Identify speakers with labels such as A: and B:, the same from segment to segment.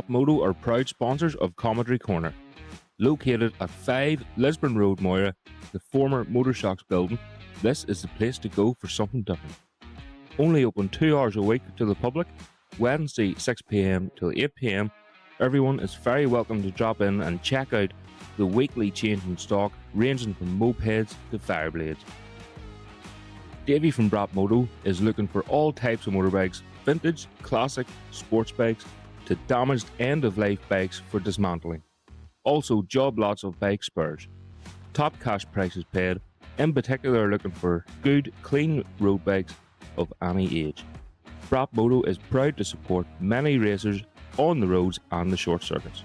A: Moto are proud sponsors of Commentary Corner. Located at 5 Lisburn Road, Moira, the former Motor Shocks building, this is the place to go for something different. Only open 2 hours a week to the public, Wednesday 6 p.m. till 8 p.m. Everyone is very welcome to drop in and check out the weekly change in stock ranging from mopeds to fireblades. Davey from Moto is looking for all types of motorbikes, vintage, classic, sports bikes, to damaged end-of-life bikes for dismantling. Also job lots of bike spares. Top cash prices paid, in particular looking for good, clean road bikes of any age. Moto is proud to support many racers on the roads and the short circuits.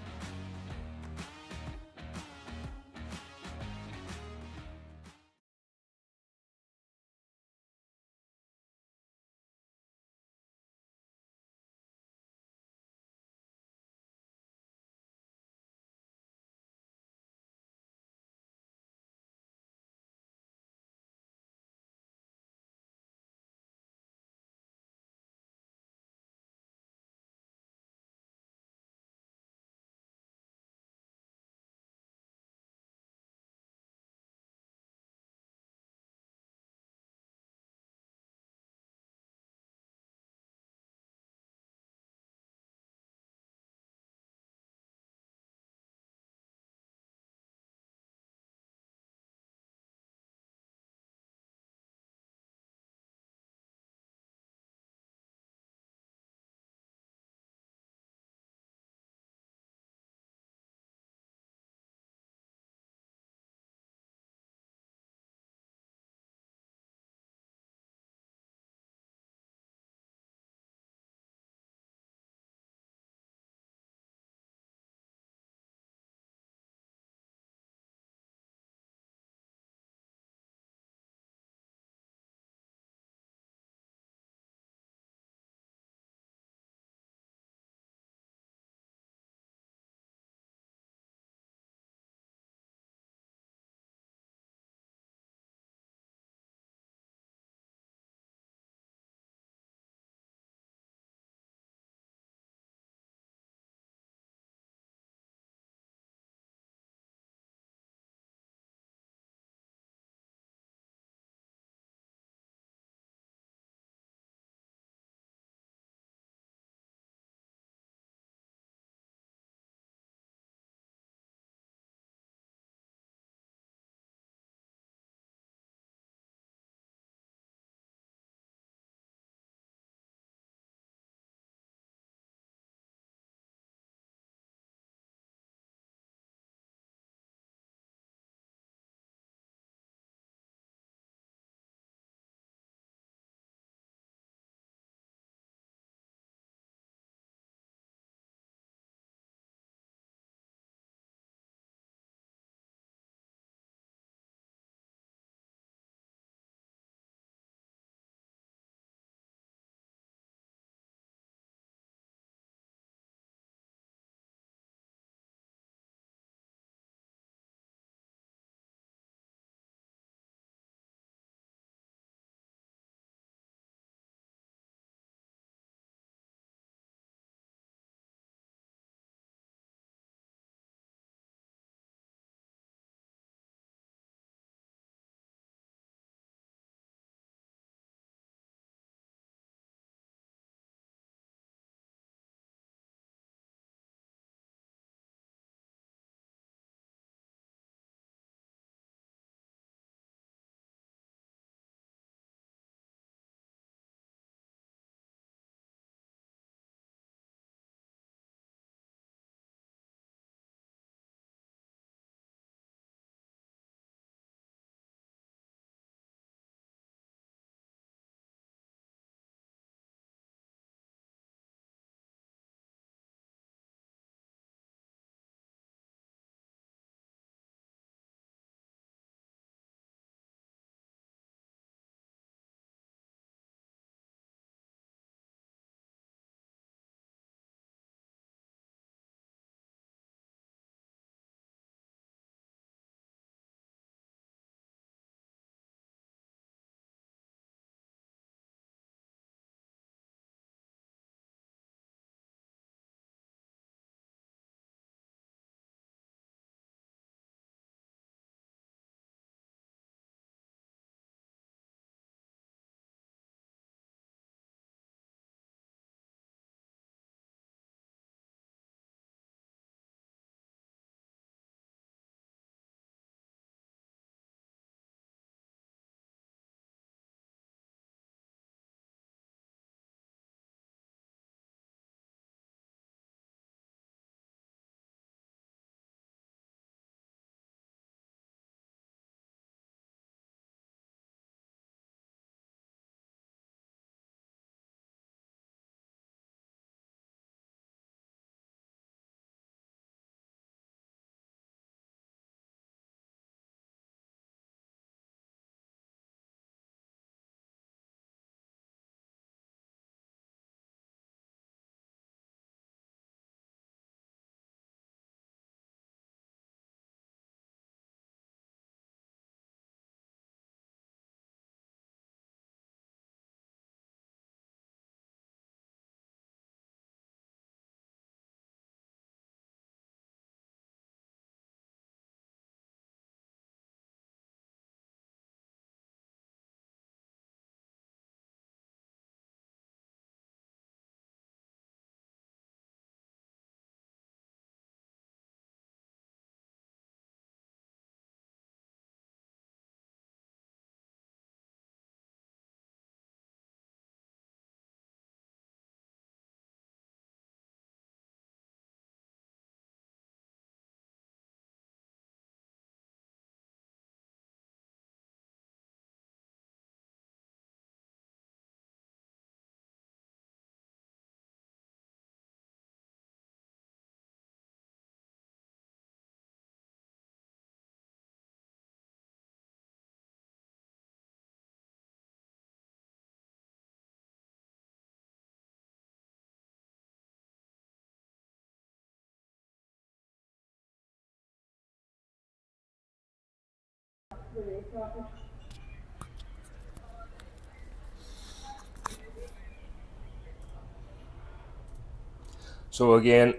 A: So again,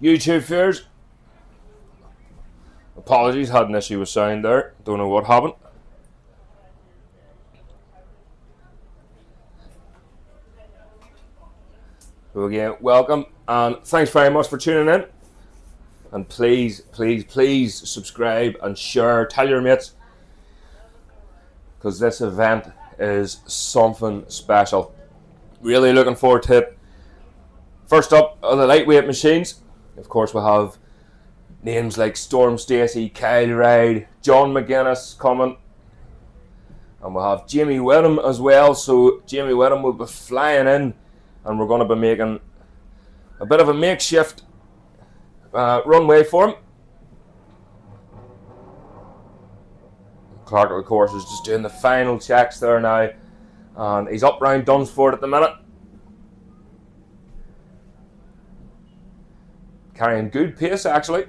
A: YouTube viewers, apologies, had an issue with sound there. Don't know what happened. So again, welcome and thanks very much for tuning in. And please, please, please subscribe and share. Tell your mates, because this event is something special. Really looking forward to it. First up are the lightweight machines. Of course, we'll have names like Storm Stacey, Kyle Ride, John McGuinness coming. And we'll have Jamie Whitham as well. So Jamie Whitham will be flying in, and we're going to be making a bit of a makeshift runway for him. Clark, of course, is just doing the final checks there now. And he's up round Dunsford at the minute. Carrying good pace, actually.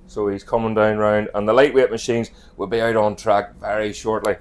A: So he's coming down round. And the lightweight machines will be out on track very shortly.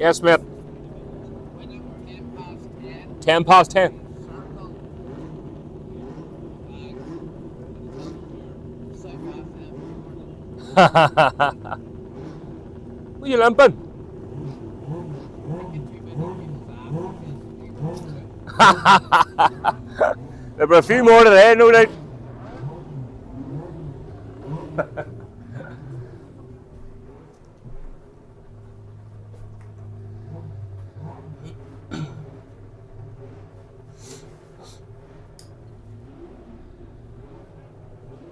A: Yes, mate. 10 past 10. What are you limping? There were a few more today, no doubt.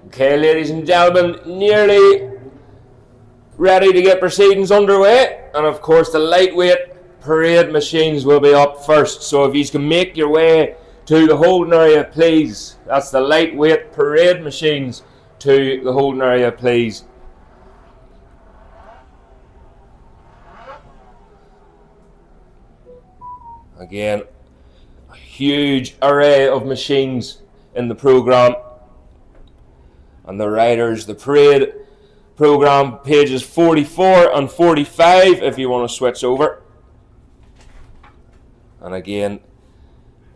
A: Okay, ladies and gentlemen, nearly ready to get proceedings underway, and of course the lightweight parade machines will be up first. So if you can make your way to the holding area, please. That's the lightweight parade machines to the holding area, please. Again, a huge array of machines in the programme. And the riders, the parade programme, pages 44 and 45 if you want to switch over. And again,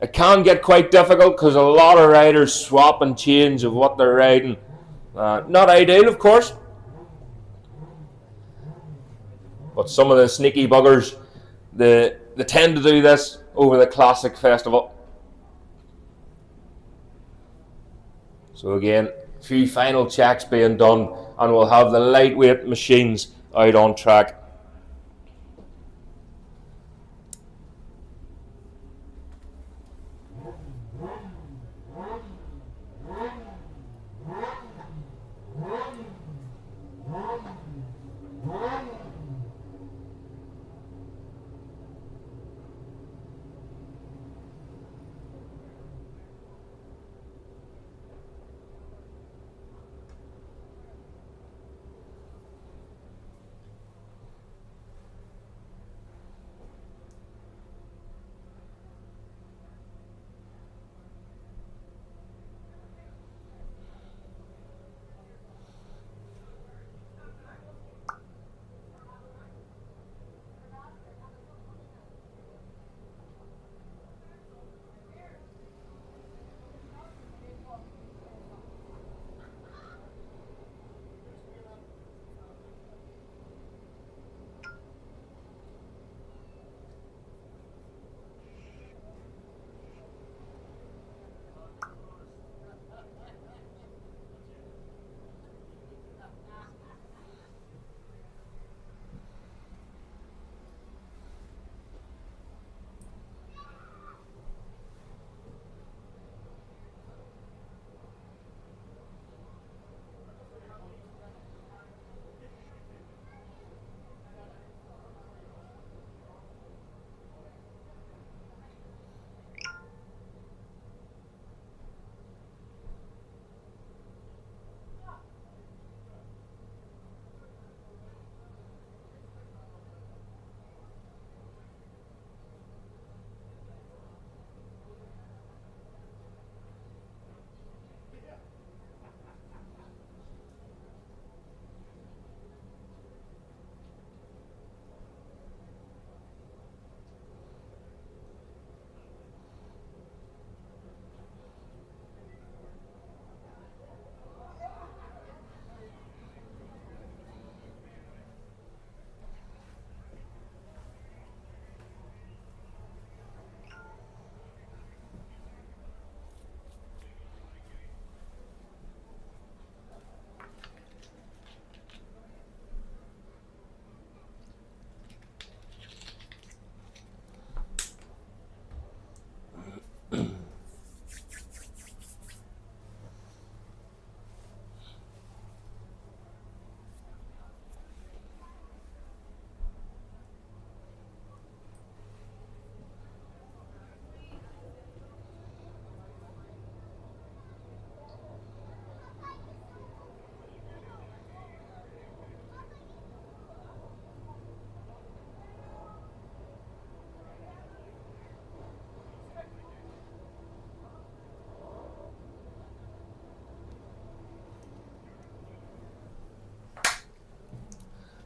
A: it can get quite difficult because a lot of riders swap and change of what they're riding. Not ideal, of course, but some of the sneaky buggers, they tend to do this over the Classic Festival. So again, a few final checks being done, and we'll have the lightweight machines out on track.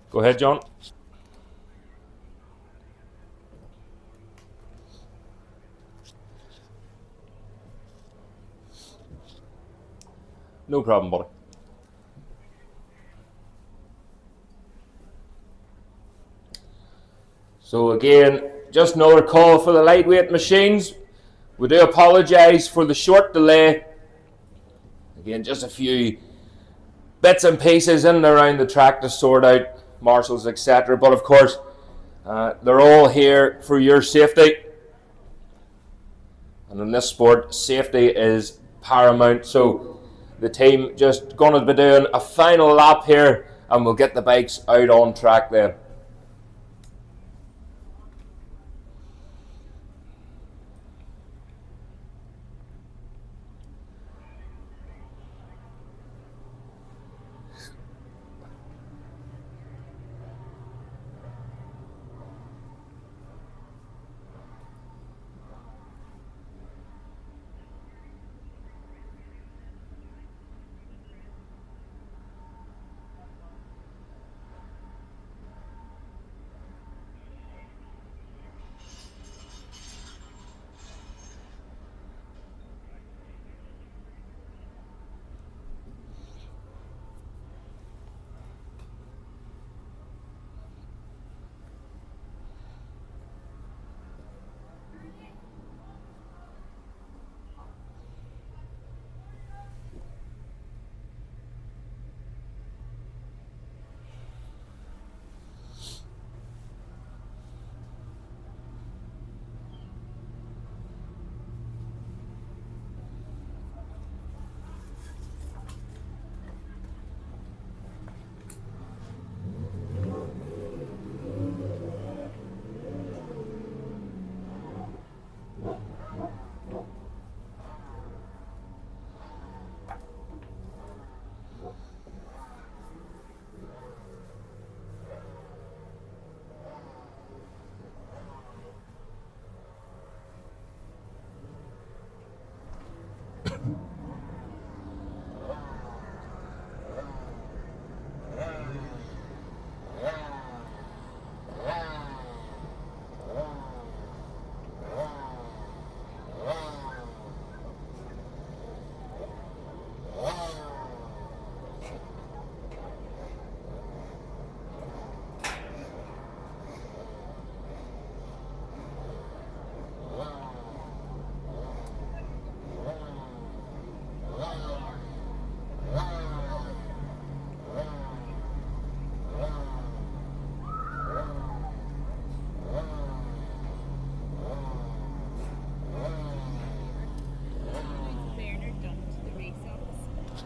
A: Go ahead, John. No problem, buddy. So again, just another call for the lightweight machines. We do apologise for the short delay. Again, just a few bits and pieces in and around the track to sort out, marshals, etc. But of course, they're all here for your safety. And in this sport, safety is paramount. So the team just going to be doing a final lap here, and we'll get the bikes out on track then.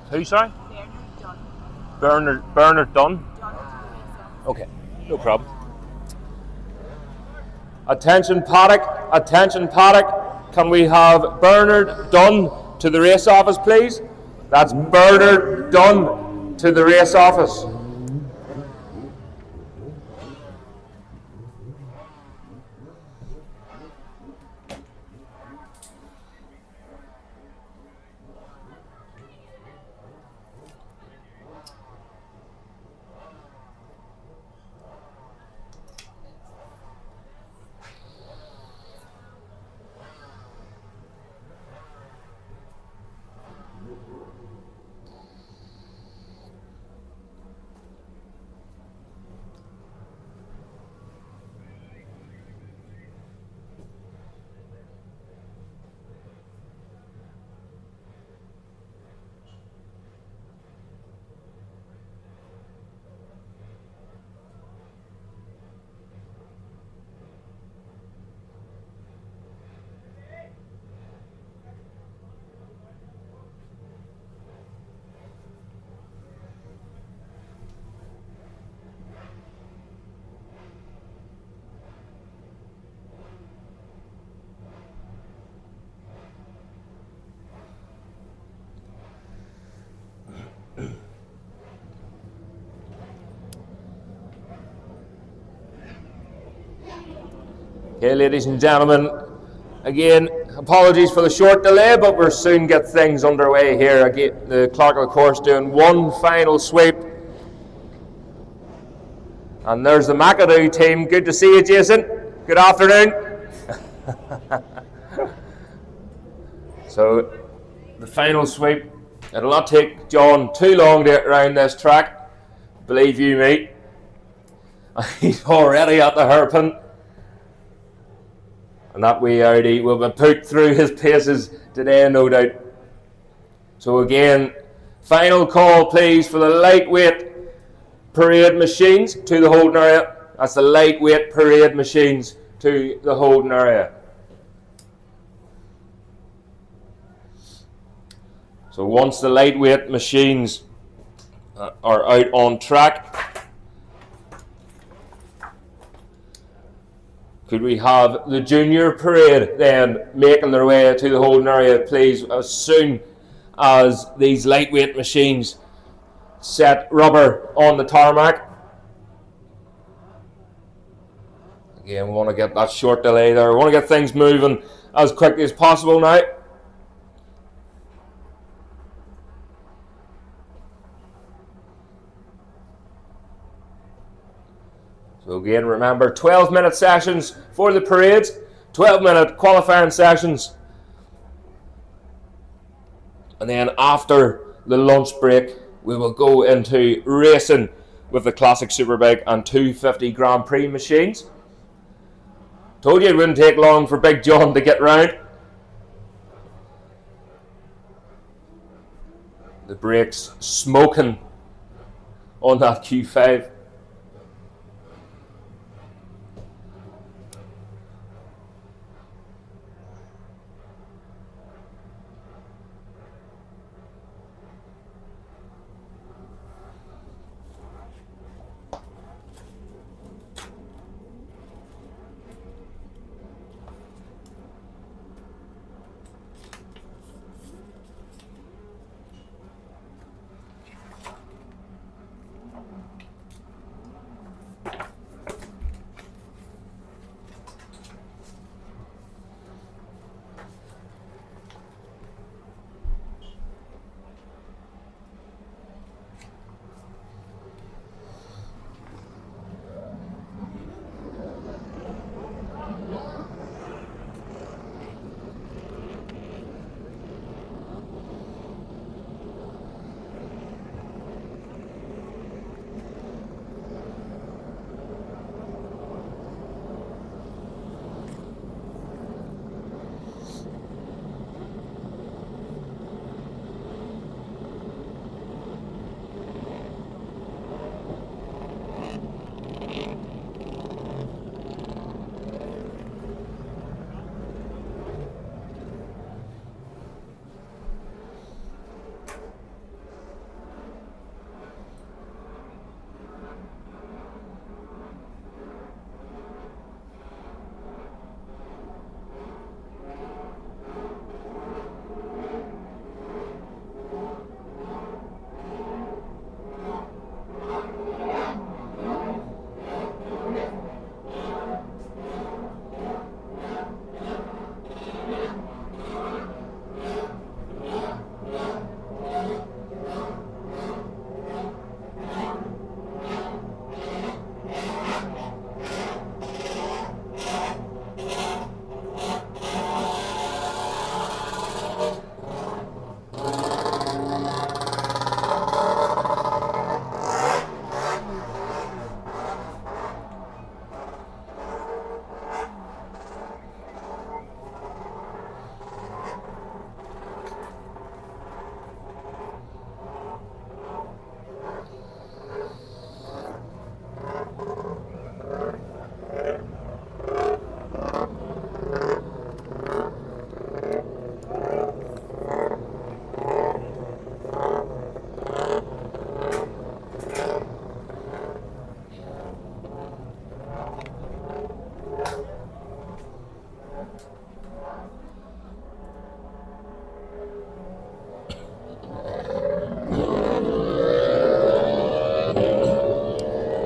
A: Who, sorry? Bernard Dunn. Okay, no problem. Attention paddock. Can we have Bernard Dunn to the race office, please? That's Bernard Dunn to the race office. Okay, ladies and gentlemen, again, apologies for the short delay, but we'll soon get things underway here. Again, the clock of the course doing one final sweep. And there's the McAdoo team. Good to see you, Jason. Good afternoon. So, the final sweep It'll not take John too long to get around this track, believe you me. He's already at the hairpin. And that wee Audi will be put through his paces today, no doubt. So again, final call please for the lightweight parade machines to the holding area. That's the lightweight parade machines to the holding area. So once the lightweight machines are out on track, could we have the junior parade then making their way to the holding area, please, as soon as these lightweight machines set rubber on the tarmac. Again, we want to get that short delay there. We want to get things moving as quickly as possible now. So again, remember, 12-minute sessions for the parades, 12-minute qualifying sessions. And then after the lunch break, we will go into racing with the Classic Superbike and 250 Grand Prix machines. Told you it wouldn't take long for Big John to get round. The brakes smoking on that Q5.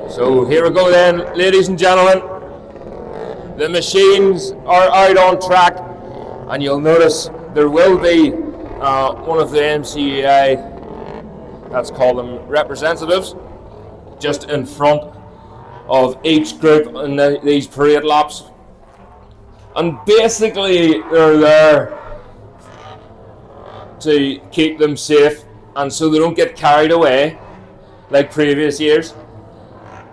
A: So here we go then, ladies and gentlemen. The machines are out on track, and you'll notice there will be one of the MCAI, let's call them representatives, just in front of each group in these parade laps. And basically they're there to keep them safe and so they don't get carried away like previous years,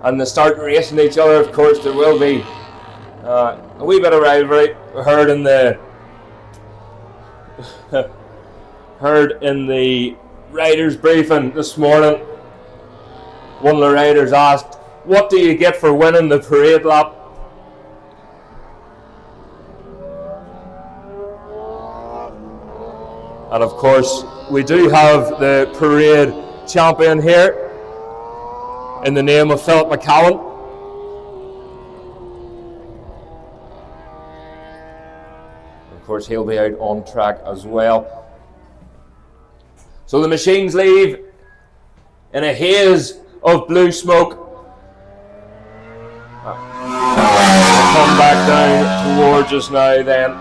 A: and they start racing each other. Of course, there will be a wee bit of rivalry. We heard in the riders' briefing this morning. One of the riders asked, "What do you get for winning the parade lap?" And of course, we do have the parade champion here in the name of Philip McCallan. Of course, he'll be out on track as well. So the machines leave in a haze of blue smoke. Come back down towards us now then.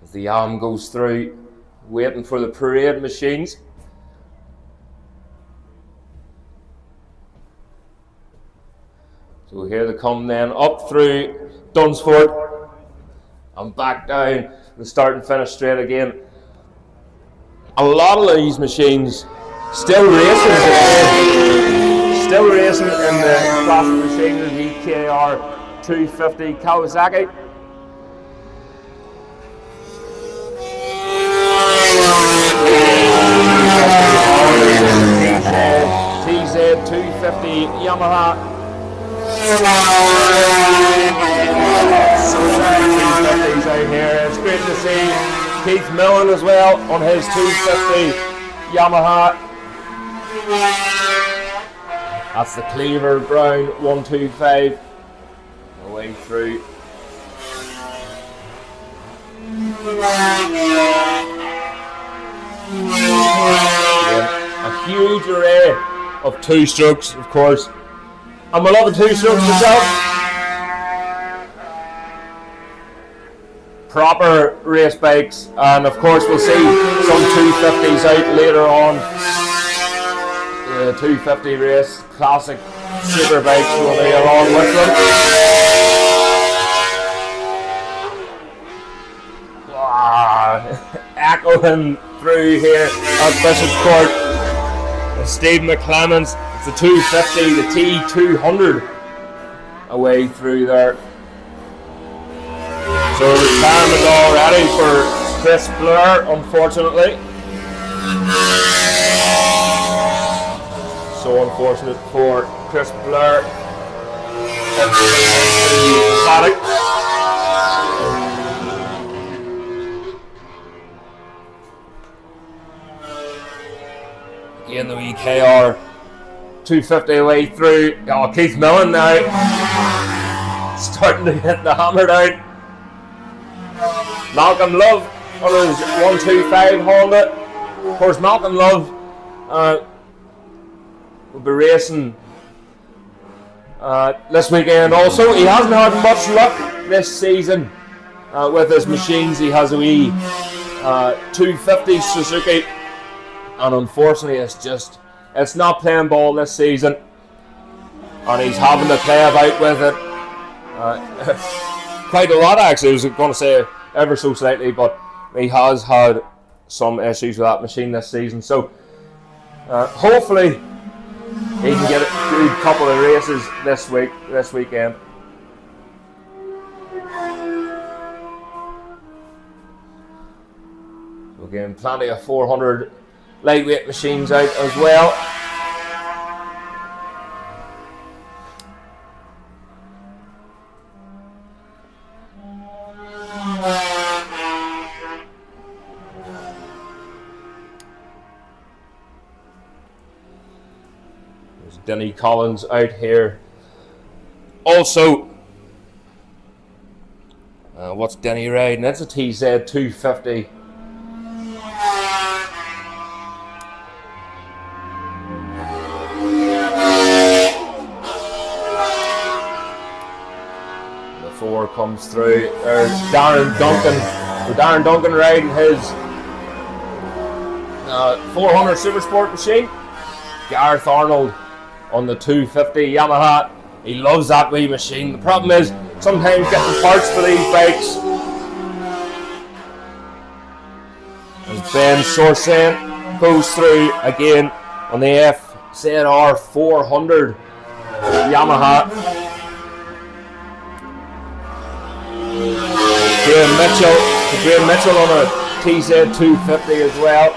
A: As the arm goes through, waiting for the parade machines. So here they come then, up through Dunsford and back down the start and finish straight again. A lot of these machines still racing today. Still racing in the classic machine, the EKR 250 Kawasaki. TZ 250 Yamaha. T50s out here. It's great to see Keith Millen as well on his 250 Yamaha. That's the Cleaver Brown 125 away through. A huge array of two strokes, of course. I'm a lot of two strokes myself. Proper race bikes, and of course we'll see some 250s out later on. The 250 race classic Superbikes will be along with them. Wow. Echoing through here at Bishopscourt. Steve McClemens, it's the 250, the T200 away through there. So retirement already for Chris Blair, unfortunately. So unfortunate for Chris Blair. Again, the EKR 250 away through. Oh, Keith Millen now starting to hit the hammer down. Malcolm Love on his 125 Honda. Of course, Malcolm Love will be racing this weekend also. He hasn't had much luck this season with his machines. He has a wee 250 Suzuki, and unfortunately it's not playing ball this season, and he's having to play about with it quite a lot actually. I was going to say ever so slightly, but he has had some issues with that machine this season, so hopefully he can get a good couple of races this weekend. So again, plenty of 400 lightweight machines out as well. There's Denny Collins out here. Also, what's Denny riding? That's a TZ 250. Comes through. There's Darren Duncan. So Darren Duncan riding his 400 Supersport machine. Gareth Arnold on the 250 Yamaha. He loves that wee machine. The problem is sometimes getting parts for these bikes Ben Sorsen goes through again on the FZR 400 Yamaha. Graham Mitchell on a TZ 250 as well.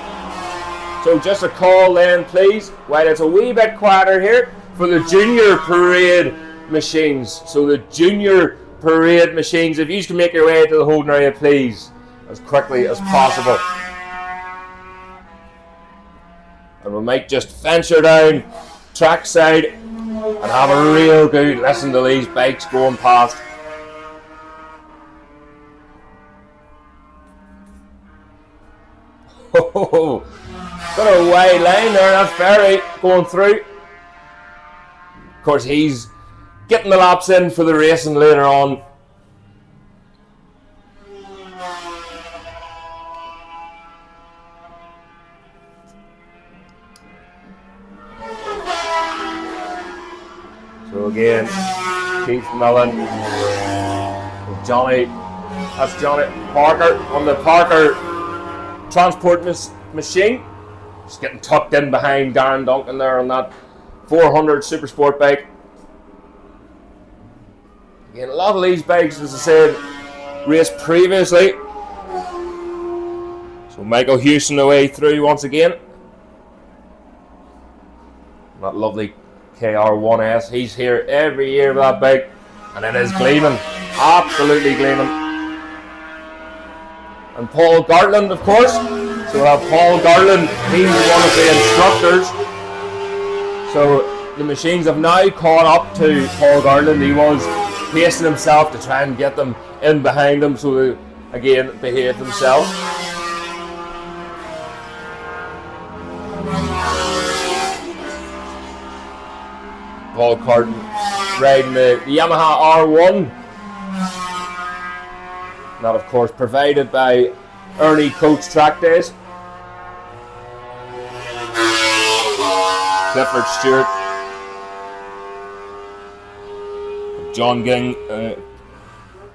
A: So just a call then, please, while it's a wee bit quieter here, for the junior parade machines. So the junior parade machines, if you can make your way to the holding area, please, as quickly as possible. And we might just venture down trackside and have a real good listen to these bikes going past. Oh, got a wide line there, that's Ferry going through. Of course, he's getting the laps in for the racing later on. So again, Keith Millen, that's Johnny Parker on the Parker transport machine. Just getting tucked in behind Darren Duncan there on that 400 Super Sport bike. Again, a lot of these bikes, as I said, raced previously. So Michael Houston away through once again. That lovely KR1S. He's here every year with that bike, and it is gleaming, absolutely gleaming. And Paul Gartland, of course. So we'll have Paul Gartland, he's one of the instructors. So the machines have now caught up to Paul Gartland. He was pacing himself to try and get them in behind him so they, again, behave themselves. Paul Carton riding the Yamaha R1. That, of course, provided by Ernie Coates Track Days. Clifford Stewart. John Ging.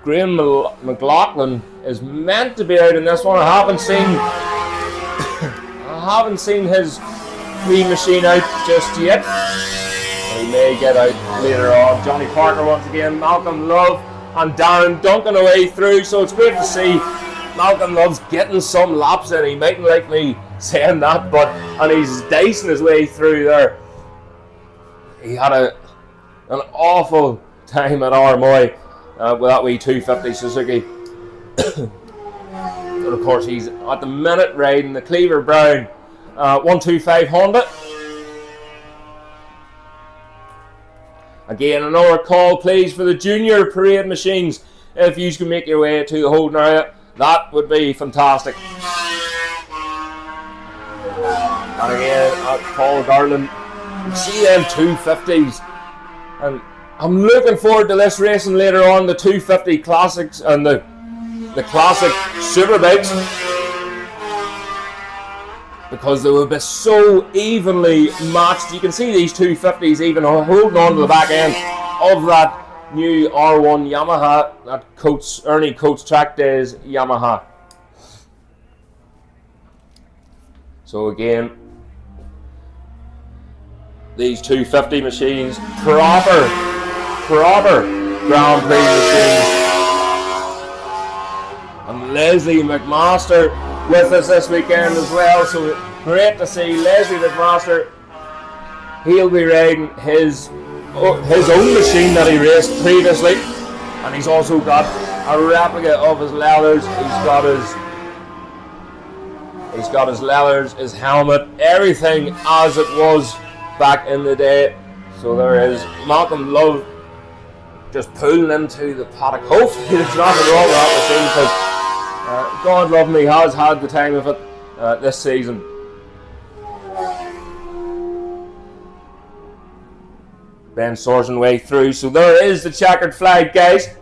A: Graham McLaughlin is meant to be out in this one. I haven't seen his wee machine out just yet. He may get out later on. Johnny Parker once again. Malcolm Love and Darren Duncan away through, so it's great to see Malcolm Love's getting some laps in. He mightn't like me saying that, and he's dicing his way through there. He had an awful time at Armoy with that wee 250 Suzuki. And of course he's at the minute riding the Cleaver Brown 125 Honda. Again, another call, please, for the junior parade machines. If you can make your way to the holding area, that would be fantastic. And again, Paul Garland. You see them 250s. And I'm looking forward to this racing later on, the 250 Classics and the Classic Superbikes. Because they will be so evenly matched. You can see these 250s even holding on to the back end of that new R1 Yamaha, that Ernie Coates Track Days Yamaha. So again, these 250 machines, proper Grand Prix machines. And Leslie McMaster with us this weekend as well, so great to see Leslie McMaster. He'll be riding his own machine that he raced previously, and he's also got a replica of his leathers. He's got his leathers, his helmet, everything as it was back in the day. So there is Malcolm Love just pulling into the paddock. Hopefully there's nothing wrong with that machine, because God love me, has had the time of it this season. Ben Sorsen way through, so there is the checkered flag, guys,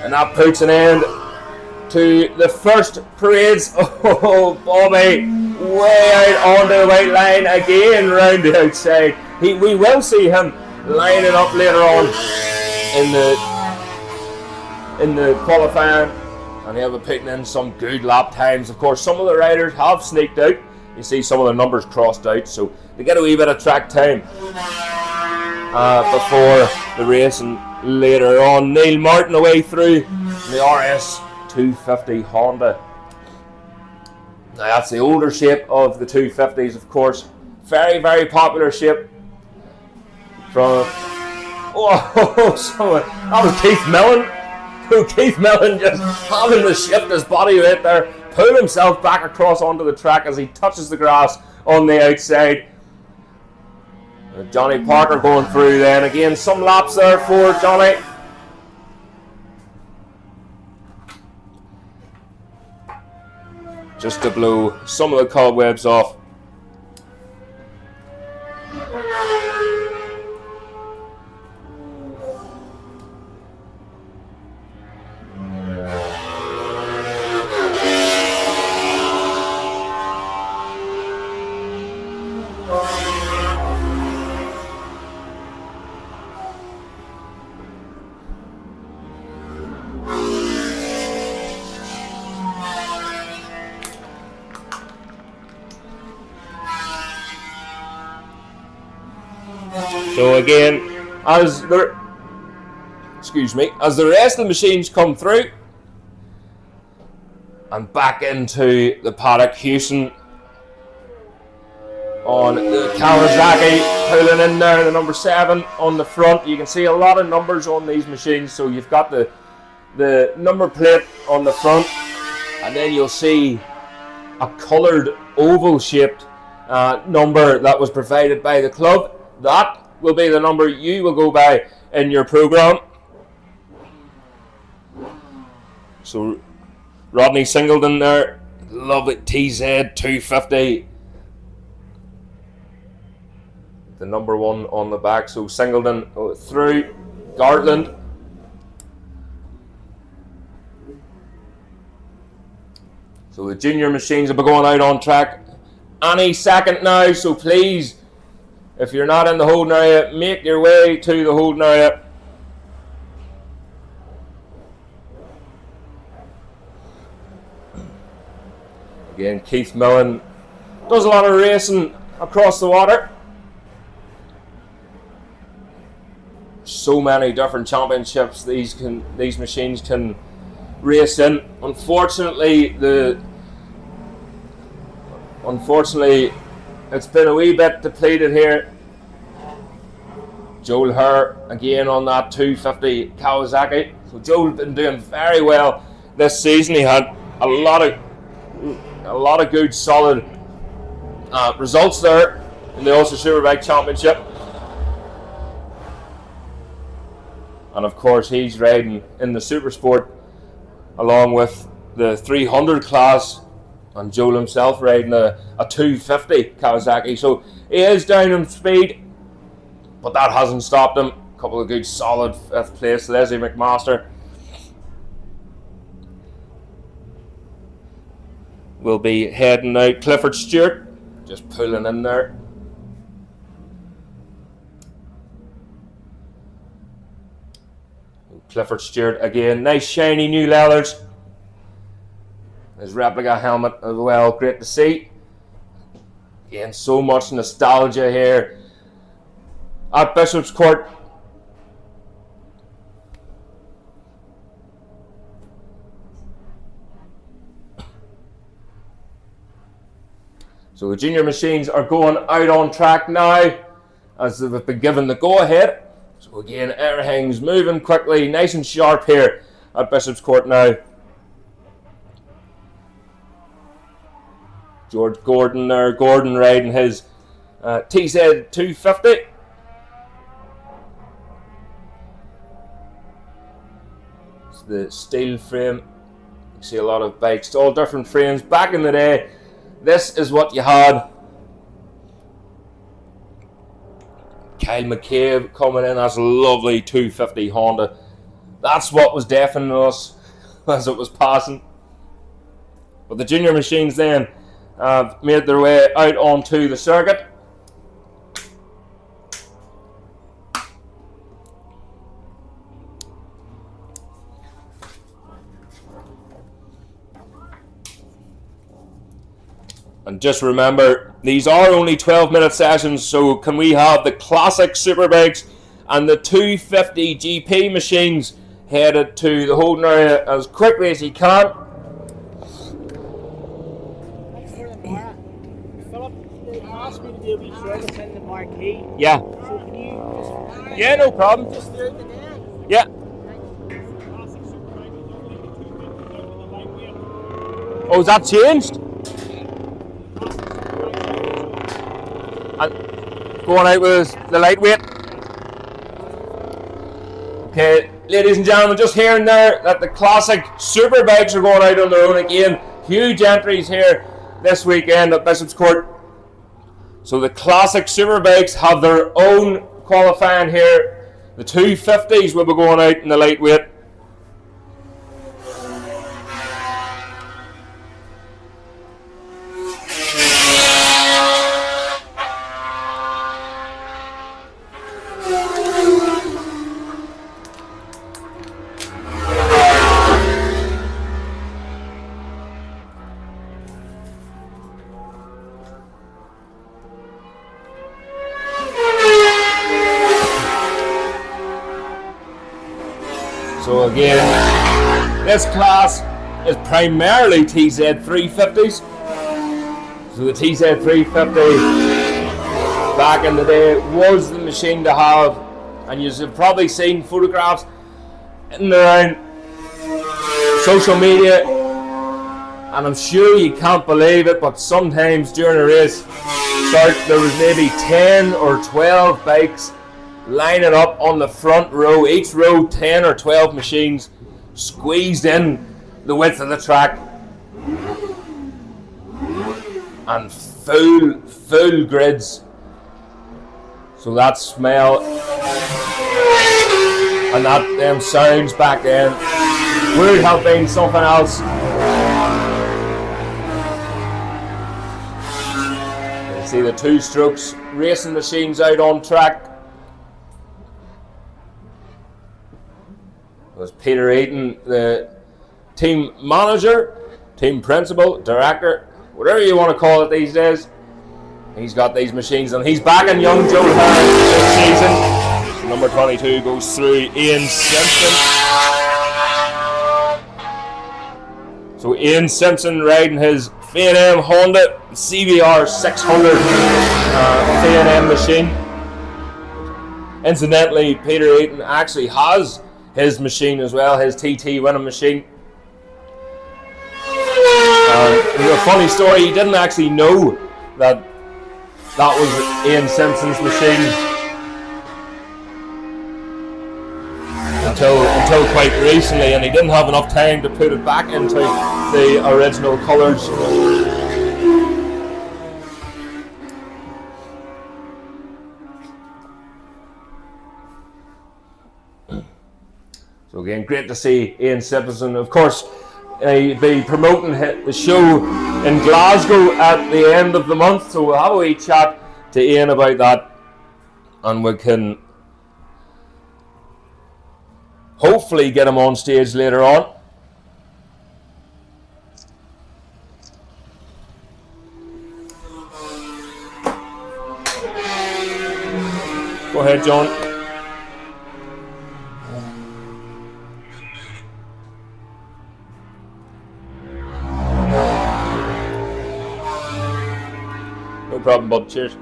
A: and that puts an end to the first parades. Oh, Bobby, way out on the white line again, round the outside. We will see him lining up later on in the qualifying and he'll be putting in some good lap times. Of course, some of the riders have sneaked out. You see some of the numbers crossed out, so they get a wee bit of track time before the race. And later on, Neil Martin away through the RS 250 Honda. Now that's the older shape of the 250s, of course. Very, very popular shape. From that was Keith Millen. Keith Millen just having to shift his body right there, pull himself back across onto the track as he touches the grass on the outside. Johnny Parker going through then again. Some laps there for Johnny. Just to blow some of the cobwebs off. So again, as the rest of the machines come through and back into the paddock, Houston on the Kawasaki pulling in there, the number 7 on the front. You can see a lot of numbers on these machines. So you've got the number plate on the front, and then you'll see a coloured oval shaped number that was provided by the club. That will be the number you will go by in your program. So Rodney Singleton there, love it, TZ 250, the number 1 on the back. So Singleton through, Gartland, so the junior machines will be going out on track any second now. So please, if you're not in the holding area, make your way to the holding area. Again, Keith Millen does a lot of racing across the water. So many different championships these machines can race in. Unfortunately, it's been a wee bit depleted here. Joel Herr again on that 250 Kawasaki. So Joel's been doing very well this season. He had a lot of good solid results there in the Ulster Superbike Championship. And of course he's riding in the Supersport along with the 300 class, and Joel himself riding a 250 Kawasaki. So he is down in speed, but that hasn't stopped him. A couple of good solid 5th place. Leslie McMaster will be heading out. Clifford Stewart just pulling in there. Clifford Stewart again, nice shiny new leathers. His replica helmet as well, great to see. Again, so much nostalgia here at Bishopscourt. So the junior machines are going out on track now as they've been given the go-ahead. So again, everything's moving quickly, nice and sharp here at Bishopscourt now. George Gordon there, Gordon riding his TZ 250. It's the steel frame. You see a lot of bikes, all different frames. Back in the day, this is what you had. Kyle McCabe coming in as a lovely 250 Honda. That's what was deafening us as it was passing. But the junior machines then have made their way out onto the circuit. And just remember, these are only 12-minute sessions, so can we have the classic Superbikes and the 250 GP machines headed to the holding area as quickly as you can.
B: Philip, they asked me to do a wee service in the marquee.
A: Yeah.
B: So can you just...
A: Yeah, no problem.
B: Just do it today.
A: Yeah. Oh, is that changed? And going out with the lightweight. Okay, ladies and gentlemen, just hearing there that the classic Superbikes are going out on their own again. Huge entries here this weekend at Bishopscourt. So the classic Superbikes have their own qualifying here. The 250s will be going out in the lightweight. So again, this class is primarily TZ350s. So the TZ350 back in the day was the machine to have, and you've probably seen photographs in and around social media, and I'm sure you can't believe it, but sometimes during a race start there was maybe 10 or 12 bikes lining up on the front row, each row 10 or 12 machines squeezed in the width of the track, and full grids. So that smell and that them sounds back then would have been something else. You see the two strokes racing machines out on track. Was Peter Eaton, the team manager, team principal, director, whatever you want to call it these days. He's got these machines, and he's backing young Joe Harris this season. Number 22 goes through Ian Simpson. So Ian Simpson riding his F&M Honda CBR 600 F&M machine. Incidentally, Peter Eaton actually has his machine as well, his TT winning machine. There's a funny story, he didn't actually know that was Ian Simpson's machine until quite recently, and he didn't have enough time to put it back into the original colours. So again, great to see Ian Simpson. Of course, be promoting the show in Glasgow at the end of the month, so we'll have a wee chat to Ian about that, and we can hopefully get him on stage later on. Go ahead, John. No problem, bud. Cheers.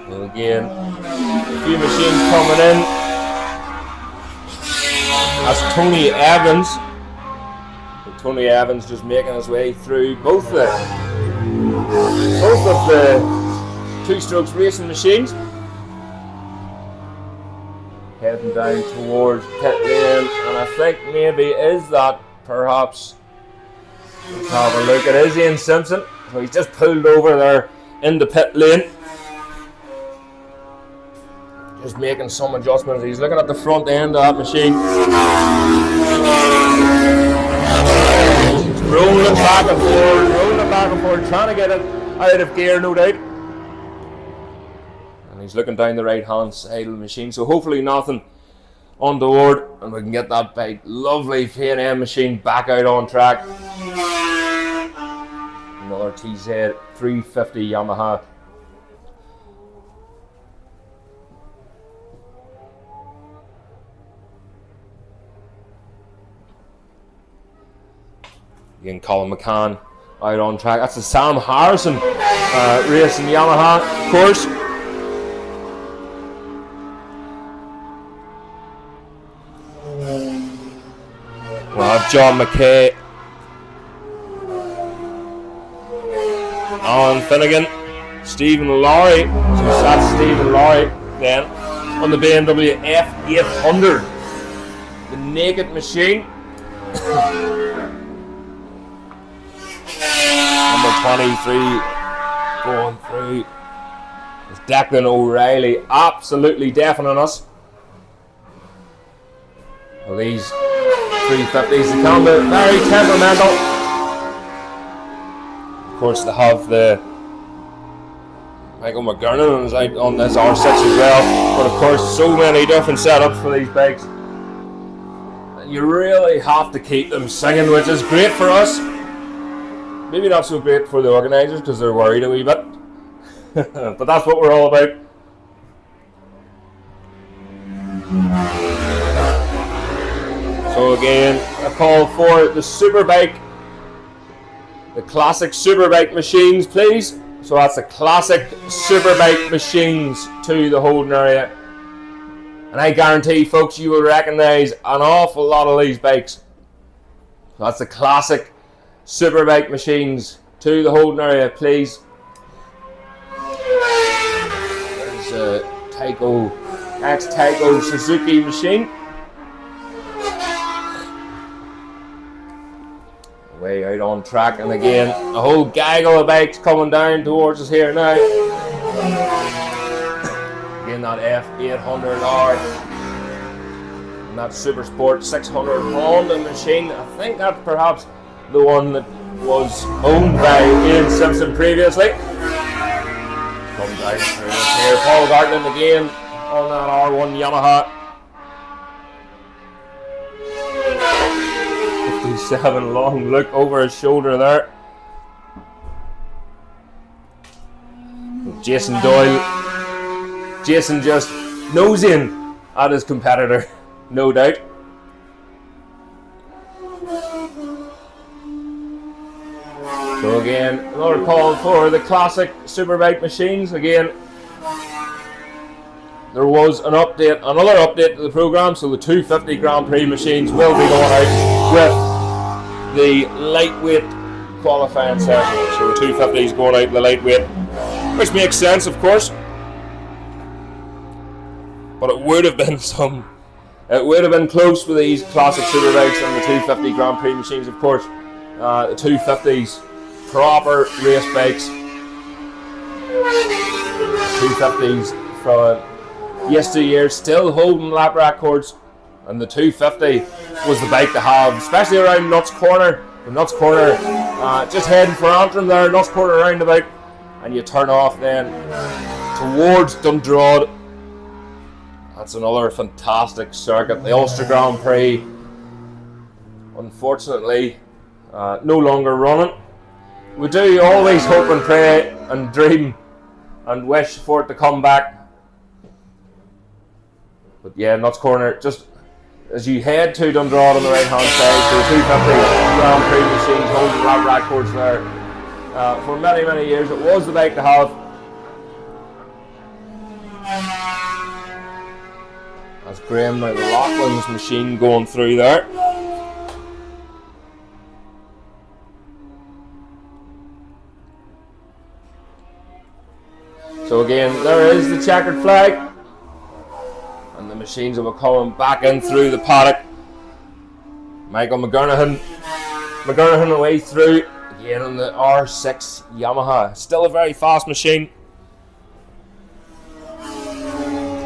A: And again, a few machines coming in. That's Tony Evans. So Tony Evans just making his way through both of the two-strokes racing machines. Heading down towards pit lane, and I think maybe is that perhaps, let's have a look, it is Ian Simpson. So he's just pulled over there in the pit lane, just making some adjustments. He's looking at the front end of that machine, rolling back and forth, trying to get it out of gear, no doubt. He's looking down the right hand side of the machine, so hopefully nothing on the board, and we can get that big, lovely P&M machine back out on track. Another TZ 350 Yamaha. Again, Colin McCann out on track. That's the Sam Harrison racing Yamaha, of course. We'll have John McKay, Alan Finnegan, Stephen Lowry. So that's Stephen Lowry then on the BMW F800, the naked machine. Number 23 going through is Declan O'Reilly, absolutely deafening us. Well, these 350s, they can be very temperamental. Of course, they have the Michael McGurnan is out on this R6 as well, but of course, so many different setups for these bikes. And you really have to keep them singing, which is great for us. Maybe not so great for the organisers because they're worried a wee bit. But that's what we're all about. So again, a call for the Superbike, the classic Superbike machines, please. So that's the classic Superbike machines to the holding area. And I guarantee, folks, you will recognise an awful lot of these bikes. So that's the classic Superbike machines to the holding area, please. There's a ex-Tyco Suzuki machine. Way out on track, and again, a whole gaggle of bikes coming down towards us here now. Again, that F800R and that Supersport 600 Honda machine. I think that's perhaps the one that was owned by Ian Simpson previously. Come down through here, Paul Gartland again on that R1 Yamaha. 57 long look over his shoulder there. Jason Doyle. Jason just nosing at his competitor, no doubt. So again, another call for the classic Superbike machines. Again, there was an update, another update to the programme, so the 250 Grand Prix machines will be going out with the lightweight qualifying session. So the 250 is going out the lightweight, which makes sense, of course. But it would have been close with these classic Superbikes and the 250 Grand Prix machines, of course. The 250s, proper race bikes. 250s from yesteryear, still holding lap records, and the 250 was the bike to have, especially around Nuts Corner. The Nuts Corner, just heading for Antrim there, Nuts Corner roundabout, and you turn off then towards Dundrod. That's another fantastic circuit. The Ulster Grand Prix, unfortunately, no longer running. We do always hope and pray and dream and wish for it to come back. But yeah, Nuts Corner, just as you head to Dundrod on the right hand side, so the 250 Grand Prix machines holding lap records there. For many, many years, it was the bike to have. That's Graham McLaughlin's machine going through there. So again, there is the checkered flag. And the machines will be coming back in through the paddock. Michael McGurnahan away through. Again on the R6 Yamaha. Still a very fast machine.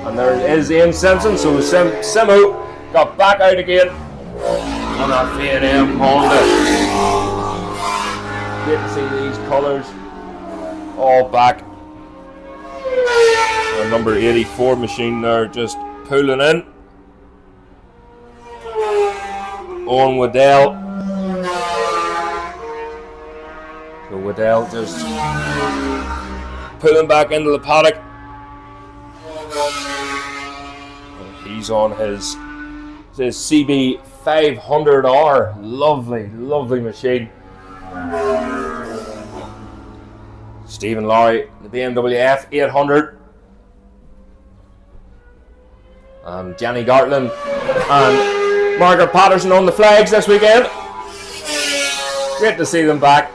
A: And there is Ian Simpson, so Simo got back out again on that P&M Honda. Great to see these colours all back. The number 84 machine there just pulling in. on Waddell. So Waddell just pulling back into the paddock. And he's on his CB 500R. Lovely machine. Stephen Lowry, the BMW F800. And Jenny Gartland and Margaret Patterson on the flags this weekend. Great to see them back.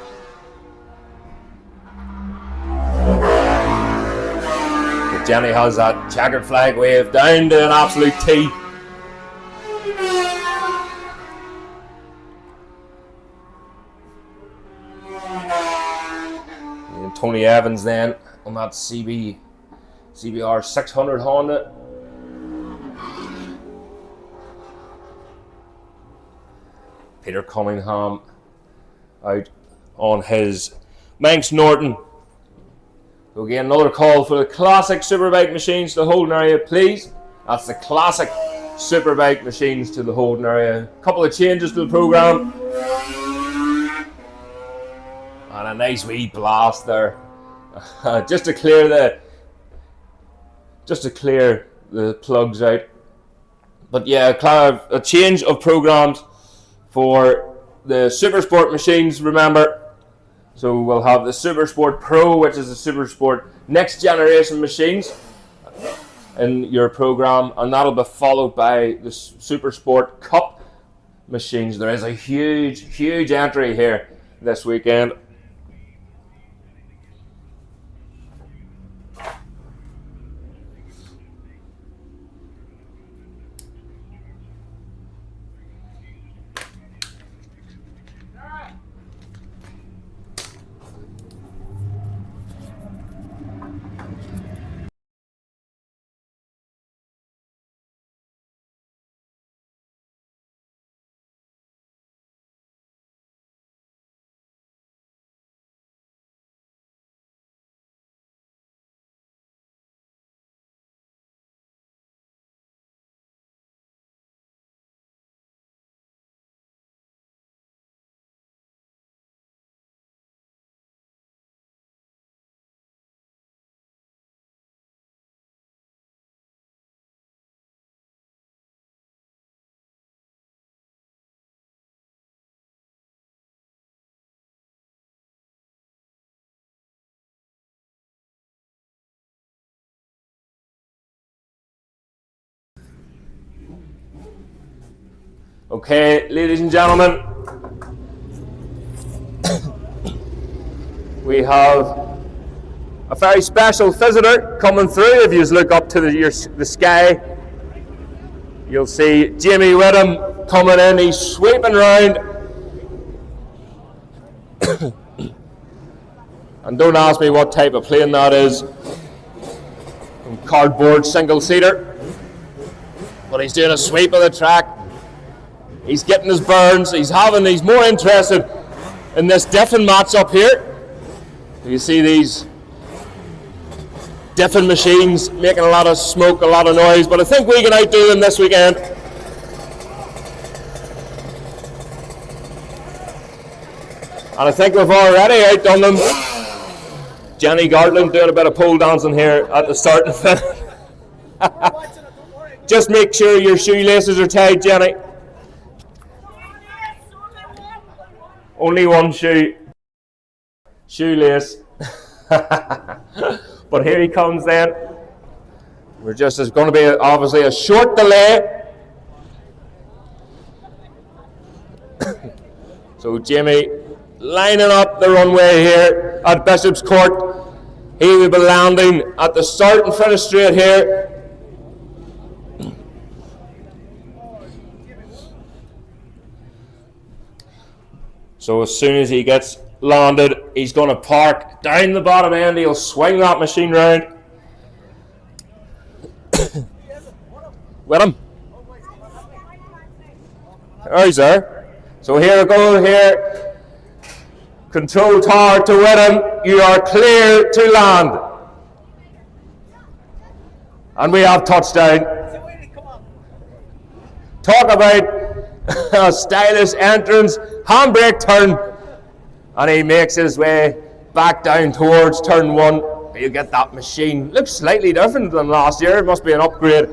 A: But Jenny has that checkered flag wave down to an absolute T. And Tony Evans then on that CBR 600 Honda. Peter Cunningham out on his Manx Norton. So again, another call for the classic Superbike machines to the holding area, please. That's the classic Superbike machines to the holding area. A couple of changes to the programme. And a nice wee blast there. just to clear the plugs out. But yeah, a change of programmes for the Supersport machines, remember. So we'll have the Supersport Pro, which is the Supersport next generation machines in your program, and that'll be followed by the Supersport Cup machines. There is a huge entry here this weekend. Okay, ladies and gentlemen, we have a very special visitor coming through. If you just look up to the sky, you'll see Jamie Whitham coming in. He's sweeping round. And don't ask me what type of plane that is. Cardboard single-seater. But he's doing a sweep of the track. He's getting his burns. He's more interested in this different match up here. You see these different machines making a lot of smoke, a lot of noise, but I think we can outdo them this weekend. And I think we've already outdone them. Jenny Gartland doing a bit of pole dancing here at the start and finish. Just make sure your shoelaces are tied, Jenny. Only one shoelace. But here he comes then. There's going to be obviously a short delay. So Jamie lining up the runway here at Bishopscourt. He will be landing at the start and finish straight here. So as soon as he gets landed, he's going to park down the bottom end. He'll swing that machine round. With him. There he's there. So here we go here. Control tower to Whitham. You are clear to land. And we have touchdown. Talk about
C: A stylish entrance, handbrake turn, and he makes his way back down towards turn 1. You get that machine. Looks slightly different than last year. It must be an upgrade.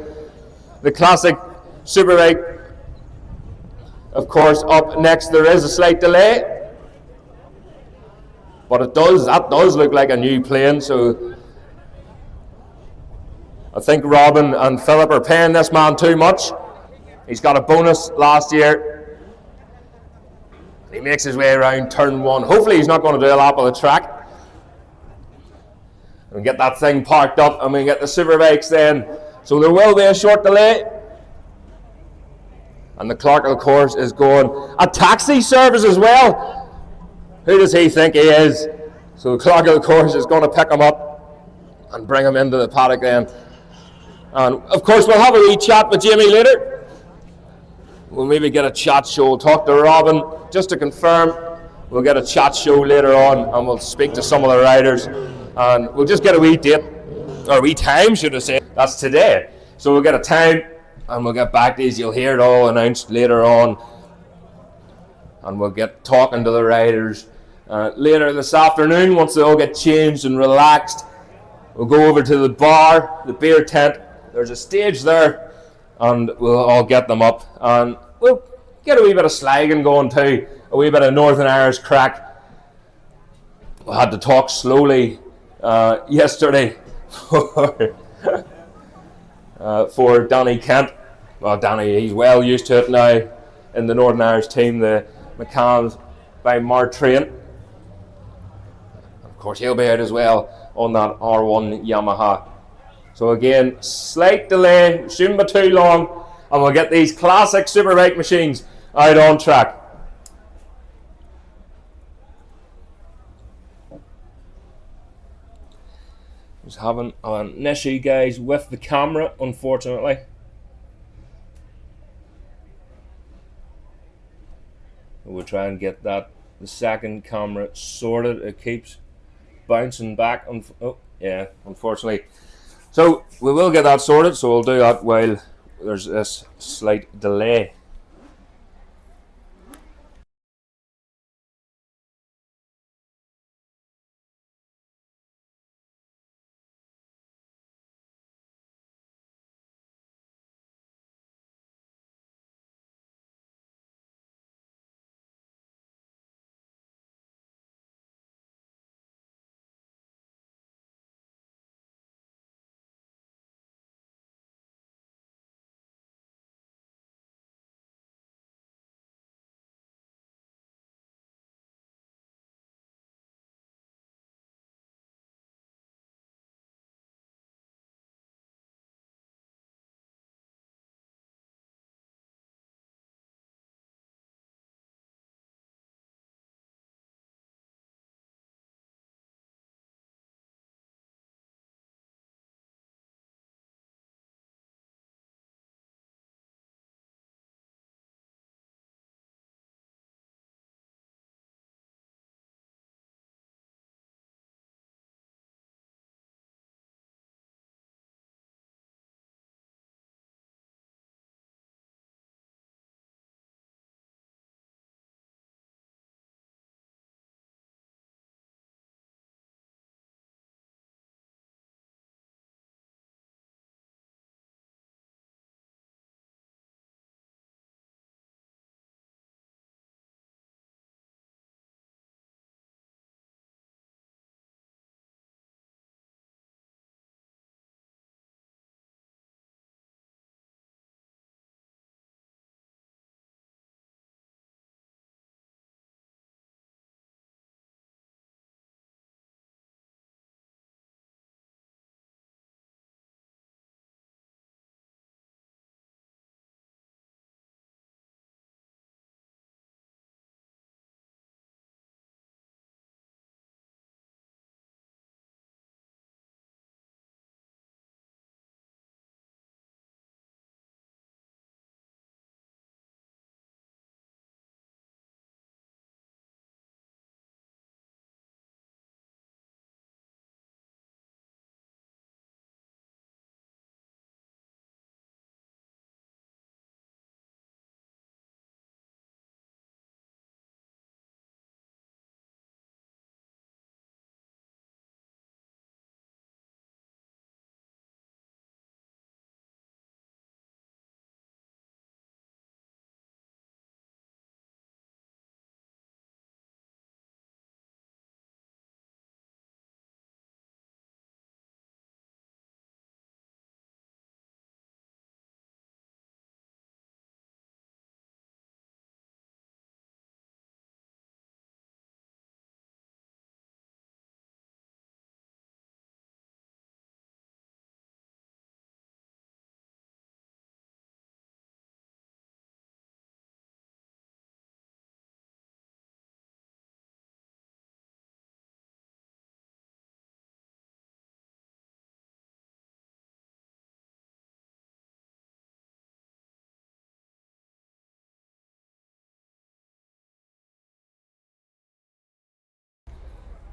C: The classic Superbike, of course, up next. There is a slight delay, but that does look like a new plane. So I think Robin and Philip are paying this man too much. He's got a bonus last year. He makes his way around turn 1. Hopefully he's not going to do a lap of the track. And get that thing parked up, and we get the Superbikes then. So there will be a short delay. And the clerk, of course, is going. A taxi service as well. Who does he think he is? So the clerk, of course, is going to pick him up and bring him into the paddock then. And of course we'll have a wee chat with Jamie later. We'll maybe get a chat show. We'll talk to Robin just to confirm. We'll get a chat show later on, and we'll speak to some of the riders, and we'll just get a wee date, or a wee time, should I say. That's today. So we'll get a time, and we'll get back to these. You'll hear it all announced later on, and we'll get talking to the riders later this afternoon. Once they all get changed and relaxed, we'll go over to the bar, the beer tent. There's a stage there, and we'll all get them up, and we'll get a wee bit of slagging going too, a wee bit of Northern Irish crack. We had to talk slowly yesterday for Danny Kent. Well, Danny, he's well used to it now in the Northern Irish team, the McCanns by Martrain. Of course, he'll be out as well on that R1 Yamaha. So again, slight delay, shouldn't be too long, and we'll get these classic Superbike machines out on track. Just having an issue, guys, with the camera, unfortunately. We'll try and get the second camera sorted. It keeps bouncing back. Oh, yeah, unfortunately. So we will get that sorted, so we'll do that while there's this slight delay.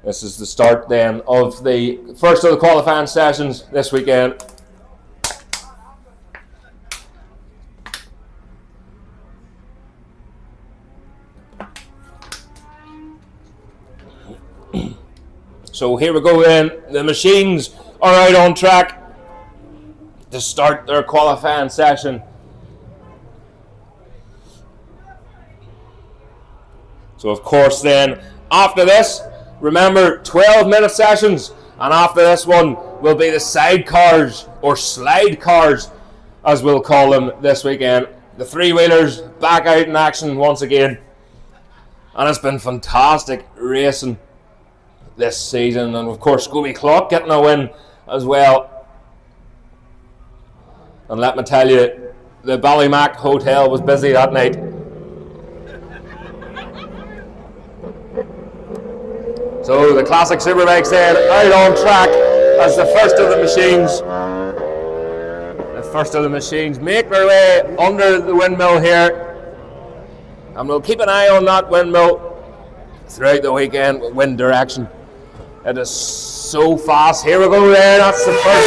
C: This is the start then of the first of the qualifying sessions this weekend. So here we go then. The machines are out on track to start their qualifying session. So of course then, after this, remember 12-minute sessions, and after this one will be the sidecars, or slide cars as we'll call them this weekend. The three-wheelers back out in action once again, and it's been fantastic racing this season, and of course Scooby Clock getting a win as well. And let me tell you, the Ballymac Hotel was busy that night. So the classic Superbikes then out on track as the first of the machines. The first of the machines make their way under the windmill here. And we'll keep an eye on that windmill throughout the weekend with wind direction. It is so fast. Here we go there. That's the first.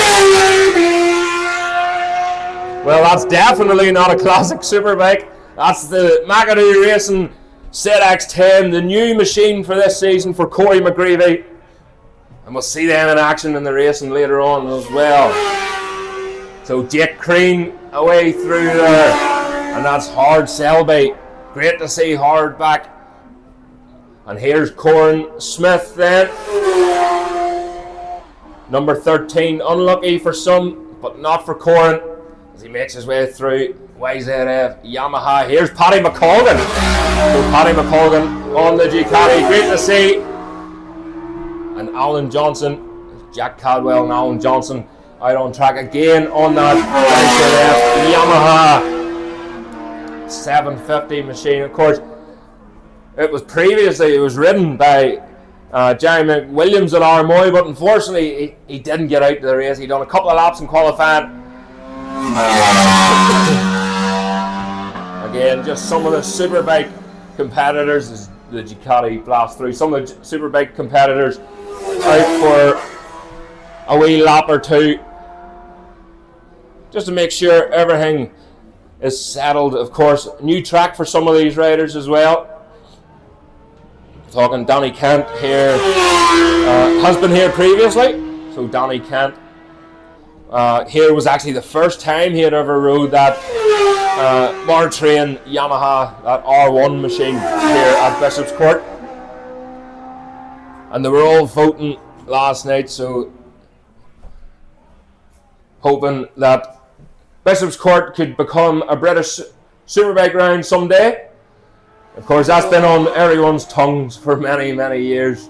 C: Well, that's definitely not a classic Superbike. That's the Makenzie Racing ZX10, the new machine for this season for Corey McGreevy. And we'll see them in action in the racing later on as well. So Jake Crean away through there. And that's Hard Selby. Great to see Hard back. And here's Corin Smith then. Number 13, unlucky for some, but not for Corin, as he makes his way through YZF Yamaha. Here's Paddy McColgan. So Paddy McColgan on the Ducati, great to see. And Alan Johnson, Jack Cadwell and Alan Johnson out on track again on that YZF Yamaha 750 machine. Of course, it was ridden by Jerry McWilliams at Armoy, but unfortunately he didn't get out to the race. He done a couple of laps in qualifying. Again, just some of the Superbike competitors, as the Ducati blast through, some of the Superbike competitors out for a wee lap or two, just to make sure everything is settled. Of course, new track for some of these riders as well. Talking Danny Kent here, has been here previously, so Danny Kent here was actually the first time he had ever rode that Monotrain Yamaha, that R1 machine here at Bishopscourt. And they were all voting last night, so hoping that Bishopscourt could become a British Superbike round someday. Of course, that's been on everyone's tongues for many, many years.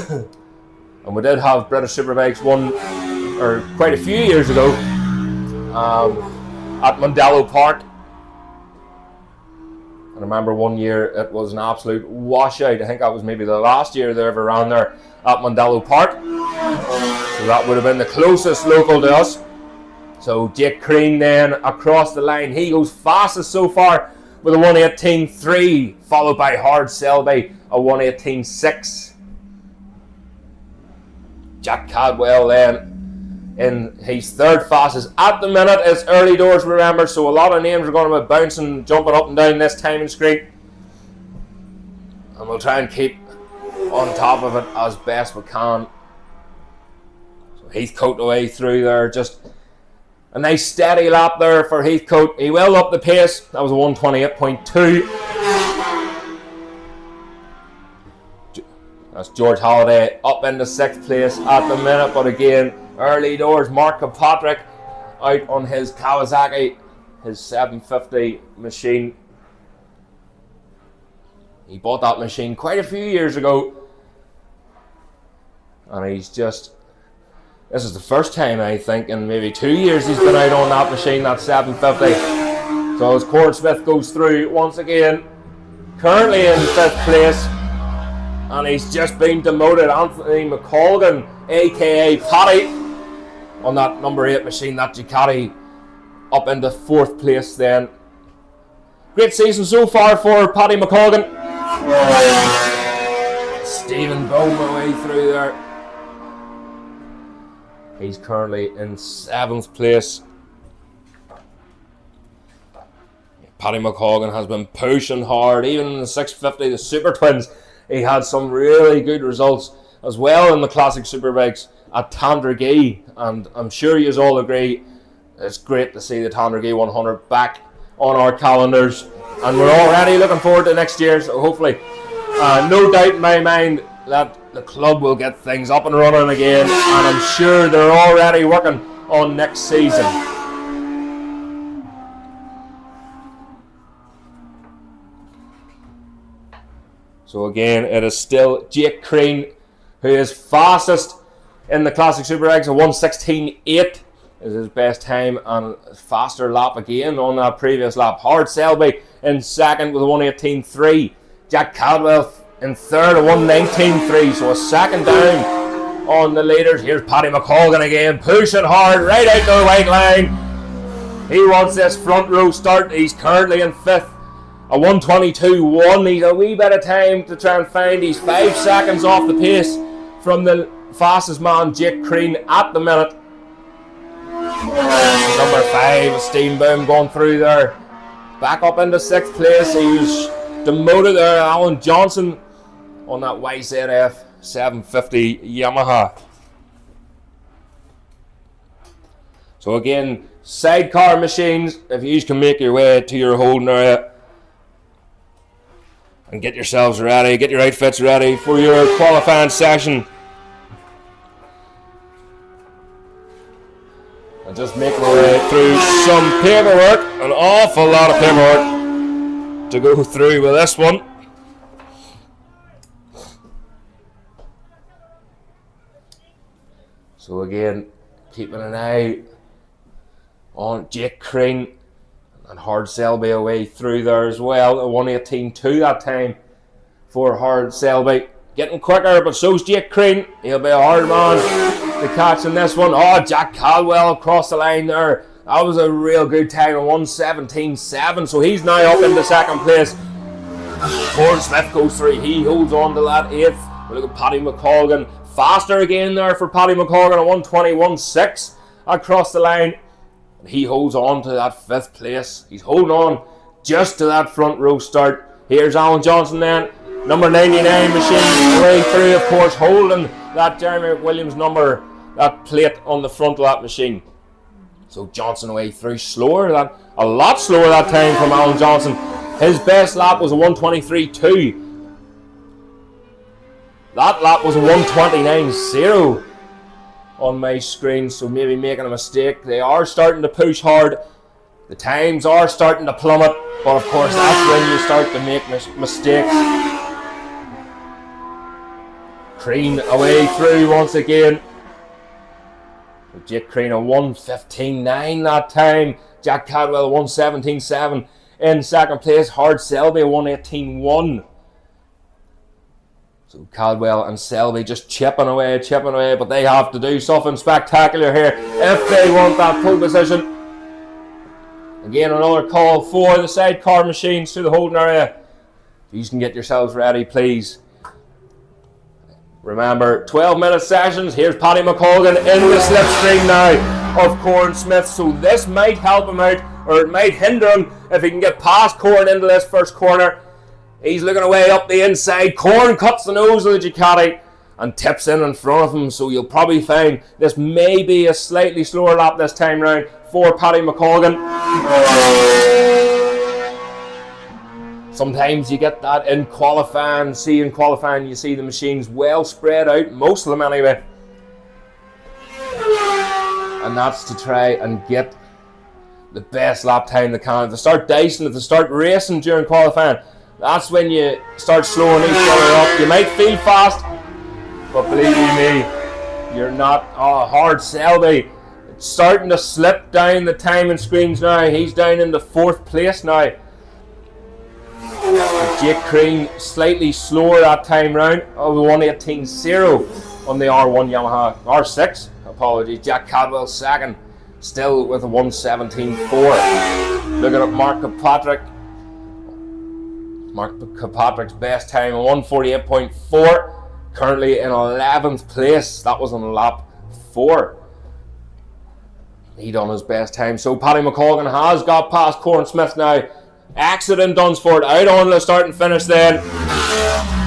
C: And we did have British Superbikes quite a few years ago at Mondello Park. I remember one year it was an absolute washout. I think that was maybe the last year they ever ran there at Mondello Park. So that would have been the closest local to us. So Jake Crean then across the line. He goes fastest so far with a 1:18.3, followed by Hard Selby, a 1:18.6. Jack Cadwell then in his third fastest. At the minute, it's early doors, remember, so a lot of names are going to be bouncing, jumping up and down this timing screen. And we'll try and keep on top of it as best we can. So Heathcote away through there, just a nice steady lap there for Heathcote. He will up the pace. That was a 1:28.2. That's George Halliday up into 6th place at the minute. But again, early doors, Mark Kilpatrick out on his Kawasaki, his 750 machine. He bought that machine quite a few years ago. And he's just... This is the first time, I think, in maybe 2 years he's been out on that machine, that 750. So as Corin Smith goes through once again, currently in 5th place, and he's just been demoted. Anthony McColgan, aka Paddy, on that number 8 machine, that Ducati, up into 4th place then. Great season so far for Paddy McColgan. Stephen Bohm away through there. He's currently in 7th place. Paddy McColgan has been pushing hard, even in the 650, the Super Twins. He had some really good results as well in the Classic Superbikes at Tandragee, and I'm sure you all agree it's great to see the Tandragee 100 back on our calendars, and we're already looking forward to next year, so hopefully, no doubt in my mind that the club will get things up and running again, and I'm sure they're already working on next season. So again, it is still Jake Crean who is fastest in the Classic Superbikes. A 1:16.8 is his best time, and faster lap again on that previous lap. Howard Selby in second with a 1:18.3. Jack Caldwell in third, a 1:19.3. So a second down on the leaders. Here's Paddy McColgan again, pushing hard right out to the white line. He wants this front row start. He's currently in 5th. A 1:22.1. He's a wee bit of time to try and find. He's 5 seconds off the pace from the fastest man, Jake Crean, at the minute. Number 5, Steve Boom going through there. Back up into 6th place. He was demoted there, Alan Johnson, on that YZF 750 Yamaha. So again, sidecar machines, if you can make your way to your holding area and get yourselves ready, get your outfits ready for your qualifying session. And just make my way through some paperwork, an awful lot of paperwork to go through with this one. So again, keeping an eye on Jake Crean and Hard Selby away through there as well. A 1:18.2 that time for Hard Selby. Getting quicker, but so's Jake Crean. He'll be a hard man to catch in this one. Oh, Jack Caldwell across the line there. That was a real good time, a 1:17.7. So he's now up into 2nd place. Gordon Smith goes through. He holds on to that 8th. We look at Paddy McColgan. Faster again there for Paddy McColgan, a 1:21.6 across the line. He holds on to that 5th place. He's holding on just to that front row start. Here's Alan Johnson then. Number 99 machine way through, of course, holding that Jeremy McWilliams number, that plate on the front of that machine. So Johnson away through slower, a lot slower that time from Alan Johnson. His best lap was a 1:23.2. That lap was a 1:29.0 on my screen, so maybe making a mistake. They are starting to push hard. The times are starting to plummet, but of course that's when you start to make mistakes. Crean away through once again. Jake Crean a 1:15.9 that time. Jack Caldwell a 1:17.7 in 2nd place. Hard Selby a 1:18.1. So Caldwell and Selby just chipping away, but they have to do something spectacular here if they want that pole position. Again, another call for the sidecar machines to the holding area. If you can get yourselves ready, please. Remember, 12-minute sessions. Here's Paddy McColgan in the slipstream now of Corn Smith. So this might help him out, or it might hinder him if he can get past Corn into this first corner. He's looking away up the inside. Corn cuts the nose of the Ducati and tips in front of him. So you'll probably find this may be a slightly slower lap this time round for Paddy McColgan. Sometimes you get that in qualifying. See, in qualifying, you see the machines well spread out, most of them anyway. And that's to try and get the best lap time they can. If they start dicing, if they start racing during qualifying, that's when you start slowing each other up. You might feel fast, but believe you me, you're not. Oh, Hard Selby. It's starting to slip down the timing screens now. He's down into 4th place now. Jake Crean slightly slower that time round of 1:18.0 on the R1 Yamaha. R6, apologies. Jack Caldwell 2nd, still with a 1:17.4. Looking at Mark Kirkpatrick. Mark Kirkpatrick's best time, a 1:48.4. currently in 11th place. That was on lap 4. He done his best time. So Paddy McColgan has got past Corn Smith now. Exit in Dunsford, out on the start and finish then.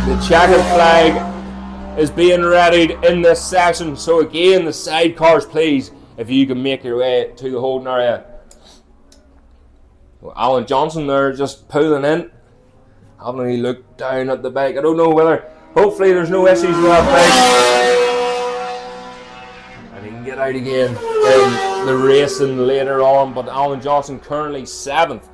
C: The checkered flag is being readied in this session. So again, the sidecars, please, if you can make your way to the holding area. So Alan Johnson there just pulling in. Having a look down at the bike. I don't know whether, hopefully there's no issues with that bike. And he can get out again in the racing later on. But Alan Johnson currently 7th.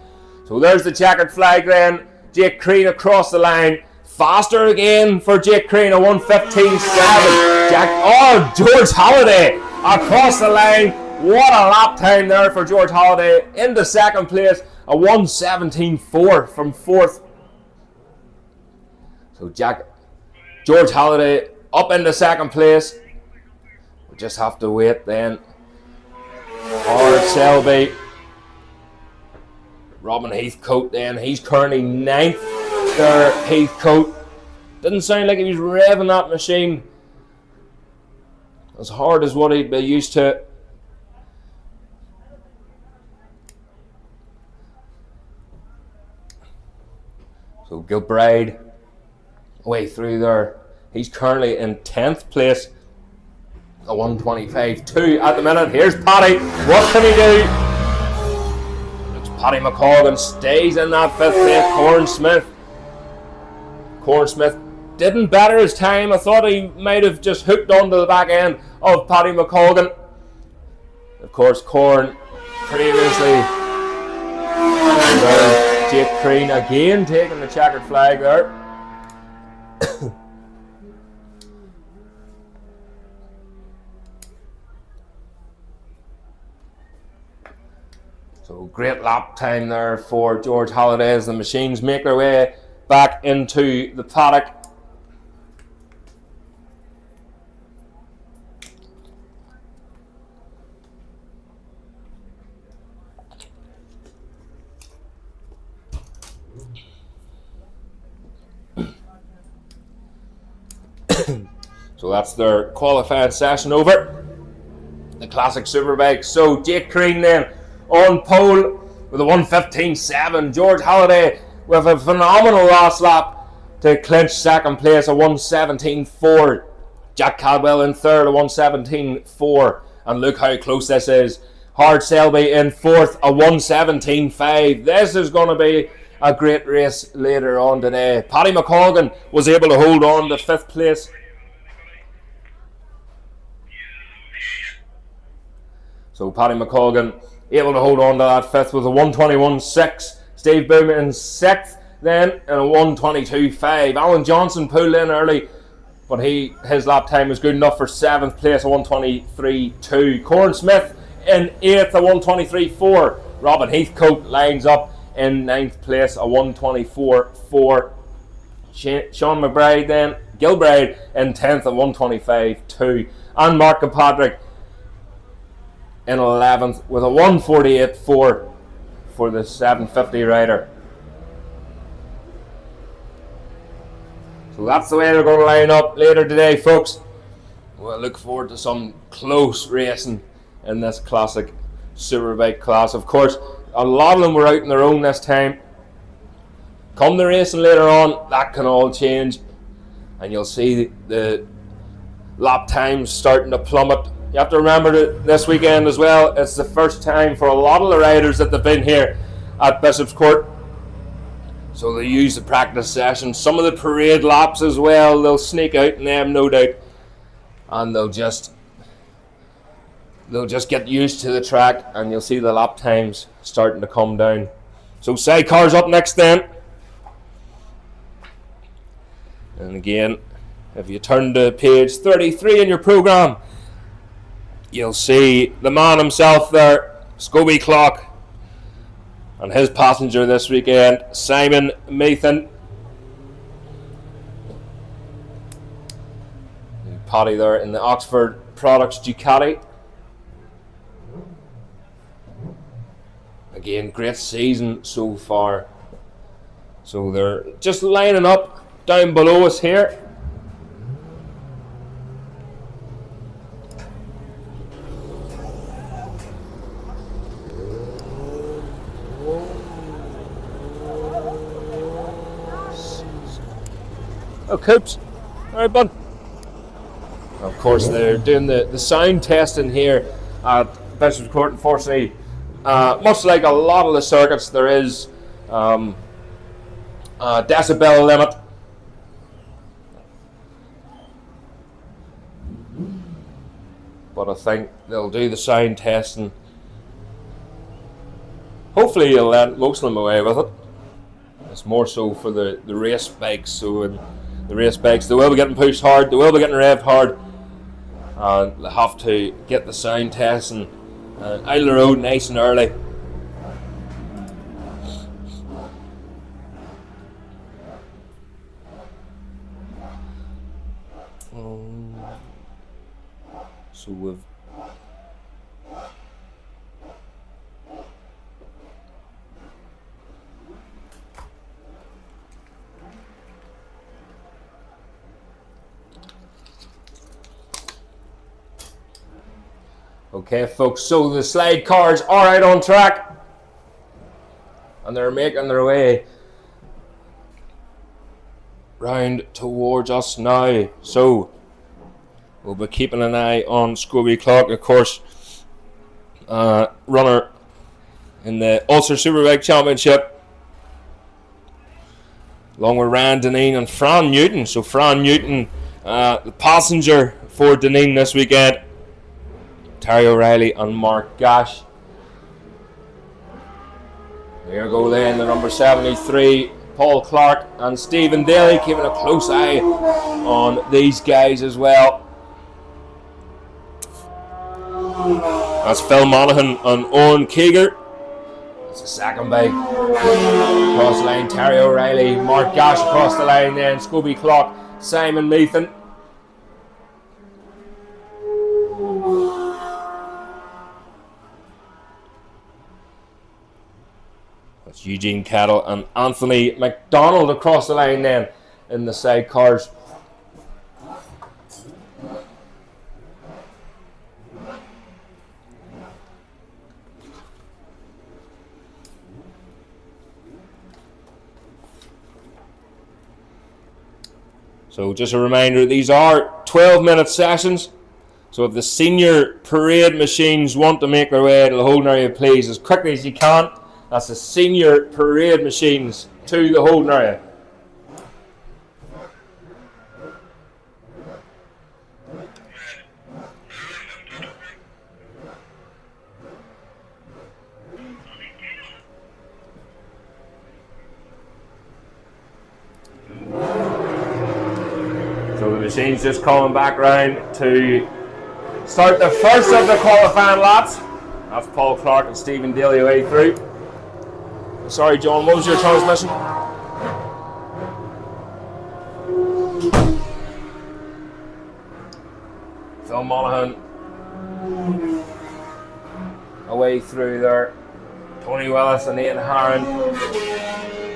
C: So there's the checkered flag then. Jake Crean across the line. Faster again for Jake Crean, a 1:15.7. George Halliday across the line. What a lap time there for George Halliday. Into 2nd place, a 1:17.4 from 4th. So George Halliday up into 2nd place. We just have to wait then. Howard Selby. Robin Heathcote then. He's currently 9th there, Heathcote. Didn't sound like he was revving that machine as hard as what he'd be used to. So Gilbride way through there. He's currently in 10th place. A 1:25.2 at the minute. Here's Paddy. What can he do? Looks Paddy McColgan stays in that 5th place. Corn Smith didn't better his time. I thought he might have just hooked onto the back end of Paddy McColgan. Of course, Corn previously. Jake Crean again taking the checkered flag there. So great lap time there for George Halliday as the machines make their way back into the paddock. So that's their qualifying session over. The classic Superbike. So Jake Crean then on pole with a 1:15.7. George Halliday with a phenomenal last lap to clinch 2nd place, a 1:17.4. Jack Cadwell in 3rd, a 1:17.4. And look how close this is. Howard Selby in 4th, a 1:17.5. This is going to be a great race later on today. Paddy McColgan was able to hold on to 5th place. So Paddy McColgan able to hold on to that 5th with a 1:21.6. Steve Boom in 6th then and a 1:22.5. Alan Johnson pulled in early, but his lap time was good enough for 7th place, a 1:23.2. Corn Smith in 8th, a 1:23.4. Robin Heathcote lines up in 9th place, a 1:24.4. Sean McBride then, Gilbride in 10th, a 1:25.2. And Mark Kilpatrick in 11th with a 1:48.4 for the 750 rider. So that's the way they're going to line up later today, folks. We'll look forward to some close racing in this classic Superbike class. Of course, a lot of them were out on their own this time. Come the racing later on, that can all change, and you'll see the lap times starting to plummet. You have to remember that this weekend as well, it's the first time for a lot of the riders that they've been here at Bishopscourt. So they use the practice sessions, some of the parade laps as well, they'll sneak out in them, no doubt. And they'll just get used to the track, and you'll see the lap times starting to come down. So sidecars up next then. And again, if you turn to page 33 in your programme, you'll see the man himself there, Scobie Clock, and his passenger this weekend, Simon Mathan. Paddy there in the Oxford Products Ducati. Again, great season so far. So they're just lining up down below us here. Oh, Coops. All right, bud. Of course, they're doing the sound testing here at Bishopscourt. Unfortunately, much like a lot of the circuits, there is a decibel limit. But I think they'll do the sound testing. Hopefully you'll let most of them away with it. It's more so for the race bikes. So in the race bikes, they will be getting pushed hard, they will be getting revved hard. And they have to get the sound testing out of the road nice and early. So we've okay, folks, so the slide cars are out on track and they're making their way round towards us now. So we'll be keeping an eye on Scobie Clock, of course, runner in the Ulster Superbike Championship, along with Ryan Deneen and Fran Newton. So Fran Newton, the passenger for Deneen this weekend, Terry O'Reilly and Mark Gash. There go then the number 73, Paul Clark and Stephen Daly, keeping a close eye on these guys as well. That's Phil Monaghan and Owen Keeger. That's the second bike. Across the line, Terry O'Reilly, Mark Gash across the line then, Scobie Clock, Simon Meathan. That's Eugene Kettle and Anthony McDonald across the line then in the sidecars. So just a reminder, these are 12-minute sessions. So if the senior parade machines want to make their way to the holding area, please, as quickly as you can. That's the senior parade machines to the holding area. So the machine's just coming back round to start the first of the qualifying laps. That's Paul Clark and Stephen Daly away through. Sorry, John, what was your transmission? Phil Monaghan away through there. Tony Willis and Ian Harron.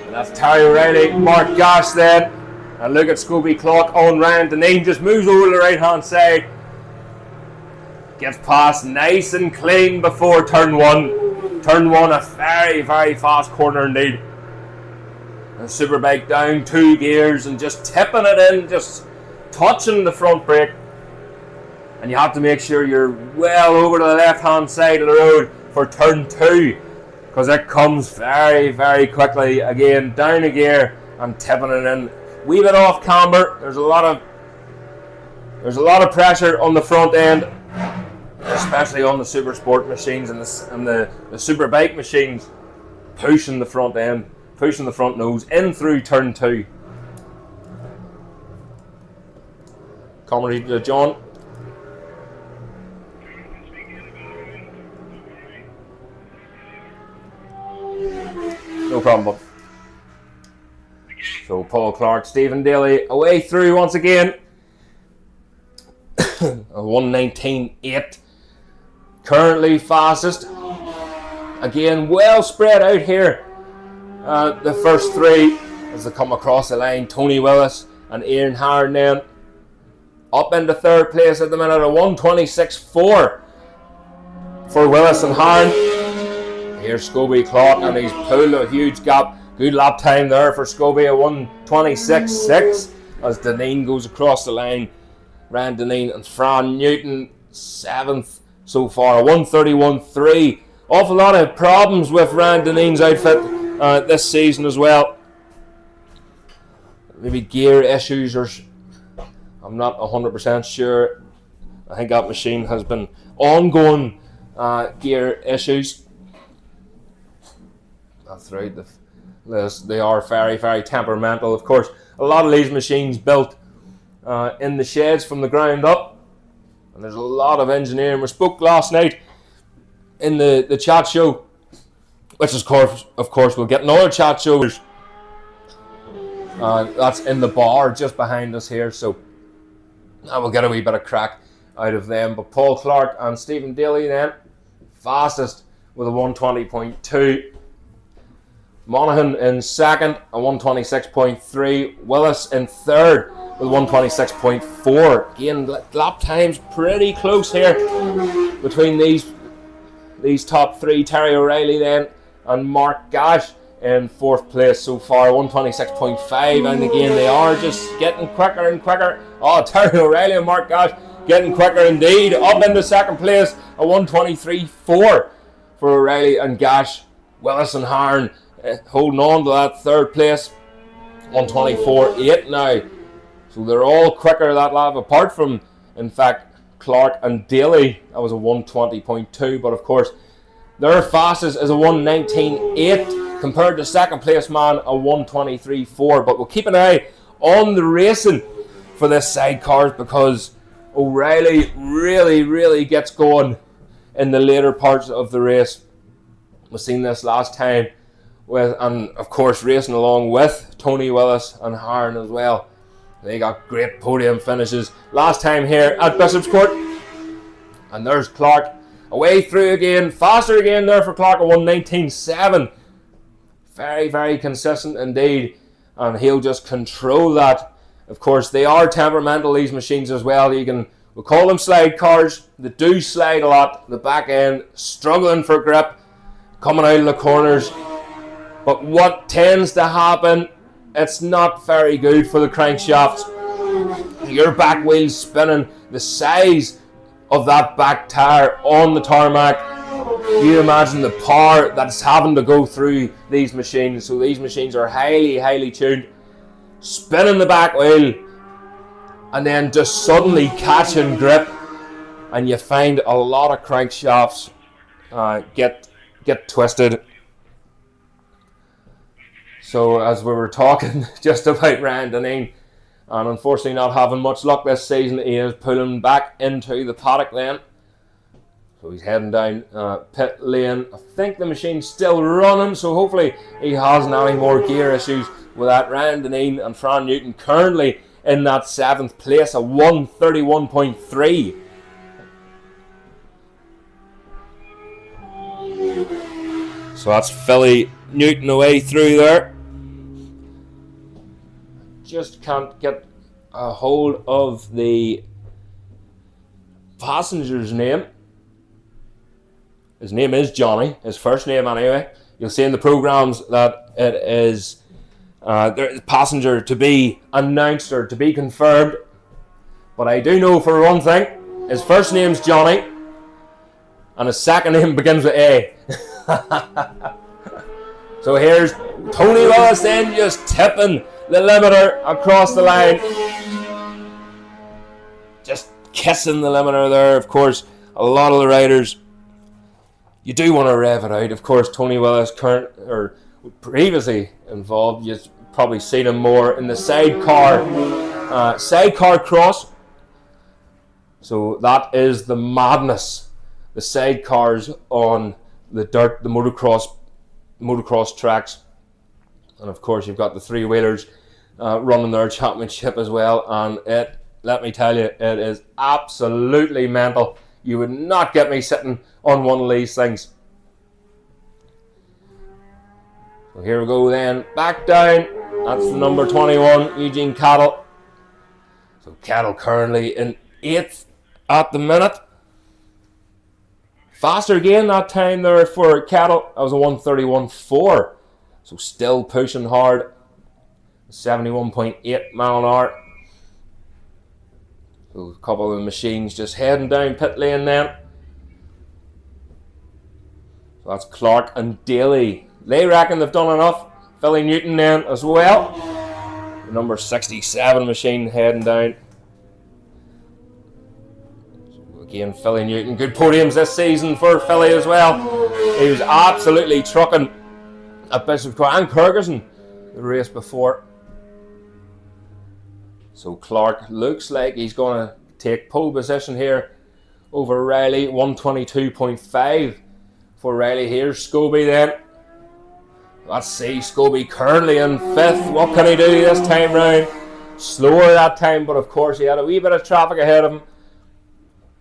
C: And that's Terry O'Reilly, Mark Gash then. And look at Scobie Clock on Ryan Deneen, just moves over to the right hand side. Gets past nice and clean before turn one. Turn one, a very, very fast corner indeed. And Superbike down 2 gears and just tipping it in, just touching the front brake. And you have to make sure you're well over to the left hand side of the road for turn 2, because it comes very, very quickly. Again, down a gear and tipping it in. Wee bit off camber. There's a lot of pressure on the front end, especially on the Super Sport machines and the Superbike machines, pushing the front end, pushing the front nose in through turn 2. Commentary to John. No problem, bud. So Paul Clark, Stephen Daly away through once again. A 1:19.8. Currently fastest. Again, well spread out here. The first 3 as they come across the line. Tony Willis and Ian Harron then up into 3rd place at the minute. A 1:26.4 for Willis and Harron. Here's Scobie Clock and he's pulled a huge gap. Good lap time there for Scobie, a 1:26.6. as Deneen goes across the line. Ryan Deneen and Fran Newton 7th so far, 1:31.3. Awful lot of problems with Ryan Deneen's outfit this season as well. Maybe gear issues, or I'm not 100% sure. I think that machine has been ongoing gear issues. That's right. They are very, very temperamental. Of course, a lot of these machines built in the sheds from the ground up, and there's a lot of engineering. We spoke last night in the chat show, which of course we'll get another chat show. That's in the bar just behind us here, so I will get a wee bit of crack out of them. But Paul Clark and Stephen Daly then fastest with a 1:20.2. Monaghan in second, a 1:26.3. Willis in third with 1:26.4. Again, lap times pretty close here between these top three. Terry O'Reilly then and Mark Gash in fourth place so far, 1:26.5. And again, they are just getting quicker and quicker. Oh, Terry O'Reilly and Mark Gash getting quicker indeed. Up into second place, a 1:23.4 for O'Reilly and Gash. Willis and Harn holding on to that third place, 1:24.8 now. So they're all quicker that lap, apart from, in fact, Clark and Daly. That was a 1:20.2, but of course their fastest is a 1:19.8 compared to second place man, a 1:23.4. But we'll keep an eye on the racing for this sidecars, because O'Reilly really gets going in the later parts of the race. We've seen this last time and of course racing along with Tony Willis and Harn as well. They got great podium finishes last time here at Bishopscourt. And there's Clark away through again, faster again there for Clark, a 1:19.7. Very consistent indeed, and he'll just control that. Of course, they are temperamental, these machines as well. We'll call them slide cars. They do slide a lot. The back end struggling for grip, coming out of the corners. But what tends to happen, it's not very good for the crankshafts. Your back wheel's spinning, the size of that back tire on the tarmac. You imagine the power that's having to go through these machines. So these machines are highly tuned. Spinning the back wheel and then just suddenly catching grip, and you find a lot of crankshafts get twisted. So as we were talking just about Ryan Deneen, and unfortunately not having much luck this season, he is pulling back into the paddock then. So he's heading down pit lane. I think the machine's still running, so hopefully he hasn't any more gear issues with that. Ryan Deneen and Fran Newton currently in that 7th place, a 1:31.3. So that's Philly Newton away through there. Just can't get a hold of the passenger's name. His name is Johnny, his first name anyway. You'll see in the programs that it is passenger to be announced or to be confirmed. But I do know for one thing, his first name's Johnny and his second name begins with A. So here's Tony Willis then just tipping the limiter across the line. Just kissing the limiter there. Of course, a lot of the riders, you do want to rev it out. Of course, Tony Willis, previously involved, you've probably seen him more in the sidecar cross. So that is the madness. The sidecars on the dirt, the motocross tracks. And of course, you've got the three-wheelers running their championship as well. And let me tell you, it is absolutely mental. You would not get me sitting on one of these things. So here we go then, back down. That's the number 21, Eugene Cattle. So Cattle currently in 8th at the minute. Faster again that time there for Cattle. That was a 1:31.4. So still pushing hard. 71.8 mile an hour. So a couple of the machines just heading down pit lane then. So that's Clark and Daly. They reckon they've done enough. Philly Newton then as well. The number 67 machine heading down. So again, Philly Newton. Good podiums this season for Philly as well. He was absolutely trucking at Bishopscourt and Kirkerson the race before. So Clark looks like he's going to take pole position here over Riley. 122.5 for Riley. Here's Scobie then. Let's see, Scobie currently in 5th. What can he do this time round? Slower that time, but of course he had a wee bit of traffic ahead of him.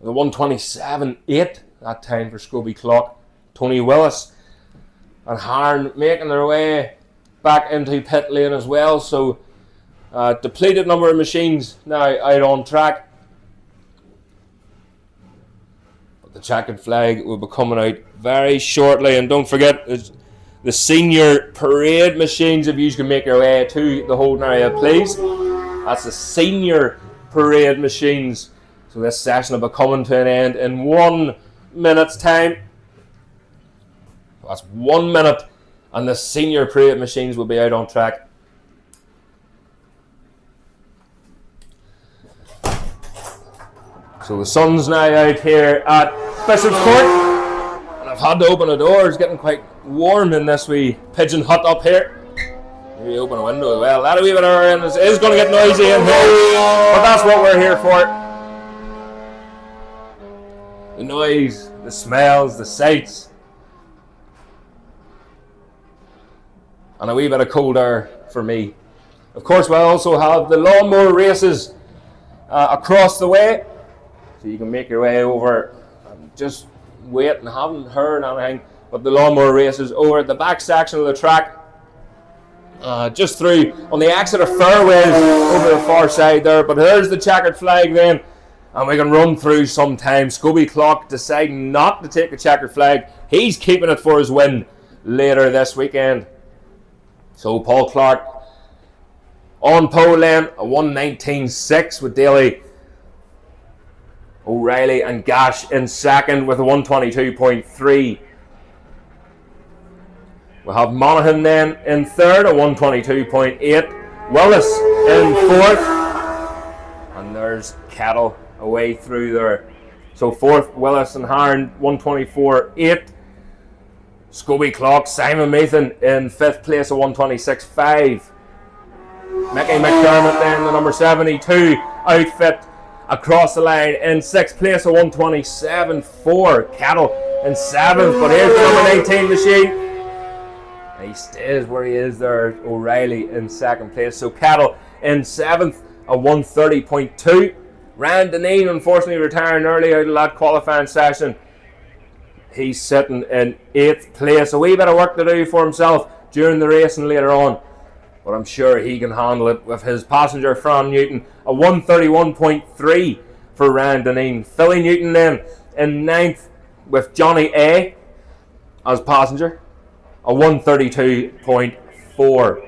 C: The 127.8 that time for Scobie Clock. Tony Willis and Harn making their way back into pit lane as well. So depleted number of machines now out on track. But the checkered flag will be coming out very shortly. And don't forget, the senior parade machines, if you can make your way to the holding area, please. That's the senior parade machines. So this session will be coming to an end in 1 minute's time. That's 1 minute, and the senior parade machines will be out on track. So the sun's now out here at Bishopscourt. I've had to open a door. It's getting quite warm in this wee pigeon hut up here. Maybe open a window as well. That a wee bit of air in. It is going to get noisy in here, but that's what we're here for. The noise, the smells, the sights, and a wee bit of cold air for me. Of course, we'll also have the lawnmower races across the way, so you can make your way over and just wait and haven't heard anything, but the lawnmower races over at the back section of the track, just through on the Exeter fairways over the far side there. But there's the checkered flag then, and we can run through some time. Scobie Clock deciding not to take the checkered flag. He's keeping it for his win later this weekend. So Paul Clark on pole then, a 119.6 with Daly, O'Reilly and Gash in second with a 122.3. We'll have Monaghan then in third, a 122.8. Willis in fourth. And there's Kettle away through there. So fourth, Willis and Harn, 124.8. Scobie Clock, Simon Mathan in fifth place, a 126.5. Mickey McDermott then, the number 72 outfit, across the line in sixth place, a 127.4. Cattle in seventh, but here's the number 19 machine. And he stays where he is there. O'Reilly in second place. So Cattle in seventh, a 130.2. Ryan Deneen unfortunately retiring early out of that qualifying session. He's sitting in eighth place. A wee bit of work to do for himself during the race and later on, but I'm sure he can handle it with his passenger Fran Newton, a 131.3 for Ryan Deneen. Philly Newton then in ninth with Johnny A as passenger, a 132.4.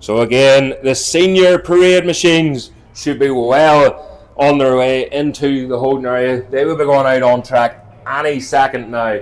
C: So again, the senior parade machines should be well on their way into the holding area. They will be going out on track any second now.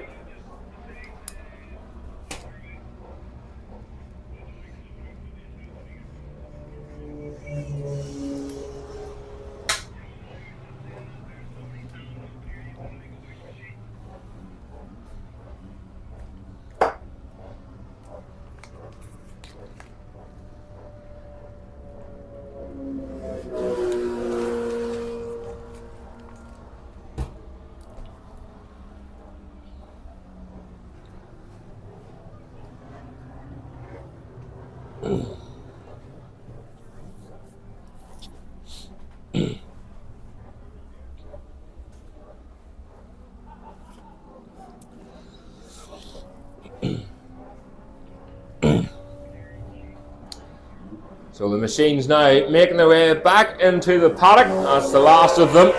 C: So the machines now making their way back into the paddock. That's the last of them.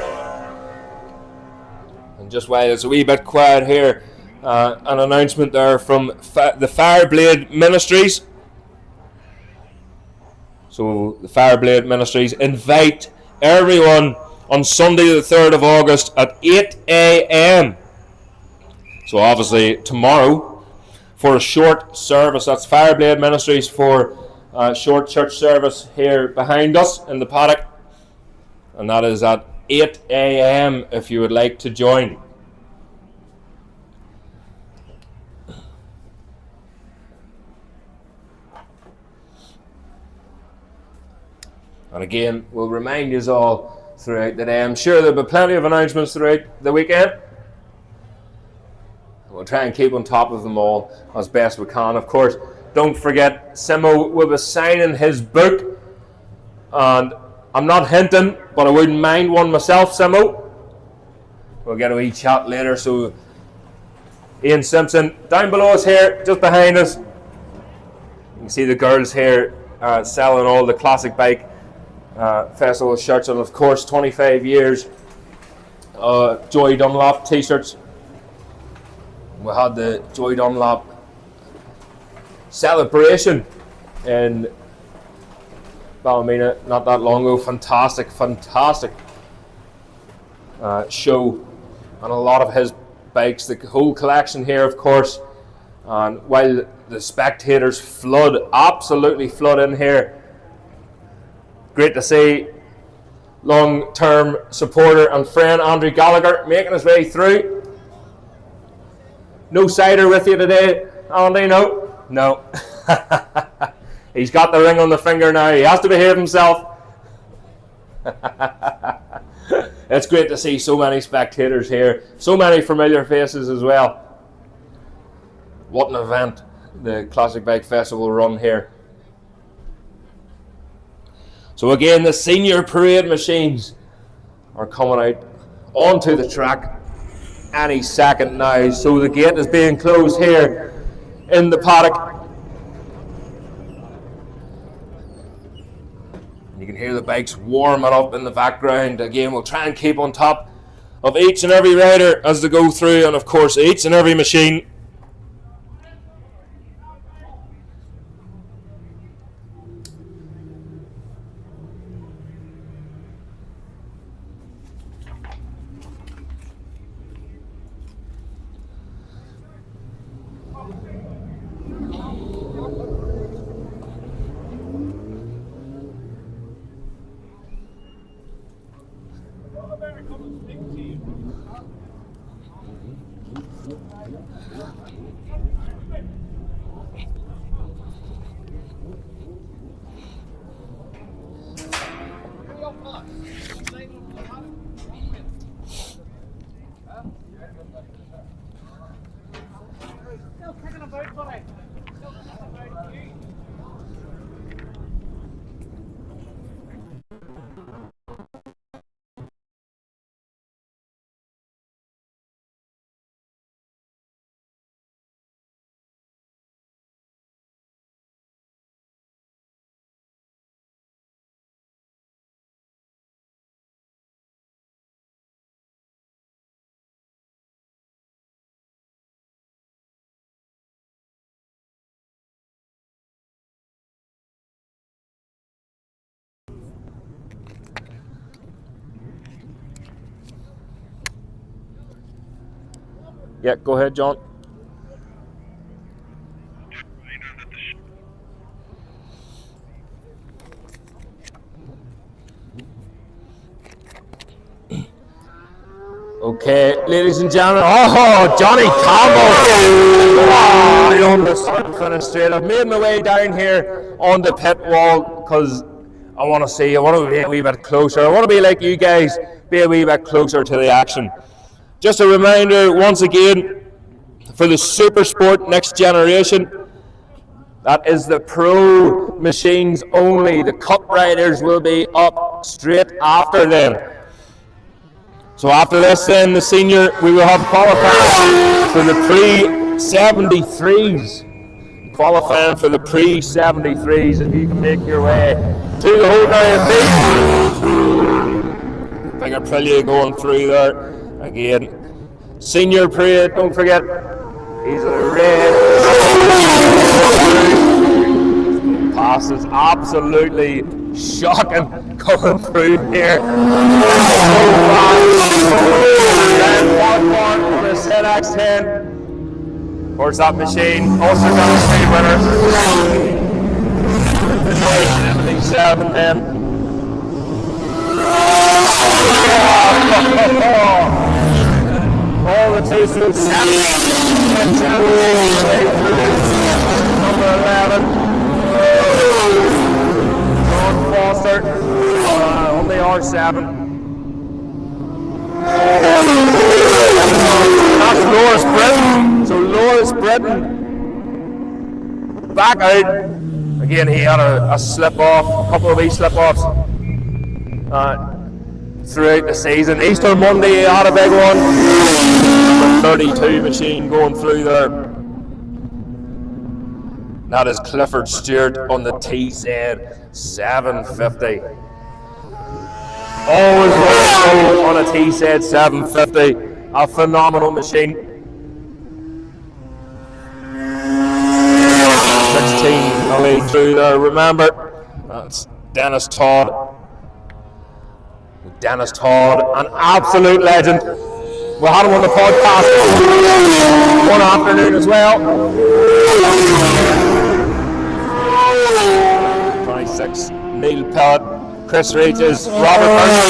C: And Just while it's a wee bit quiet here, an announcement there from the Fireblade Ministries. So the Fireblade Ministries invite everyone on Sunday the 3rd of August at 8 a.m. So obviously tomorrow for a short service. That's Fireblade Ministries for a short church service here behind us in the paddock. And that is at 8 a.m. if you would like to join. And again, we'll remind you all throughout the day. I'm sure there'll be plenty of announcements throughout the weekend. We'll try and keep on top of them all as best we can. Of course, don't forget, Simo will be signing his book. And I'm not hinting, but I wouldn't mind one myself, Simo. We'll get a wee chat later. So, Ian Simpson down below us here, just behind us. You can see the girls here selling all the Classic Bike Festival shirts, and of course 25 years Joy Dunlop t-shirts. We had the Joy Dunlop celebration in Ballymena not that long ago. Fantastic show, and a lot of his bikes, the whole collection here of course. And while the spectators absolutely flood in here, great to see long-term supporter and friend Andrew Gallagher making his way through. No cider with you today, Andy? No. He's got the ring on the finger now. He has to behave himself. It's great to see so many spectators here. So many familiar faces as well. What an event the Classic Bike Festival run here. So again, the senior parade machines are coming out onto the track any second now. So the gate is being closed here in the paddock. You can hear the bikes warming up in the background. Again, we'll try and keep on top of each and every rider as they go through, and of course each and every machine. Yeah, go ahead, John. Okay, ladies and gentlemen. Oh, Johnny Campbell! On the start finish straight. I've made my way down here on the pit wall because I want to be a wee bit closer. I want to be like you guys, be a wee bit closer to the action. Just a reminder once again for the Supersport Next Generation, that is the pro machines only. The cup riders will be up straight after them. So after this then, the senior, we will have qualifying for the pre-73s. Qualifying for the pre-73s, if you can make your way to the whole nine. Big Aprilia going through there. Again, Senior parade, don't forget. He's a red. Passes absolutely shocking coming through here. And one more on the ZX10. Of course, that machine also got a speed winner. 77 then. All the two suits. Number 11. John Foster on the R7. That's Loris Britton. So Loris Britton back out. Again, he had a slip off, a couple of wee slip offs throughout the season. Easter Monday, he had a big one. The 32 machine going through there. That is Clifford Stewart on the TZ 750. Always on a TZ 750. A phenomenal machine. 16 away through there. Remember, that's Dennis Todd. Dennis Todd, an absolute legend. We had him on the podcast one afternoon as well. 26, Neil Pellet, Chris Reaches, Robert Burns,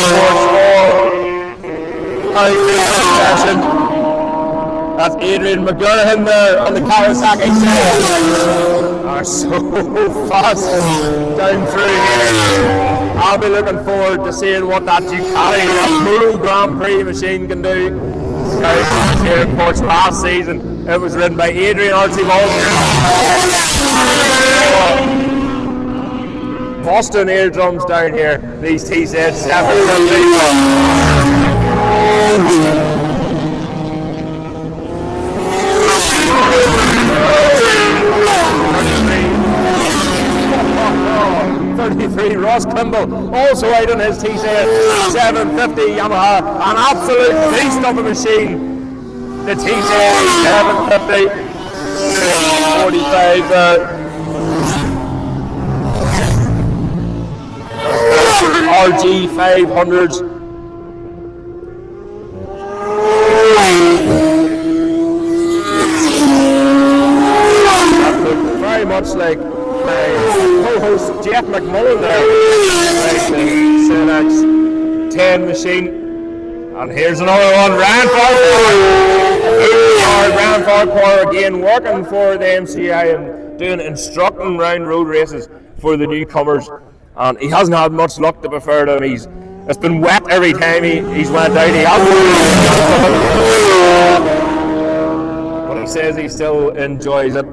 C: that's Adrian McGurran there on the Kawasaki side. Are so fast down through here. I'll be looking forward to seeing what that Ducati, that Moto Grand Prix machine can do. Here, of course, last season it was ridden by Adrian Archibald. Boston eardrums down here, these TZ 750. 33 Ross Kimball, also out on his TZ 750 Yamaha, an absolute beast of a machine. The TZ 750, 45 RG 500s. That looked very much like my co-host Jeff McMullen there, right, the ZX10 machine. And here's another one, Ryan Farquhar again, working for the MCI and doing instructing round road races for the newcomers. And he hasn't had much luck, to be fair to him. It's been wet every time he's went out. But he says he still enjoys it.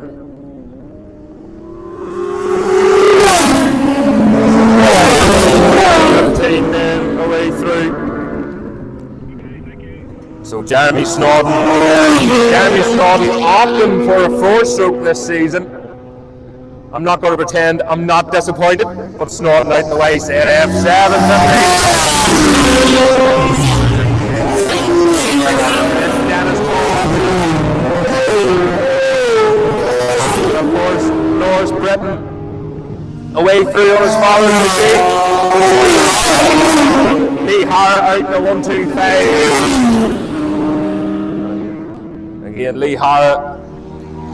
C: Men away through. So Jeremy Snodden opting for a 4-stroke this season. I'm not going to pretend I'm not disappointed, but Snodden out in the way, said F750. Of course, Loris Britton away through on his father's machine. Lee Hara out in the 125. Again, Lee Hara,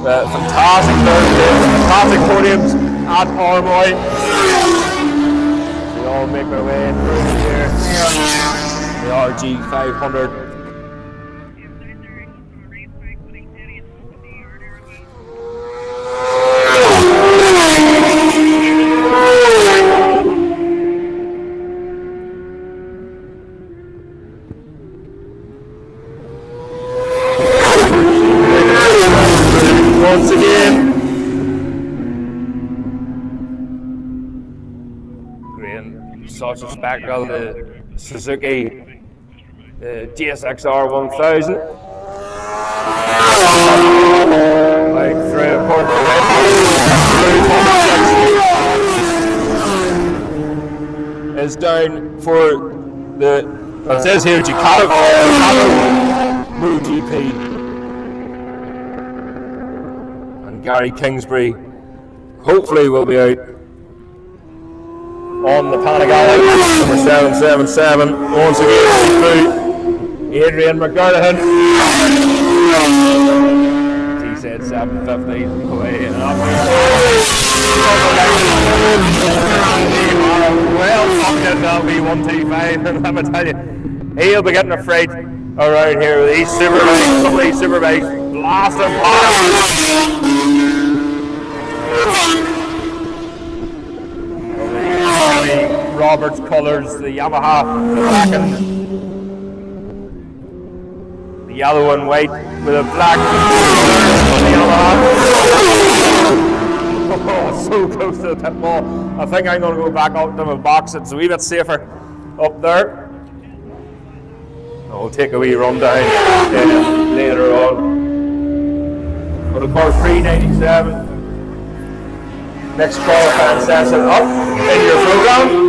C: fantastic podiums at Armoy. We all make our way through here. The RG 500. Once again, great, such a spectacle, the Suzuki GSXR 1000. Like through a corner is down for the, it says here, Ducati. MotoGP. And Gary Kingsbury hopefully will be out on the Panigale, number 777, once again through Adrian McGurnahan. He said 750 away and up. Well, fucking that'll be 125, and I'm tell you, he'll be getting a fright around here with these Superbikes, some of these Superbikes blasting past. Roberts colours, the Yamaha, the black and the yellow and white with a black on the Yamaha. Oh, so close to the pit wall. I think I'm going to go back out to my box. It's a wee bit safer up there. I'll take a wee run down later on. But of course, 397. Next qualifying session up in your program.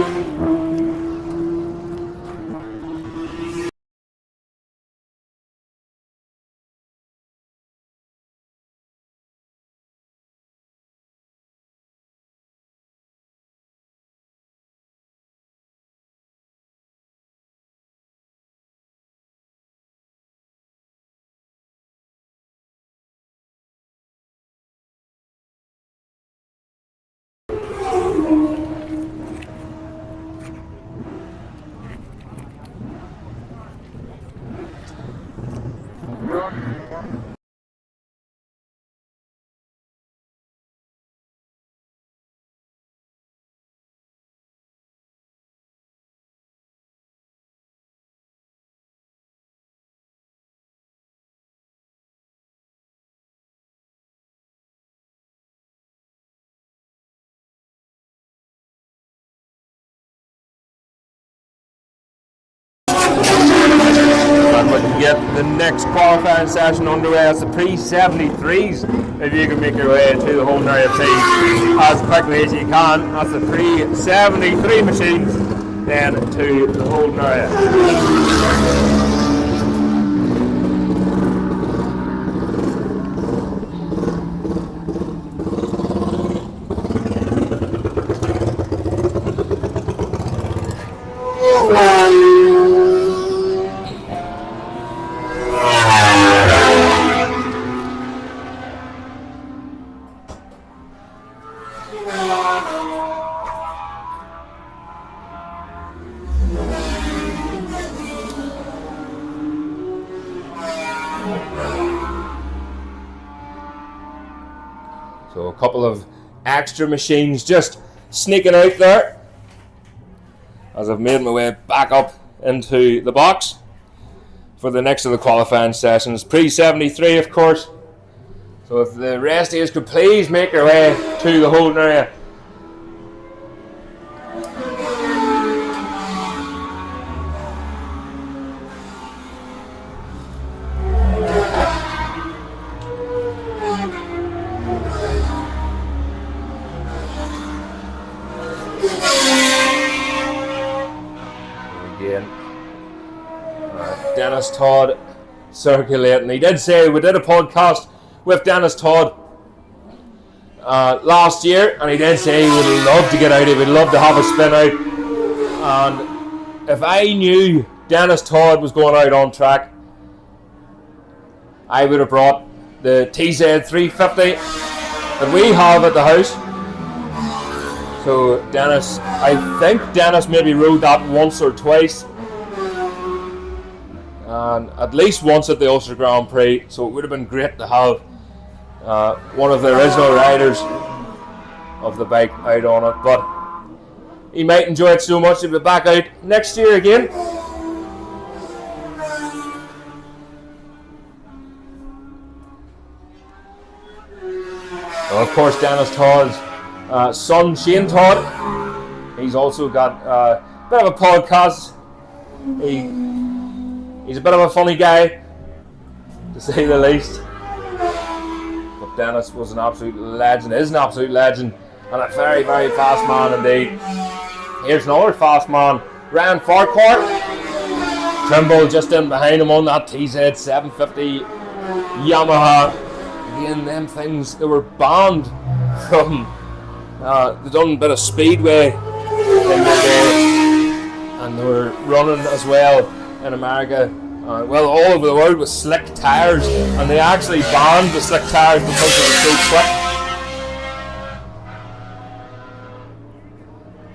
C: Get the next qualifying session underway. That's the pre-73s. If you can make your way to the home area, please, as quickly as you can. That's the pre-73 machines, then to the home area. So a couple of extra machines just sneaking out there as I've made my way back up into the box for the next of the qualifying sessions. Pre-73, of course. So if the rest of you could please make your way to the holding area. Dennis Todd circulating. He did say we did a podcast with Dennis Todd last year, and he did say he would love to get out. He would love to have a spin out. And if I knew Dennis Todd was going out on track, I would have brought the TZ 350 that we have at the house. So Dennis, I think Dennis maybe rode that once or twice. And at least once at the Ulster Grand Prix, so it would have been great to have one of the original riders of the bike out on it, but he might enjoy it so much he'll be back out next year again. Well, of course, Dennis Todd's son Shane Todd, he's also got a bit of a podcast. He's a bit of a funny guy, to say the least. But Dennis was an absolute legend, is an absolute legend, and a very, very fast man indeed. Here's another fast man, Ryan Farquhar. Trimble just in behind him on that TZ 750 Yamaha. Again, them things, they were banned from, they done a bit of speedway in the day, and they were running as well in America, well, all over the world with slick tyres, and they actually banned the slick tyres because they were so quick.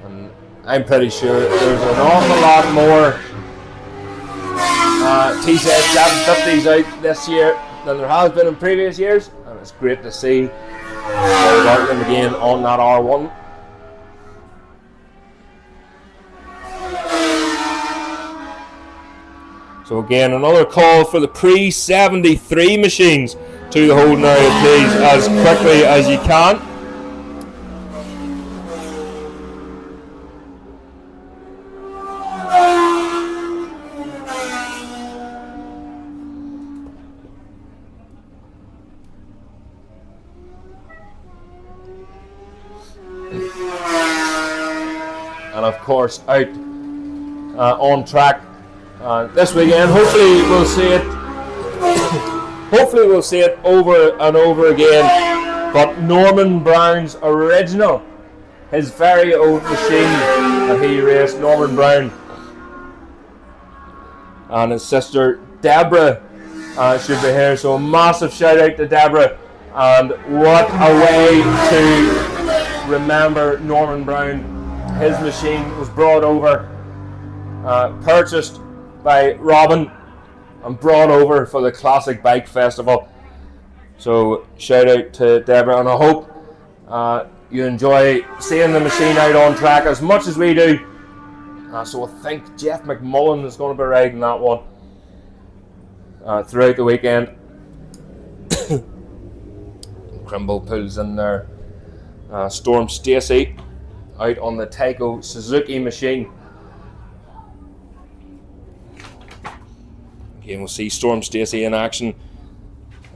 C: And I'm pretty sure there's an awful lot more TZ 750s out this year than there has been in previous years, and it's great to see them again on that R1. So again, another call for the pre-73 machines to the hold now, please, as quickly as you can. And of course, out on track this weekend. Hopefully we'll see it. Hopefully we'll see it over and over again. But Norman Brown's original, his very own machine that he raced, Norman Brown, and his sister Deborah should be here. So a massive shout out to Deborah, and what a way to remember Norman Brown. His machine was brought over, purchased by Robin, and brought over for the Classic Bike Festival. So shout out to Deborah, and I hope you enjoy seeing the machine out on track as much as we do. So I think Jeff McMullen is going to be riding that one throughout the weekend. Crimble pulls in there. Storm Stacey out on the Taiko Suzuki machine. Again, we'll see Storm Stacey in action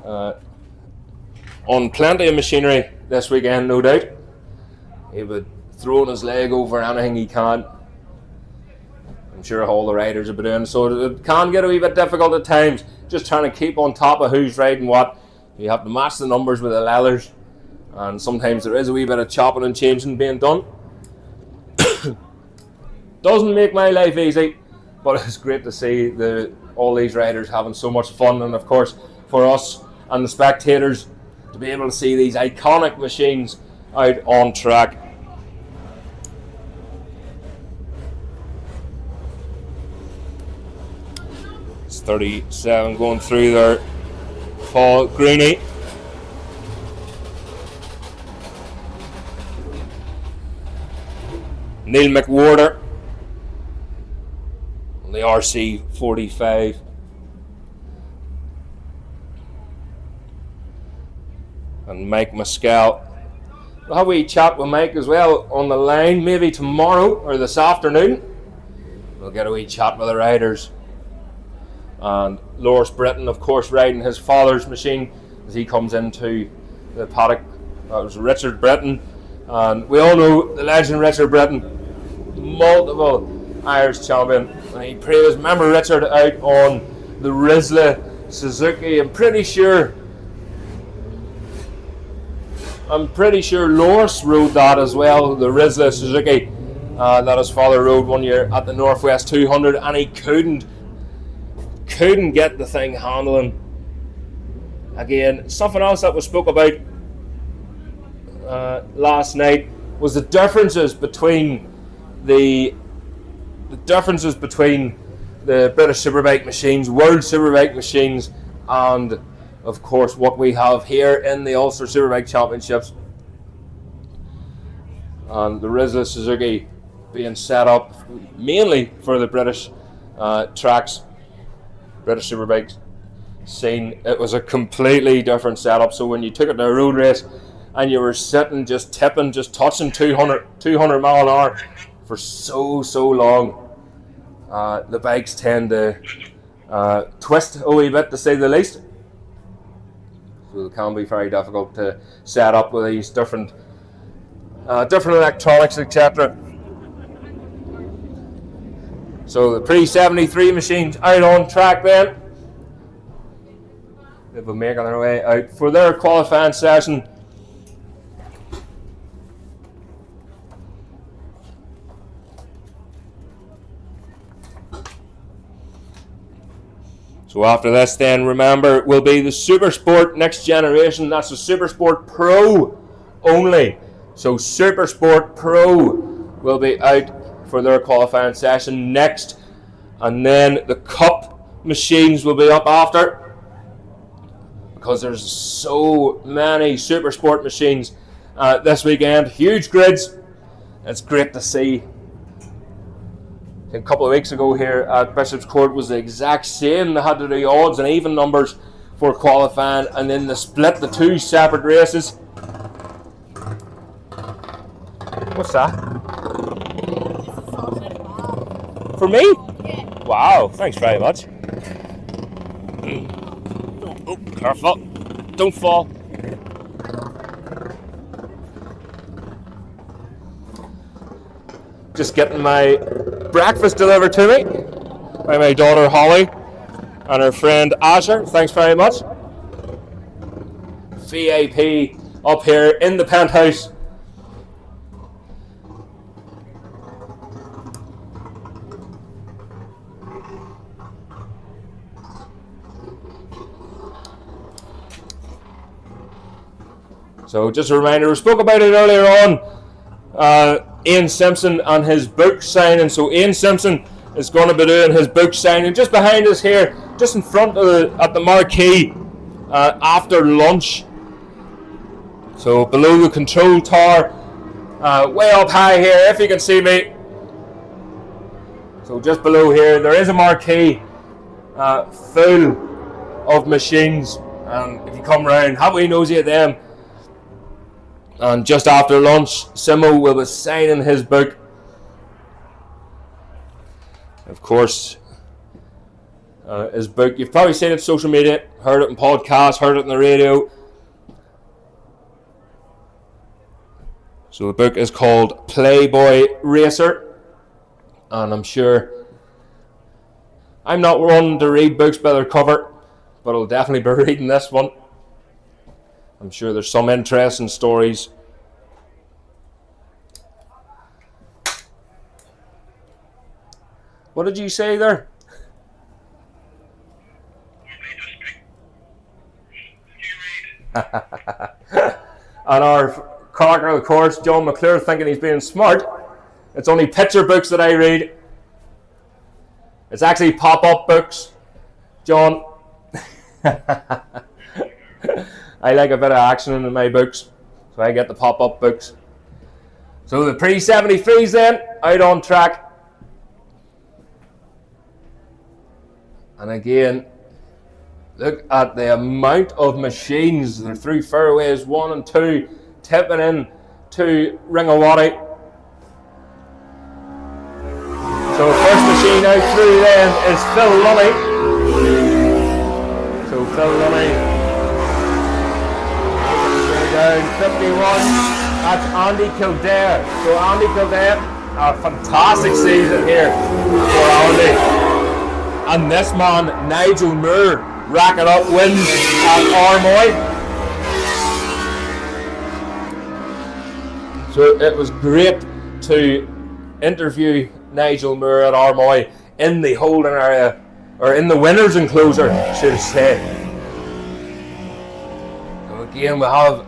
C: on plenty of machinery this weekend, no doubt. He would throw his leg over anything he can. I'm sure all the riders will be doing so. It can get a wee bit difficult at times, just trying to keep on top of who's riding what. You have to match the numbers with the leathers, and sometimes there is a wee bit of chopping and changing being done. Doesn't make my life easy, but it's great to see all these riders having so much fun, and of course for us and the spectators to be able to see these iconic machines out on track. It's 37 going through there. Paul Greeny. Neil McWhorter on the RC45. And Mike Mescal. We'll have a wee chat with Mike as well on the line, maybe tomorrow or this afternoon. We'll get a wee chat with the riders. And Loris Britton, of course, riding his father's machine as he comes into the paddock. That was Richard Britton. And we all know the legend Richard Britton, multiple Irish champion. And he praised, remember Richard out on the Rizla Suzuki. I'm pretty sure Loris rode that as well, the Rizla Suzuki that his father rode one year at the Northwest 200, and he couldn't get the thing handling. Again, something else that was spoke about last night was the differences between the British Superbike machines, World Superbike machines, and of course what we have here in the Ulster Superbike Championships. And the Rizla Suzuki being set up mainly for the British tracks, British Superbike scene. It was a completely different setup. So when you took it to a road race and you were sitting just tipping, just touching 200 mile an hour for so long, the bikes tend to twist a wee bit, to say the least. So it can be very difficult to set up with these different electronics, etc. So the pre-73 machines out on track then. They'll be making their way out for their qualifying session. So after this then, remember, will be the Supersport next generation. That's the Supersport Pro only. So Supersport Pro will be out for their qualifying session next. And then the Cup machines will be up after, because there's so many Supersport machines this weekend. Huge grids. It's great to see. A couple of weeks ago here at Bishopscourt was the exact same. They had to do odds and even numbers for qualifying, and then they split the two separate races. What's that? For me? Yeah. Wow, thanks very much. Oh, careful. Don't fall. Just getting my breakfast delivered to me by my daughter Holly and her friend Asher. Thanks very much. VIP up here in the penthouse. So just a reminder, we spoke about it earlier on. Ian Simpson and his book signing. So Ian Simpson is going to be doing his book signing just behind us here, just in front of at the marquee after lunch. So below the control tower, way up high here, if you can see me. So just below here, there is a marquee full of machines. And if you come round, have a wee nosy at them. And just after lunch, Simo will be signing his book. Of course, his book, you've probably seen it on social media, heard it in podcasts, heard it on the radio. So the book is called Playboy Racer. And I'm sure, I'm not one to read books by their cover, but I'll definitely be reading this one. I'm sure there's some interesting stories. What did you say there? And our cracker of the course, John McClure, thinking he's being smart. It's only picture books that I read. It's actually pop-up books, John. I like a bit of action in my books, so I get the pop-up books. So the pre-73s then, out on track. And again, look at the amount of machines. They're through fairways 1 and 2, tipping in to Ringawati. So the first machine out through then is Phil Lunny. So Phil Lunny down 51. That's Andy Kildare. So Andy Kildare, a fantastic season here for Andy. And this man, Nigel Moore, racking up wins at Armoy. So it was great to interview Nigel Moore at Armoy in the holding area, or in the winners enclosure, should I say. So again, we have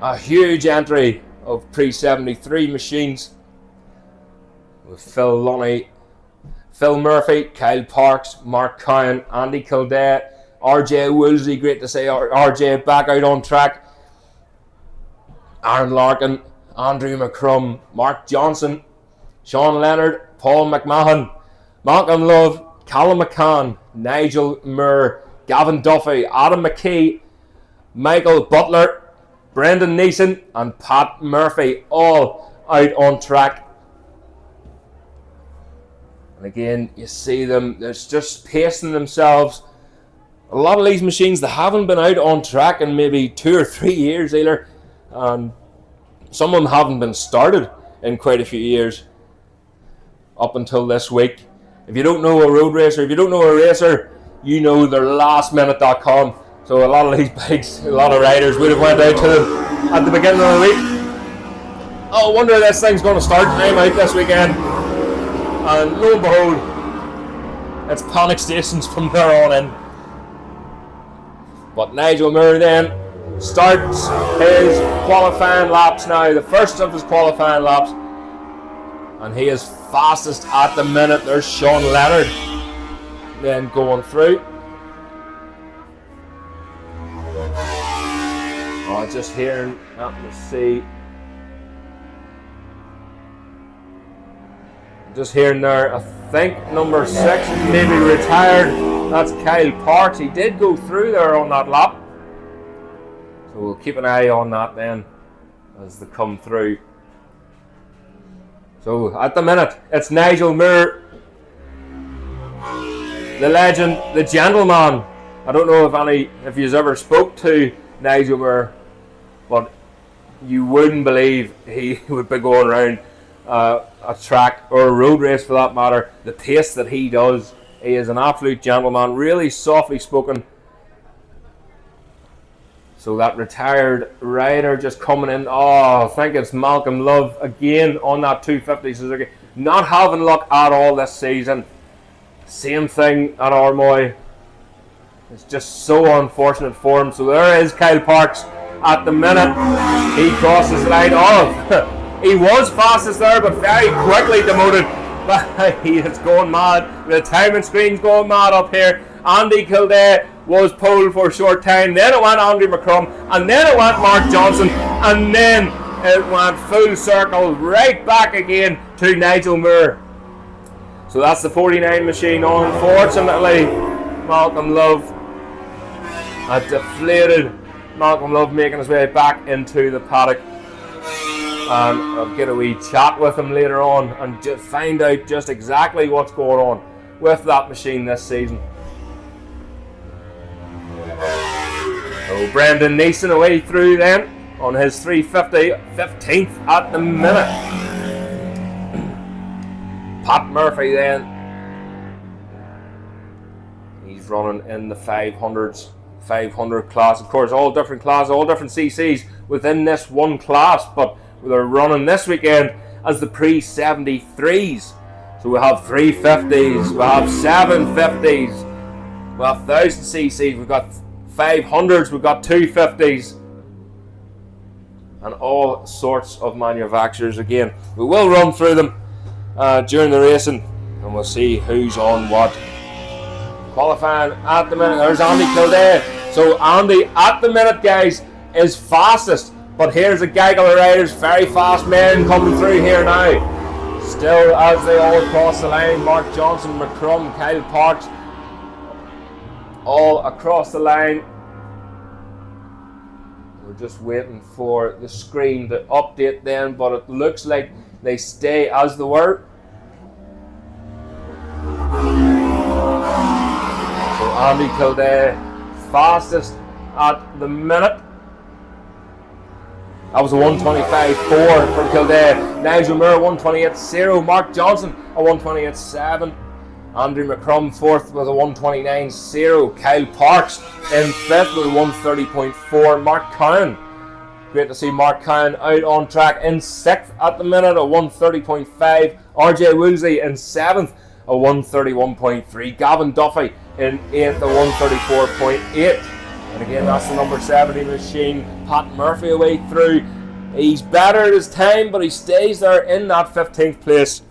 C: a huge entry of pre-73 machines with Phil Lunny, Phil Murphy, Kyle Parks, Mark Cowan, Andy Kildare, RJ Woolsey, great to see RJ back out on track, Aaron Larkin, Andrew McCrum, Mark Johnson, Sean Leonard, Paul McMahon, Malcolm Love, Callum McCann, Nigel Moore, Gavin Duffy, Adam McKee, Michael Butler, Brendan Neeson and Pat Murphy, all out on track. And again, you see them, they're just pacing themselves. A lot of these machines, they haven't been out on track in maybe 2 or 3 years either. Some of them haven't been started in quite a few years. up until this week. If you don't know a road racer, if you don't know a racer, you know they're lastminute.com. So a lot of these bikes, a lot of riders would have went out to them at the beginning of the week. Oh, I wonder if this thing's going to start. I'm out this weekend. And lo and behold, it's panic stations from there on in. But Nigel Moore then starts his qualifying laps now, the first of his qualifying laps, and he is fastest at the minute. There's Sean Leonard then going through. Oh, just hearing, let's see. Just hearing there, I think number 6 maybe retired. That's Kyle Parks. He did go through there on that lap. So we'll keep an eye on that then as they come through. So at the minute, it's Nigel Moore, the legend, the gentleman. I don't know if you've ever spoke to Nigel Moore, but you wouldn't believe he would be going around a track or a road race for that matter. The pace that he does, he is an absolute gentleman, really softly spoken. So that retired rider just coming in. Oh, I think it's Malcolm Love again on that 250 Suzuki. Not having luck at all this season. Same thing at Armoy. It's just so unfortunate for him. So there is Kyle Parks at the minute. He crosses the line. Oh, he was fastest there, but very quickly demoted. He is going mad. The timing screen's going mad up here. Andy Kildare was pulled for a short time. Then it went Andrew McCrum. And then it went Mark Johnson. And then it went full circle right back again to Nigel Moore. So that's the 49 machine. Unfortunately, Malcolm Love had deflated. Malcolm Love making his way back into the paddock. And I'll get a wee chat with him later on and just find out just exactly what's going on with that machine this season. So Brendan Neeson away through then on his 350, 15th at the minute. Pat Murphy then, he's running in the 500s, 500 class. Of course, all different classes, all different CCs within this one class, but they're running this weekend as the pre-73s. So we have 350s, we have 750s, we have 1000 CCs, we've got 500s, we've got 250s, and all sorts of manufacturers. Again, we will run through them during the racing, and we'll see who's on what. Qualifying at the minute, there's Andy Kildare. So Andy at the minute, guys, is fastest. But here's a gaggle of riders, very fast men coming through here now. Still, as they all cross the line, Mark Johnson, McCrum, Kyle Parks, all across the line. We're just waiting for the screen to update then, but it looks like they stay as they were. So Andy Kildare, fastest at the minute. That was a 1:25.4 from Kildare. Nigel Moore 1:28.0. Mark Johnson a 1:28.7. Andrew McCrum fourth with a 1:29.0. Kyle Parks in fifth with a 1:30.4. Mark Cowan, great to see Mark Cowan out on track, in sixth at the minute, a 1:30.5. RJ Woolsey in seventh, a 1:31.3. Gavin Duffy in eighth, a 1:34.8. And again, that's the number 70 machine. Pat Murphy away through. He's better at his time, but he stays there in that 15th place.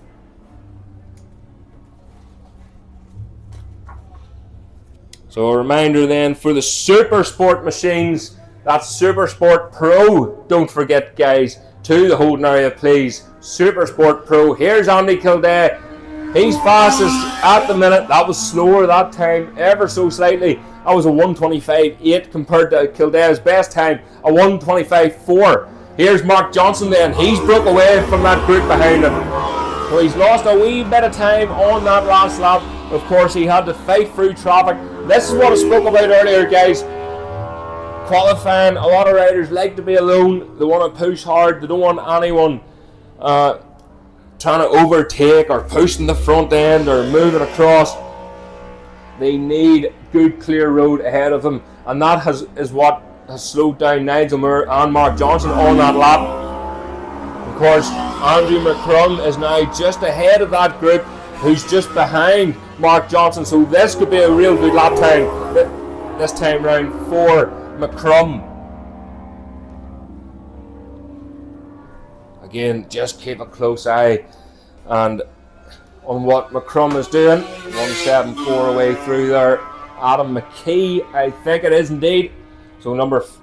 C: So a reminder then for the Super Sport machines. That's Super Sport Pro. Don't forget, guys, to the holding area, please. Super Sport Pro. Here's Andy Kildare. He's fastest at the minute. That was slower that time, ever so slightly. That was a 1:25.8 compared to Kildare's best time, a 1:25.4. Here's Mark Johnson then. He's broke away from that group behind him. So he's lost a wee bit of time on that last lap. Of course, he had to fight through traffic. This is what I spoke about earlier, guys. Qualifying, a lot of riders like to be alone. They want to push hard. They don't want anyone trying to overtake or pushing the front end or moving across. They need good clear road ahead of them, and that is what has slowed down Nigel Moore and Mark Johnson on that lap. Of course, Andrew McCrum is now just ahead of that group, who's just behind Mark Johnson, so this could be a real good lap time this time round for McCrum. Again, just keep a close eye and on what McCrum is doing. 174 away through there. Adam McKee, I think it is indeed. So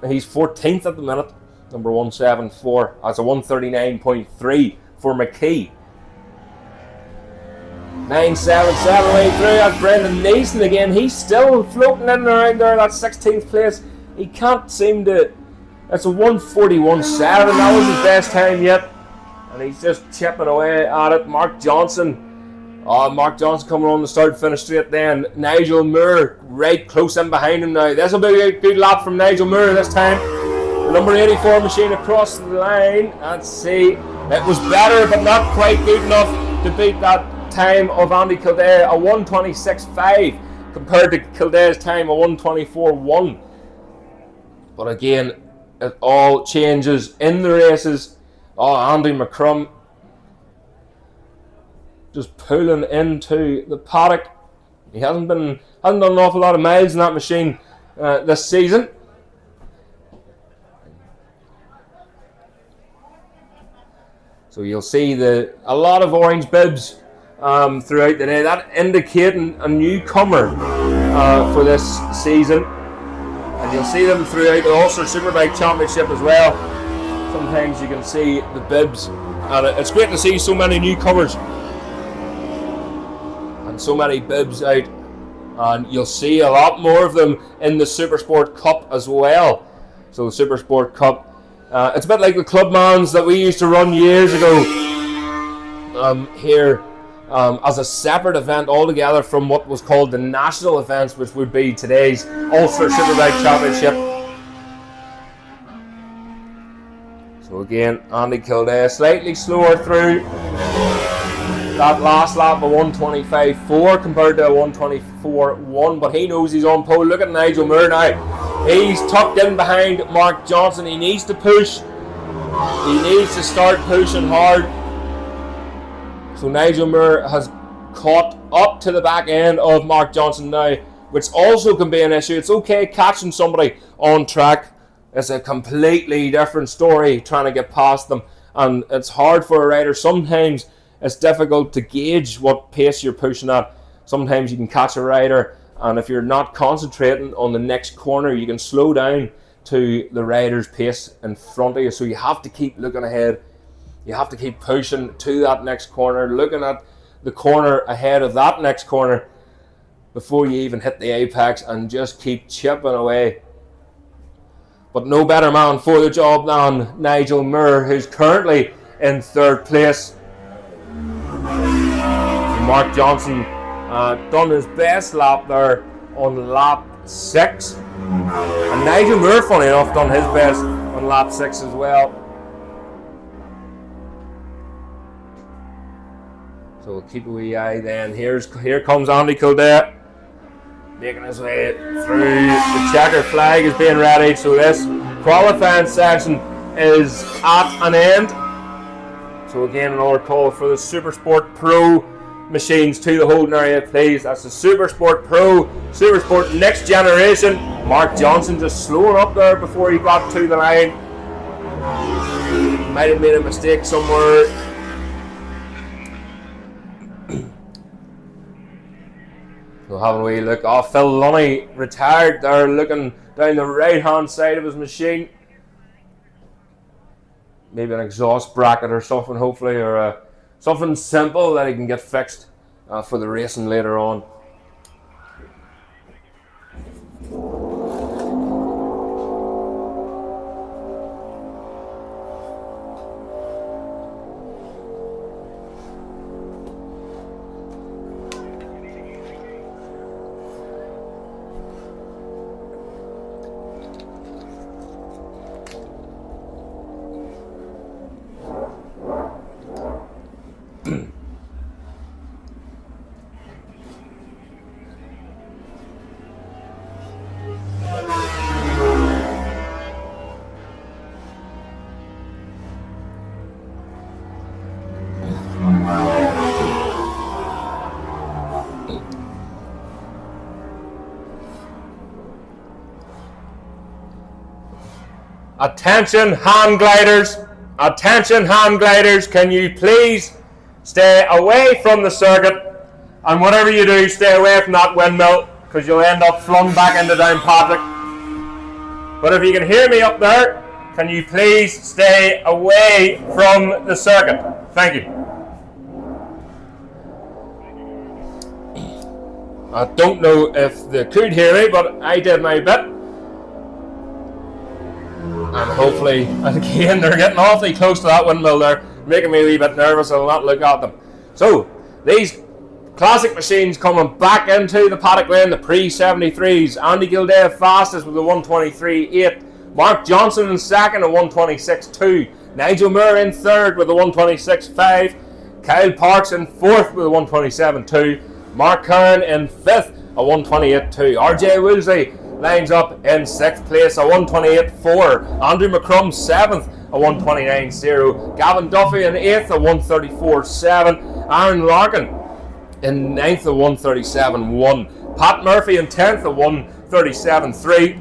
C: he's 14th at the minute. Number 174. That's a 139.3 for McKee. 977 away through. That's Brendan Nason again. He's still floating in and around there. That's 16th place. He can't seem to. That's a 141.7. That was his best time yet. And he's just chipping away at it. Mark Johnson coming on the start-finish straight then. Nigel Moore right close in behind him now. This will be a good lap from Nigel Moore this time. The number 84 machine across the line. Let's see. It was better, but not quite good enough to beat that time of Andy Kildare, a 126.5 compared to Kildare's time, a 124.1. But again, it all changes in the races. Andy McCrum just pulling into the paddock. He hasn't done an awful lot of miles in that machine this season. So you'll see a lot of orange bibs throughout the day. That indicating a newcomer for this season. And you'll see them throughout the Ulster Superbike Championship as well. Sometimes you can see the bibs, and it's great to see so many newcomers and so many bibs out, and you'll see a lot more of them in the Supersport Cup as well. So the Supersport Cup, it's a bit like the Clubmans that we used to run years ago here as a separate event altogether from what was called the national events, which would be today's Ulster Superbike Championship. So again, Andy Kildare slightly slower through. That last lap of 125.4 compared to a 124.1, but he knows he's on pole. Look at Nigel Moore now. He's tucked in behind Mark Johnson. He needs to push. He needs to start pushing hard. So Nigel Moore has caught up to the back end of Mark Johnson now, which also can be an issue. It's okay catching somebody on track. It's a completely different story trying to get past them, and it's hard for a rider. Sometimes it's difficult to gauge what pace you're pushing at. Sometimes you can catch a rider, and if you're not concentrating on the next corner, you can slow down to the rider's pace in front of you. So you have to keep looking ahead. You have to keep pushing to that next corner, looking at the corner ahead of that next corner before you even hit the apex, and just keep chipping away. But no better man for the job than Nigel Moore, who's currently in third place. Mark Johnson done his best lap there on lap 6. And Nigel Moore, funny enough, done his best on lap 6 as well. So we'll keep a wee eye then. Here comes Andy Kildare, making his way through. The checker flag is being readied, so this qualifying section is at an end. So again, another call for the Supersport Pro machines to the holding area, please. That's the Supersport Pro, Supersport Next Generation. Mark Johnson just slowing up there before he got to the line. Might have made a mistake somewhere. We'll have a wee look. Phil Lunny retired there, looking down the right hand side of his machine. Maybe an exhaust bracket or something, hopefully, or something simple that he can get fixed for the racing later on. Attention hang gliders. Attention hang gliders. Can you please stay away from the circuit? And whatever you do, stay away from that windmill, because you'll end up flung back into Downpatrick. But if you can hear me up there, can you please stay away from the circuit? Thank you. I don't know if they could hear me, but I did my bit. And hopefully, again, they're getting awfully close to that windmill there, making me a wee bit nervous. I'll not look at them. So, these classic machines coming back into the paddock lane, the pre-73s. Andy Gildea fastest with a 1:23.8. Mark Johnson in second, a 1:26.2. Nigel Moore in third with a 1:26.5. Kyle Parks in fourth with a 1:27.2. Mark Kern in fifth, a 1:28.2. RJ Woolsey lines up in sixth place, a 1:28.4. Andrew McCrum seventh, a 1:29.0. Gavin Duffy in eighth, a 1:34.7. Aaron Larkin in ninth, a 1:37.1. Pat Murphy in 10th, a 1:37.3.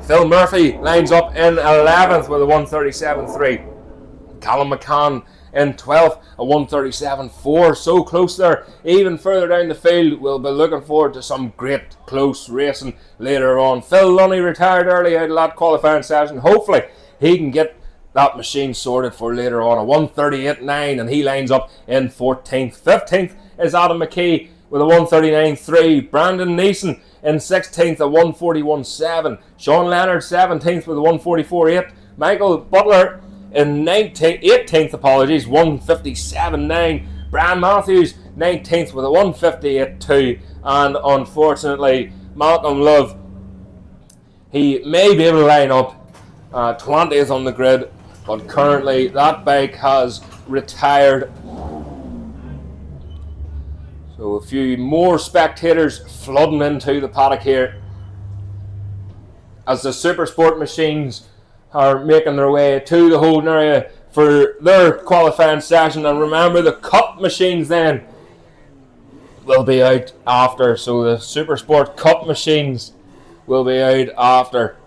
C: Phil Murphy lines up in 11th with a 1:37.3. Callum McCann in 12th, a 1:37.4. So close there. Even further down the field, we'll be looking forward to some great close racing later on. Phil Lunny retired early out of that qualifying session. Hopefully he can get that machine sorted for later on. A 1:38.9, and he lines up in 14th. 15th is Adam McKee with a 1:39.3. Brandon Neeson in 16th, a 1:41.7. Sean Leonard 17th with a 1:44.8. Michael Butler in 18th, 1:57.9. Brian Matthews 19th with a 1:58.2. And unfortunately, Malcolm Love, he may be able to line up 20th on the grid, but currently that bike has retired. So a few more spectators flooding into the paddock here as the Supersport machines are making their way to the holding area for their qualifying session. And remember, the Cup machines then will be out after. So the Supersport Cup machines will be out after.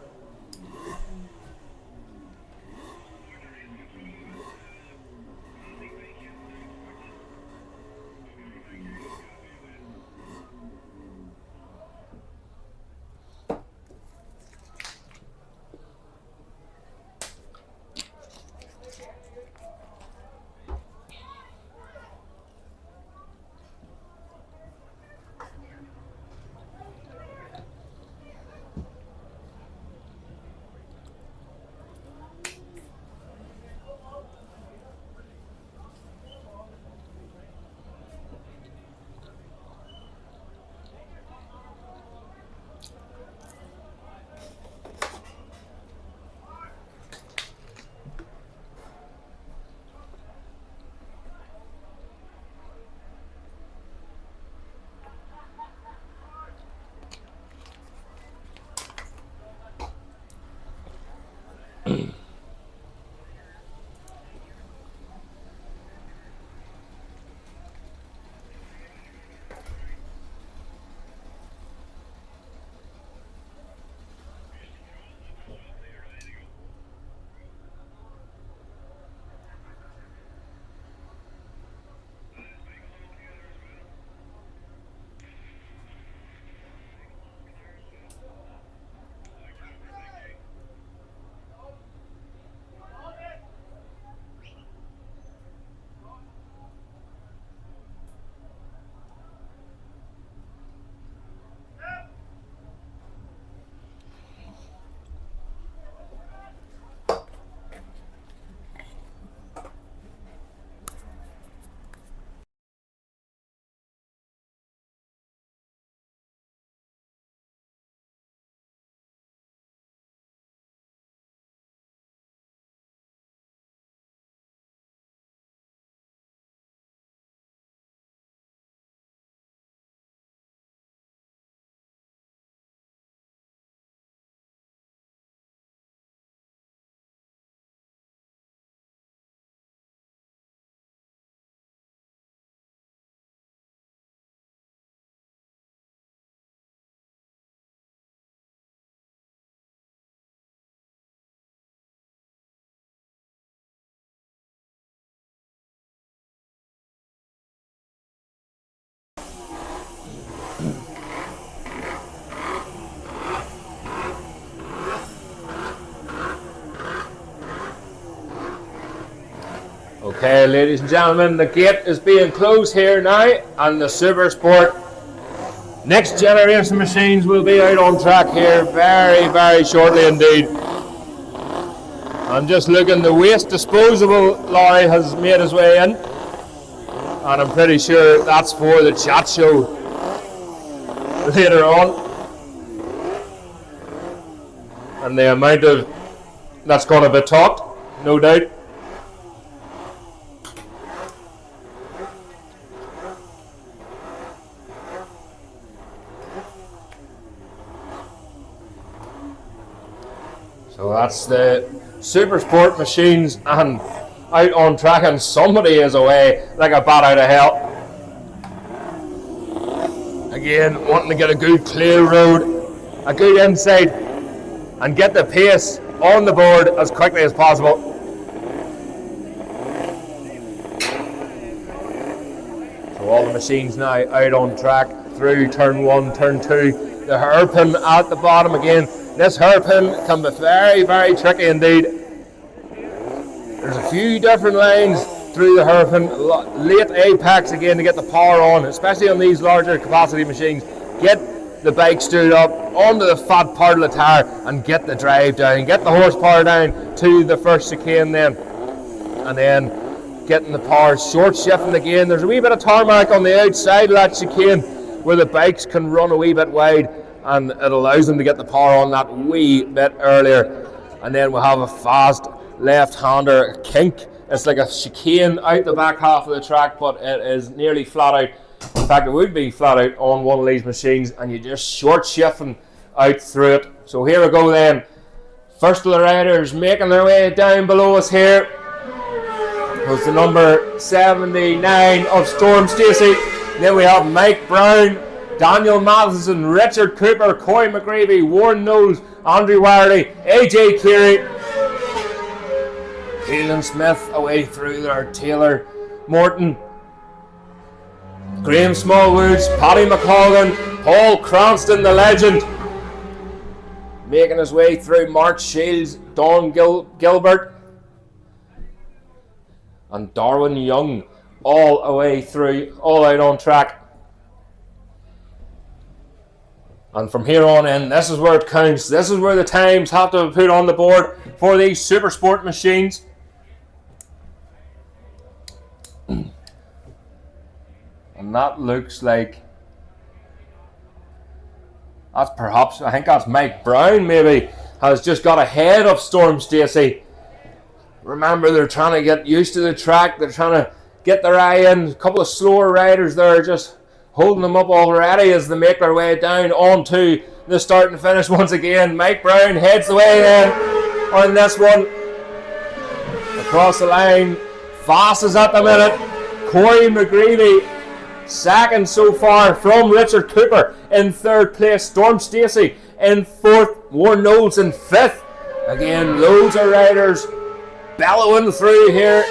C: Okay, ladies and gentlemen, the gate is being closed here now, and the Supersport next generation machines will be out on track here very, very shortly indeed. I'm just looking, the waste disposable lorry has made his way in, and I'm pretty sure that's for the chat show later on. And the amount of that's going to be talked, no doubt. So that's the Supersport machines and out on track, and somebody is away like a bat out of hell. Again, wanting to get a good clear road, a good inside, and get the pace on the board as quickly as possible. So all the machines now out on track through turn 1, turn 2. The hairpin at the bottom again. This hairpin can be very, very tricky indeed. There's a few different lines through the hairpin. Late apex again to get the power on, especially on these larger capacity machines. Get the bike stood up onto the fat part of the tyre and get the drive down, get the horsepower down to the first chicane then. And then getting the power short shifting again. There's a wee bit of tarmac on the outside of that chicane where the bikes can run a wee bit wide, and it allows them to get the power on that wee bit earlier. And then we'll have a fast left-hander kink. It's like a chicane out the back half of the track, but it is nearly flat out. In fact, it would be flat out on one of these machines, and you just short shifting out through it. So here we go then. First of the riders making their way down below us here was the number 79 of Storm Stacey. Then we have Mike Brown, Daniel Matheson, Richard Cooper, Corey McGreevy, Warren Knowles, Andrew Wirely, AJ Keary, Keelan Smith away through there, Taylor Morton, Graham Smallwoods, Paddy McColgan, Paul Cranston, the legend, making his way through, Mark Shields, Don Gilbert, and Darwin Young, all away through, all out on track. And from here on in, this is where it counts. This is where the times have to be put on the board for these Supersport machines. And that looks like that's perhaps, I think that's Mike Brown maybe, has just got ahead of Storm Stacey. Remember, they're trying to get used to the track. They're trying to get their eye in. A couple of slower riders there just holding them up already as they make their way down onto the start and finish once again. Mike Brown heads the way then on this one. Across the line, fastest at the minute. Corey McGreevy, second so far from Richard Cooper. In third place, Storm Stacey in fourth, Warren Knowles in fifth. Again, loads of riders bellowing through here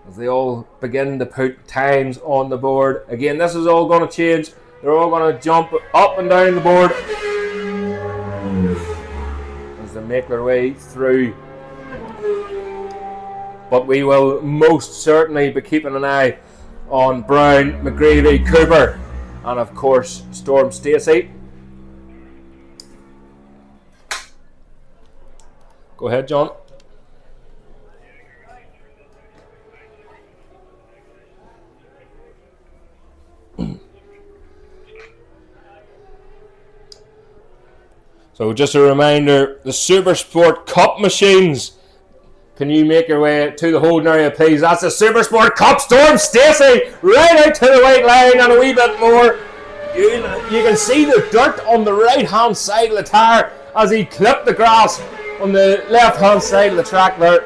C: as they all begin to put times on the board. Again, this is all going to change. They're all going to jump up and down the board as they make their way through. But we will most certainly be keeping an eye on Brown, McGreevy, Cooper, and of course Storm Stacey. Go ahead, John. So just a reminder, the Supersport Cup machines. Can you make your way to the holding area, please? That's the Supersport Cup. Storm Stacey right out to the white line and a wee bit more. You can see the dirt on the right-hand side of the tyre as he clipped the grass on the left-hand side of the track there.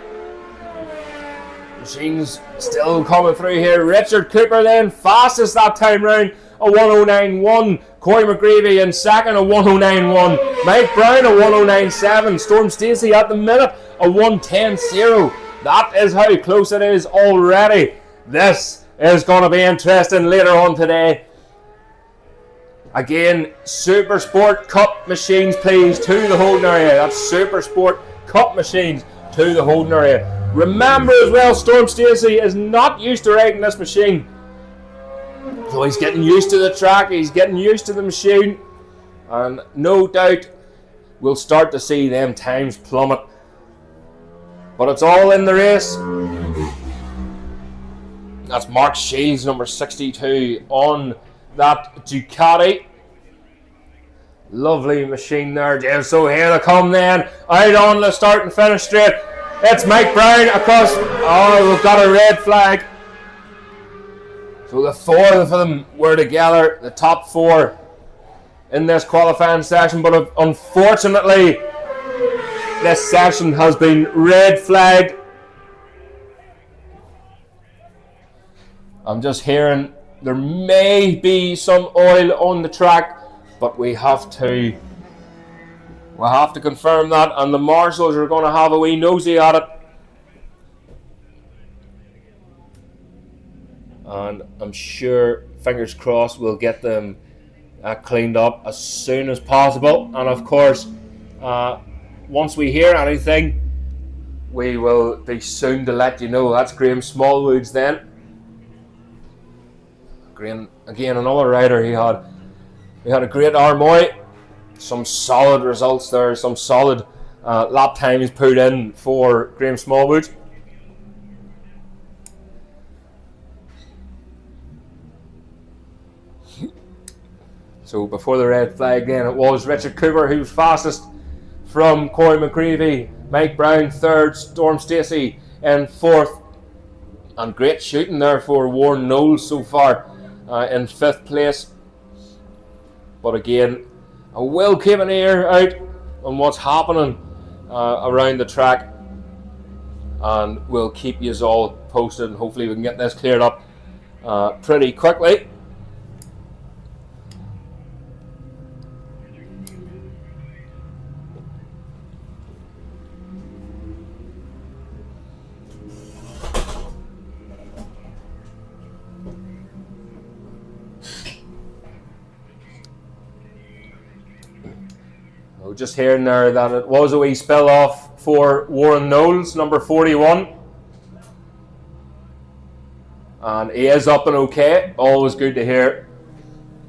C: Machines still coming through here. Richard Cooper then fastest that time round, a 109.1. Corey McGreevy in second, a 109.1. Mike Brown, a 109.7. Storm Stacey at the minute, a 110.0. That is how close it is already. This is going to be interesting later on today. Again, Supersport Cup machines, please, to the holding area. That's Supersport Cup machines to the holding area. Remember as well, Storm Stacey is not used to riding this machine. So he's getting used to the track, he's getting used to the machine, and no doubt we'll start to see them times plummet. But it's all in the race. That's Mark Shields, number 62, on that Ducati. Lovely machine there, James. So here they come then, out on the start and finish straight. It's Mike Brown across. Oh, we've got a red flag. So the four of them were together, the top four in this qualifying session, but unfortunately this session has been red flagged. I'm just hearing there may be some oil on the track, but we have to confirm that, and the marshals are going to have a wee nosy at it. And I'm sure, fingers crossed, we'll get them cleaned up as soon as possible. And of course, once we hear anything, we will be soon to let you know. That's Graham Smallwood's then. Graham, again, another rider. He had a great Armoy. Some solid results there. Some solid lap times put in for Graham Smallwood. So before the red flag then, it was Richard Cooper who was fastest from Corey McGreevy, Mike Brown third, Storm Stacey in fourth, and great shooting there for Warren Knowles so far in fifth place. But again, I will keep an ear out on what's happening around the track, and we'll keep you all posted, and hopefully we can get this cleared up pretty quickly. Just hearing there that it was a wee spill off for Warren Knowles, number 41. And he is up and okay. Always good to hear.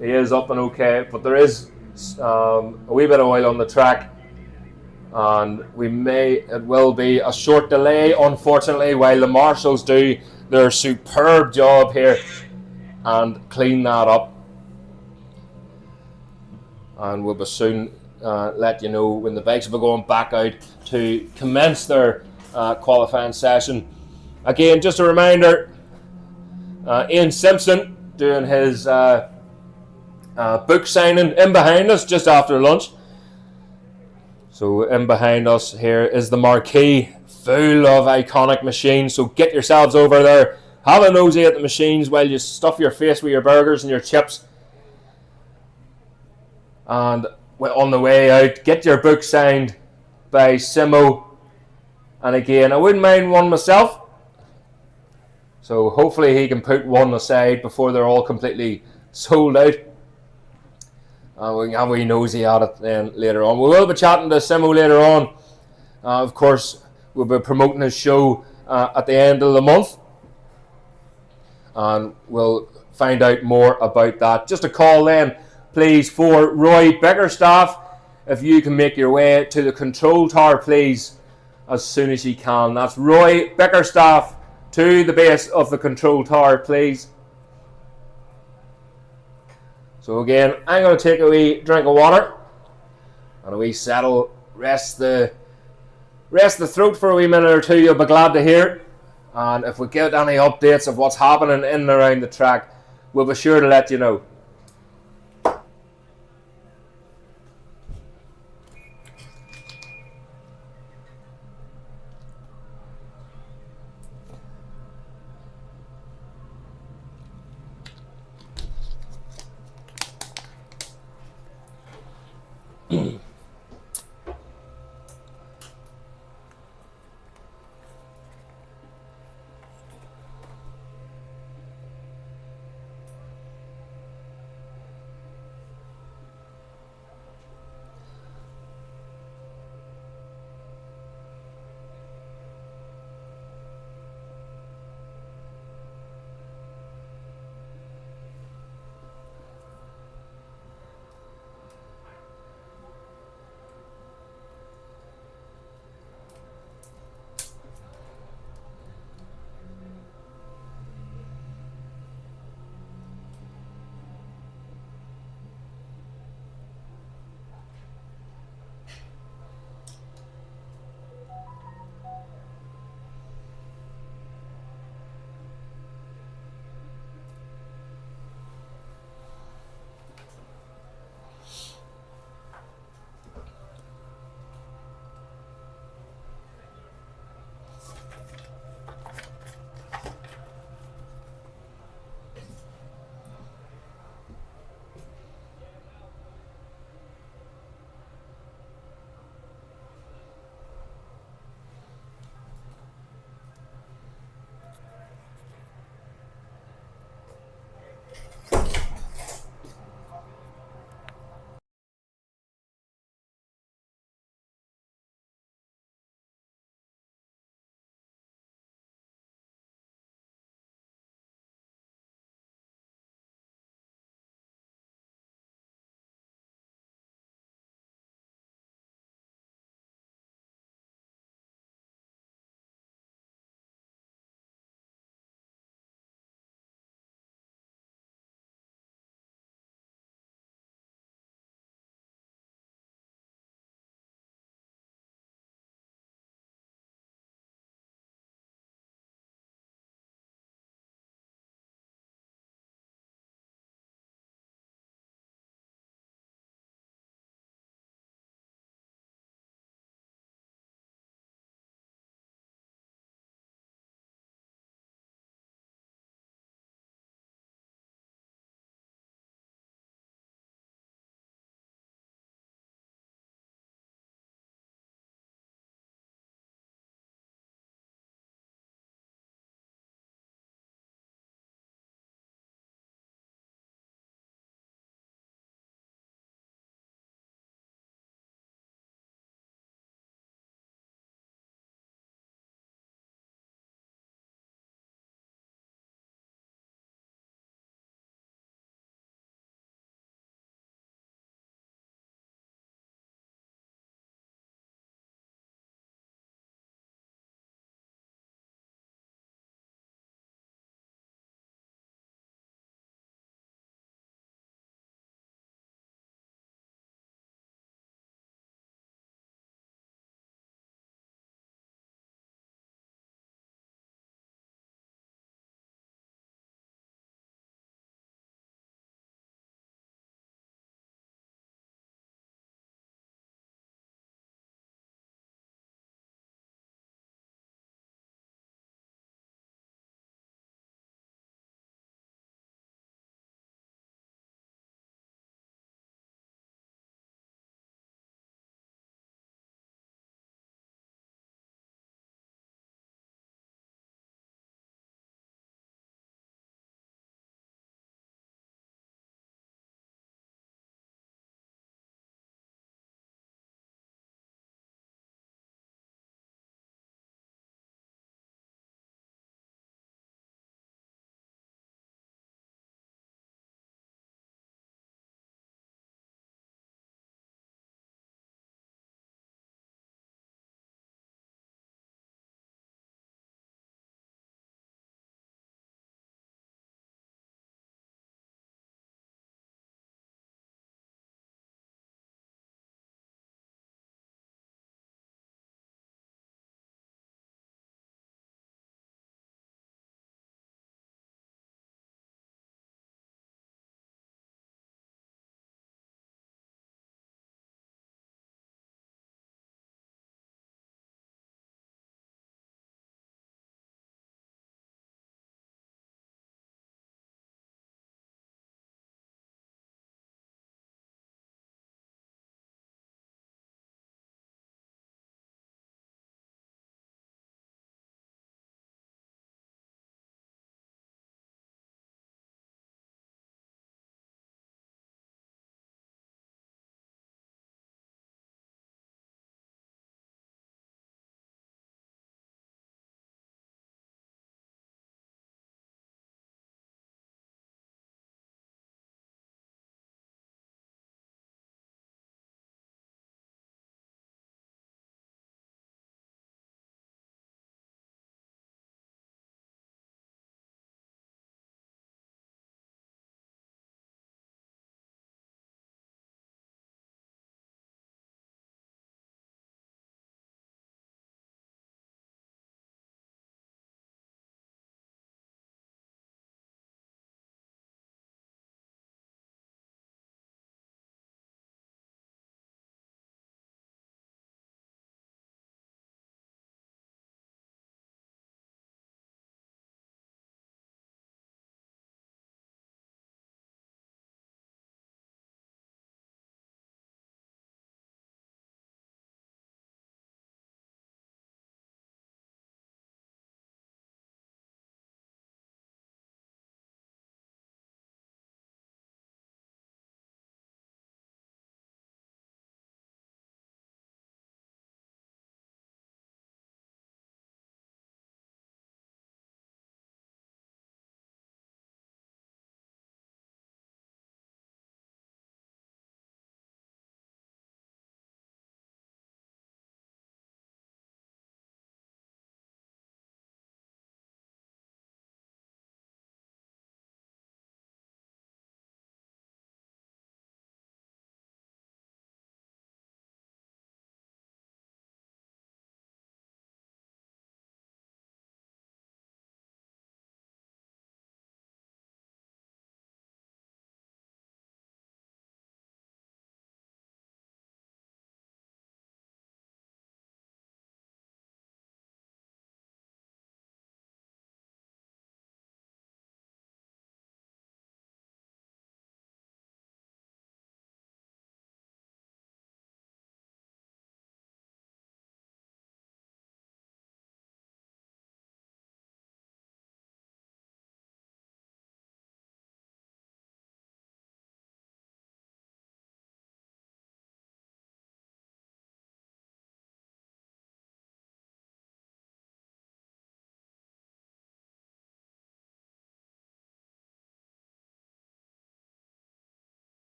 C: He is up and okay. But there is a wee bit of oil on the track. And it will be a short delay, unfortunately, while the marshals do their superb job here and clean that up. And we'll be soon let you know when the bikes will be going back out to commence their qualifying session. Again, just a reminder, Ian Simpson doing his book signing in behind us just after lunch. So in behind us here is the marquee, full of iconic machines. So get yourselves over there, have a nosy at the machines while you stuff your face with your burgers and your chips. And on the way out, get your book signed by Simo. And again, I wouldn't mind one myself. So hopefully he can put one aside before they're all completely sold out. And we can have a wee nosy at it then later on. We will be chatting to Simo later on. Of course, we'll be promoting his show at the end of the month. And we'll find out more about that. Just a call then, please, for Roy Bickerstaff. If you can make your way to the control tower, please, as soon as you can. That's Roy Bickerstaff to the base of the control tower, please. So again, I'm going to take a wee drink of water and a wee settle, rest the throat for a wee minute or two. You'll be glad to hear. And if we get any updates of what's happening in and around the track, we'll be sure to let you know.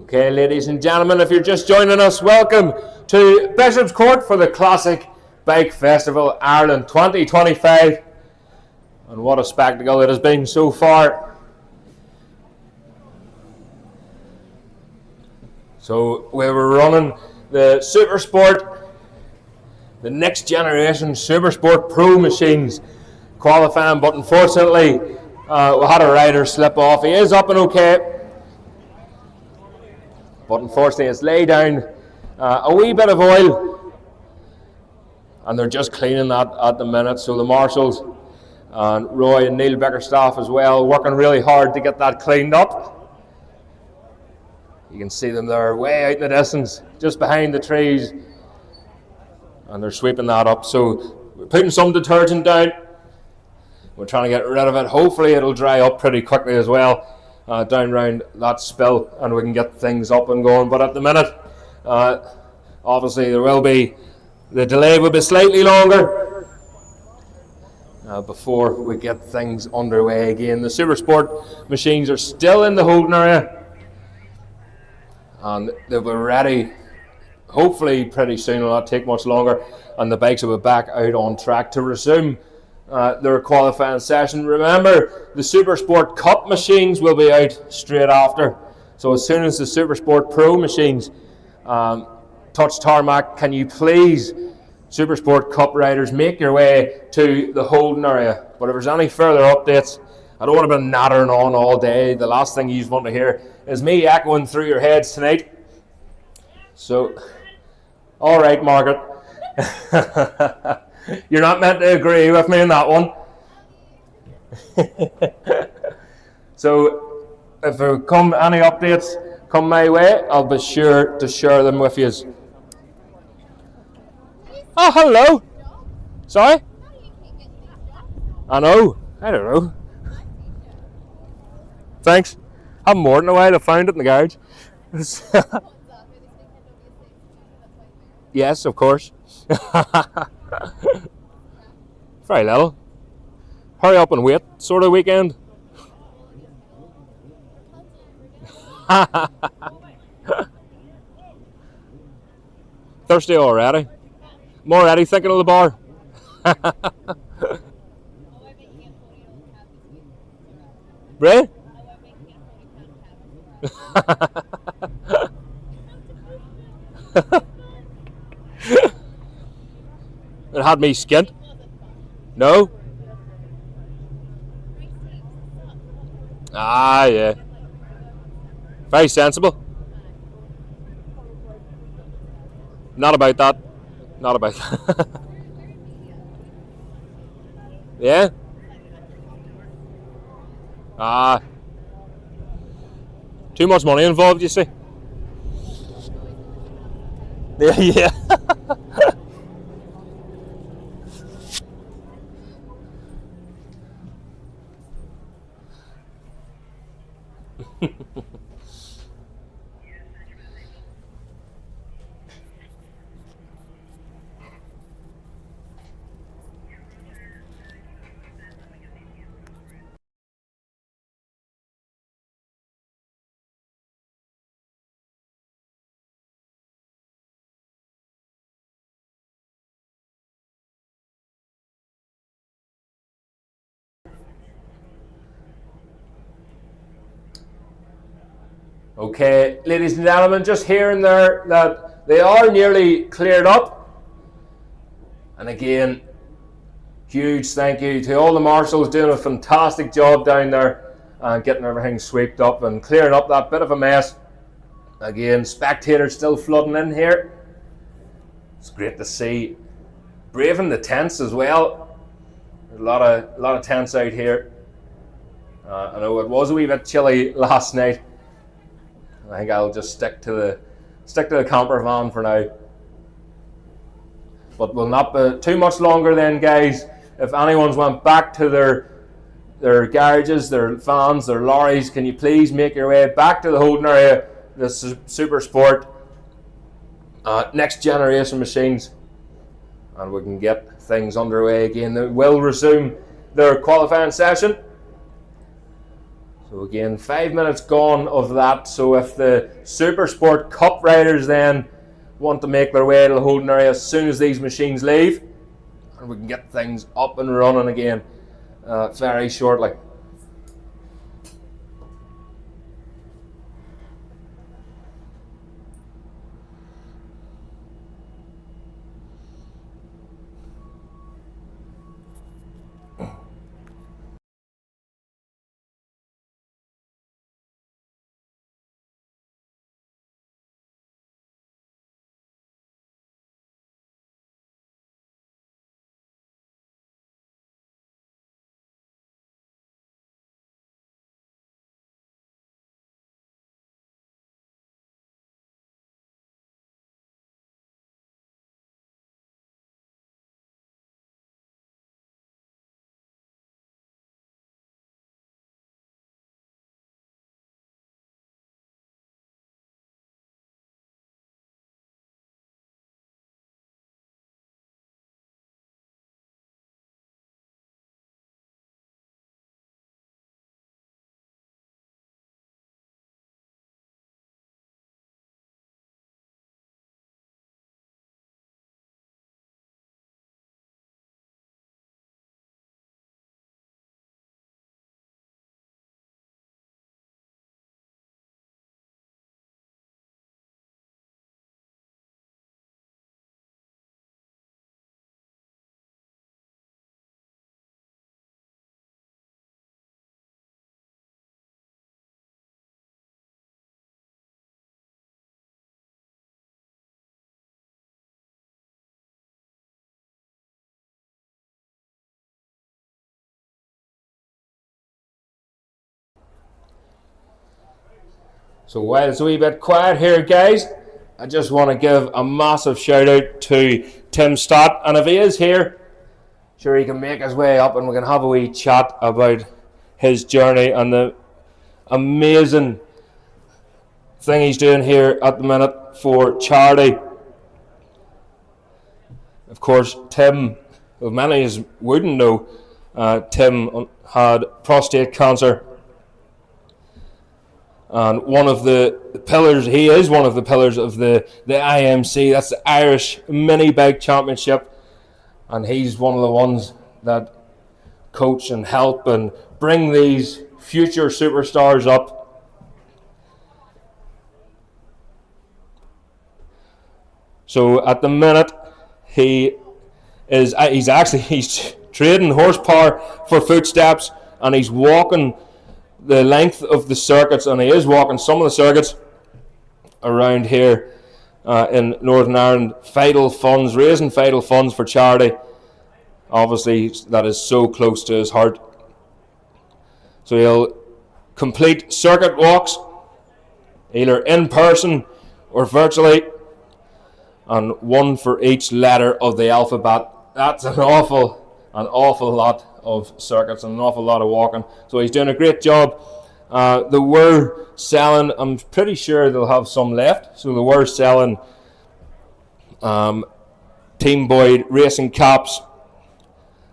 C: Okay, ladies and gentlemen, if you're just joining us, welcome to Bishopscourt for the Classic Bike Festival Ireland 2025. And what a spectacle it has been so far. So we were running the Supersport, the next generation Supersport Pro machines qualifying, but unfortunately we had a rider slip off. He is up and okay, but unfortunately it's laid down a wee bit of oil, and they're just cleaning that at the minute. So the marshals and Roy and Neil Bickerstaff as well, working really hard to get that cleaned up. You can see them there way out in the distance, just behind the trees, and they're sweeping that up. So we're putting some detergent down. We're trying to get rid of it. Hopefully it'll dry up pretty quickly as well, down around that spill, and we can get things up and going. But at the minute, obviously the delay will be slightly longer before we get things underway again. The Supersport machines are still in the holding area, and they'll be ready hopefully pretty soon. It'll not take much longer, and the bikes will be back out on track to resume their qualifying session. Remember, the Supersport Cup machines will be out straight after. So as soon as the Supersport Pro machines touch tarmac, can you please, Supersport Cup riders, make your way to the holding area. But if there's any further updates, I don't want to be nattering on all day. The last thing you want to hear is me echoing through your heads tonight. So, all right, Margaret. You're not meant to agree with me on that one. So, if there come any updates come my way, I'll be sure to share them with you. Oh, hello. Sorry? I know. I don't know. Thanks. I haven't more than a while. I found it in the garage. Yes, of course. Very little. Hurry up and wait sort of weekend. Thirsty already. I'm already thinking of the bar. Right? It had me skint. No? Ah, yeah. Very sensible. Not about that. Not about that. Yeah? Ah. Too much money involved, you see. Yeah, yeah. Okay, ladies and gentlemen, just hearing there that they are nearly cleared up. And again, huge thank you to all the marshals doing a fantastic job down there and getting everything swept up and clearing up that bit of a mess. Again, spectators still flooding in here. It's great to see. Braving the tents as well. There's a lot of tents out here. I know it was a wee bit chilly last night. I think I'll just stick to the camper van for now. But will not be too much longer then, guys. If anyone's went back to their garages, their vans, their lorries, can you please make your way back to the holding area, the Supersport next generation machines, and we can get things underway again. They will resume their qualifying session. So So again, 5 minutes gone of that. So if the Supersport Cup riders then want to make their way to the holding area as soon as these machines leave, and we can get things up and running again very shortly. So while it's a wee bit quiet here, guys, I just want to give a massive shout out to Tim Stott, and if he is here, sure he can make his way up and we can have a wee chat about his journey and the amazing thing he's doing here at the minute for charity. Of course, Tim, well, many of you wouldn't know, Tim had prostate cancer. And one of the pillars, he is one of the pillars of the IMC, that's the Irish Mini Bike Championship. And he's one of the ones that coach and help and bring these future superstars up. So at the minute, he's trading horsepower for footsteps, and he's walking the length of the circuits, and he is walking some of the circuits around here in Northern Ireland, raising vital funds for charity. Obviously, that is so close to his heart. So he'll complete circuit walks, either in person or virtually, and one for each letter of the alphabet. That's an awful lot of circuits and an awful lot of walking. So he's doing a great job. They were selling, I'm pretty sure they'll have some left, so they were selling Team Boyd racing caps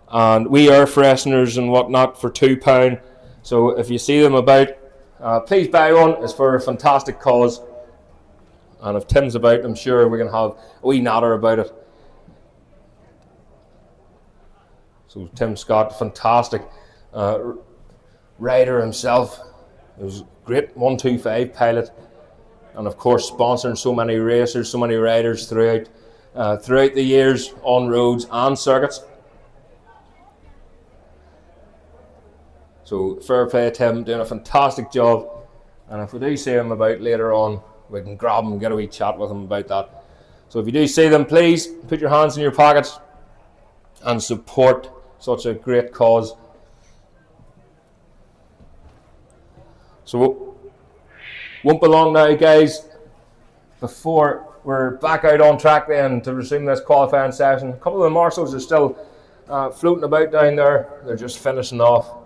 C: and wee air fresheners and whatnot for £2. So if you see them about, please buy one. It's for a fantastic cause. And if Tim's about, I'm sure we can have a wee natter about it. So Tim Scott, fantastic rider himself. He was a great 125 pilot, and of course sponsoring so many racers, so many riders throughout the years on roads and circuits. So fair play to Tim, doing a fantastic job. And if we do see him about later on, we can grab him and get a wee chat with him about that. So if you do see them, please put your hands in your pockets and support such a great cause. So won't be long now, guys, before we're back out on track then to resume this qualifying session. A couple of the marshals are still floating about down there. They're just finishing off.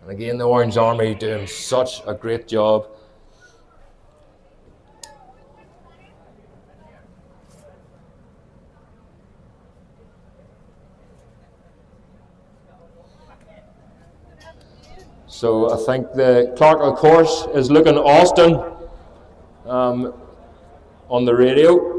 C: And again, the Orange Army doing such a great job. So I think the Clontarf course is looking Austin on the radio.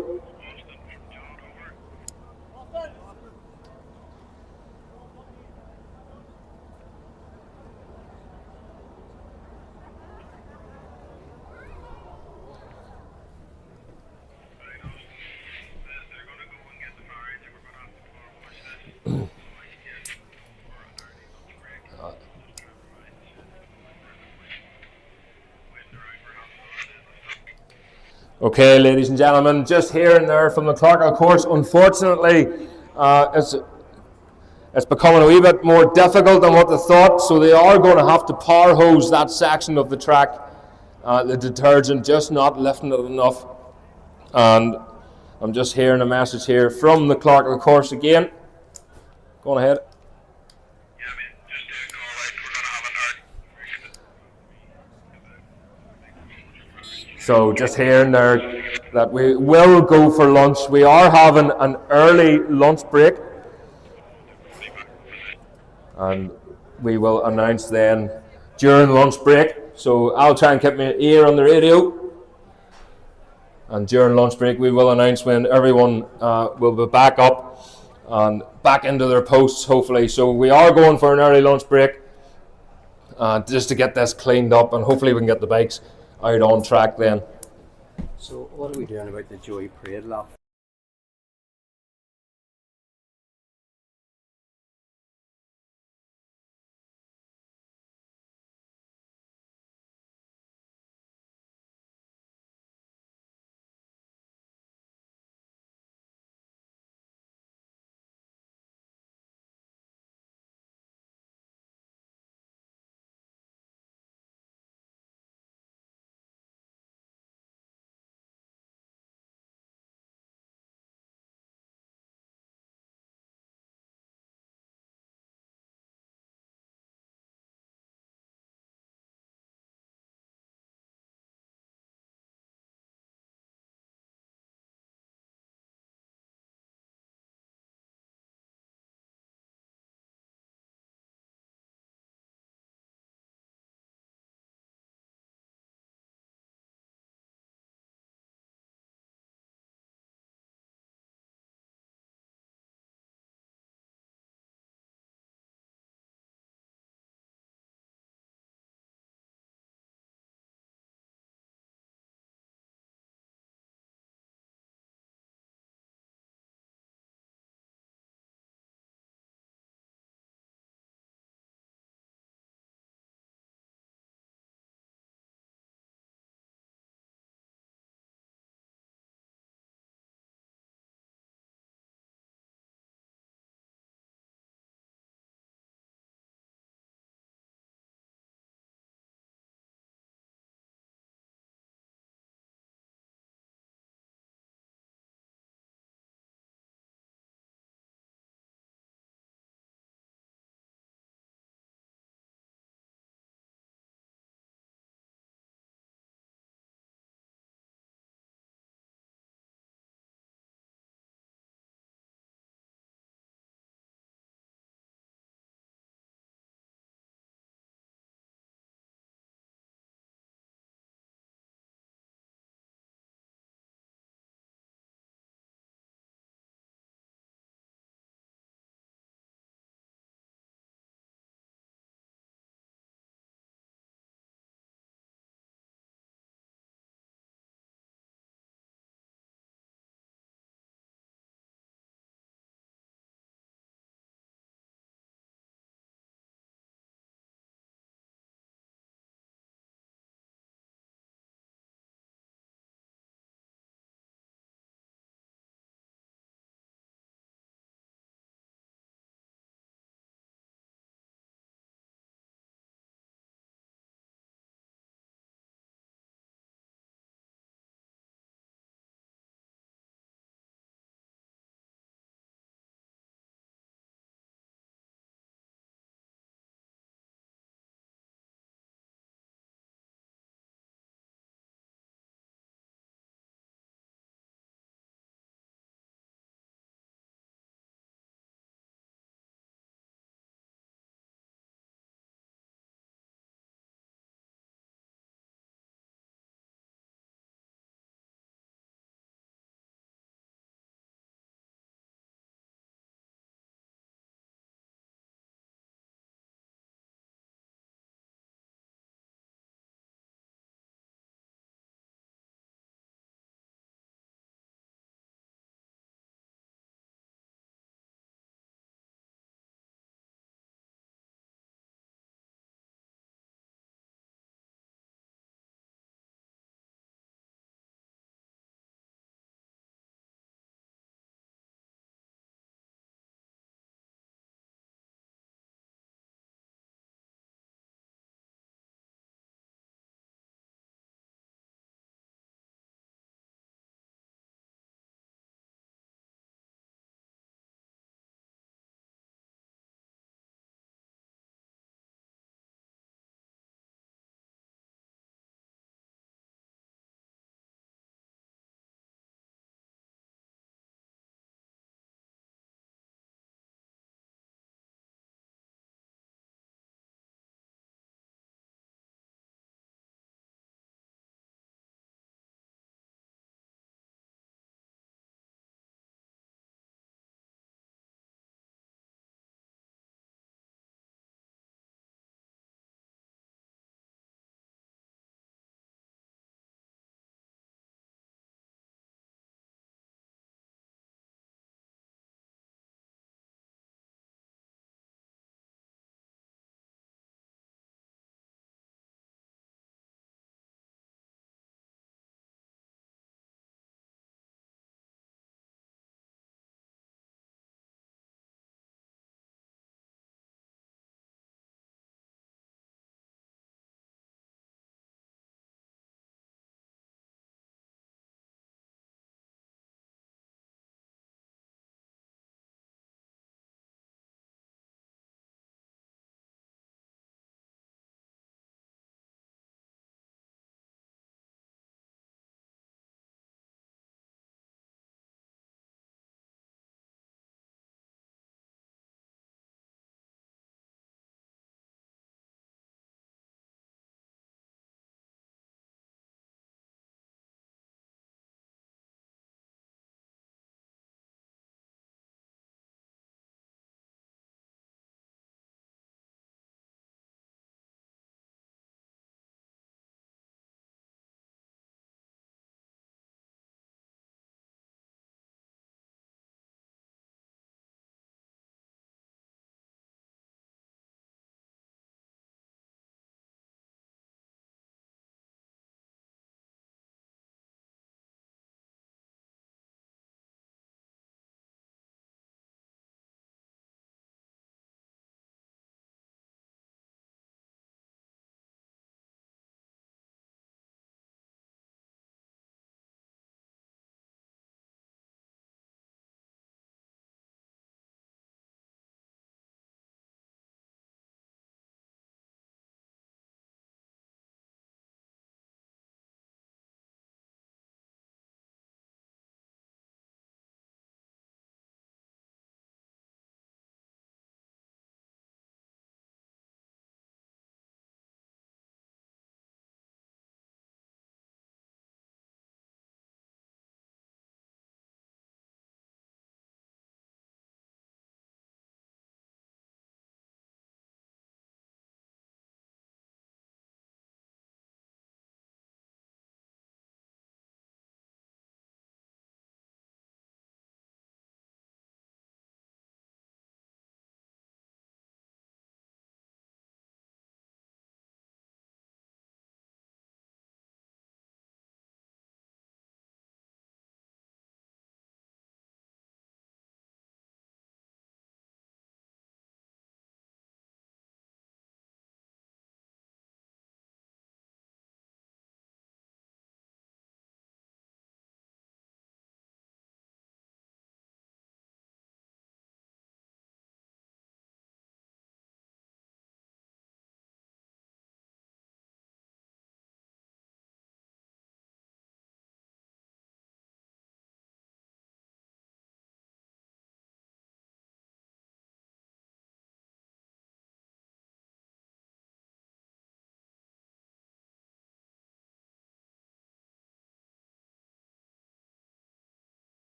C: Okay, ladies and gentlemen, just hearing there from the Clontarf course, unfortunately, it's becoming a wee bit more difficult than what they thought, so they are going to have to power hose that section of the track. The detergent just not lifting it enough. And I'm just hearing a message here from the Clontarf course again. Go on ahead. So just hearing there that we will go for lunch. We are having an early lunch break, and we will announce then during lunch break. So I'll try and keep my ear on the radio, and during lunch break we will announce when everyone will be back up and back into their posts, hopefully. So we are going for an early lunch break just to get this cleaned up, and hopefully we can get the bikes out on track then.
D: So what are we doing about the Joy Parade lap?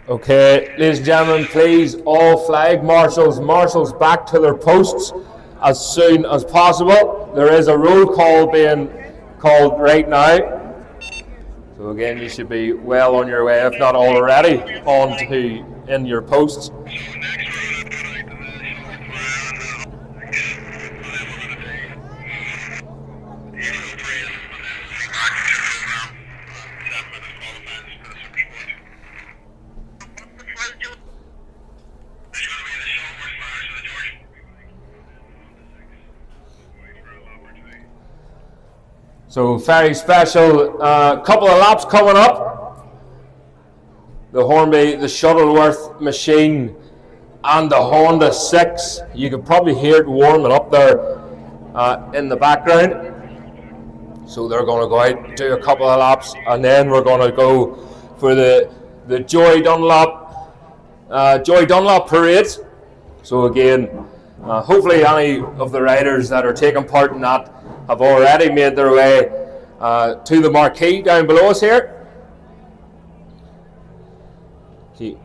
C: Okay, ladies and gentlemen, please, all flag marshals back to their posts as soon as possible. There is a roll call being called right now. So again, you should be well on your way, if not already, on to in your posts. So very special couple of laps coming up. The Hornby, the Shuttleworth machine and the Honda 6. You could probably hear it warming up there in the background. So they're going to go out, do a couple of laps, and then we're going to go for the Joy Dunlop parade. So again, hopefully any of the riders that are taking part in that have already made their way to the marquee down below us here. See.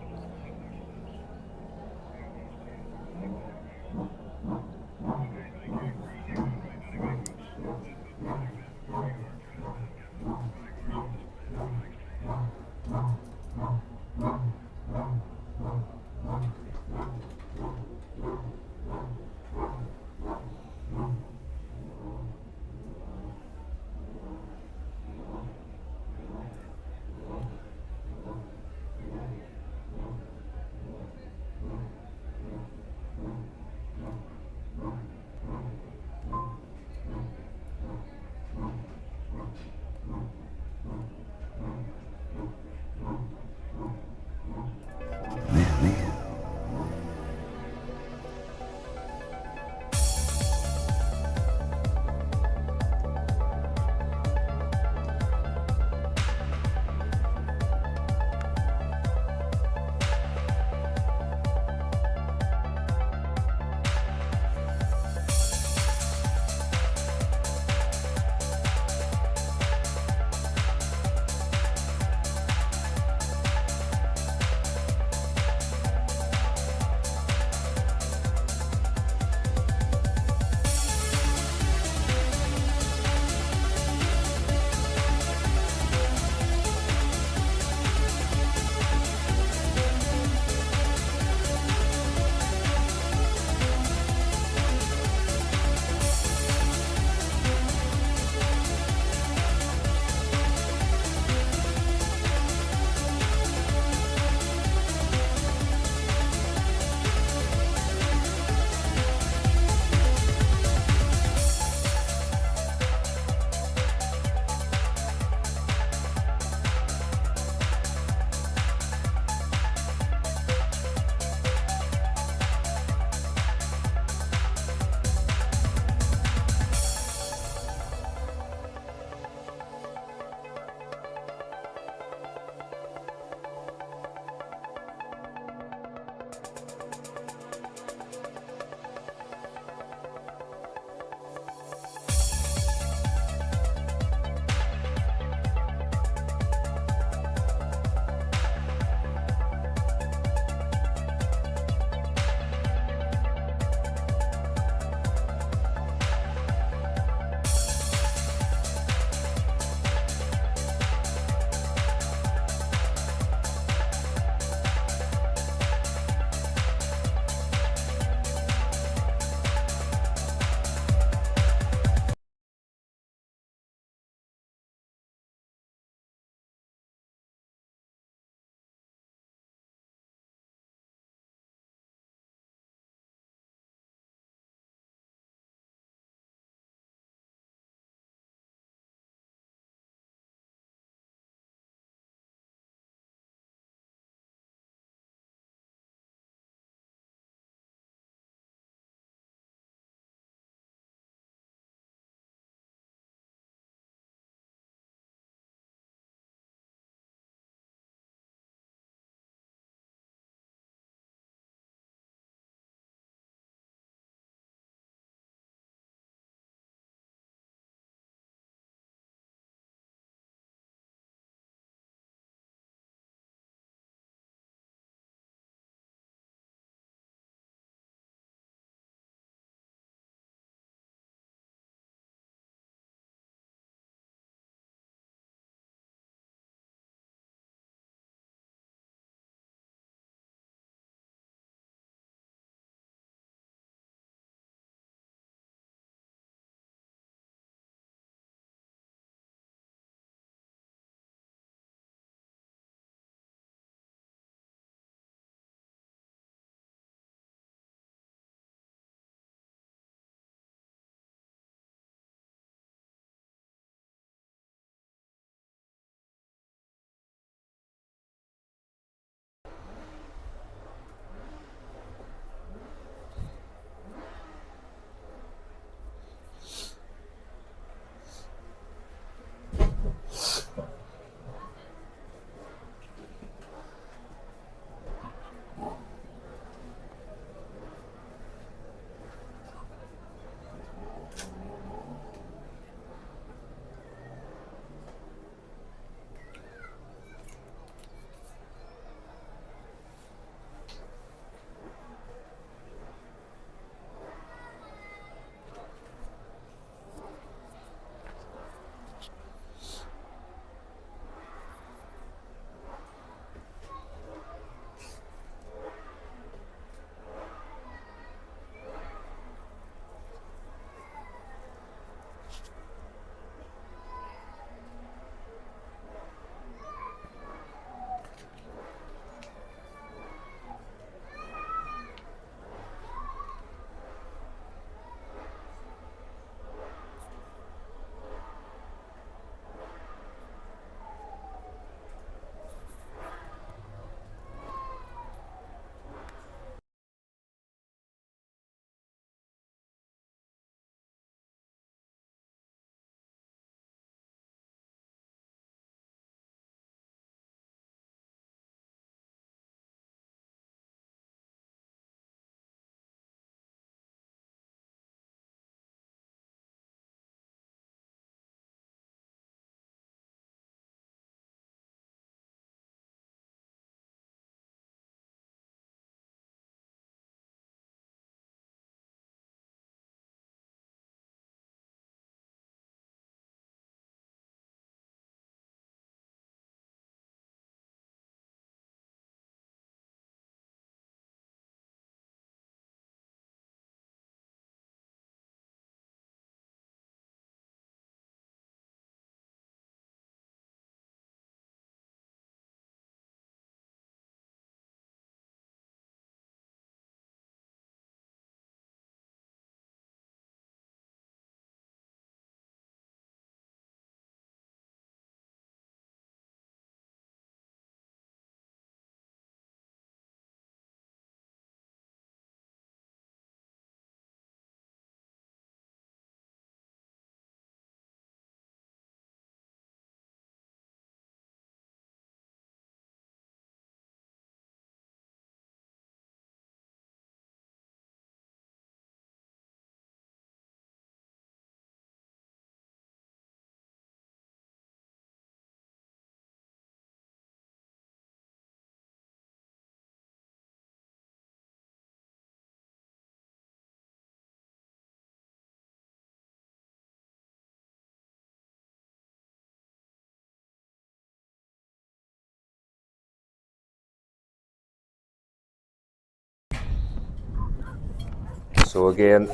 C: So again,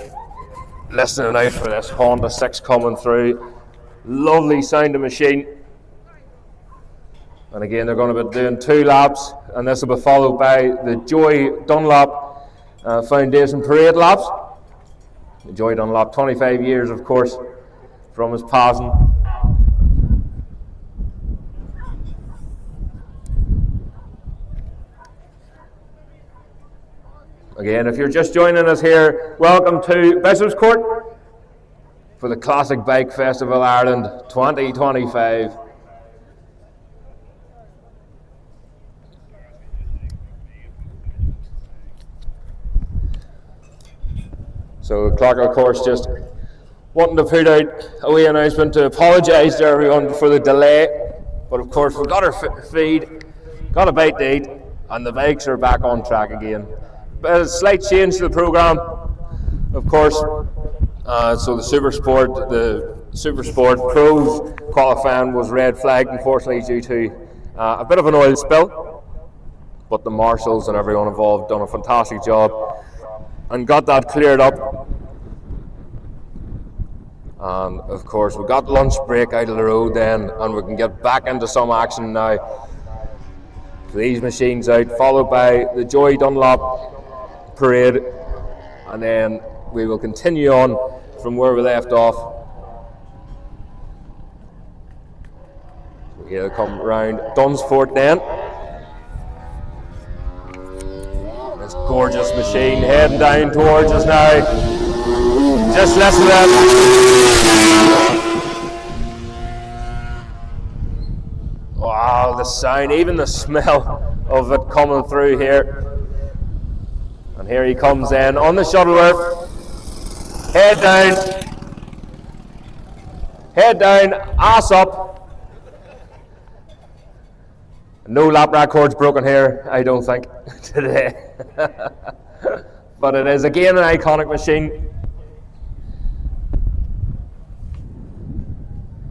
C: listening out for this Honda 6 coming through. Lovely sounding machine. And again, they're going to be doing 2 laps, and this will be followed by the Joy Dunlop Foundation Parade laps. The Joy Dunlop, 25 years, of course, from his passing. Again, if you're just joining us here, welcome to Bishopscourt for the Classic Bike Festival Ireland 2025. So the clock, of course, just wanting to put out a wee announcement to apologise to everyone for the delay. But of course, we've got our feed, got a bite to eat, and the bikes are back on track again. But a slight change to the programme, of course. So the Supersport Pros qualifying was red flagged, unfortunately, due to a bit of an oil spill. But the marshals and everyone involved done a fantastic job and got that cleared up. And of course, we got lunch break out of the road then, and we can get back into some action now. So these machines out, followed by the Joy Dunlop Parade, and then we will continue on from where we left off. So here they come round Dunsfort then. This gorgeous machine heading down towards us now. Just listen to that. Wow, the sound, even the smell of it coming through here. And here he comes in on the Shuttleworth. Head down, ass up. No lap records broken here, I don't think, today. But it is again an iconic machine.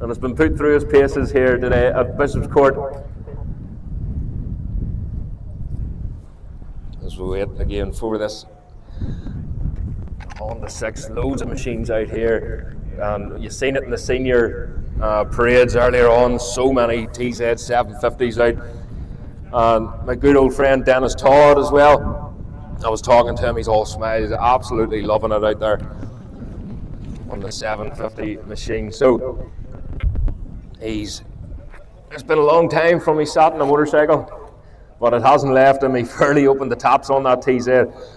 C: And it's been put through his paces here today at Bishopscourt. As we wait again for this Honda 6, loads of machines out here. And you've seen it in the senior parades earlier on, so many TZ 750s out. And my good old friend Dennis Todd as well. I was talking to him, he's all smiles, absolutely loving it out there on the 750 machine. So it's been a long time from he sat on a motorcycle, but it hasn't left him. He fairly opened the taps on that TZ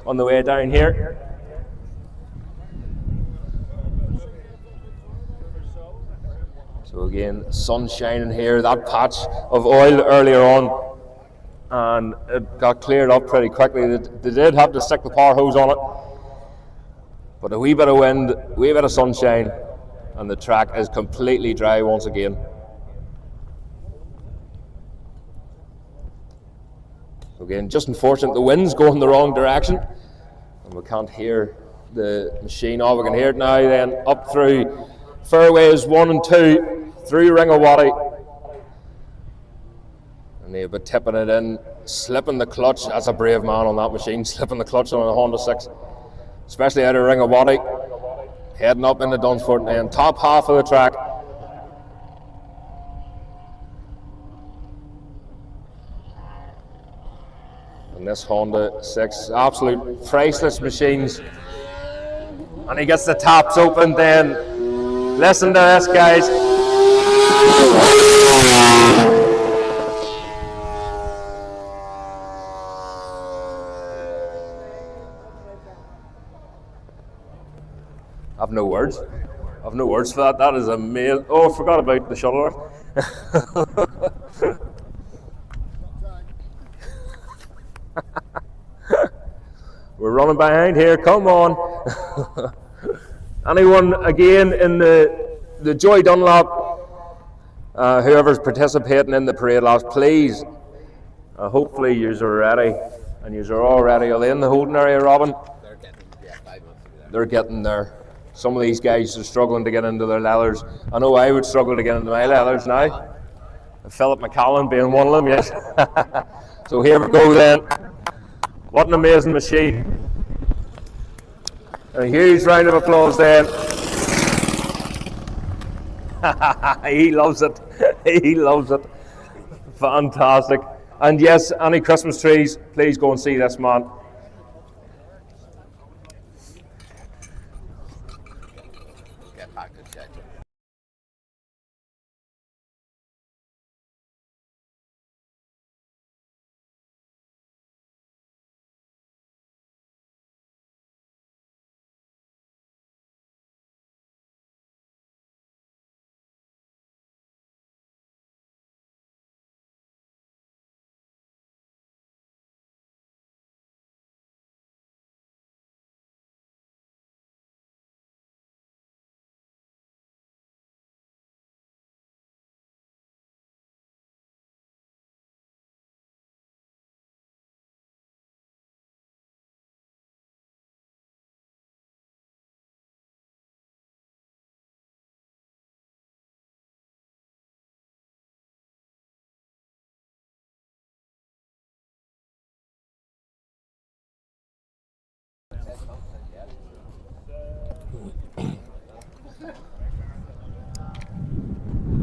C: on the way down here. So again, sun shining here, that patch of oil earlier on, and it got cleared up pretty quickly. They did have to stick the power hose on it, but a wee bit of wind, a wee bit of sunshine, and the track is completely dry once again. So again, just unfortunate the wind's going the wrong direction, and we can't hear the machine. Oh, we can hear it now then, up through fairways 1 and 2, through Ringawati. And they've been tipping it in, slipping the clutch. That's a brave man on that machine, slipping the clutch on a Honda 6, especially out of Ringawati, heading up into Dunsfort and then top half of the track. And this Honda 6, absolute priceless machines. And he gets the taps open then. Listen to this, guys. I've no words. I've no words for that. That is amazing. Oh, I forgot about the Shuttleworth. We're running behind here. Come on. Anyone again in the Joy Dunlop, whoever's participating in the parade laps, please. Hopefully yous are ready, and yous are all ready. Are they in the holding area, Robin? They're getting there. Some of these guys are struggling to get into their leathers. I know I would struggle to get into my leathers now. Philip McCallan being one of them, yes. So here we go then. What an amazing machine. A huge round of applause then. He loves it. He loves it. Fantastic. And yes, any Christmas trees, please go and see this man.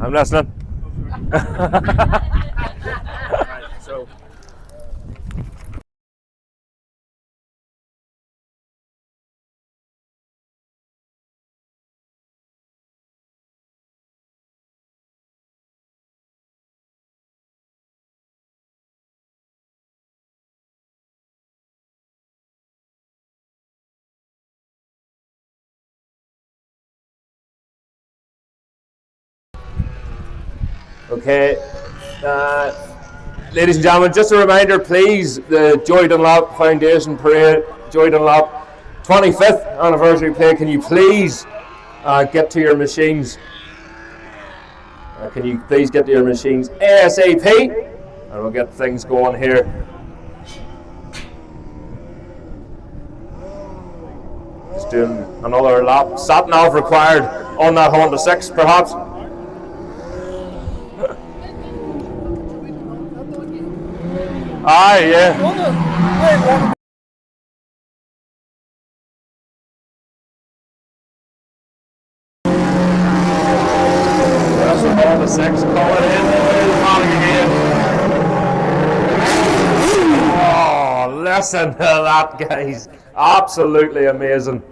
C: I'm listening.
B: So.
C: Okay, ladies and gentlemen, just a reminder, please, the Joy Dunlop Foundation Parade, Joy Dunlop 25th anniversary parade, can you please get to your machines? Can you please get to your machines ASAP? And we'll get things going here. Just doing another lap. Sat nav required on that Honda 6, perhaps. Aye, yeah. That's what Honda 6 calling in. Again. Oh, listen to that, guys. Absolutely amazing.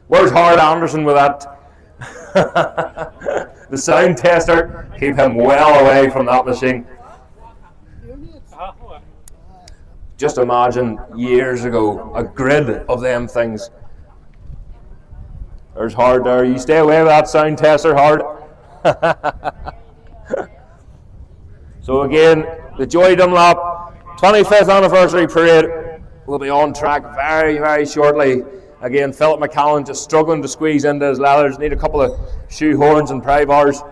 C: Where's Howard Anderson with that? The sound tester, keep him well away from that machine. Just imagine years ago, a grid of them things. There's Howard there. You stay away with that sound tester, Howard. So again, the Joy Dunlop 25th anniversary parade will be on track very, very shortly. Again, Philip McCallan just struggling to squeeze into his leathers. Need a couple of shoe horns and pry bars.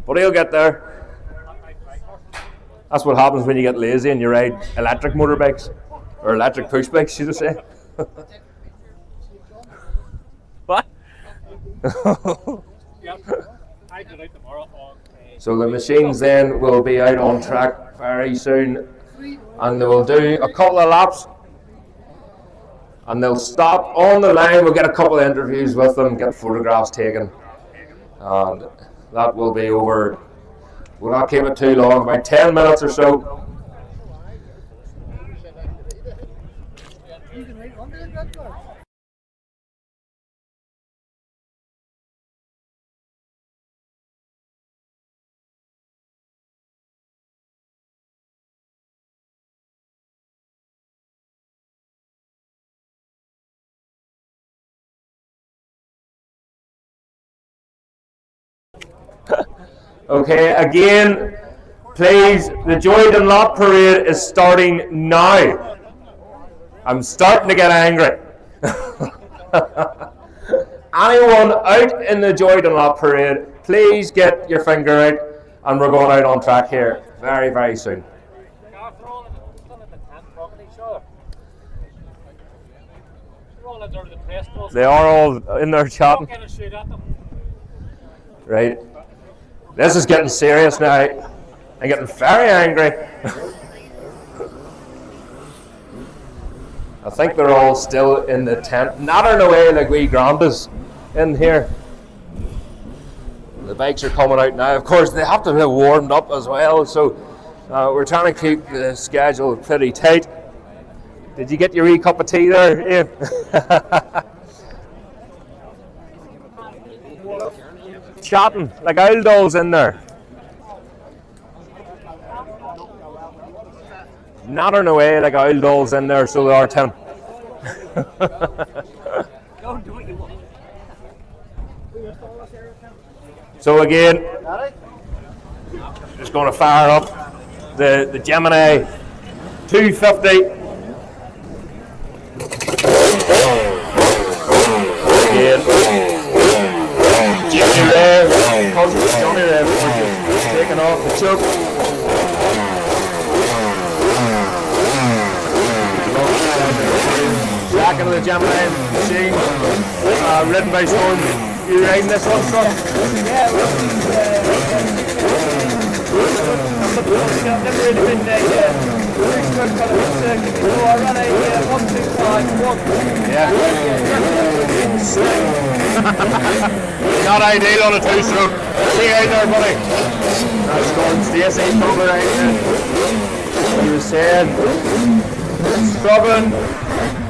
C: But he'll get there. That's what happens when you get lazy and you ride electric motorbikes. Or electric push bikes, should I say. What? So the machines then will be out on track very soon. And they will do a couple of laps. And they'll stop on the line. We'll get a couple of interviews with them, get photographs taken. And that will be over. We'll not keep it too long, about 10 minutes or so. Okay, again, please, the Joy Dunlop parade is starting now. I'm starting to get angry. Anyone out in the Joy Dunlop parade, please get your finger out, and we're going out on track here very, very soon. They are all in there chatting. Right. This is getting serious now. I'm getting very angry. I think they're all still in the tent, nattering away like wee grandas in here. The bikes are coming out now. Of course, they have to be warmed up as well, so we're trying to keep the schedule pretty tight. Did you get your wee cup of tea there, Ian? Chatting like old dolls in there. Nattering away like old dolls in there, so they are, Tim. So again, just going to fire up the Gemini 250. Again, Johnny Ray, taking off the choke. Back into the Gemini machine, ridden by Storm. You riding this one, son?
B: Yeah, I've never really been there. I run a 125
C: Yeah. Not ideal on a two-stroke. See you out there, buddy. That's going Stacey over right there. He was saying, struggling.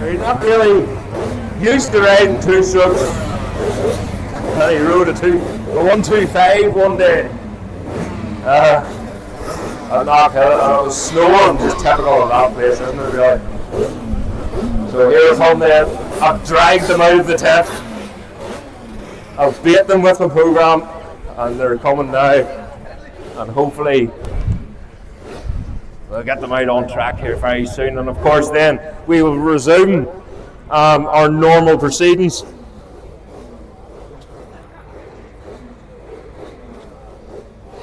C: He's not really used to riding two strokes. And he rode a 125 one day. At Knockhill, and it was snowing, just typical of that place, isn't it, really? So here's home then. I've dragged them out of the tent. I've bait them with the programme, and they're coming now. And hopefully we'll get them out on track here very soon. And of course then we will resume our normal proceedings.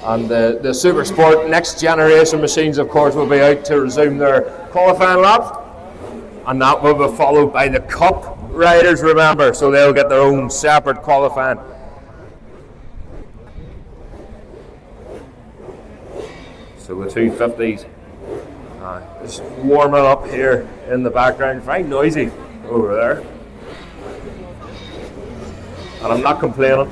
C: And the Supersport next generation machines, of course, will be out to resume their qualifying laps. And that will be followed by the Cup riders, remember, so they'll get their own separate qualifying. So the 250s just warming up here in the background. Very noisy over there. And I'm not complaining.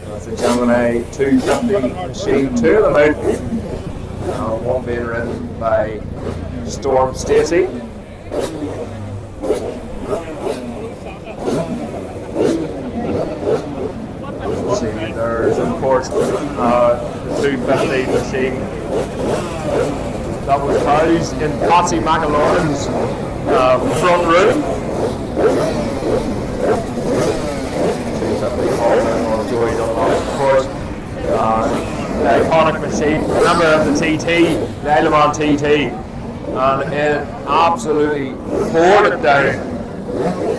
C: That's a Gemini 250 machine, two of them out. One being ridden by Storm Stacey. See, there's of course the 250 machine that was housed in Patsy McWilliams' front room. Joy Dunlop, of course, the iconic machine. Remember the TT, the Element TT, and it absolutely poured it down.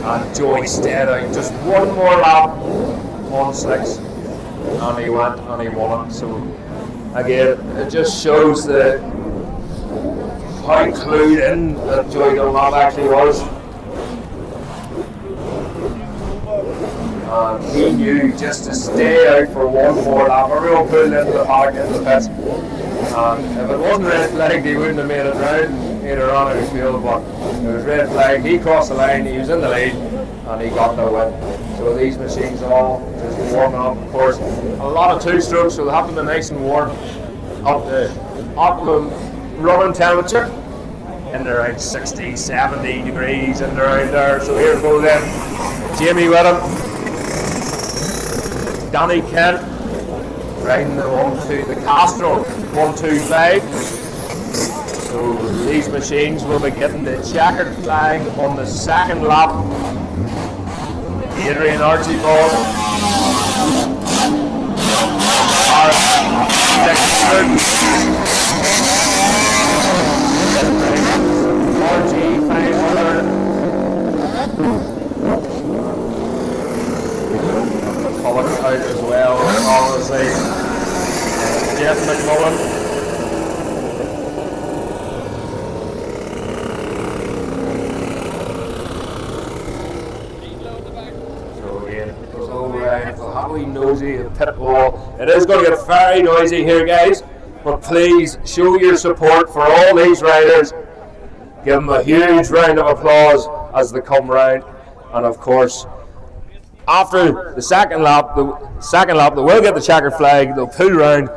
C: And Joy stayed out just one more lap, 1-6, and he went and he won it. So again, it just shows how clued in that Joy Dunlop actually was. He knew just to stay out for one more lap. Everyone pulled into the paddock, into the pits. If it wasn't red flag, he wouldn't have made it round. He'd have run out of field, but it was red flag. He crossed the line, he was in the lead, and he got the win. So these machines all just warming up. Of course, a lot of two strokes, so they have to be nice and warm up to optimum running temperature. In around 60, 70 degrees in around there. So here we go then. Jamie Whitham, Danny Kent, riding the Castro 125. So these machines will be getting the checkered flag on the second lap. Adrian Archibald, RG 500. Pollock out as well, obviously. Jeff McMullen. So again, it goes all around. We'll have we know noisy pit wall. It is going to get very noisy here, guys, but please show your support for all these riders. Give them a huge round of applause as they come round. And of course, after the second lap, they will get the checker flag. They'll pull round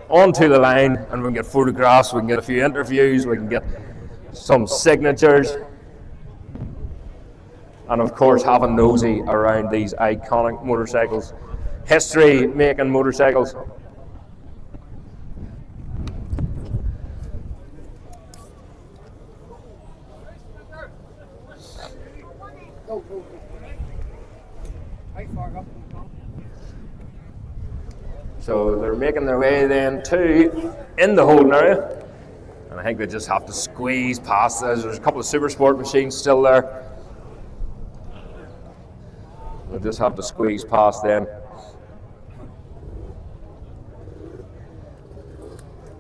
C: onto the line, and we can get photographs, we can get a few interviews, we can get some signatures, and of course have a nosy around these iconic motorcycles, history-making motorcycles. So they're making their way then to in the holding area, and I think they just have to squeeze past this. There's a couple of Supersport machines still there. They just have to squeeze past them.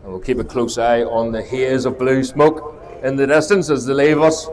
C: And we'll keep a close eye on the haze of blue smoke in the distance as they leave us.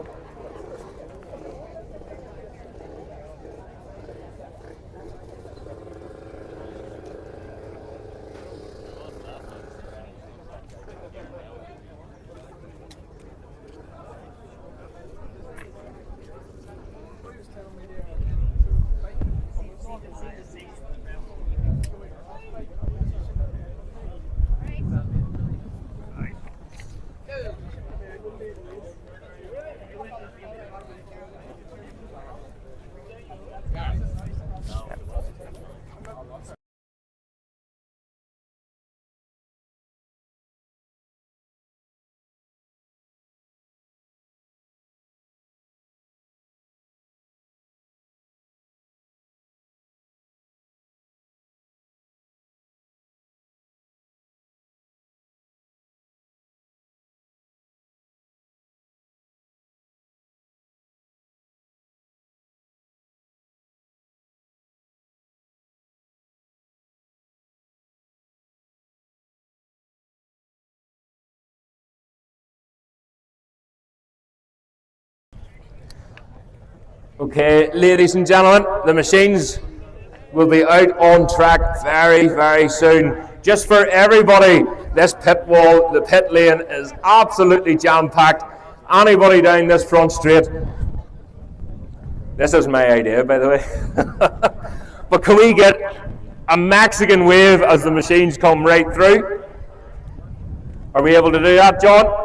C: Okay, ladies and gentlemen, the machines will be out on track very, very soon. Just for everybody, this pit wall, the pit lane is absolutely jam-packed. Anybody down this front straight, this is my idea, by the way. But can we get a Mexican wave as the machines come right through? Are we able to do that, John?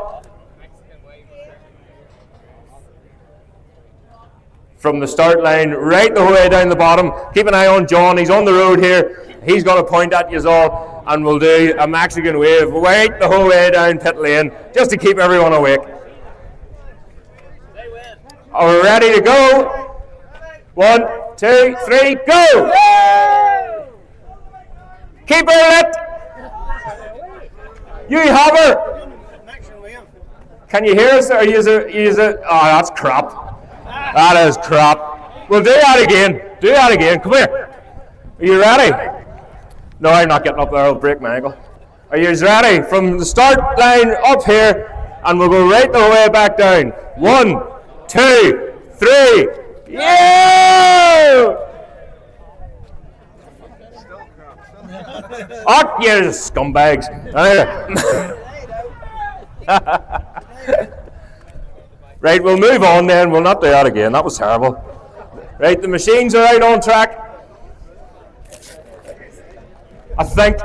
C: From the start line right the way down the bottom. Keep an eye on John, he's on the road here. He's going to point at you all, and we'll do a Mexican wave right the whole way down pit lane, just to keep everyone awake. Are we ready to go? 1, 2, 3, go! Keep her lit! You have her! Can you hear us? Or use it? Oh, that's crap. That is crap. We'll do that again. Do that again. Come here. Are you ready? No, I'm not getting up there. I'll break my ankle. Are you ready? From the start line up here, and we'll go right the way back down. 1, 2, 3. Yeah! Oh, you scumbags. Right, we'll move on then. We'll not do that again. That was terrible. Right, the machines are out on track. I think.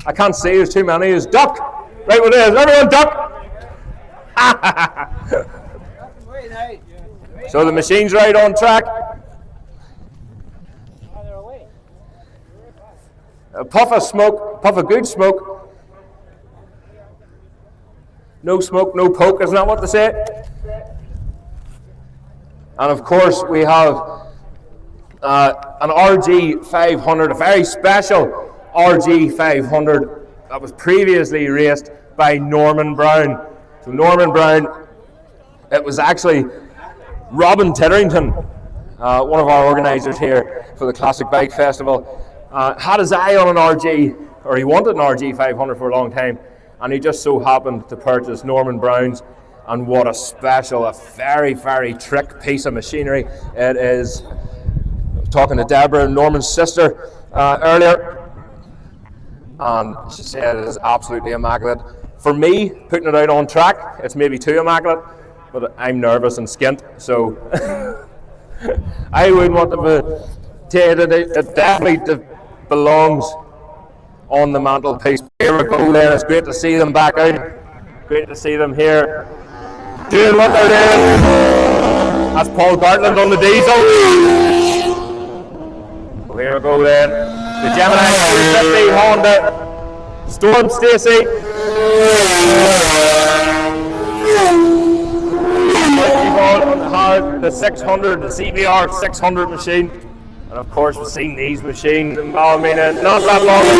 C: I can't see. There's too many. There's duck. Right, we'll do this. Everyone duck. So the machines are out on track. A puff of smoke. Puff of good smoke. No smoke, no poke, isn't that what they say? And of course we have an RG 500, a very special RG 500 that was previously raced by Norman Brown. So Norman Brown, it was actually Robin Titterington, one of our organisers here for the Classic Bike Festival, had his eye on an RG, or he wanted an RG 500 for a long time. And he just so happened to purchase Norman Brown's, and what a special, a very, very trick piece of machinery it is. I was talking to Deborah, Norman's sister, earlier, and she said it is absolutely immaculate. For me, putting it out on track, it's maybe too immaculate, but I'm nervous and skint, so I wouldn't want to tell you that it definitely belongs on the mantelpiece. Here we go then, it's great to see them back out. Great to see them here doing what they're doing. That's Paul Gartland on the diesel. So here we go then. The Gemini 250 Honda Storm Stacey. The 600, the CBR 600 machine. And of course we've seen these machines in Ballymena not that long ago.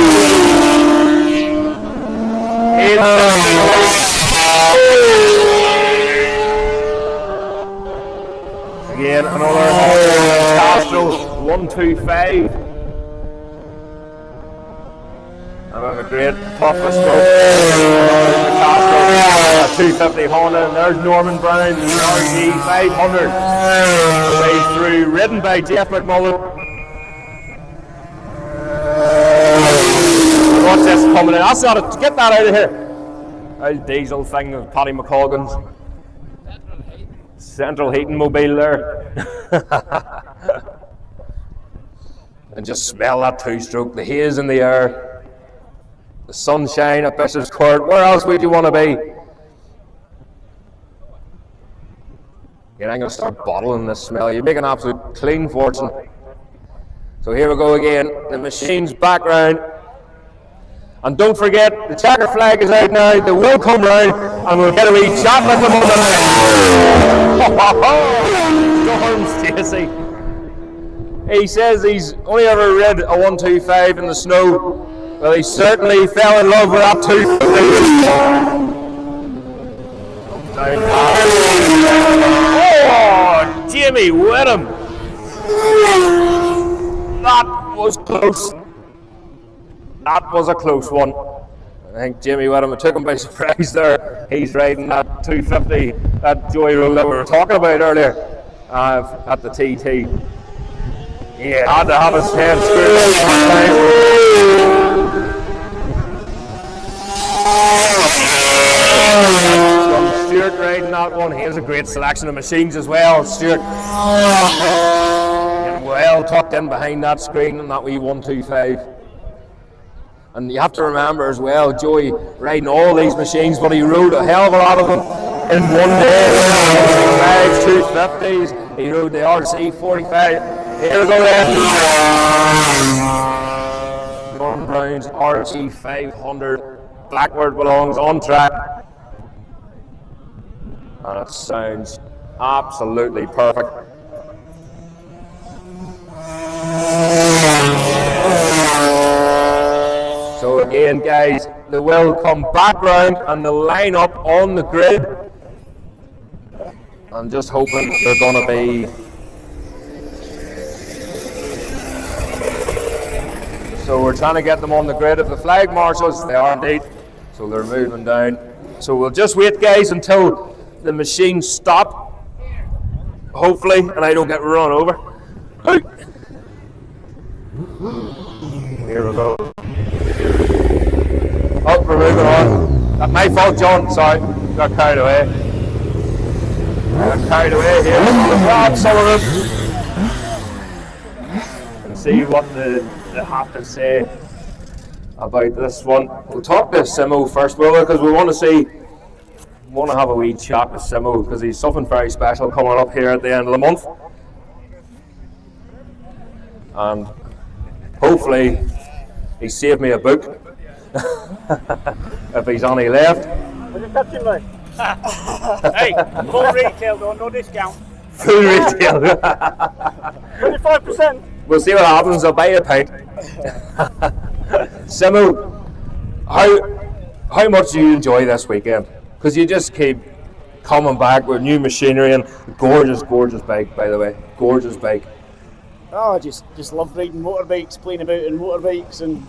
C: Again, another Castro 125. And a great toughness stroke. The Castro 250 Honda, and there's Norman Brown, the RG 500. Way through, ridden by Jeff McMullen. Watch this coming in. That's not it. Get that out of here. Old diesel thing of Paddy McColgan's. Central heating mobile there. And just smell that two-stroke, the haze in the air, the sunshine at Bishopscourt. Where else would you want to be? Again, I'm going to start bottling this smell. You make an absolute clean fortune. So here we go again. The machine's back round. And don't forget, the checker flag is out now. They will come round and we'll get a wee chat with them on the Storm Stacey. He says he's only ever rid a 125 in the snow. Well, he certainly fell in love with that 250. Oh, Jimmy Whitham. That was close. That was a close one. I think Jimmy Whitham took him by surprise there. He's riding that 250, that Joy Road that we were talking about earlier at the TT. Yeah, had to have his head screwed. Stuart riding that one. He has a great selection of machines as well. Stuart getting well tucked in behind that screen and that wee 125. And you have to remember as well, Joey riding all these machines, but he rode a hell of a lot of them in one day. 250s, he rode the RC 45. Here we go then. Norman Brown's RC 500. Blackbird belongs on track. And it sounds absolutely perfect. So again, guys, they will come back round and they'll line up on the grid. I'm just hoping they're going to be. So we're trying to get them on the grid. If the flag marshals, they are indeed. So they're moving down. So we'll just wait, guys, until the machines stop. Hopefully, and I don't get run over. Here we go. Oh, we're moving on. That's my fault, John. Sorry, got carried away. Got carried away here. Grab some of them and see what they have to say about this one. We'll talk to Simo first, will we? Because we want to have a wee chat with Simo because he's something very special coming up here at the end of the month, and hopefully he saved me a book. If he's only left.
B: Are you touching me? Hey, full retail though, no discount.
C: Full retail.
B: 25%.
C: We'll see what happens. I'll buy you a pint. Simo, how much do you enjoy this weekend? Because you just keep coming back with new machinery and gorgeous bike, by the way. Gorgeous bike.
B: Oh, I just love riding motorbikes, playing about in motorbikes, and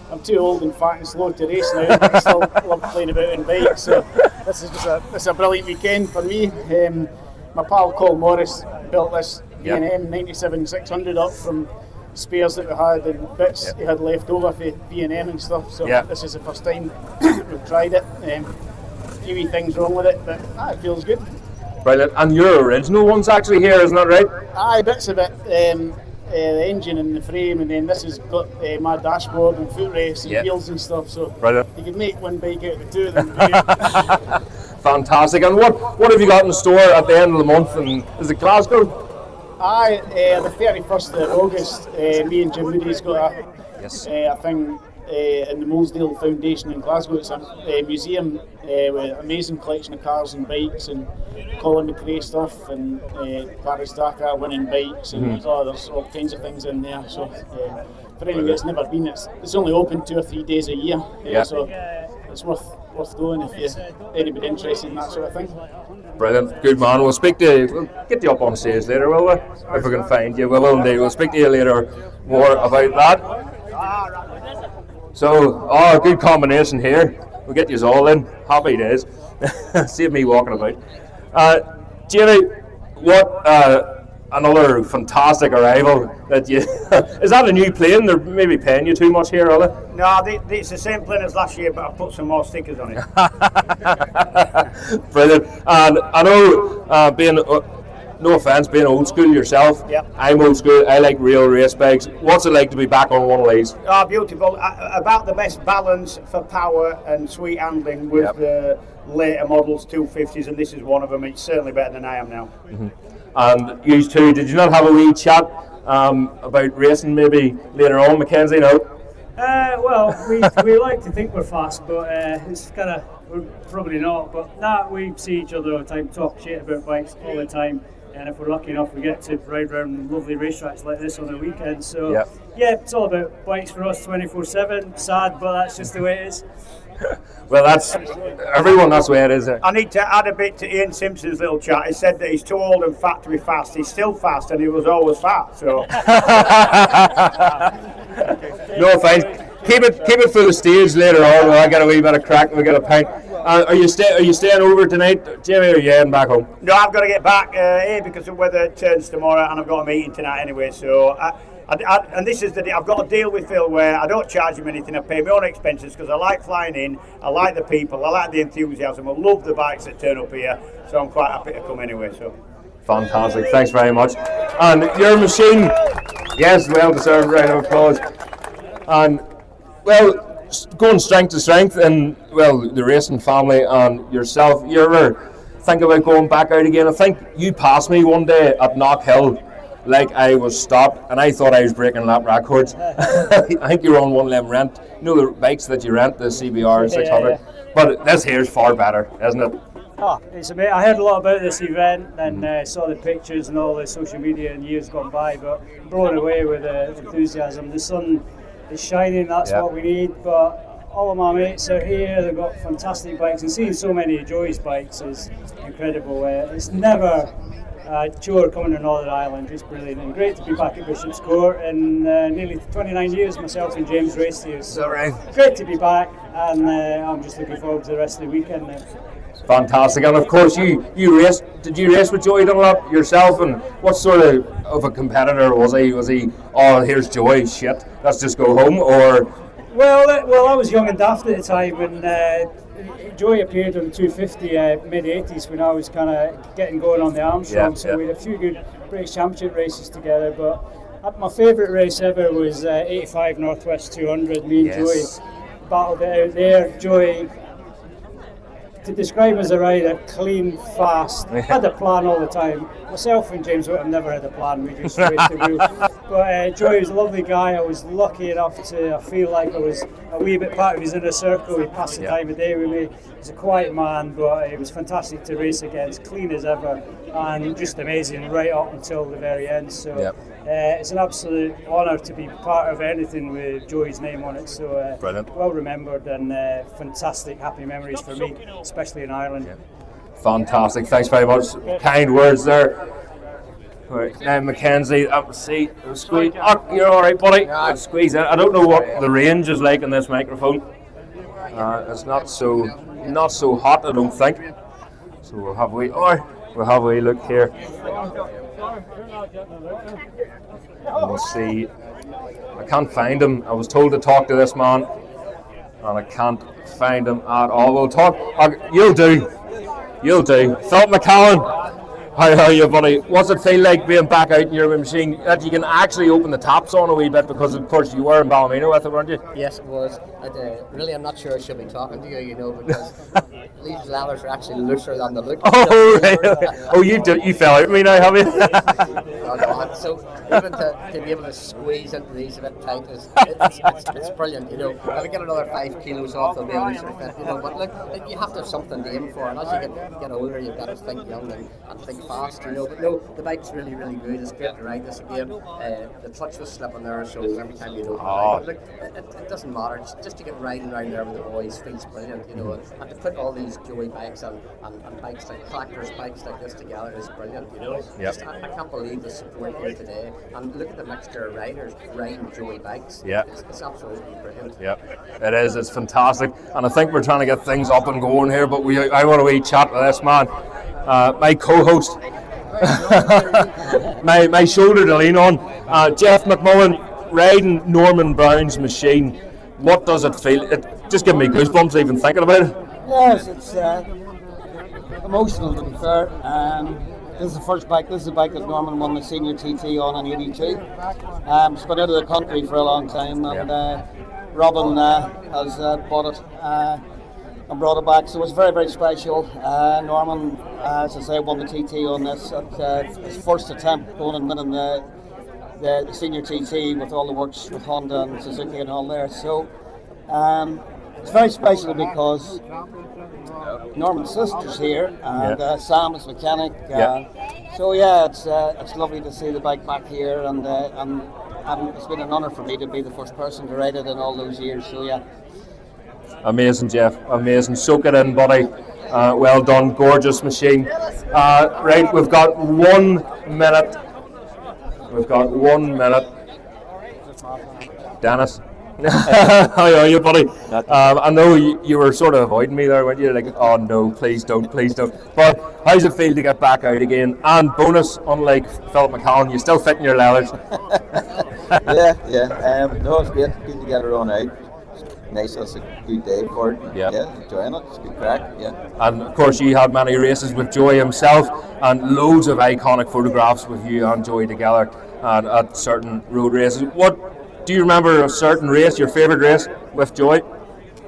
B: I'm too old and fat and slow to race now. I still love playing about in bikes, so this is just a brilliant weekend for me. My pal Cole Morris built this B&M 97 600 up from spares that we had and bits he had left over for B&M and stuff. So this is the first time we've tried it. A few wee things wrong with it, but it feels good.
C: Brilliant. And your original one's actually here, isn't that right?
B: Aye, bits of it. The engine and the frame, and then this has got my dashboard and foot race and wheels and stuff. So
C: brilliant.
B: You could make one bike out of the two of them.
C: Fantastic. And what have you got in store at the end of the month? And is it Glasgow?
B: Aye, the 31st of August, me and Jim Moody's got a thing in the Molesdale Foundation in Glasgow. It's a museum with an amazing collection of cars and bikes and Colin McRae stuff and Paris Dakar winning bikes and there's all kinds of things in there. So for anyone that's never been, it's only open 2 or 3 days a year. So it's worth going if anybody interested in that sort of thing.
C: Brilliant, good man. We'll get you up on stage later, will we? If we can find you, we will indeed. We'll speak to you later more about that. So, good combination here. We'll get you all in. Happy days. Save me walking about. Jamie, what another fantastic arrival that you is that a new plane? They're maybe paying you too much here, are they?
E: No, it's the same plane as last year, but I put some more stickers on it.
C: Brilliant. And I know being no offence, being old school yourself, I'm old school, I like real race bikes. What's it like to be back on one of these?
E: Oh, beautiful. About the best balance for power and sweet handling with the later models, 250s, and this is one of them. It's certainly better than I am now.
C: And you two, did you not have a wee chat about racing maybe later on, Makenzie? No?
F: Well, we like to think we're fast, but it's kind of, we're probably not. But we see each other all the time, talk shit about bikes all the time. And if we're lucky enough, we get to ride around lovely racetracks like this on the weekend. So, it's all about bikes for us 24/7. Sad, but that's just the way it is.
C: Well, that's everyone. That's the way it is.
E: I need to add a bit to Ian Simpson's little chat. He said that he's too old and fat to be fast. He's still fast, and he was always fat. So,
C: no offence. Keep it for the stage later on. I get a wee bit of crack. We get a pint. Are you staying over tonight, Jamie, or are you heading back home?
E: No, I've got to get back here because the weather turns tomorrow, and I've got a meeting tonight anyway. So, and this is I've got a deal with Phil where I don't charge him anything. I pay my own expenses because I like flying in. I like the people. I like the enthusiasm. I love the bikes that turn up here. So I'm quite happy to come anyway. So.
C: Fantastic. Thanks very much. And your machine, yes, well deserved round of applause. And well, going strength to strength, and well, the racing family and yourself, you ever think about going back out again? I think you passed me one day at Knock Hill, like I was stopped, and I thought I was breaking lap records. I think you were on one of them the bikes that you rent, the CBR 600. But this here's far better, isn't it?
F: Oh, it's amazing. I heard a lot about this event and saw the pictures and all the social media in years gone by, but blown away with the enthusiasm. The sun is shining, that's what we need, but all of my mates are here, they've got fantastic bikes, and seeing so many Joey's bikes is incredible. It's never a chore coming to Northern Ireland, it's brilliant, and great to be back at Bishopscourt in nearly 29 years, myself and James raced here, so great to be back, and I'm just looking forward to the rest of the weekend now.
C: Fantastic, and of course you raced. Did you race with Joey Dunlop yourself? And what sort of a competitor was he? Was he? Oh, here's Joey. Shit, let's just go home. Or
F: well, I was young and daft at the time, and Joey appeared on the 250 mid '80s when I was kind of getting going on the Armstrong. So we had a few good British Championship races together. But my favourite race ever was '85 Northwest 200. Me and Joey battled it out there. Joey, to describe as a rider, clean, fast, had a plan all the time. Myself and James Whitham never had a plan, we just raced the wheel. But Joey was a lovely guy. I was lucky enough I feel like I was a wee bit part of his inner circle. He passed the time of day with me. He's a quiet man, but it was fantastic to race against, clean as ever, and just amazing right up until the very end. So it's an absolute honour to be part of anything with Joey's name on it. So
C: brilliant,
F: well remembered, and fantastic, happy memories for me, especially in Ireland.
C: Fantastic, thanks very much. Kind words there. Right, now Makenzie, up the seat, squeeze. Oh, you're all right, buddy. Squeeze in. I don't know what the range is like on this microphone. It's not so hot, I don't think. So we'll have a wee look here. And we'll see I can't find him. I was told to talk to this man, and I can't find him at all. We'll talk. You'll do. Philip McCallan. How are you, buddy? What's it feel like being back out in your machine that you can actually open the taps on a wee bit, because of course you were in Ballymena with it, weren't you?
D: Yes, it was. Really, I'm not sure I should be talking to you, because these ladders are actually looser than they look.
C: Oh, right. Oh, you fell out with me now, have you?
D: No. So even to be able to squeeze into these a bit tight it's brilliant. If I get another 5 kilos off, they'll be able to fit. But look, you have to have something to aim for, and as you get older, you've got to think young and think fast. But no, the bike's really, really good. It's great to ride this again. The clutch was slipping there, so every time you don't ride, look, it doesn't matter. Just to get riding around there with the boys feels brilliant. And to put all these Joey bikes and bikes like collectors, bikes like this together is brilliant.
C: Yep.
D: I can't believe the support here today. And look at the mixture of riders riding Joey bikes.
C: Yeah.
D: It's absolutely brilliant.
C: Yep, it is. It's fantastic, and I think we're trying to get things up and going here. But I want to wee chat with this man, my co-host, my shoulder to lean on, Jeff McMullen, riding Norman Brown's machine. What does it feel? It just gives me goosebumps even thinking about it.
G: Yes, it's emotional, to be fair. This is the first bike. This is the bike that Norman won the senior TT on in '82. It's been out of the country for a long time, and Robin has bought it and brought it back. So it's very, very special. Norman, as I say, won the TT on this at his first attempt going and winning the senior TT with all the works with Honda and Suzuki and all there. So it's very special because Norman's sister's here, and Sam is mechanic. So it's lovely to see the bike back here, and it's been an honour for me to be the first person to ride it in all those years. So yeah.
C: Amazing, Jeff. Amazing. Soak it in, buddy. Well done. Gorgeous machine. Right, we've got 1 minute. Dennis. How are you, buddy? I know you were sort of avoiding me there, weren't you? Like, oh no, please don't. But how's it feel to get back out again? And bonus, unlike Philip McCallan, you still fit in your leathers.
H: No, it's great. Good to get it on out. Nice, it's a good day for it. Yeah, enjoying it. It's a good crack. Yeah. And
C: of course, you had many races with Joey himself, and loads of iconic photographs with you and Joey together at certain road races. What do you remember a certain race, your favourite race with Joey?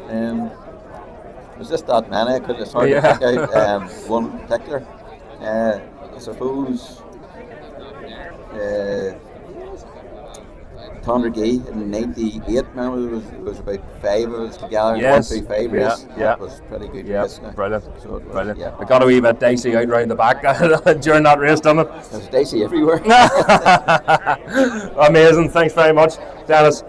H: There's just that many. It's hard to pick out one particular. I suppose Tondergee in '98. Remember, there was about 5 of us together.
C: Yes.
H: 1, 2, 5 race. That was pretty good race.
C: Brilliant.
H: So it was,
C: Brilliant. I got a wee bit dicey out round the back during that race, didn't it?
H: There's dicey everywhere.
C: Amazing. Thanks very much, Dennis.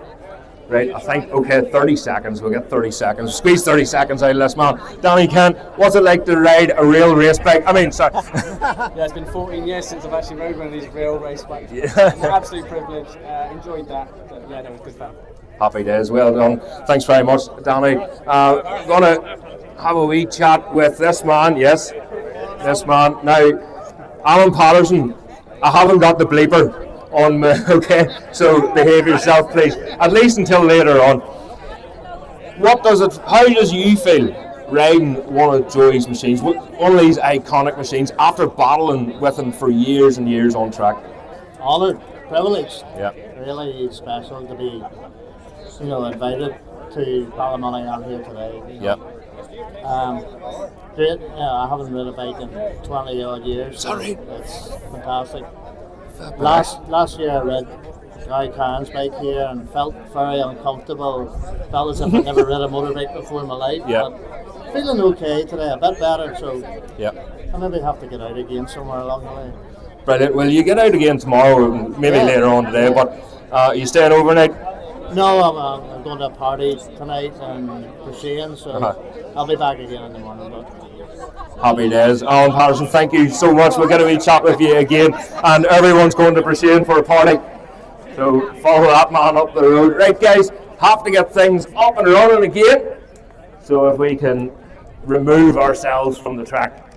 C: Right, I think, 30 seconds. We'll get 30 seconds. Squeeze 30 seconds out of this, man. Danny Kent, what's it like to ride a real race bike? I mean, sorry.
I: It's been 14 years since I've actually rode one of these real race bikes. It's an absolute privilege. Enjoyed that. But it was good fun.
C: Happy days. Well done. Thanks very much, Danny. Going to have a wee chat with this man. Yes, this man. Now, Alan Patterson, I haven't got the bleeper on me, okay, so behave yourself, please, at least until later on. How does you feel riding one of Joey's machines, one of these iconic machines, after battling with him for years and years on track?
G: Honoured, privileged.
C: Yeah.
G: Really special to be, invited to Ballymena and here today.
C: Yeah.
G: Great. I haven't ridden a bike in 20 odd years.
C: Sorry.
G: It's fantastic. Last year I rode Gary Cairns' bike here and felt very uncomfortable. Felt as if I'd never ridden a motorbike before in my life.
C: Yeah.
G: But feeling okay today, a bit better. So
C: yeah.
G: I maybe have to get out again somewhere along the way.
C: Brilliant. Well, you get out again tomorrow, maybe later on today. But are you staying overnight?
G: No, I'm going to a party tonight in Bishopscourt, so I'll be back again in the morning.
C: Happy days. Alan Patterson, thank you so much. We'll get a wee chat with you again, and everyone's going to Brisbane for a party, so follow that man up the road. Right, guys, have to get things up and running again, so if we can remove ourselves from the track,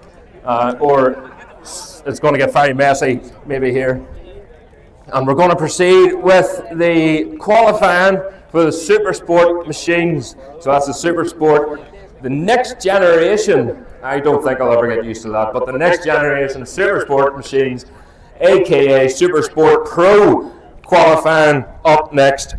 C: or it's going to get very messy maybe here. And we're going to proceed with the qualifying for the Supersport machines. So that's the Supersport, the next generation. I don't think I'll ever get used to that, but the next generation of Supersport machines, aka Supersport Pro qualifying, up next.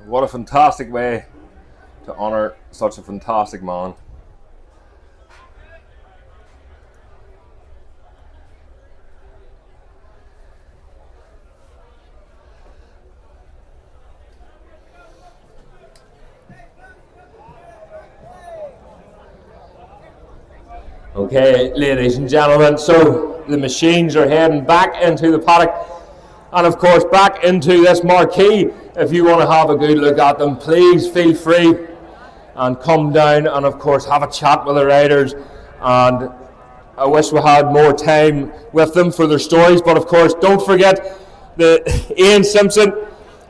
C: What a fantastic way to honour such a fantastic man. Okay, ladies and gentlemen, so the machines are heading back into the paddock, and of course back into this marquee. If you want to have a good look at them, please feel free and come down and of course have a chat with the riders. And I wish we had more time with them for their stories, but of course don't forget that Ian Simpson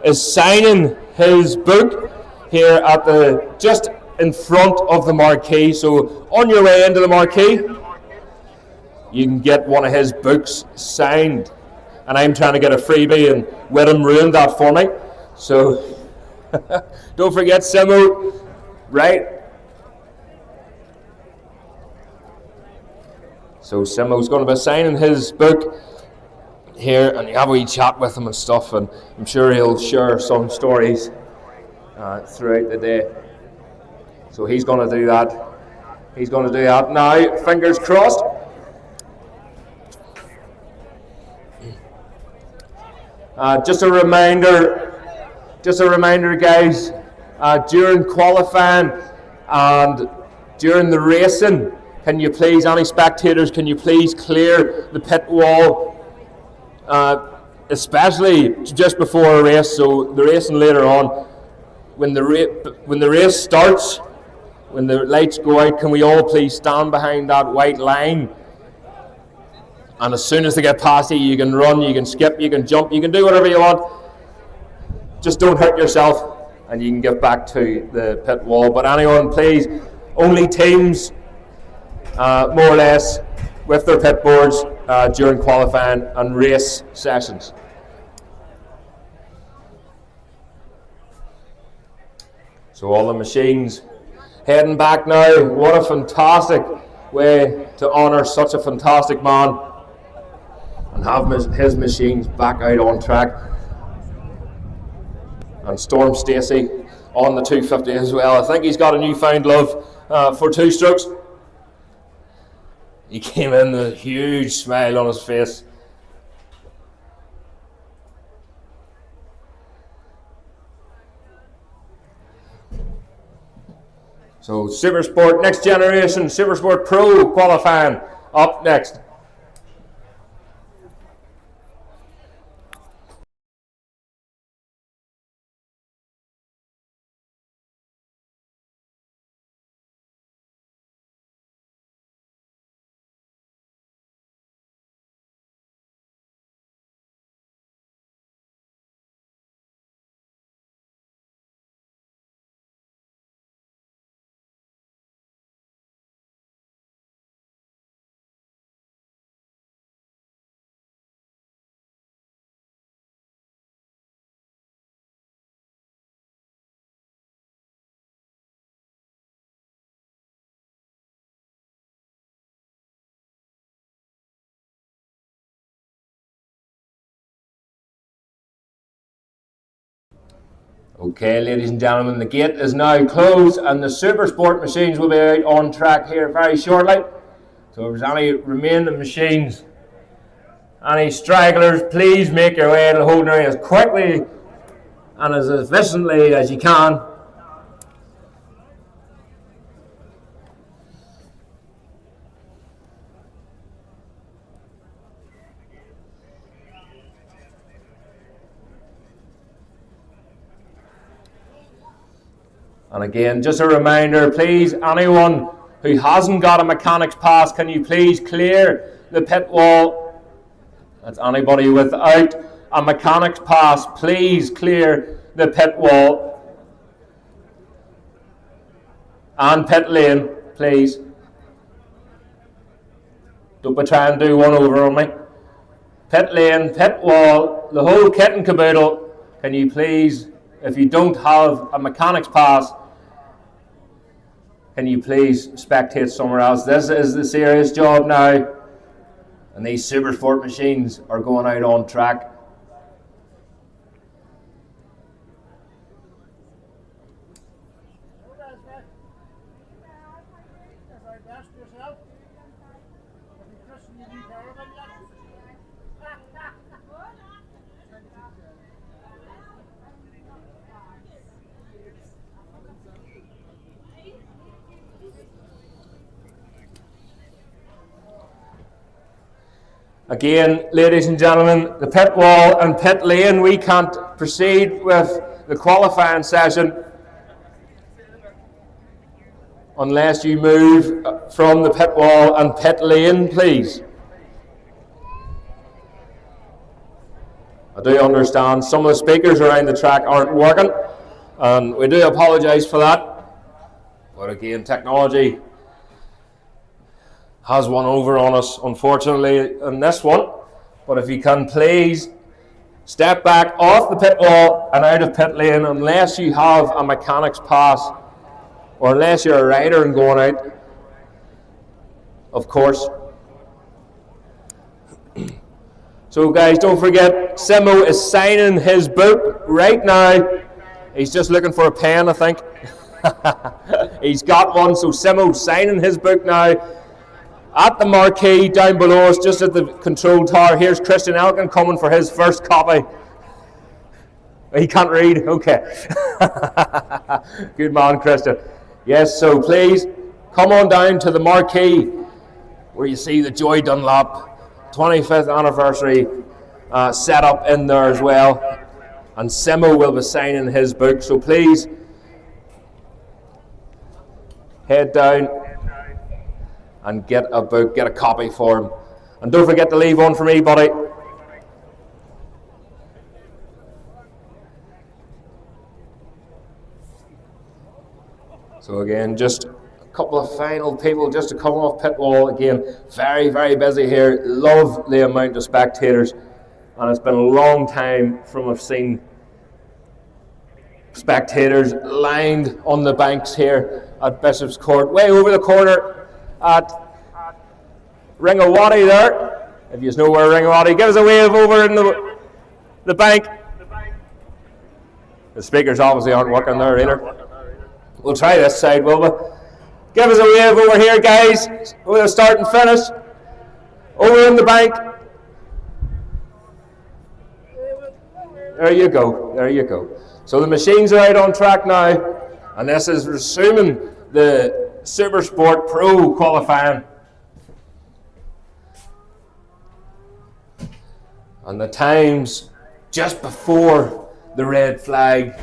C: is signing his book here at the just in front of the marquee. So on your way into the marquee, you can get one of his books signed. And I'm trying to get a freebie, and Whitham ruined that for me. So don't forget Simo, right? So Simo's going to be signing his book here, and you have a wee chat with him and stuff, and I'm sure he'll share some stories throughout the day. So he's going to do that. He's going to do that now. Fingers crossed. Just a reminder, guys. During qualifying and during the racing, can you please, any spectators, can you please clear the pit wall, especially just before a race? So the racing later on, when the race starts, when the lights go out, can we all please stand behind that white line? And as soon as they get past you, you can run, you can skip, you can jump, you can do whatever you want. Just don't hurt yourself, and you can get back to the pit wall. But anyone, please, only teams, more or less, with their pit boards during qualifying and race sessions. So all the machines heading back now. What a fantastic way to honour such a fantastic man and have his machines back out on track. And Storm Stacey on the 250 as well. I think he's got a newfound love for two strokes. He came in with a huge smile on his face. So Supersport next generation, Supersport Pro qualifying up next. Okay, ladies and gentlemen, the gate is now closed and the Supersport machines will be out on track here very shortly. So if there's any remaining machines, any stragglers, please make your way to the holding area as quickly and as efficiently as you can. And again, just a reminder, please, anyone who hasn't got a mechanic's pass, can you please clear the pit wall? That's anybody without a mechanic's pass, please clear the pit wall. And pit lane, please. Don't be trying to do one over on me. Pit lane, pit wall, the whole kit and caboodle. Can you please, if you don't have a mechanic's pass, can you please spectate somewhere else? This is the serious job now. And these Supersport machines are going out on track. Again, ladies and gentlemen, the pit wall and pit lane, we can't proceed with the qualifying session unless you move from the pit wall and pit lane, please. I do understand some of the speakers around the track aren't working, and we do apologise for that. But again, technology has one over on us, unfortunately, in this one. But if you can please step back off the pit wall and out of pit lane unless you have a mechanic's pass or unless you're a rider and going out, of course. So guys, don't forget, Simo is signing his book right now. He's just looking for a pen, I think. He's got one, so Simo's signing his book now. At the marquee down below us, just at the control tower, here's Christian Elkin coming for his first copy. He can't read? Okay. Good man, Christian. Yes, so please, come on down to the marquee where you see the Joy Dunlop 25th anniversary set up in there as well. And Simo will be signing his book, so please head down and get a book, get a copy for him. And don't forget to leave one for me, buddy. So again, just a couple of final people just to come off pit wall. Again, very, very busy here. Love the amount of spectators. And it's been a long time from I've seen spectators lined on the banks here at Bishopscourt. Way over the corner at Ringawati there. If you know where Ringawati, give us a wave over in the bank. The speakers obviously aren't working there either. We'll try this side, will we? Give us a wave over here, guys. We'll start and finish. Over in the bank. There you go. There you go. So the machines are out on track now, and this is resuming the Supersport Pro qualifying. And the times just before the red flag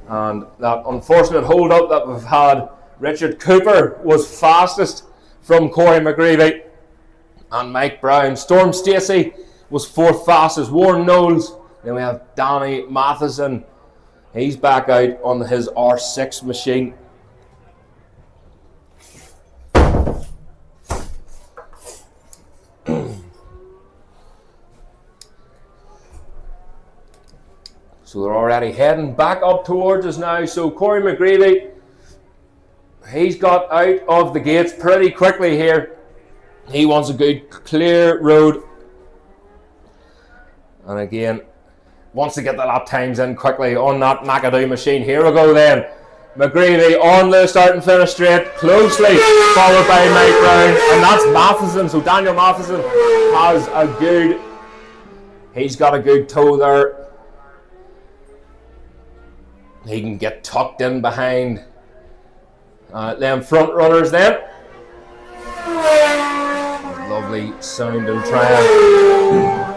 C: and that unfortunate hold up that we've had. Richard Cooper was fastest from Corey McGreevy and Mike Brown. Storm Stacey was fourth fastest. Warren Knowles. Then we have Danny Matheson. He's back out on his R6 machine. So they're already heading back up towards us now. So Corey McGreevy, he's got out of the gates pretty quickly here. He wants a good clear road. And again, wants to get the lap times in quickly on that McAdoo machine. Here we go then. McGreevy on the start and finish straight, closely followed by Mike Brown, and that's Matheson. So Daniel Matheson he's got a good toe there. He can get tucked in behind them front runners then. Lovely sound and triumph.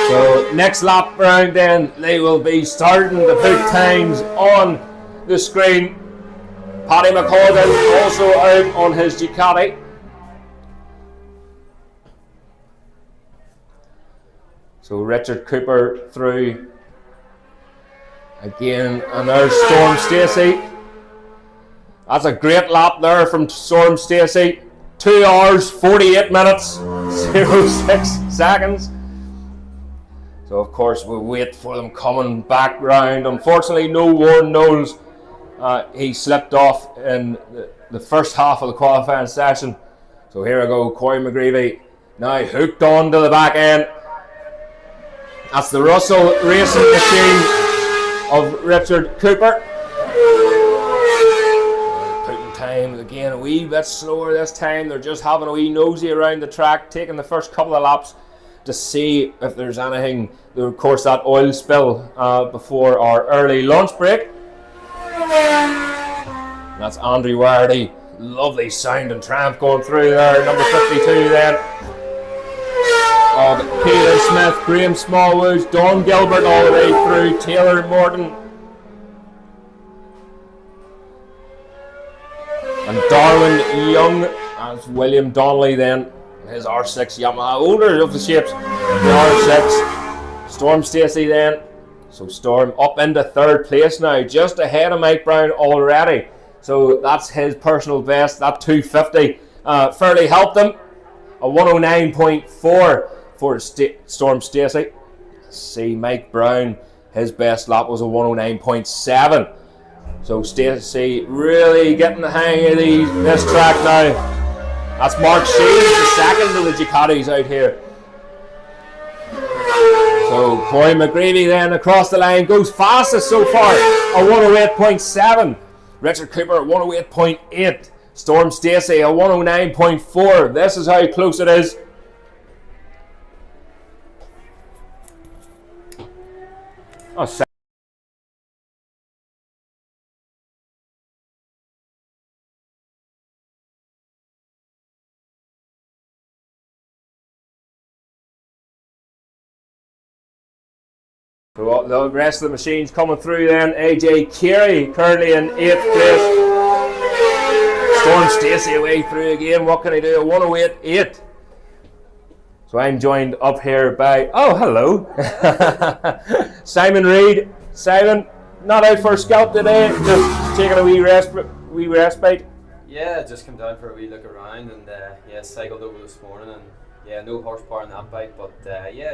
C: So next lap round then, they will be starting to put times on the screen. Paddy McColgan also out on his Ducati. So Richard Cooper through again, and there's Storm Stacey. That's a great lap there from Storm Stacey. 2 hours, 48 minutes, 06 seconds. So of course we'll wait for them coming back round. Unfortunately, no Warren Knowles. He slipped off in the first half of the qualifying session. So here we go, Corey McGreevy now hooked on to the back end. That's the Russell racing machine of Richard Cooper. Putting time again a wee bit slower this time. They're just having a wee nosy around the track, taking the first couple of laps to see if there's anything. Of course, that oil spill before our early lunch break. That's Andrew Wardy. Lovely sound and triumph going through there. Number 52 then. Of Peter Smith, Graham Smallwood, Don Gilbert all the way through, Taylor Morton. And Darwin Young as William Donnelly then. His R6 Yamaha, older of the shapes. The R6. Storm Stacey then. So Storm up into third place now, just ahead of Mike Brown already. So that's his personal best. That 250 fairly helped him. A 109.4 for Storm Stacey. See Mike Brown, his best lap was a 109.7. So Stacey really getting the hang of this track now. That's Mark Shields, the second of the Ducatis out here. So Corey McGreevy then across the line, goes fastest so far, a 108.7. Richard Cooper at 108.8. Storm Stacey a 109.4. This is how close it is. So the rest of the machines coming through then. AJ Carey currently in 8th place. Storm Stacey away through again. What can I do? A 108.8. So I'm joined up here by, oh hello, Simon Reid. Simon, not out for a scalp today, just taking a wee respite.
J: Yeah, just come down for a wee look around and cycled over this morning and no horsepower in that bike, but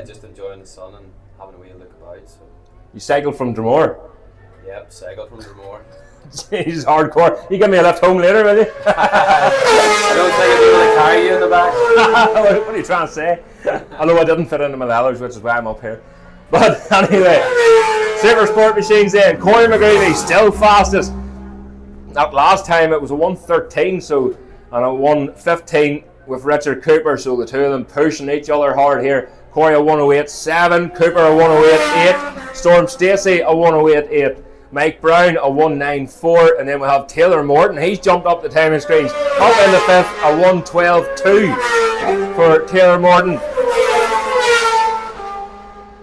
J: just enjoying the sun and having a wee look about. So.
C: You cycled from Dromore?
J: Yep, cycled from Dromore.
C: Jeez, hardcore. You give me a lift home later, will you?
J: I don't think I'd be able to carry you in the back.
C: What are you trying to say? Although I didn't fit into my leathers, which is why I'm up here. But anyway, Super Sport Machines then. Corey McGreevy still fastest. That last time it was a 113, so and a 115 with Richard Cooper, so the two of them pushing each other hard here. Corey a 108.7, Cooper a 108.8, Storm Stacey a 108.8, Mike Brown a 194, and then we have Taylor Morton. He's jumped up the timing screens. Up in the 5th, a 112.2 for Taylor Morton.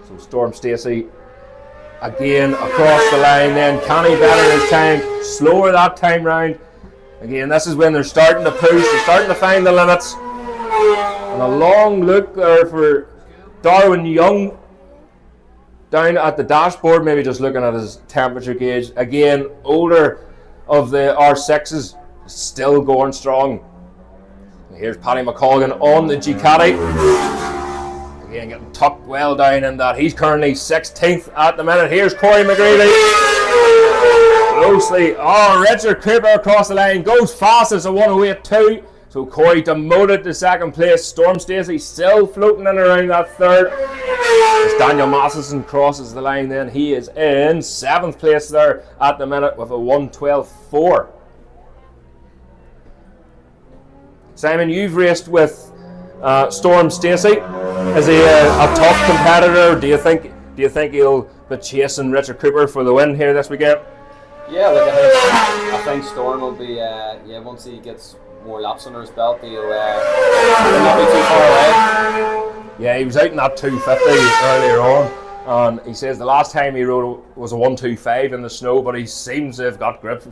C: So Storm Stacey again across the line then. Can he better his time? Slower that time round. Again, this is when they're starting to push, they're starting to find the limits. And a long look there for Darwin Young down at the dashboard, maybe just looking at his temperature gauge. Again, older of the R6s, still going strong. And here's Paddy McColgan on the Ducati. Again, getting tucked well down in that. He's currently 16th at the minute. Here's Corey McGreevy. Closely. Oh, Richard Cooper across the line. Goes fast as a 108.2. So Corey demoted to second place. Storm Stacey still floating in around that third. As Daniel Matheson crosses the line, then he is in 7th place there at the minute with a 1:12.4. Simon, you've raced with Storm Stacey. Is he a tough competitor? Do you think he'll be chasing Richard Cooper for the win here this weekend?
J: Yeah, look, I think Storm will be. Once he gets more laps under his belt, he'll not be too far away.
C: Yeah, he was out in that 250 earlier on, and he says the last time he rode was a 1:25 in the snow, but he seems to have got grips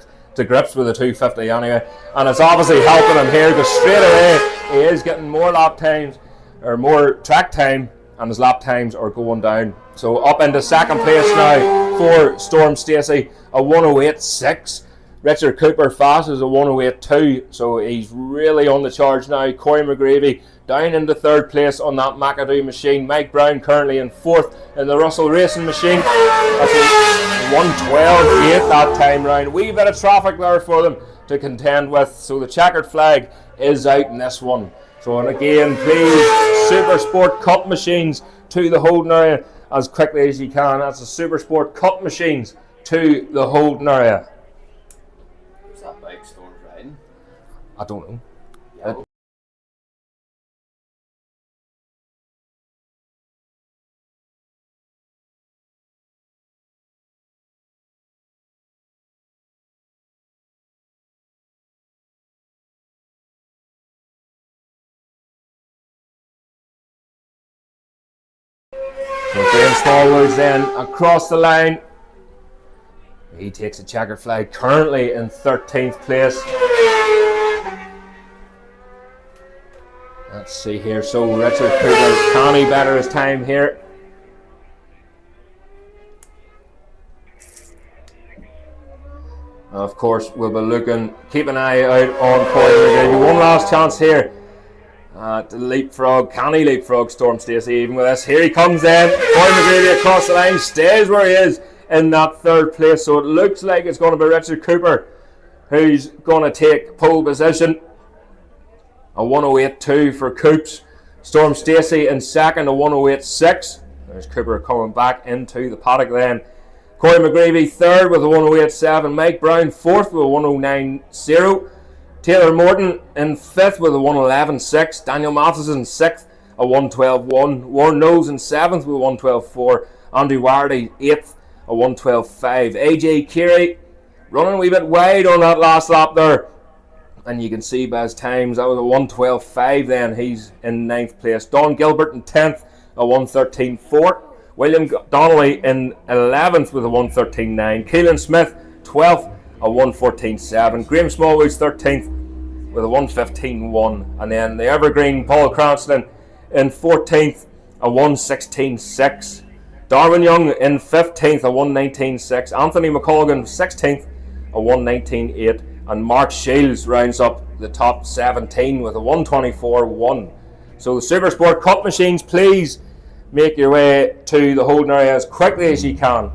C: with a 250 anyway, and it's obviously helping him here because straight away he is getting more lap times or more track time, and his lap times are going down. So up into second place now for Storm Stacey, a 1:08.6. Richard Cooper fast is a 1:08.2, so he's really on the charge now. Corey McGreevy down into third place on that McAdoo machine. Mike Brown currently in fourth in the Russell Racing machine. That's a 1:12.8 that time round. Wee bit of traffic there for them to contend with, so the checkered flag is out in this one. So, and again, please, Super Sport Cup machines to the holding area as quickly as you can. That's the Super Sport Cup machines to the holding area.
J: Who's that bike Storm's riding?
C: I don't know.
J: Yeah.
C: So Graham Smallwood's then across the line. He takes a checkered flag, currently in 13th place. Let's see here. So Richard Cooper, can he better his time here? Of course, we'll be looking, keep an eye out on Corey McGreevy. One last chance here to leapfrog. Can he leapfrog Storm Stacey even with this? Here he comes in. Corey McGreevy across the line, stays where he is in that third place. So it looks like it's going to be Richard Cooper who's going to take pole position. A 1:08.2 for Coops. Storm Stacey in second, a 1:08.6. There's Cooper coming back into the paddock then. Corey McGreevy third with a 1:08.7. Mike Brown fourth with a 1:09.0. Taylor Morton in fifth with a 1:11.6. Daniel Matheson sixth, a 1:12.1. Warren Knowles in seventh with a 1:12.4. Andrew Wardy eighth, a 1:12.5. AJ Carey running a wee bit wide on that last lap there. And you can see by his times, that was a 1:12.5 then. He's in ninth place. Don Gilbert in 10th, a 1:13.4. William Donnelly in 11th with a 1:13.9. Keelan Smith, 12th, a 1:14.7. Graham Smallwood's 13th with a 1:15.1. And then the evergreen Paul Cranston in 14th, a 1:16.6. Darwin Young in 15th, a 1:19.6. Anthony McColgan 16th, a 1:19.8. And Mark Shields rounds up the top 17 with a 1:24.1. So the Super Sport Cup machines, please make your way to the holding area as quickly as you can.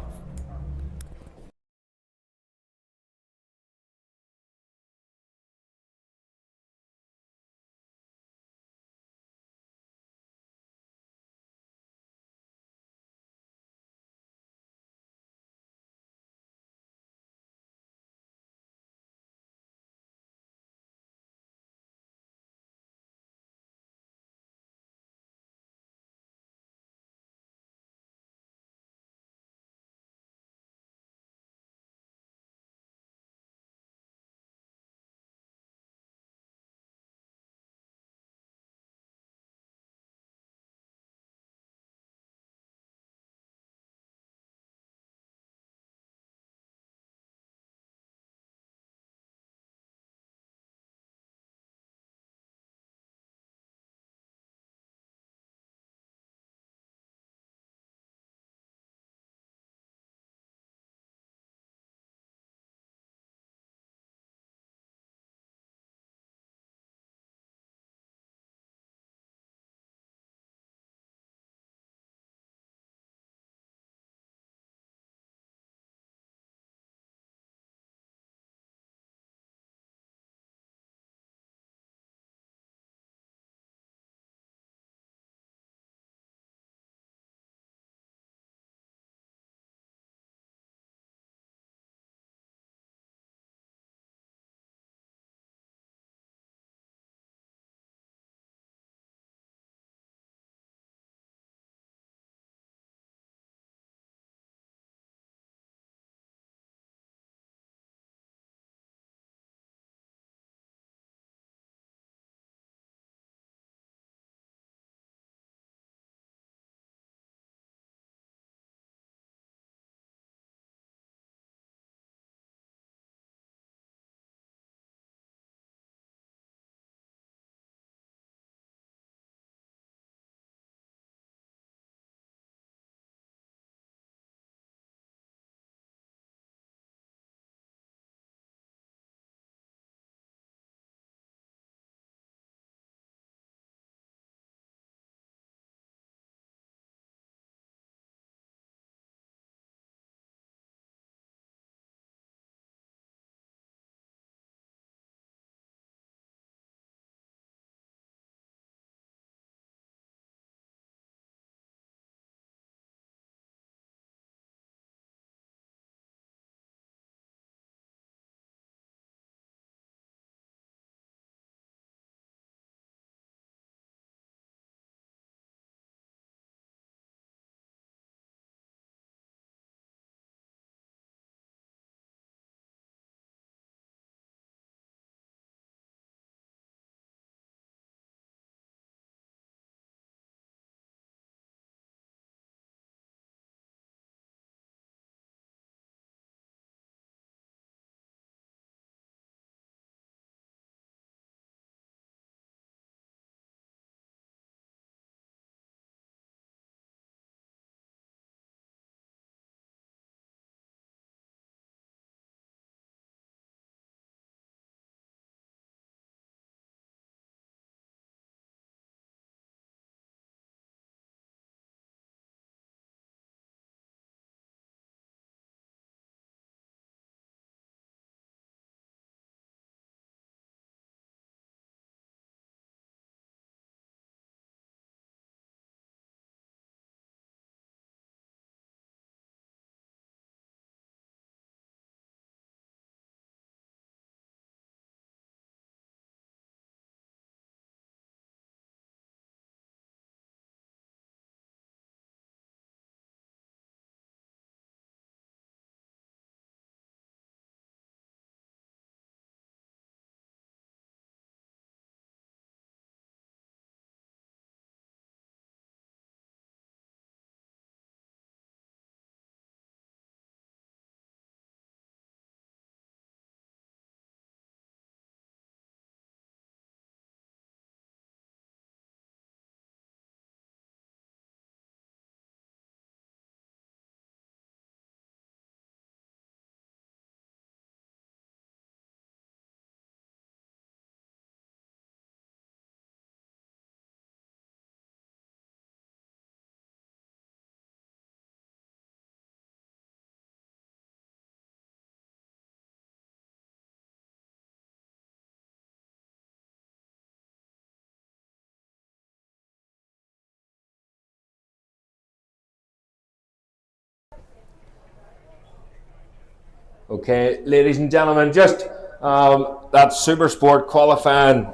C: Okay, ladies and gentlemen, just that Supersport qualifying.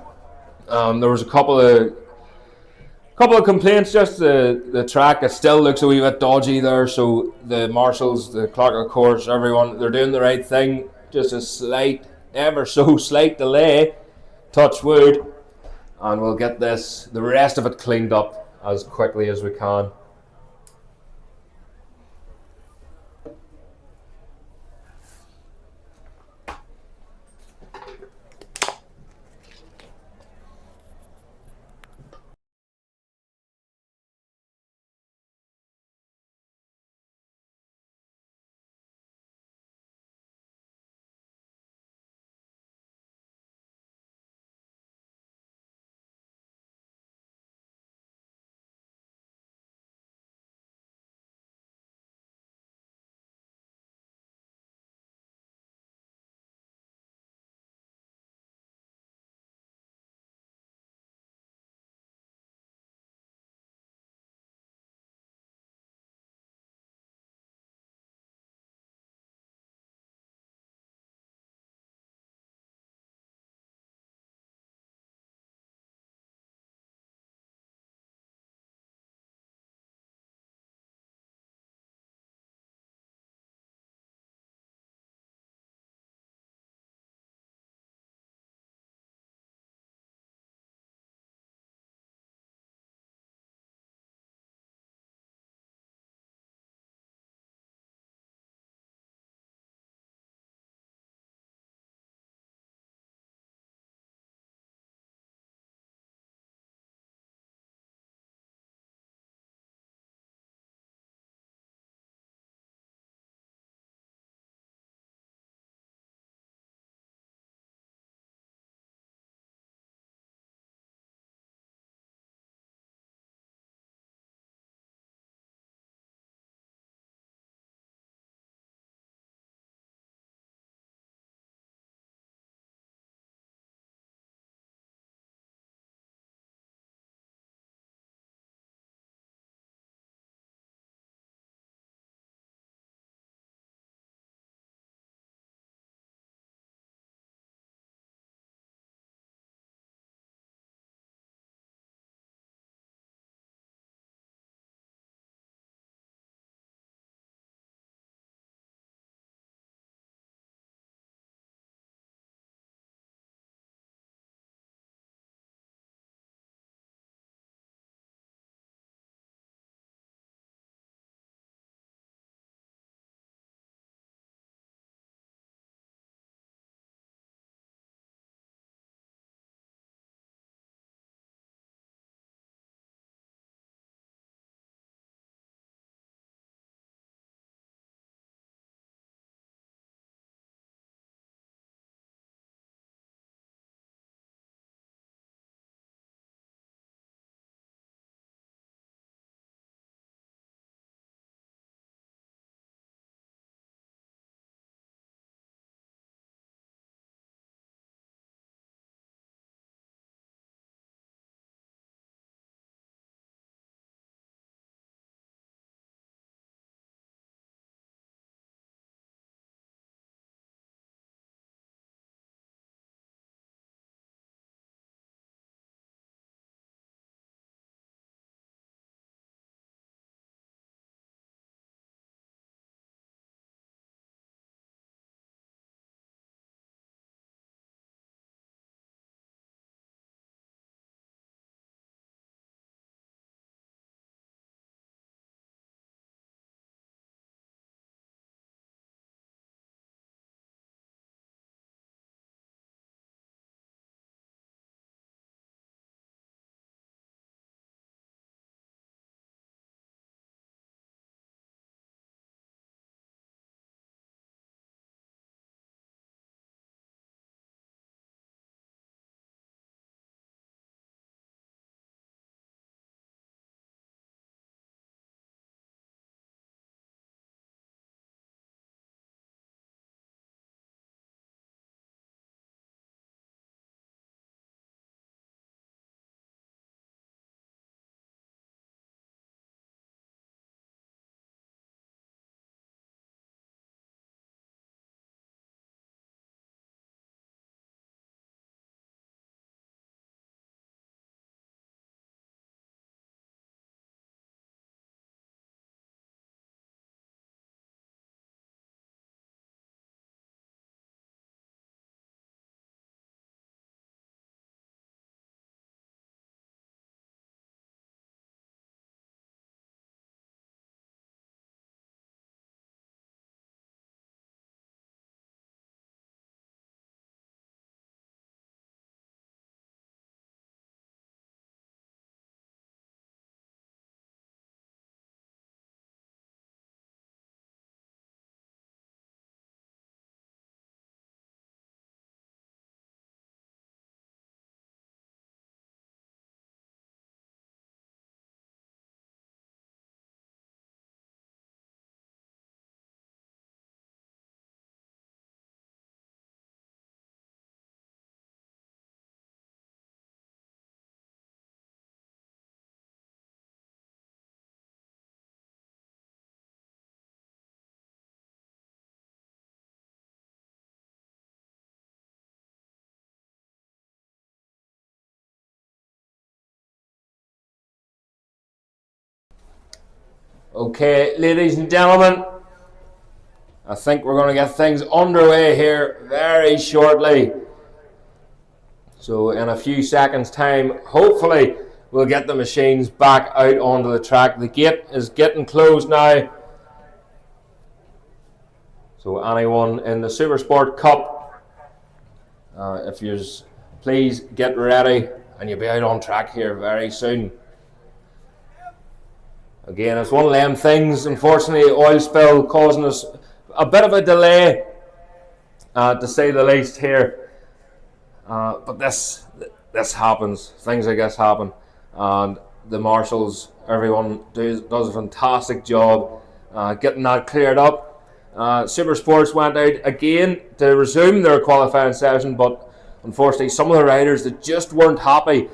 C: There was a couple of complaints. Just the track, it still looks a wee bit dodgy there. So the marshals, the clock of course, everyone, they're doing the right thing. Just a slight, ever so slight delay. Touch wood, and we'll get the rest of it cleaned up as quickly as we can. Okay, ladies and gentlemen, I think we're going to get things underway here very shortly. So in a few seconds time, hopefully we'll get the machines back out onto the track. The gate is getting closed now. So anyone in the Supersport Cup, if you please get ready and you'll be out on track here very soon. Again, it's one of them things, unfortunately, oil spill causing us a bit of a delay, to say the least here. But this happens, things like this happen, and the marshals, everyone does a fantastic job getting that cleared up. Supersports went out again to resume their qualifying session, but unfortunately some of the riders that just weren't happy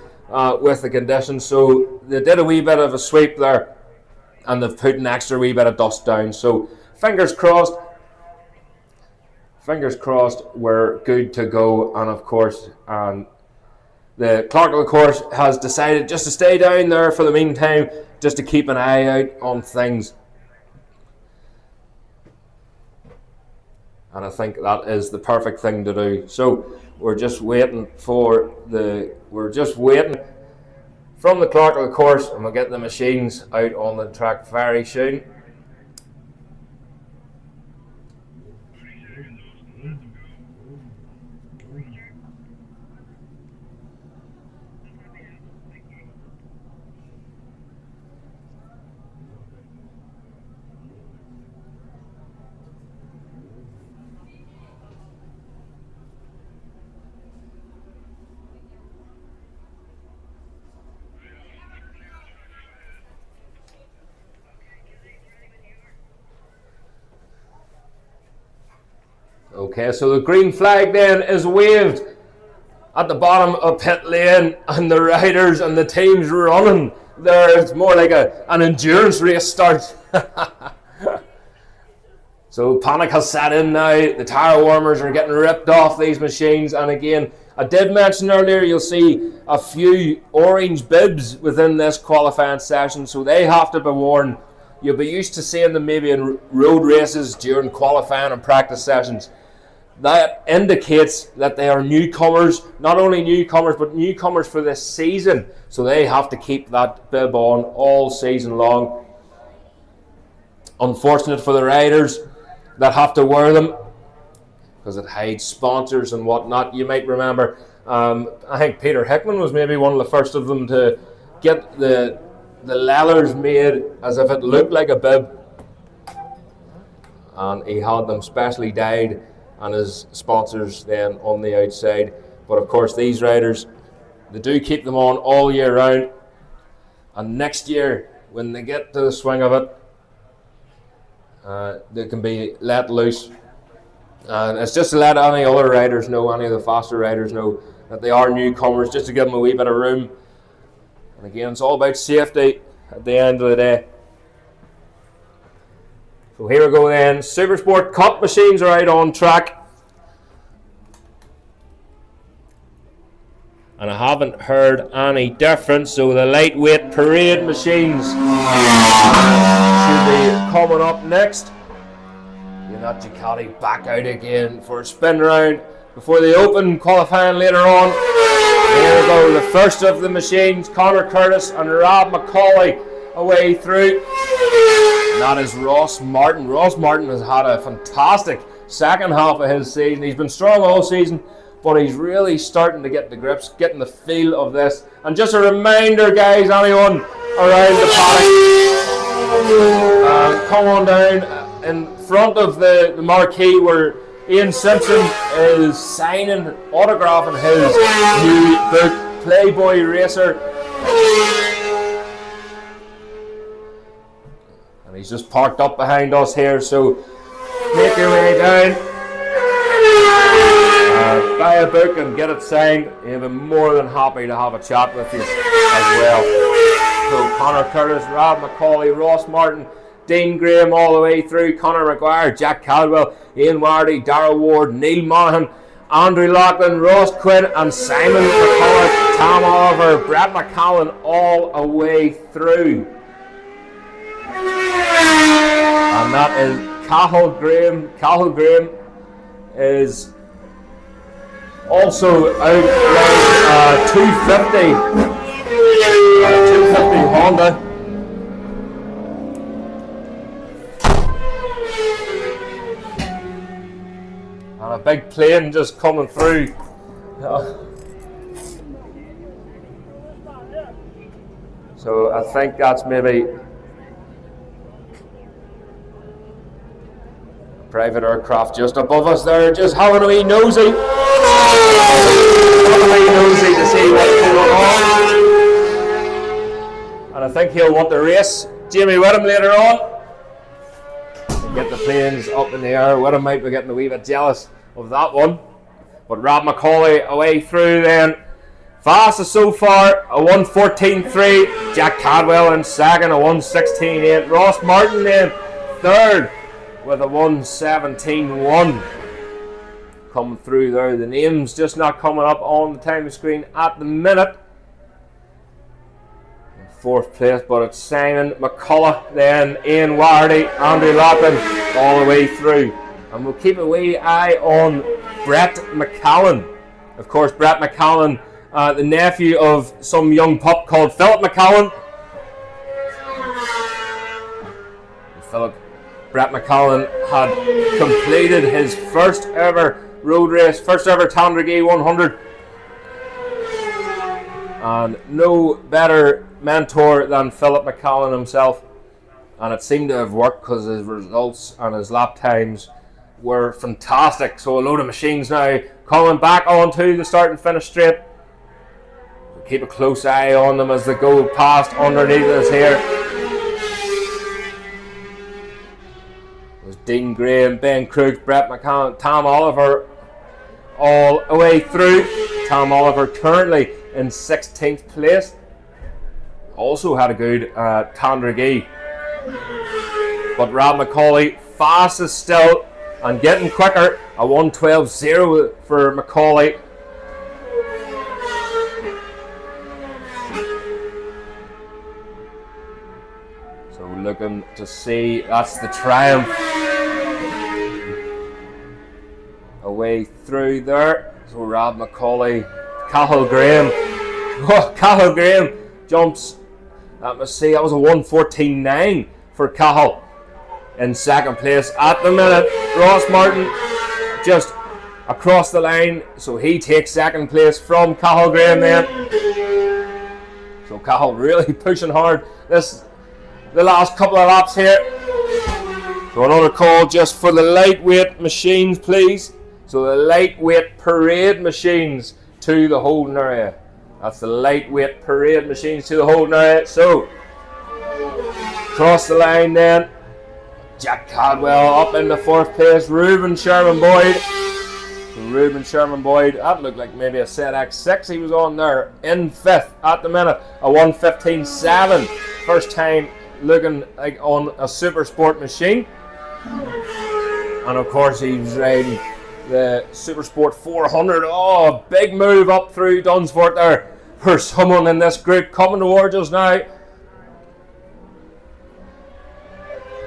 C: with the conditions, so they did a wee bit of a sweep there and they've put an extra wee bit of dust down. So fingers crossed we're good to go. And of course, the clerk of the course has decided just to stay down there for the meantime, just to keep an eye out on things. And I think that is the perfect thing to do. So we're just waiting from the clerk of the course, and we'll get the machines out on the track very soon. Okay, so the green flag then is waved at the bottom of pit lane, and the riders and the teams running there. It's more like an endurance race start. So panic has set in now. The tyre warmers are getting ripped off these machines, and again, I did mention earlier, you'll see a few orange bibs within this qualifying session, so they have to be worn. You'll be used to seeing them maybe in road races during qualifying and practice sessions. That indicates that they are newcomers, not only newcomers, but newcomers for this season. So they have to keep that bib on all season long. Unfortunate for the riders that have to wear them, because it hides sponsors and whatnot. You might remember, I think Peter Hickman was maybe one of the first of them to get the leathers made as if it looked like a bib. And he had them specially dyed, and his sponsors then on the outside. But of course these riders, they do keep them on all year round, and next year when they get to the swing of it, they can be let loose, and it's just to let any other riders know, any of the faster riders know, that they are newcomers, just to give them a wee bit of room. And again, it's all about safety at the end of the day. So here we go then. Supersport Cup machines are out on track. And I haven't heard any difference, so the lightweight parade machines should be coming up next. You got Ducati back out again for a spin round before the open qualifying later on. There we go, the first of the machines, Connor Curtis and Rob McCauley away through. And that is Ross Martin. Ross Martin has had a fantastic second half of his season. He's been strong all season, but he's really starting to get the grips, getting the feel of this. And just a reminder, guys, anyone around the paddock, come on down in front of the marquee where Ian Simpson is signing, autographing his new book, Playboy Racer. And he's just parked up behind us here, so make your way down, buy a book and get it signed. He'll be more than happy to have a chat with you as well. So Connor Curtis, Rob McCauley, Ross Martin, Dean Graham all the way through, Conor Maguire, Jack Caldwell, Ian Wardy, Darrell Ward, Neil Monaghan, Andrew Loughlin, Ross Quinn and Simon McCullough, Tom Oliver, Brett McCallan all the way through. And that is Cathal Graham. Cathal Graham is also out 250. 250 Honda. And a big plane just coming through. So I think that's maybe a private aircraft just above us there, just having a wee nosy. Having a wee nosy to see what's going on. And I think he'll want to race Jamie Whitham later on. Get the planes up in the air. Whitham might be getting a wee bit jealous of that one. But Rob Macaulay away through then. Fastest so far, a 1:14.3. Jack Cadwell in second, a 1:16.8. Ross Martin then third with a 1:17.1. Coming through there. The names just not coming up on the time screen at the minute. In fourth place, but it's Simon McCullough, then Ian Wardy, Andrew Lappin, all the way through. And we'll keep a wee eye on Brett McCallan. Of course, Brett McCallan, the nephew of some young pup called Philip McCallan. Brett McCallan had completed his first ever road race, first ever Tandragee 100. And no better mentor than Philip McCallan himself. And it seemed to have worked because his results and his lap times were fantastic. So a load of machines now coming back onto the start and finish straight. So keep a close eye on them as they go past underneath us here. There's Dean Graham, Ben Crooks, Brett McCann, Tom Oliver all the way through. Tom Oliver currently in 16th place. Also had a good Tandragee. But Rob Macaulay fastest still and getting quicker. A 1:12.0 for Macaulay. So looking to see, that's the Triumph away through there. So Rob Macaulay, Cathal Graham. Oh, Cathal Graham jumps. Let me see, that was a 1:14.9 for Cathal in second place at the minute. Ross Martin just across the line, so he takes second place from Cathal Graham then. So Cathal really pushing hard the last couple of laps here. So another call just for the lightweight machines, please. So the lightweight parade machines to the holding area. That's the lightweight parade machines to the holding area. So cross the line then. Jack Cadwell up in the fourth place. Reuben Sherman Boyd. That looked like maybe a ZX6 he was on there. In fifth at the minute. A 1:15.7. First time looking like on a Supersport machine. And of course he's riding the Supersport 400. Oh, big move up through Dunsfort there for someone in this group coming towards us now.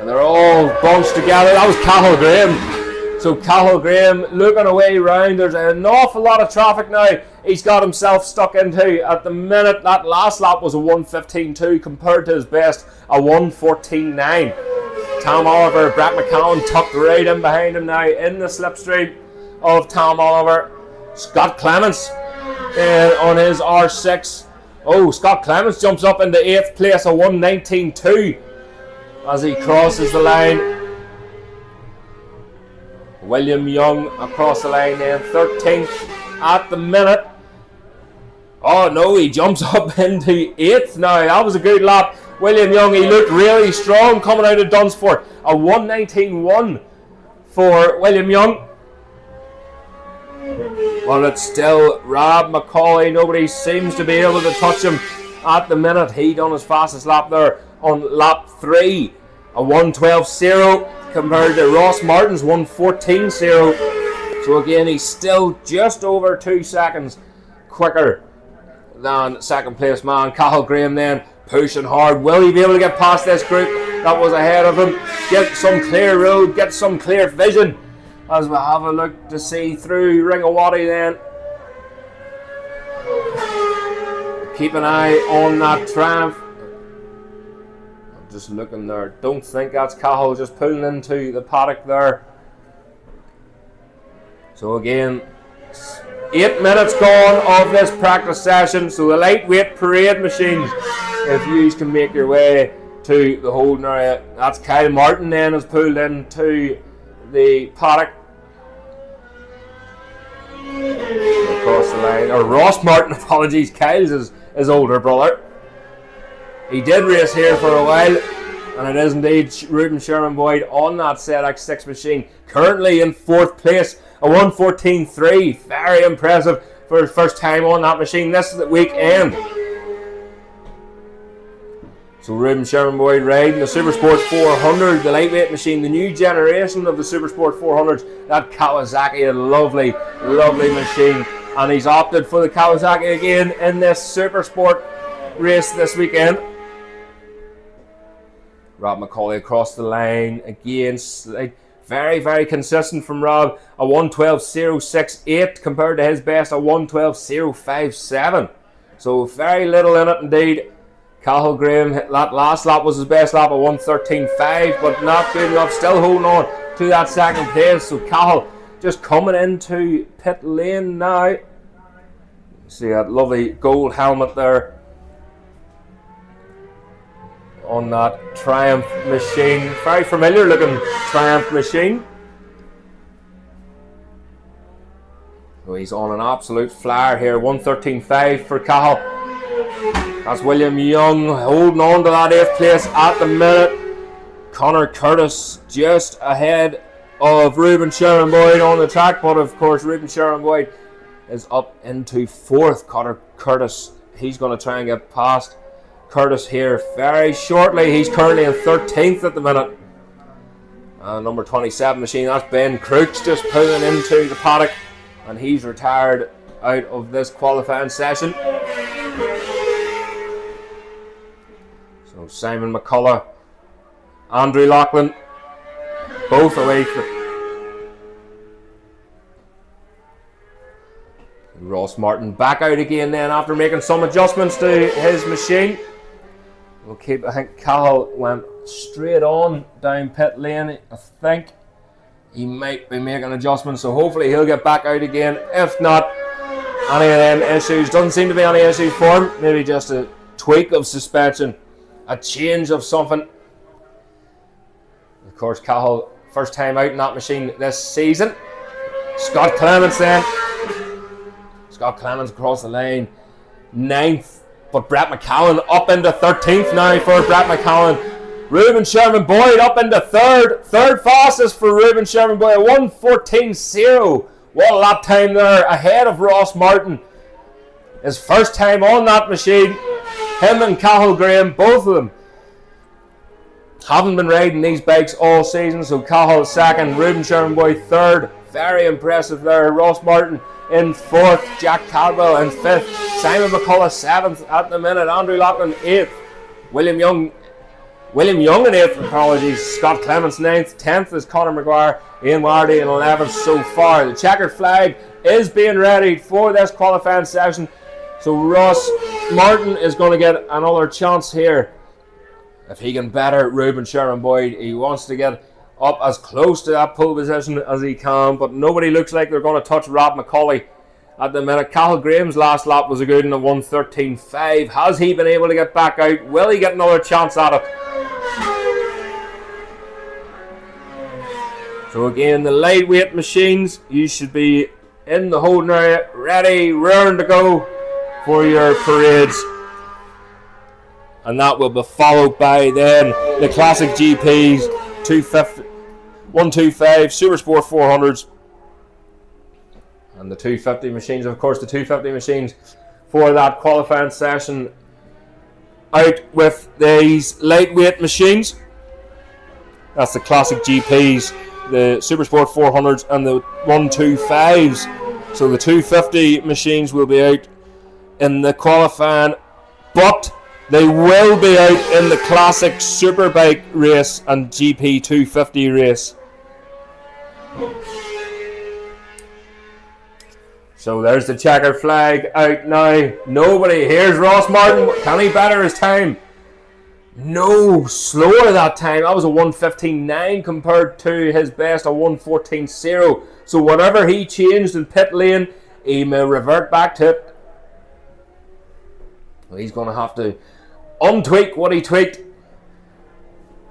C: And they're all bunched together. That was Cathal Graham. So Cathal Graham looking away round. There's an awful lot of traffic now he's got himself stuck into. At the minute, that last lap was a 1:15.2 compared to his best, a 1:14.9. Tom Oliver, Brett McCallan tucked right in behind him now in the slipstream of Tom Oliver. Scott Clements on his R6. Oh, Scott Clements jumps up into 8th place, a 1:19.2 as he crosses the line. William Young across the line then, 13th at the minute. Oh no, he jumps up into 8th now. That was a good lap. William Young, he looked really strong coming out of Dunsfort. A 1:19.1 for William Young. Well, it's still Rob Macaulay. Nobody seems to be able to touch him at the minute. He done his fastest lap there on lap 3. A 1:12.0 compared to Ross Martin's 1:14.0. So again, he's still just over 2 seconds quicker than second place man Cathal Graham then. Pushing hard. Will he be able to get past this group? that was ahead of him. Get some clear road, get some clear vision as we have a look to see through Ringawati then. Keep an eye on that Triumph. I'm just looking there. Don't think that's Cahill just pulling into the paddock there. So again, 8 minutes gone of this practice session. So the lightweight parade machines, if you can make your way to the holding area. That's Kyle Martin then has pulled into the paddock. Across the line, or Ross Martin, apologies, Kyle's his older brother. He did race here for a while, and it is indeed Reuben Sherman Boyd on that ZX6 machine, currently in 4th place, a 1:14.3, very impressive for his first time on that machine this weekend. So Reuben Sherman Boyd riding the Supersport 400, the lightweight machine, the new generation of the Supersport 400s, that Kawasaki, a lovely, lovely machine. And he's opted for the Kawasaki again in this Supersport race this weekend. Rob McCauley across the line again, very, very consistent from Rob. A 1:12.068 compared to his best, a 1:12.057. So very little in it indeed. Cahill Graham, that last lap was his best lap, a 1:13.5, but not good enough. Still holding on to that second place. So Cahill just coming into pit lane now. See that lovely gold helmet there on that Triumph machine. Very familiar looking Triumph machine. So he's on an absolute flyer here, 1:13.5 for Cahill. That's William Young holding on to that 8th place at the minute. Connor Curtis just ahead of Reuben Sherman Boyd on the track, but of course Reuben Sherman Boyd is up into 4th. Connor Curtis, he's going to try and get past Curtis here very shortly. He's currently in 13th at the minute. Number 27 machine, that's Ben Crooks just pulling into the paddock, and he's retired out of this qualifying session. So Simon McCullough, Andrew Loughlin, both away from Ross Martin back out again then after making some adjustments to his machine. We'll keep, I think Cahill went straight on down pit lane. I think he might be making adjustments, so hopefully he'll get back out again. If not, any of them issues, doesn't seem to be any issues for him, maybe just a tweak of suspension, a change of something. Of course, Cahill, first time out in that machine this season. Scott Clements then. Scott Clements across the line, 9th, but Brett McCallan up into 13th now for Brett McCallan. Reuben Sherman Boyd up into 3rd, 3rd fastest for Reuben Sherman Boyd, 1:14.0. What a lap time there, ahead of Ross Martin. His first time on that machine. Him and Cahill Graham, both of them, haven't been riding these bikes all season. So Cahill 2nd, Reuben Sherman Boyd 3rd. Very impressive there. Ross Martin in 4th, Jack Caldwell in 5th, Simon McCullough 7th at the minute, Andrew Loughlin 8th, William Young in 8th, apologies, Scott Clements 9th, 10th is Conor Maguire, Ian Wardy in 11th so far. The checkered flag is being readied for this qualifying session, so Ross Martin is going to get another chance here. If he can better Reuben Sherman Boyd, he wants to get up as close to that pole position as he can, but nobody looks like they're going to touch Rob McCauley at the minute. Cahill Graham's last lap was a good one at 1:13.5. Has he been able to get back out? Will he get another chance at it? So again, the lightweight machines, you should be in the holding area, ready, raring to go for your parades. And that will be followed by then the classic GPs, 125 Supersport 400s, and the 250 machines. Of course, the 250 machines for that qualifying session out with these lightweight machines. That's the classic GPs, the Supersport 400s, and the 125s. So the 250 machines will be out in the qualifying, but They will be out in the classic Superbike race and GP 250 race. So there's the checker flag out now. Nobody. Here's Ross Martin. Can he better his time? No, slower that time. That was a 1:15.9 compared to his best, a 1:14.0. So whatever he changed in pit lane, he may revert back to it. Well, he's going to have to untweak what he tweaked.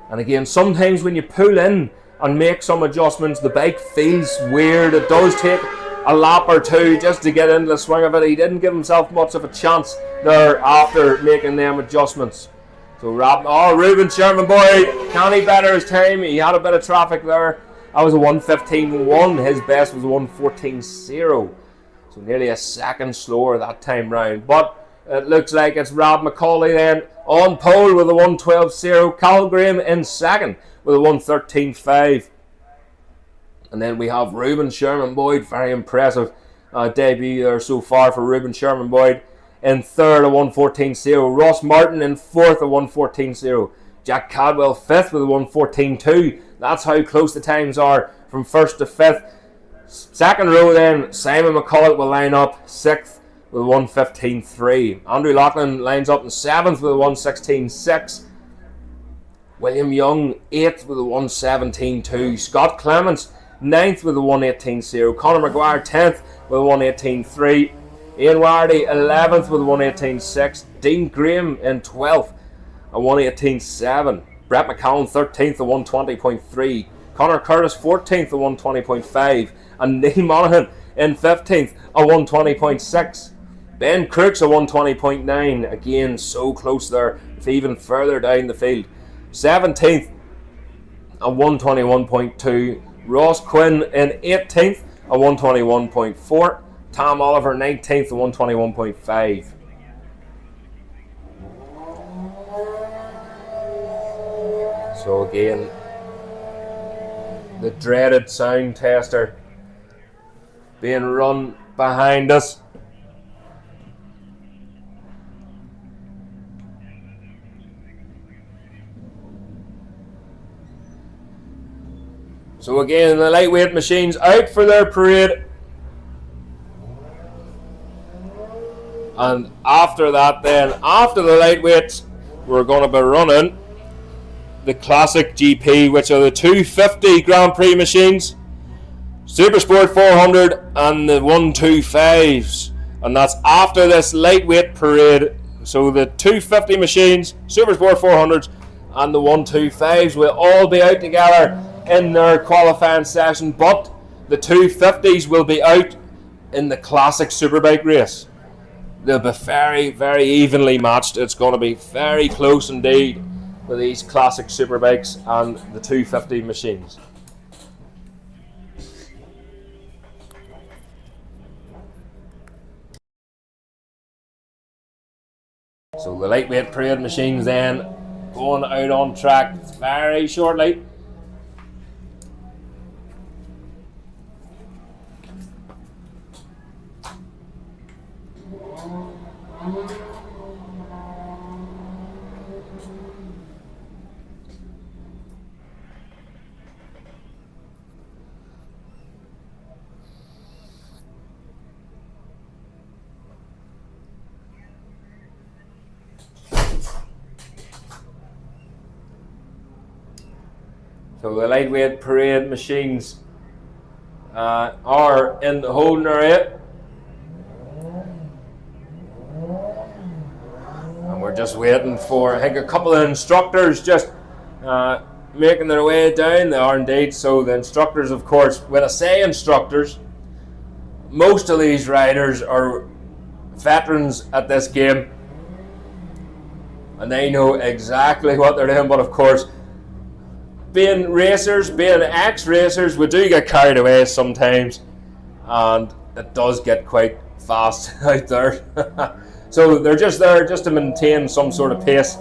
C: And again, sometimes when you pull in and make some adjustments, the bike feels weird. It does take a lap or two just to get into the swing of it. He didn't give himself much of a chance there after making them adjustments. So Ruben Sherman boy, can he better his time? He had a bit of traffic there. That was a 1:15.1. His best was a 1:14.0. So nearly a second slower that time round. But it looks like it's Rob McCauley then on pole with a 1:12.0. Cal Graham in second with a 1:13.5. And then we have Ruben Sherman Boyd, very impressive debut there so far for Ruben Sherman Boyd. In third, a 1:14.0. Ross Martin in fourth, a 1:14.0. Jack Cadwell fifth with a 1:14.2. That's how close the times are from first to fifth. Second row then, Simon McCullough will line up sixth with a 1:15.3. Andrew Loughlin lines up in seventh with a 1:16.6. William Young eighth with a 1:17.2. Scott Clements ninth with a 1:18.0. Conor Maguire 10th with a 1:18.3. Ian Wardy 11th with a 1:18.6. Dean Graham in 12th, a 1:18.7. Brett McCallum 13th, a 1:20.3. Conor Curtis 14th, a 1:20.5. And Neil Monaghan in 15th, a 1:20.6. Ben Crooks, a 1:20.9. Again, so close there, even further down the field. 17th, a 1:21.2. Ross Quinn in 18th, a 1:21.4. Tom Oliver 19th, a 1:21.5. So again, the dreaded sound tester being run behind us. So again, the lightweight machines out for their parade. And after that then, after the lightweights, we're going to be running the Classic GP, which are the 250 Grand Prix machines, Supersport 400 and the 125s. And that's after this lightweight parade. So the 250 machines, Supersport 400s and the 125s will all be out together in their qualifying session, but the 250s will be out in the Classic Superbike race. They'll be very, very evenly matched. It's going to be very close indeed with these Classic Superbikes and the 250 machines. So the lightweight parade machines then going out on track very shortly. So the lightweight parade machines are in the holding area. And we're just waiting for, I think, a couple of instructors just making their way down. They are indeed. So the instructors, of course, when I say instructors, most of these riders are veterans at this game. And they know exactly what they're doing, but of course, being racers, being ex-racers, we do get carried away sometimes, and it does get quite fast out there. So they're just there just to maintain some sort of pace,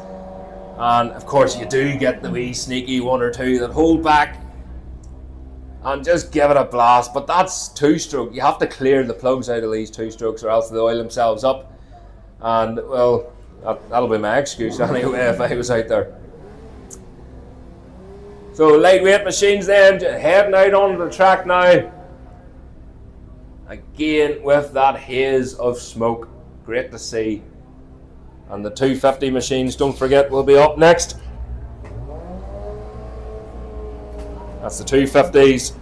C: and of course you do get the wee sneaky one or two that hold back and just give it a blast, but that's two-stroke. You have to clear the plugs out of these two-strokes or else they oil themselves up, and well, That'll be my excuse anyway if I was out there. So lightweight machines then, heading out onto the track now. Again with that haze of smoke, great to see. And the 250 machines, don't forget, will be up next. That's the 250s,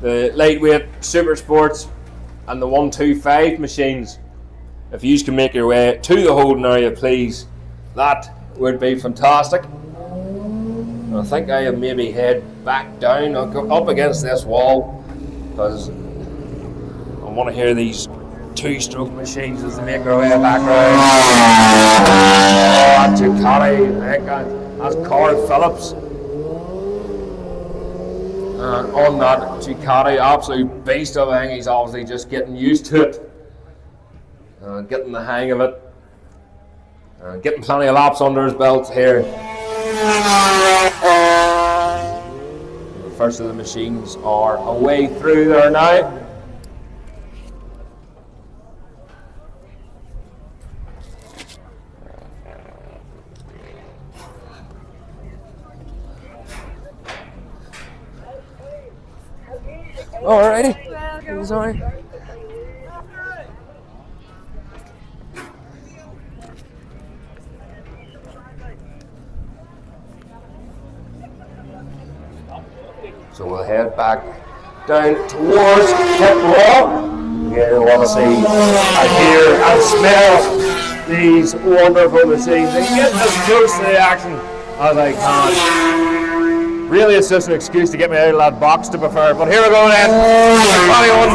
C: the lightweight super sports, and the 125 machines. If you can make your way to the holding area, please, that would be fantastic. I think I have maybe head back down. I'll go up against this wall because I want to hear these two-stroke machines as they make their way back around. Oh, Ducati, I think that's Carl Phillips. On that Ducati, absolute beast of a thing. He's obviously just getting used to it, getting the hang of it, getting plenty of laps under his belt here. The first of the machines are away through there now. Alrighty, sorry. So we'll head back down towards pit wall. Here we want to see, and hear, and smell these wonderful machines and get as close to the action as I can. Really, it's just an excuse to get me out of that box, to be fair. But here we go then. 21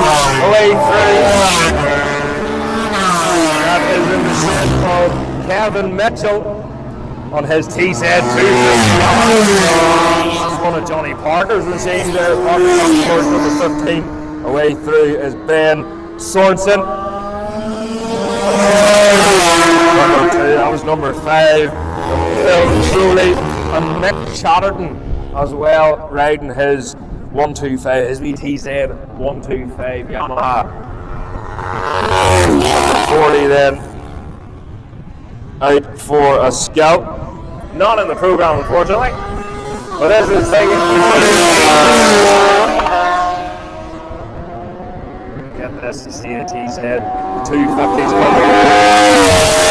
C: away through. That is in the set of Kevin Mitchell on his TZ 250. That's one of Johnny Parker's machines there. Parker's on course number 15. Away through is Ben Sorensen. Number 2, that was number 5. Phil Truly and Nick Chatterton as well, riding his 125, his VTZ 125 Yamaha 40 then. Out for a scout. Not in the program, unfortunately. But this is taking. Get this to see it, he said. 250s coming.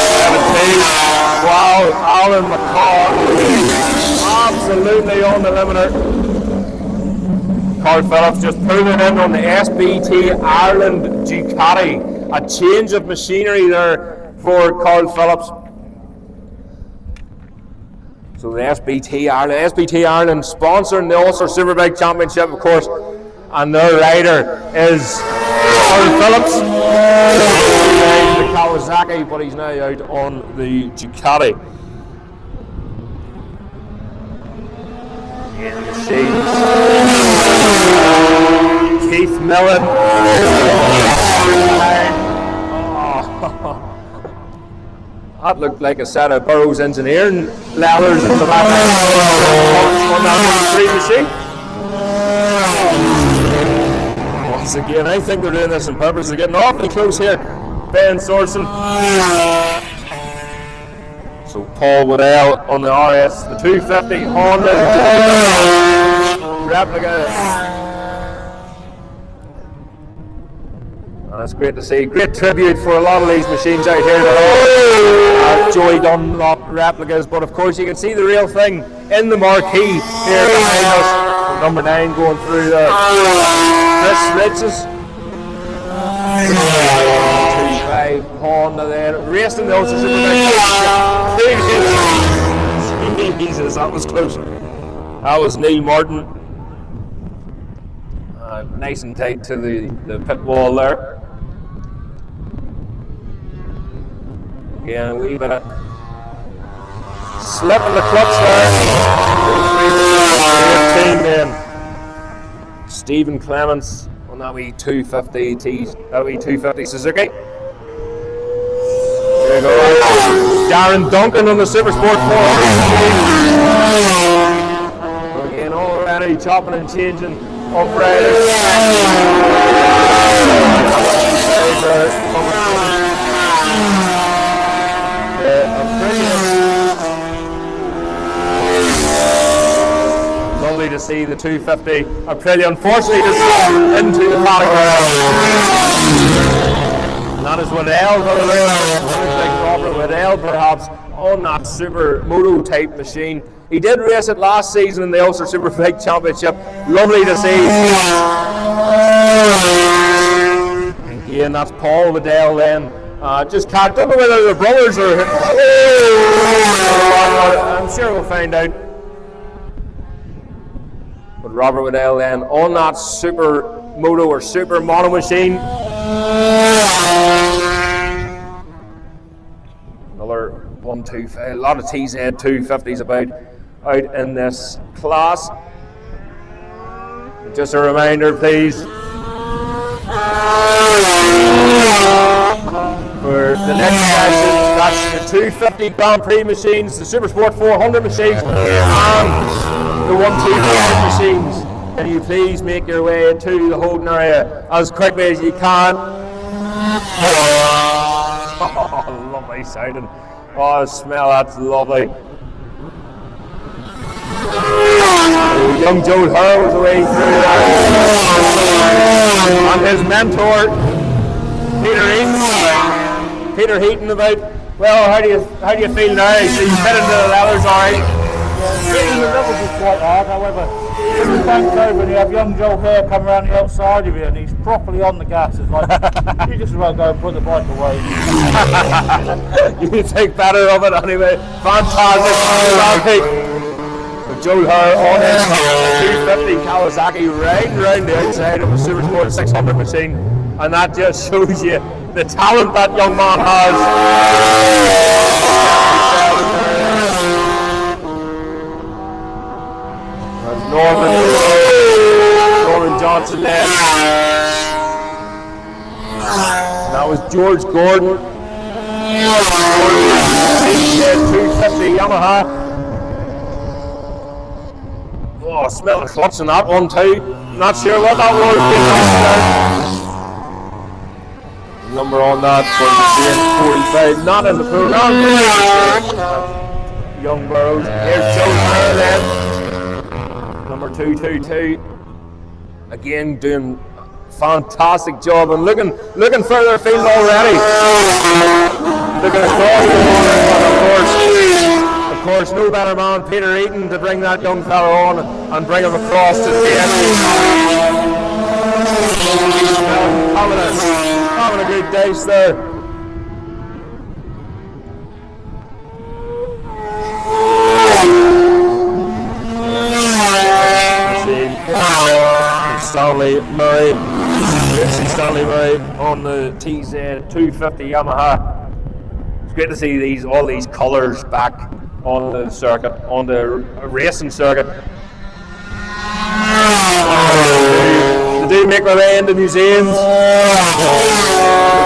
C: 17. Wow, Alan McCall. Absolutely on the limiter. Carl Phillips just pulling in on the SBT Ireland Ducati. A change of machinery there for Carl Phillips. So the SBT Ireland sponsoring the Ulster Superbike Championship, of course, and their rider is Carl Phillips. The Kawasaki, but he's now out on the Ducati. In the shades, Keith Millen. That looked like a set of Burroughs engineering leathers in the back on that 3 machine. Once again, I think they're doing this on purpose. They're getting awfully close here. Ben Sorensen. So Paul Waddell on the RS, the 250 Honda replica. And that's great to see. Great tribute for a lot of these machines out here that are Joey Dunlop replicas, but of course you can see the real thing in the marquee here behind us. Number 9 going through there. Chris Riches. 2.5 Honda there. Racing the Ulster Superbike. Jesus, that was close. That was Neil Martin. Nice and tight to the pit wall there. Again, a wee bit of slip in the clutch there. Team then. Stephen Clements on that wee 250 Suzuki. There you go. Darren Duncan on the Supersport 400. Again, already chopping and changing up riders. to see the 250 Aprilia unfortunately just into the paddock. And that is Whitham, Robert Whitham perhaps, on that super moto type machine. He did race it last season in the Ulster Superbike Championship. Lovely to see. Again, that's Paul Whitham then. Just can't, don't know whether they're brothers or. I'm sure we'll find out. But Robert Whitham then on that super moto or super mono machine. Another 125, a lot of TZ 250s about out in this class. Just a reminder, please, for the next session, that's the 250 Grand Prix machines, the Supersport 400 machines, and the 125 machines. Can you please make your way to the holding area as quickly as you can? Oh, lovely sounding. Oh, smell, that's lovely. Oh, young Joe Hurr was away through that. And his mentor, Peter Heaton, about, well, how do you feel now? So you fit into the leathers, alright?
K: The levels is quite hard, however, every time when you have young Joe Hurr come around the outside of you and he's properly on the gas, it's like, you just about go and put the bike away.
C: You think better of it anyway. Fantastic. Joe Hurr on his 250 Kawasaki riding round the outside of a Supersport 600 machine, and that just shows you the talent that young man has. There's Norman Johnson there. And that was George Gordon. 250 Yamaha. Oh, smell the clutch on that one too. Not sure what that was. Number on that for the 45, not in the program. Young Burrows. Here's Joe Hurr then. Number 222. Again doing fantastic job and looking further afield already. Looking across the water, of course, no better man, Peter Eaton, to bring that young fella on and bring him across to the end. Having a good days there. Stanley Murray on the TZ 250 Yamaha. It's great to see all these colours back on the circuit, on the racing circuit. They do make their way into museums.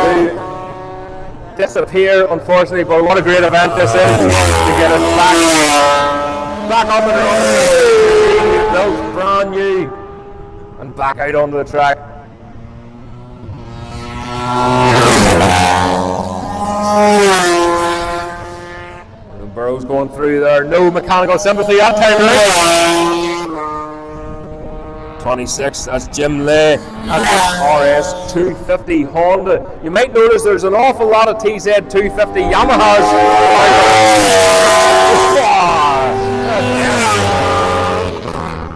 C: They do disappear, unfortunately, but what a great event this is to get it back up and running. Built brand new and back out onto the track. Burrows going through there, no mechanical sympathy that time around. 26, that's Jim Lay. That's RS 250 Honda. You might notice there's an awful lot of TZ 250 Yamahas.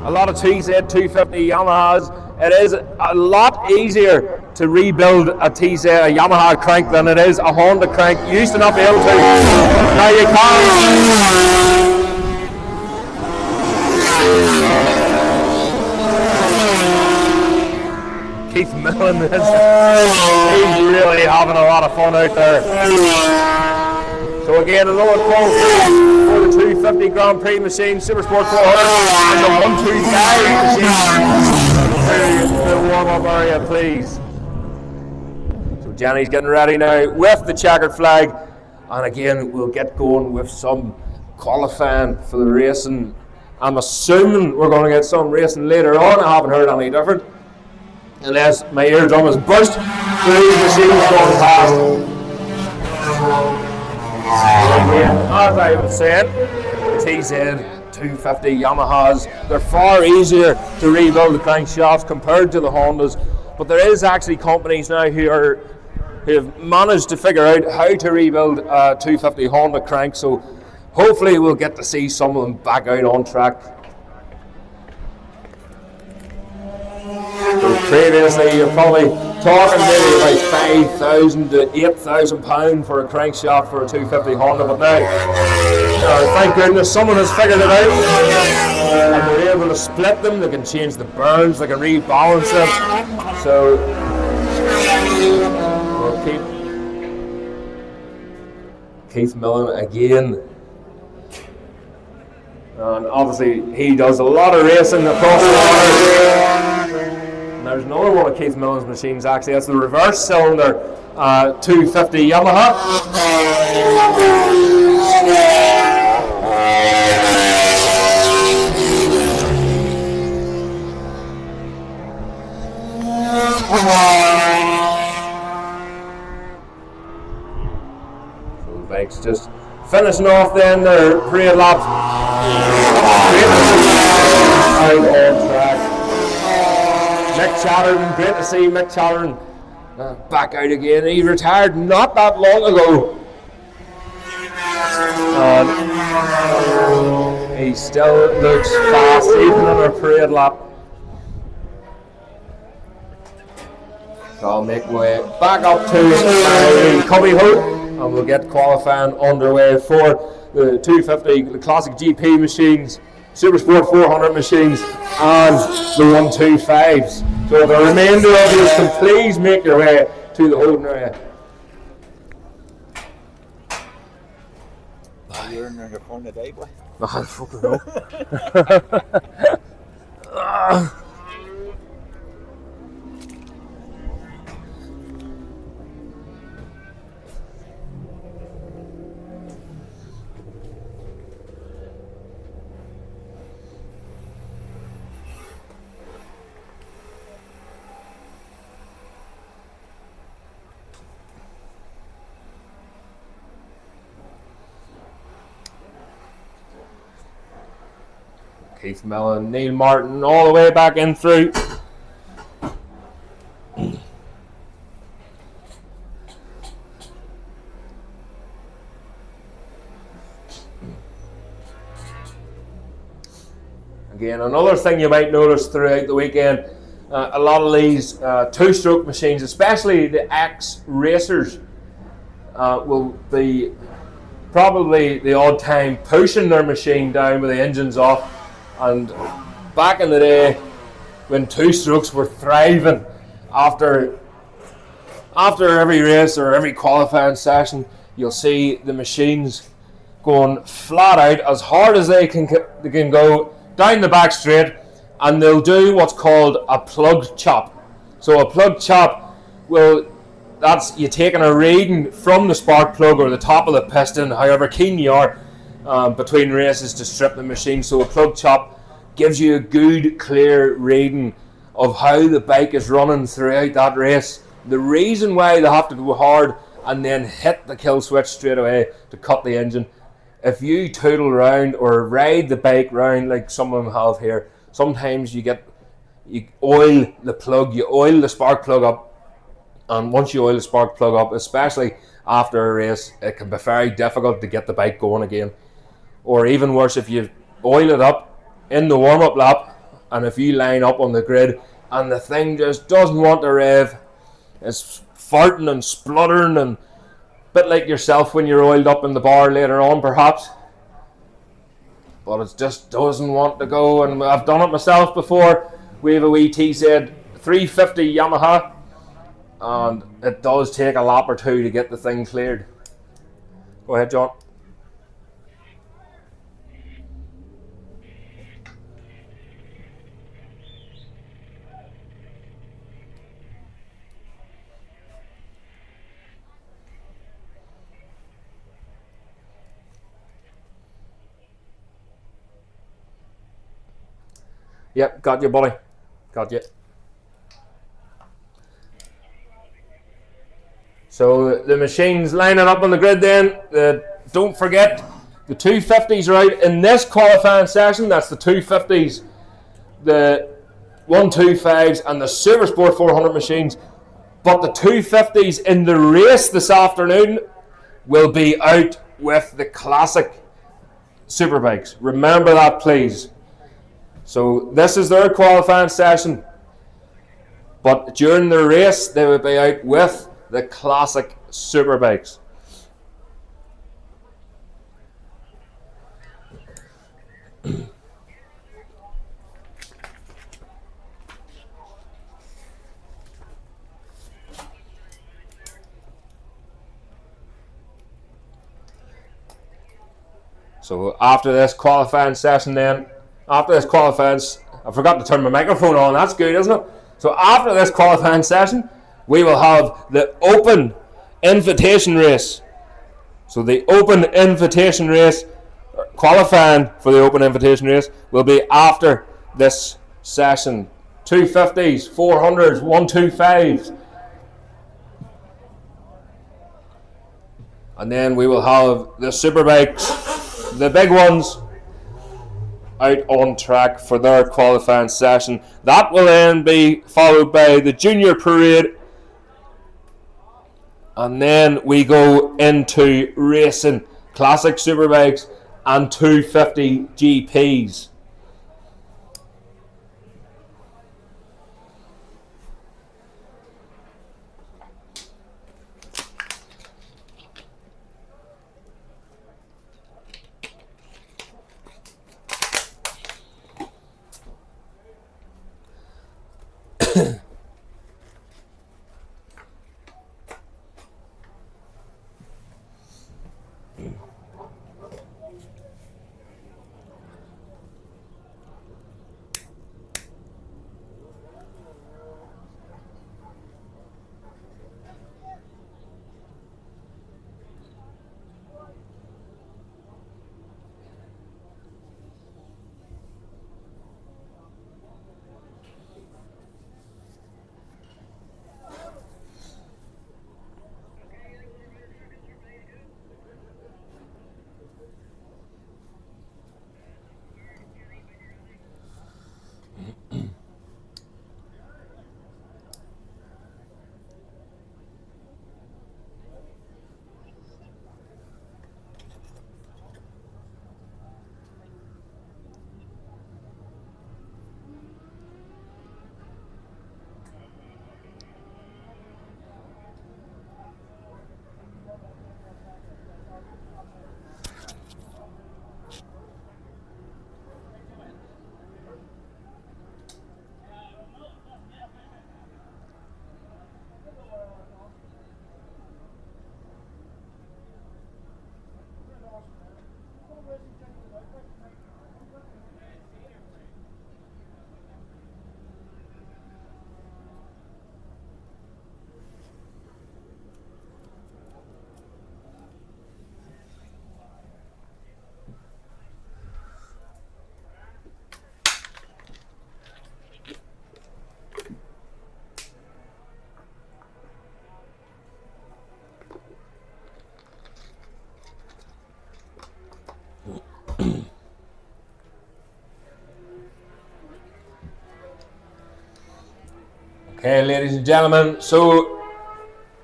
C: A lot of TZ 250 Yamahas. It is a lot easier to rebuild a Yamaha crank than it is a Honda crank. You used to not be able to. Now you can. Keith Millen he's really having a lot of fun out there. So again, another call for the 250 Grand Prix machine, Supersport 400, and the 125 machine. The warm-up area, please. So Jenny's getting ready now with the checkered flag, and again we'll get going with some qualifying for the racing. I'm assuming we're going to get some racing later on. I haven't heard any different, unless my eardrum has burst. These machines going past. As I was saying, TZ 250 Yamahas. They're far easier to rebuild the crankshafts compared to the Hondas, but there is actually companies now who have managed to figure out how to rebuild a 250 Honda crank, so hopefully we'll get to see some of them back out on track. So previously you're probably talking maybe about 5,000 to 8,000 pounds for a crankshaft for a 250 Honda, but now, thank goodness someone has figured it out, and they're able to split them. They can change the burns, they can rebalance them. So we'll keep Keith Millen again. And obviously he does a lot of racing across the water. And there's another one of Keith Millen's machines actually. That's the reverse cylinder 250 Yamaha. So the bike's just finishing off then their parade lap. Out on track. Mick Chatterton, great to see Mick Chatterton back out again. He retired not that long ago. He still looks fast even on our parade lap. So I'll make my way back up to Cubby Hood, and we'll get qualifying underway for the 250, the classic GP machines, Supersport 400 machines, and the 125s. So the remainder of you can please make your way to the holding area.
H: You're in your corner today, boy.
C: I fucking know. Keith Millen, Neil Martin, all the way back in through. Again, another thing you might notice throughout the weekend, a lot of these two-stroke machines, especially the X racers, will be probably the odd time pushing their machine down with the engines off. And back in the day, when two-strokes were thriving, after every race or every qualifying session, you'll see the machines going flat out as hard as they can go down the back straight, and they'll do what's called a plug chop. So a plug chop that's you taking a reading from the spark plug or the top of the piston, however keen you are, between races to strip the machine. So a plug chop gives you a good clear reading of how the bike is running throughout that race. The reason why they have to go hard and then hit the kill switch straight away to cut the engine. If you tootle around or ride the bike round like some of them have here, sometimes you oil the plug, you oil the spark plug up, and once you oil the spark plug up, especially after a race, it can be very difficult to get the bike going again. Or even worse, if you oil it up in the warm-up lap, and if you line up on the grid and the thing just doesn't want to rev, it's farting and spluttering, and a bit like yourself when you're oiled up in the bar later on perhaps, but it just doesn't want to go. And I've done it myself before. We have a wee TZ 350 Yamaha, and it does take a lap or two to get the thing cleared. Go ahead, John. Yep, got you, buddy. Got you. So the machine's lining up on the grid then. Don't forget The 250s are out in this qualifying session. That's the 250s, the 125s, and the Supersport 400 machines. But the 250s in the race this afternoon will be out with the classic Superbikes. Remember that, please. So this is their qualifying session. But during the race, they will be out with the classic Superbikes. So after this qualifying session then, I forgot to turn my microphone on, that's good, isn't it? So after this qualifying session, we will have the open invitation race. So the open invitation race, qualifying for the open invitation race, will be after this session. 250s, 400s, 125s. And then we will have the Superbikes, the big ones, out on track for their qualifying session. That will then be followed by the junior parade, and then we go into racing classic Superbikes and 250 GPs. Okay, ladies and gentlemen, so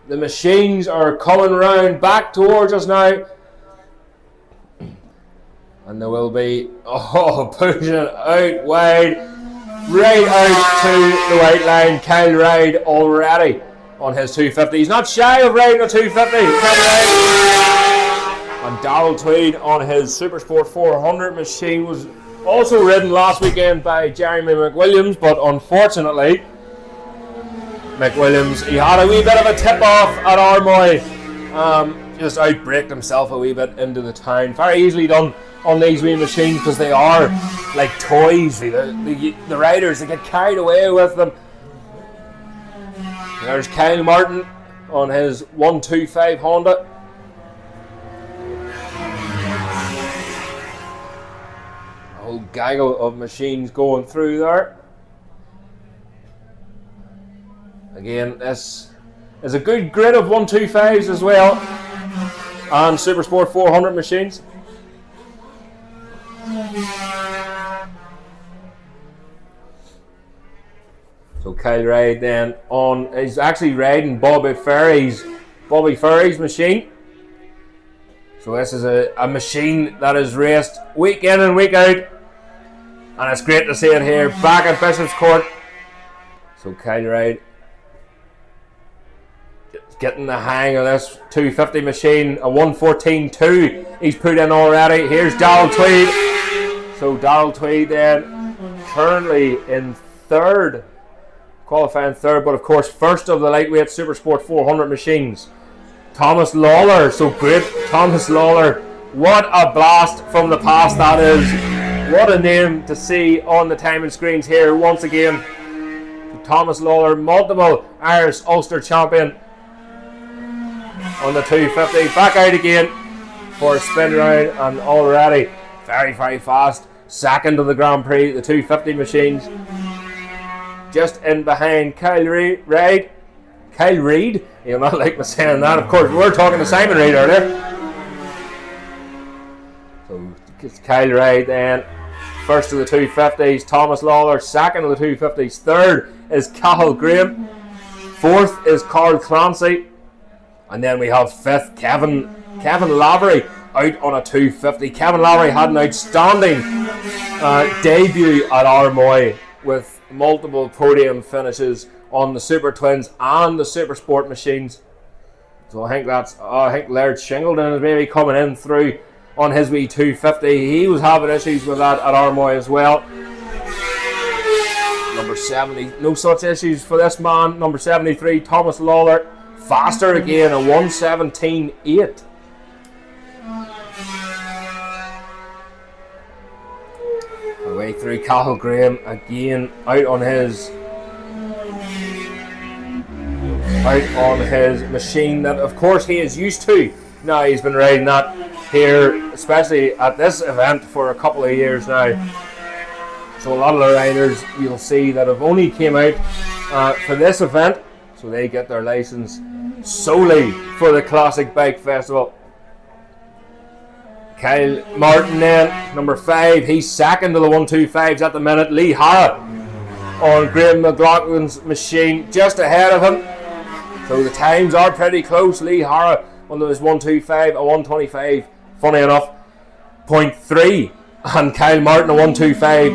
C: the machines are coming round back towards us now, and there will be pushing it out wide, right out to the white line. Kyle Ride already on his 250. He's not shy of riding a 250. And Darryl Tweed on his Supersport 400 machine was also ridden last weekend by Jeremy McWilliams, but unfortunately McWilliams, he had a wee bit of a tip-off at Armoy, just outbraked himself a wee bit into the town. Very easily done on these wee machines because they are like toys. The riders, they get carried away with them. There's Kyle Martin on his 125 Honda. A whole gaggle of machines going through there. Again, this is a good grid of 125s as well, and Supersport 400 machines. So Kyle Reid then he's actually riding Bobby Ferry's machine. So this is a machine that is raced week in and week out. And it's great to see it here back at Bishopscourt. So Kyle Reid getting the hang of this 250 machine, a 1:14.2 he's put in already. Here's Darrell Tweed. So Darrell Tweed then currently in third, qualifying third, but of course first of the lightweight Supersport 400 machines. Thomas Lawler, so great Thomas Lawler. What a blast from the past that is. What a name to see on the timing screens here once again. Thomas Lawler, multiple Irish Ulster champion on the 250. Back out again for a spin round, and already very, very fast. Second of the Grand Prix, the 250 machines. Just in behind Kyle Reid. Kyle Reid? You'll not like me saying that. Of course, we were talking to Simon Reid earlier. So it's Kyle Reid then. First of the 250s, Thomas Lawler. Second of the 250s. Third is Cathal Graham. Fourth is Carl Clancy. And then we have fifth, Kevin Lavery out on a 250. Kevin Lavery had an outstanding debut at Armoy with multiple podium finishes on the Super Twins and the Super Sport machines. So I think Laird Shingleton is maybe coming in through on his wee 250. He was having issues with that at Armoy as well. Number 70, no such issues for this man. Number 73, Thomas Lawler, faster again, a 1:17.8. Away through Cathal Graham again, out on his machine that of course he is used to. Now he's been riding that here, especially at this event, for a couple of years now. So a lot of the riders you'll see that have only came out for this event, so they get their license solely for the Classic Bike Festival. Kyle Martin then, number 5, he's second to the 125s at the minute. Lee Hara on Graham McLaughlin's machine, just ahead of him. So the times are pretty close. Lee Hara on his 125, a 125, funny enough, 0.3. And Kyle Martin a 125,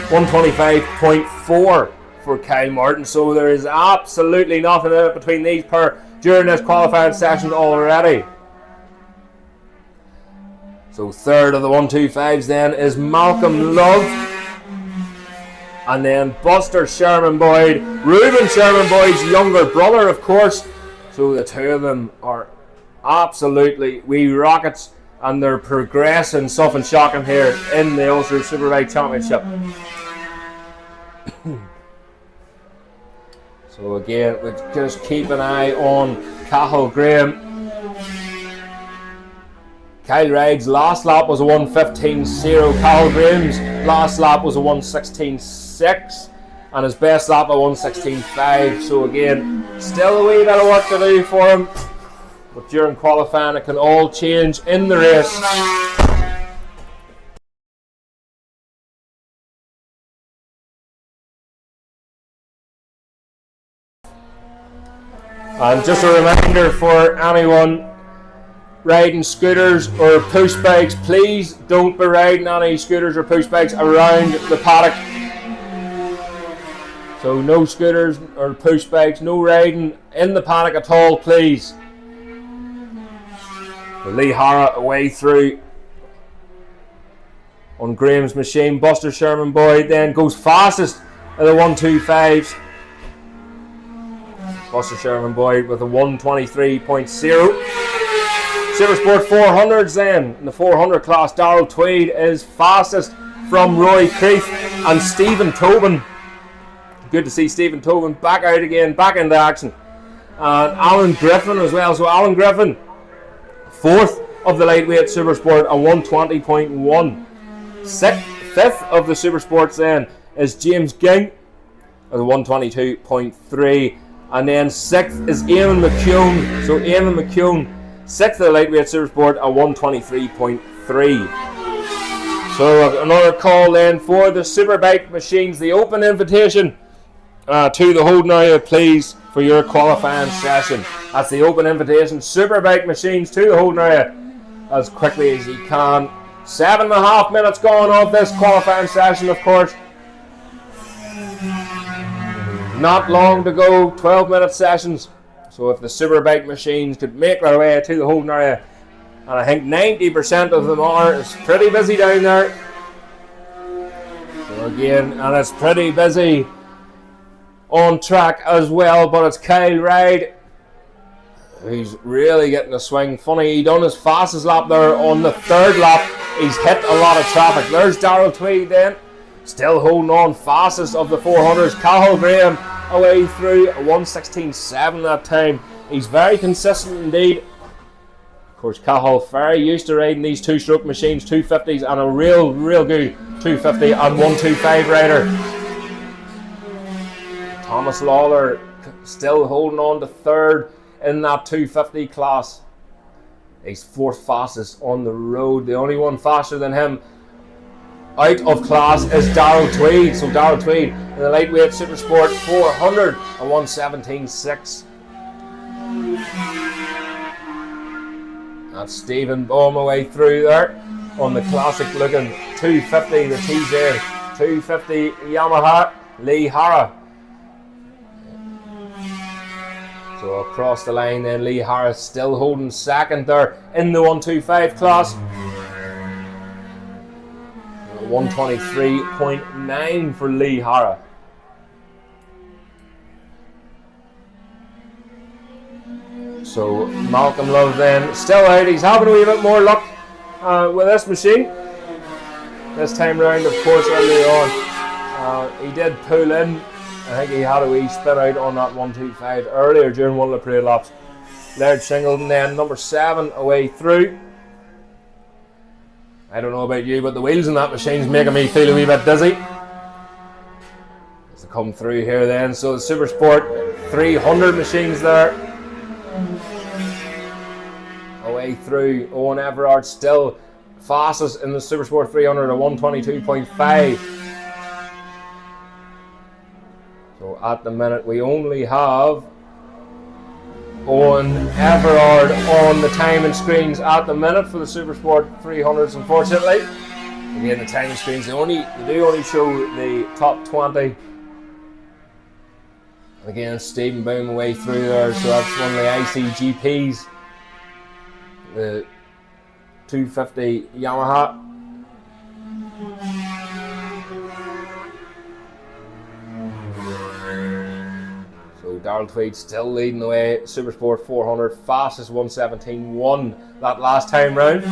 C: 125.4 for Kyle Martin. So there is absolutely nothing in it between these pair during this qualifying session already. So third of the 125s then is Malcolm Love. And then Buster Sherman Boyd, Reuben Sherman Boyd's younger brother, of course. So the two of them are absolutely wee rockets, and they're progressing something shocking here in the Ulster Superbike Championship. So again, we just keep an eye on Cathal Graham. Kyle Reid's last lap was a 1:15.0. Cathal Graham's last lap was a 1:16.6, and his best lap a 1:16.5. So again, still a wee bit of work to do for him, but during qualifying it can all change in the race. And just a reminder for anyone riding scooters or push bikes, please don't be riding any scooters or push bikes around the paddock. So no scooters or push bikes, no riding in the paddock at all, please. Lee Hara away through on Graham's machine. Buster Sherman Boyd then goes fastest at the 125s. Buster Sherman Boyd with a 1:23.0. Supersport 400s then. In the 400 class, Darrell Tweed is fastest from Roy Creeth and Stephen Tobin. Good to see Stephen Tobin back out again, back into action. And Alan Griffin as well. So Alan Griffin, fourth of the lightweight Supersport, a 1:20.1. Fifth of the Supersports then is James Ging at a 1:22.3. And then sixth is Eamon McCune. So Eamon McCune, sixth of the lightweight Supersport, a 1:23.3. So another call then for the Superbike machines, the open invitation to the holding area, please, for your qualifying session. That's the open invitation. Superbike machines to the holding area as quickly as you can. 7.5 minutes gone off this qualifying session, of course. Not long to go, 12-minute sessions. So if the Superbike machines could make their way to the holding area, and I think 90% of them are, it's pretty busy down there. So again, and it's pretty busy on track as well, but it's Kyle Ride. He's really getting a swing. Funny, he done his fastest lap there on the 3rd lap. He's hit a lot of traffic. There's Darrell Tweed then, still holding on, fastest of the 400s. Cathal Graham away through, 1:16.7 that time. He's very consistent indeed. Of course, Cathal very used to riding these two-stroke machines, 250s, and a real good 250 and 125 rider. Thomas Lawler still holding on to 3rd in that 250 class. He's 4th fastest on the road. The only one faster than him out of class is Darrell Tweed. So Darrell Tweed in the lightweight Supersport 400 and 1:17.6. That's Stephen Bohm away through there on the classic looking 250, the TZ 250 Yamaha, Lee Hara. So across the line then, Lee Hara still holding 2nd there in the 125 class. 123.9 for Lee Hara. So Malcolm Love then still out. He's having a wee bit more luck with this machine. This time round, of course, earlier on, he did pull in. I think he had a wee spin out on that 125 earlier during one of the parade laps. Laird Shingleton then, number 7 away through. I don't know about you, but the wheels in that machine's making me feel a wee bit dizzy. As they come through here then, so the Supersport 300 machines there. Away through, Owen Everard still fastest in the Supersport 300 at 122.5. So at the minute we only have Owen Everard on the timing screens at the minute for the Supersport 300s, unfortunately. Again, the timing screens, they do only show the top 20. Again, Stephen Boom away through there, so that's one of the ICGPs. The 250 Yamaha. So Darrell Tweed still leading the way. Supersport 400, fastest 1:17.1 that last time round.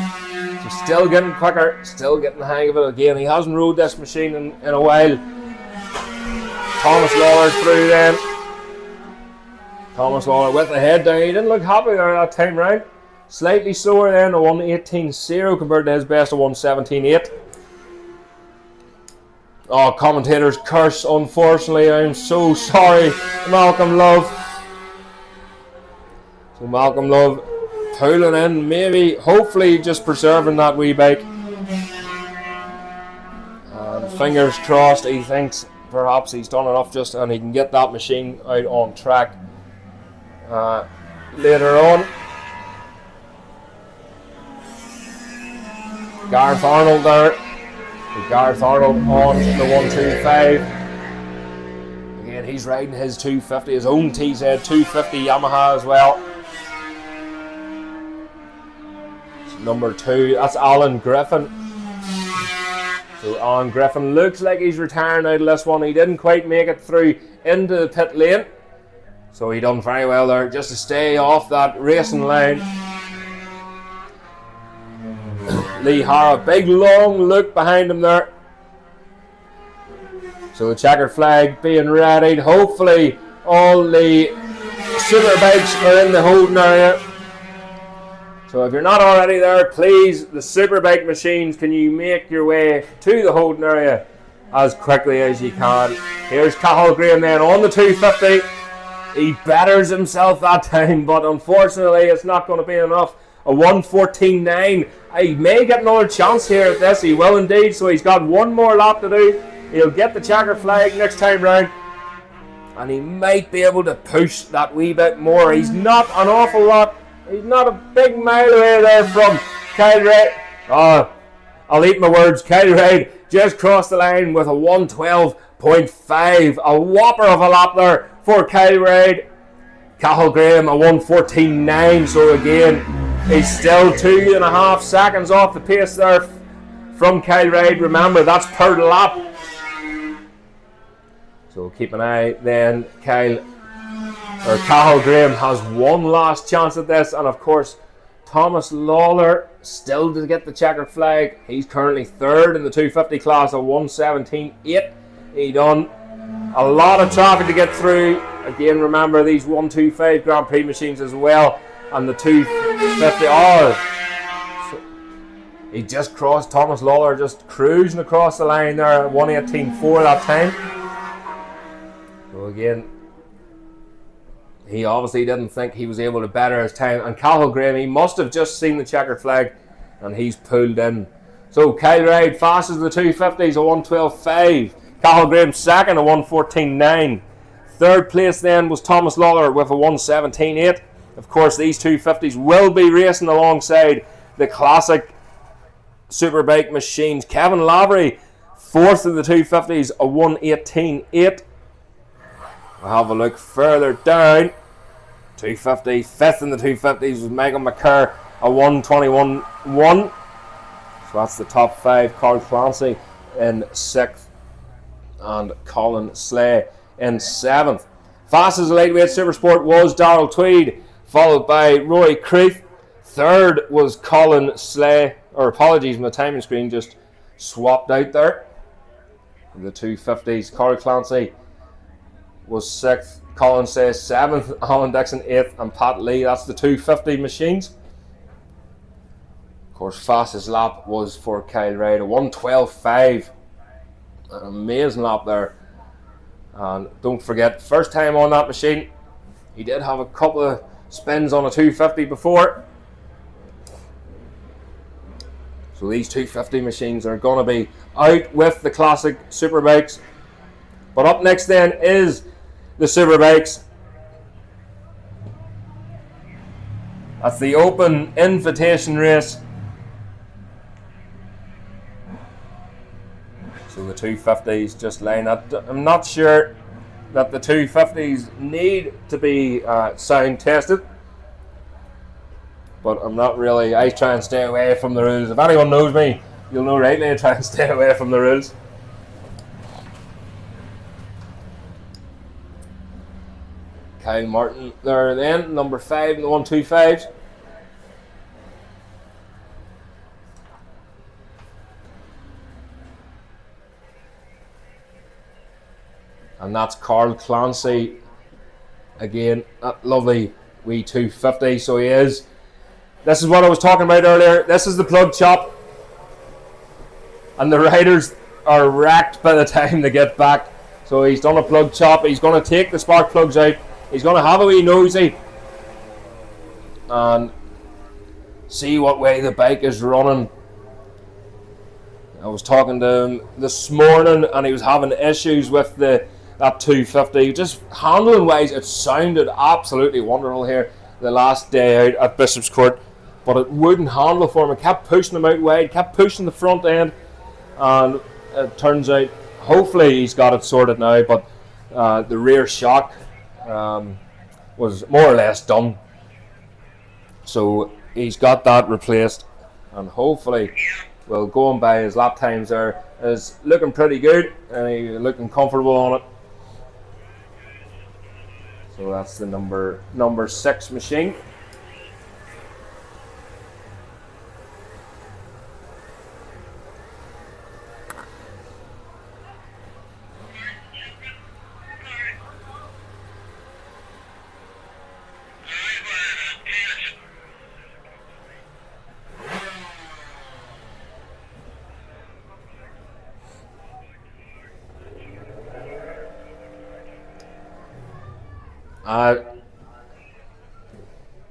C: So still getting quicker, still getting the hang of it. Again, he hasn't rode this machine in a while. Thomas Lawler through then. Thomas Lawler with the head down. He didn't look happy there that time round. Slightly slower then, a 1:18.0 compared to his best of 1:17.8. Oh, commentator's curse, unfortunately. I'm so sorry, Malcolm Love. So Malcolm Love pulling in, maybe, hopefully just preserving that wee bike. And fingers crossed, he thinks perhaps he's done enough just and he can get that machine out on track later on. Gareth Arnold there. Gareth Arnold on the 125. Again, he's riding his 250, his own TZ 250 Yamaha as well. Number 2, that's Alan Griffin. So Alan Griffin looks like he's retiring out of this one. He didn't quite make it through into the pit lane. So he done very well there just to stay off that racing line. Lee Hara, big long look behind him there. So the checkered flag being readied. Hopefully all the Superbikes are in the holding area. So if you're not already there, please, the Superbike machines, can you make your way to the holding area as quickly as you can. Here's Cathal Graham then on the 250. He betters himself that time, but unfortunately it's not going to be enough a 1:14.9. He may get another chance here at this. He will indeed. So he's got one more lap to do. He'll get the checkered flag next time round. And he might be able to push that wee bit more. He's not an awful lot. He's not a big mile away there from Kyle Reid. I'll eat my words. Kyle Reid just crossed the line with a 1:12.5. A whopper of a lap there for Kyle Reid. Cathal Graham a 1:14.9. So again, he's still 2.5 seconds off the pace there from Kyle Reid. Remember, that's per lap. So keep an eye then. Cathal Graham has one last chance at this, and of course Thomas Lawler still to get the checkered flag. He's currently third in the 250 class, a 1:17.8. He done a lot of traffic to get through. Again, remember these 125 Grand Prix machines as well, and the 250 so he just crossed Thomas Lawler, just cruising across the line there at 1:18.4 that time. So again, he obviously didn't think he was able to better his time. And Cathal Graham, he must have just seen the checkered flag and he's pulled in. So Kyle Reid fastest of the 250s, a 1:12.5. Cathal Graham second, a 1:14.9. Third place then was Thomas Lawler with a 1:17.8. Of course, these 250s will be racing alongside the classic Superbike machines. Kevin Lavery, fourth in the 250s, a 1:18.8. We'll have a look further down. 250, fifth in the 250s was Megan McCurr, a 1:21.1. So that's the top five. Carl Clancy in sixth, and Colin Slay in seventh. Fastest lightweight Supersport was Darrell Tweed, followed by Roy Creeth. Third was Colin Slay, or apologies, my timing screen just swapped out there. In the 250s, Carl Clancy was sixth, Colin Slay seventh, Alan Dixon eighth, and Pat Lee. That's the 250 machines. Of course, fastest lap was for Kyle Reid, a 1:12.5. An amazing lap there. And don't forget, first time on that machine, he did have a couple of spins on a 250 before. So these 250 machines are going to be out with the classic Superbikes. But up next then is the Superbikes. That's the open invitation race. So the 250s just line up. I'm not sure that the 250s need to be sound tested, but I'm not really. I try and stay away from the rules. If anyone knows me, you'll know rightly I try and stay away from the rules. Kyle Martin there then, number 5 in the 125s. And that's Carl Clancy again, that lovely wee 250. So he is. This is what I was talking about earlier. This is the plug chop, and the riders are wrecked by the time they get back. So he's done a plug chop. He's going to take the spark plugs out. He's going to have a wee nosy and see what way the bike is running. I was talking to him this morning and he was having issues with that 250. Just handling wise, it sounded absolutely wonderful here the last day out at Bishopscourt, but it wouldn't handle for him. It kept pushing him out wide, kept pushing the front end, and it turns out hopefully he's got it sorted now, but the rear shock was more or less done, so he's got that replaced, and hopefully, well, going by his lap times there, is looking pretty good and he's looking comfortable on it. So that's the number 6 machine.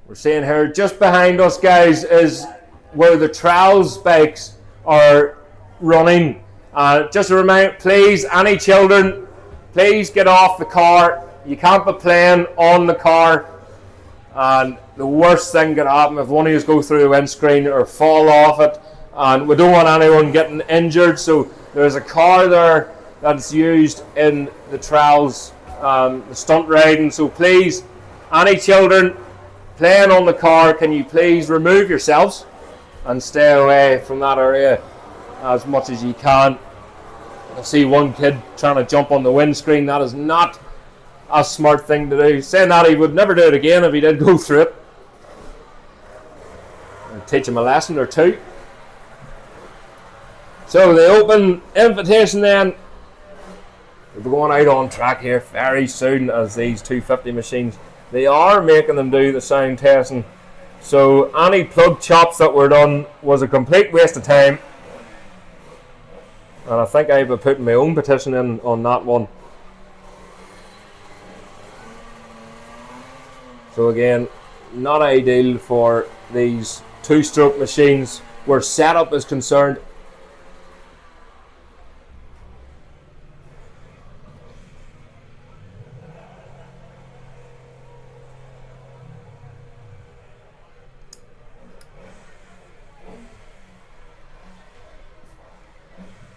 C: We're seeing here just behind us, guys, is where the trials bikes are running. Just a reminder, please, any children, please get off the car. You can't be playing on the car. And the worst thing can happen if one of you go through the windscreen or fall off it. And we don't want anyone getting injured. So there's a car there that's used in the trials, the stunt riding. So please, any children playing on the car, can you please remove yourselves and stay away from that area as much as you can. I see one kid trying to jump on the windscreen. That is not a smart thing to do. Saying that, he would never do it again if he did go through it. I'll teach him a lesson or two. So the open invitation then, we'll be going out on track here very soon, as these 250 machines, they are making them do the sound testing. So any plug chops that were done was a complete waste of time. And I think I've been putting my own petition in on that one. So again, not ideal for these two-stroke machines where setup is concerned.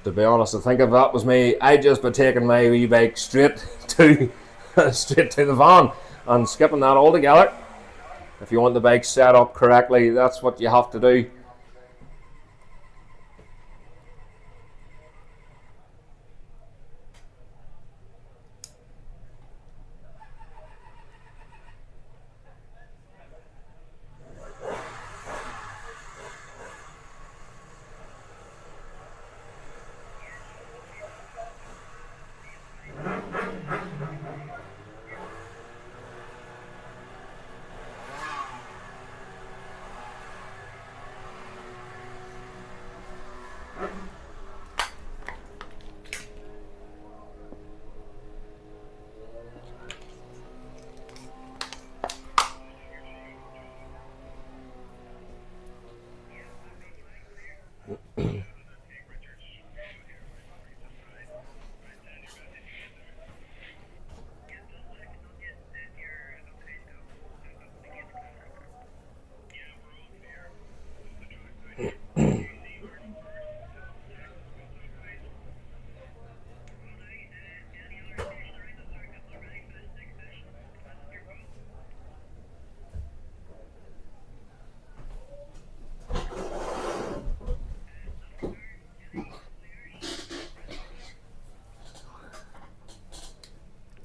C: To be honest, I think if that was me, I'd just be taking my wee bike straight to the van and skipping that altogether. If you want the bike set up correctly, that's what you have to do.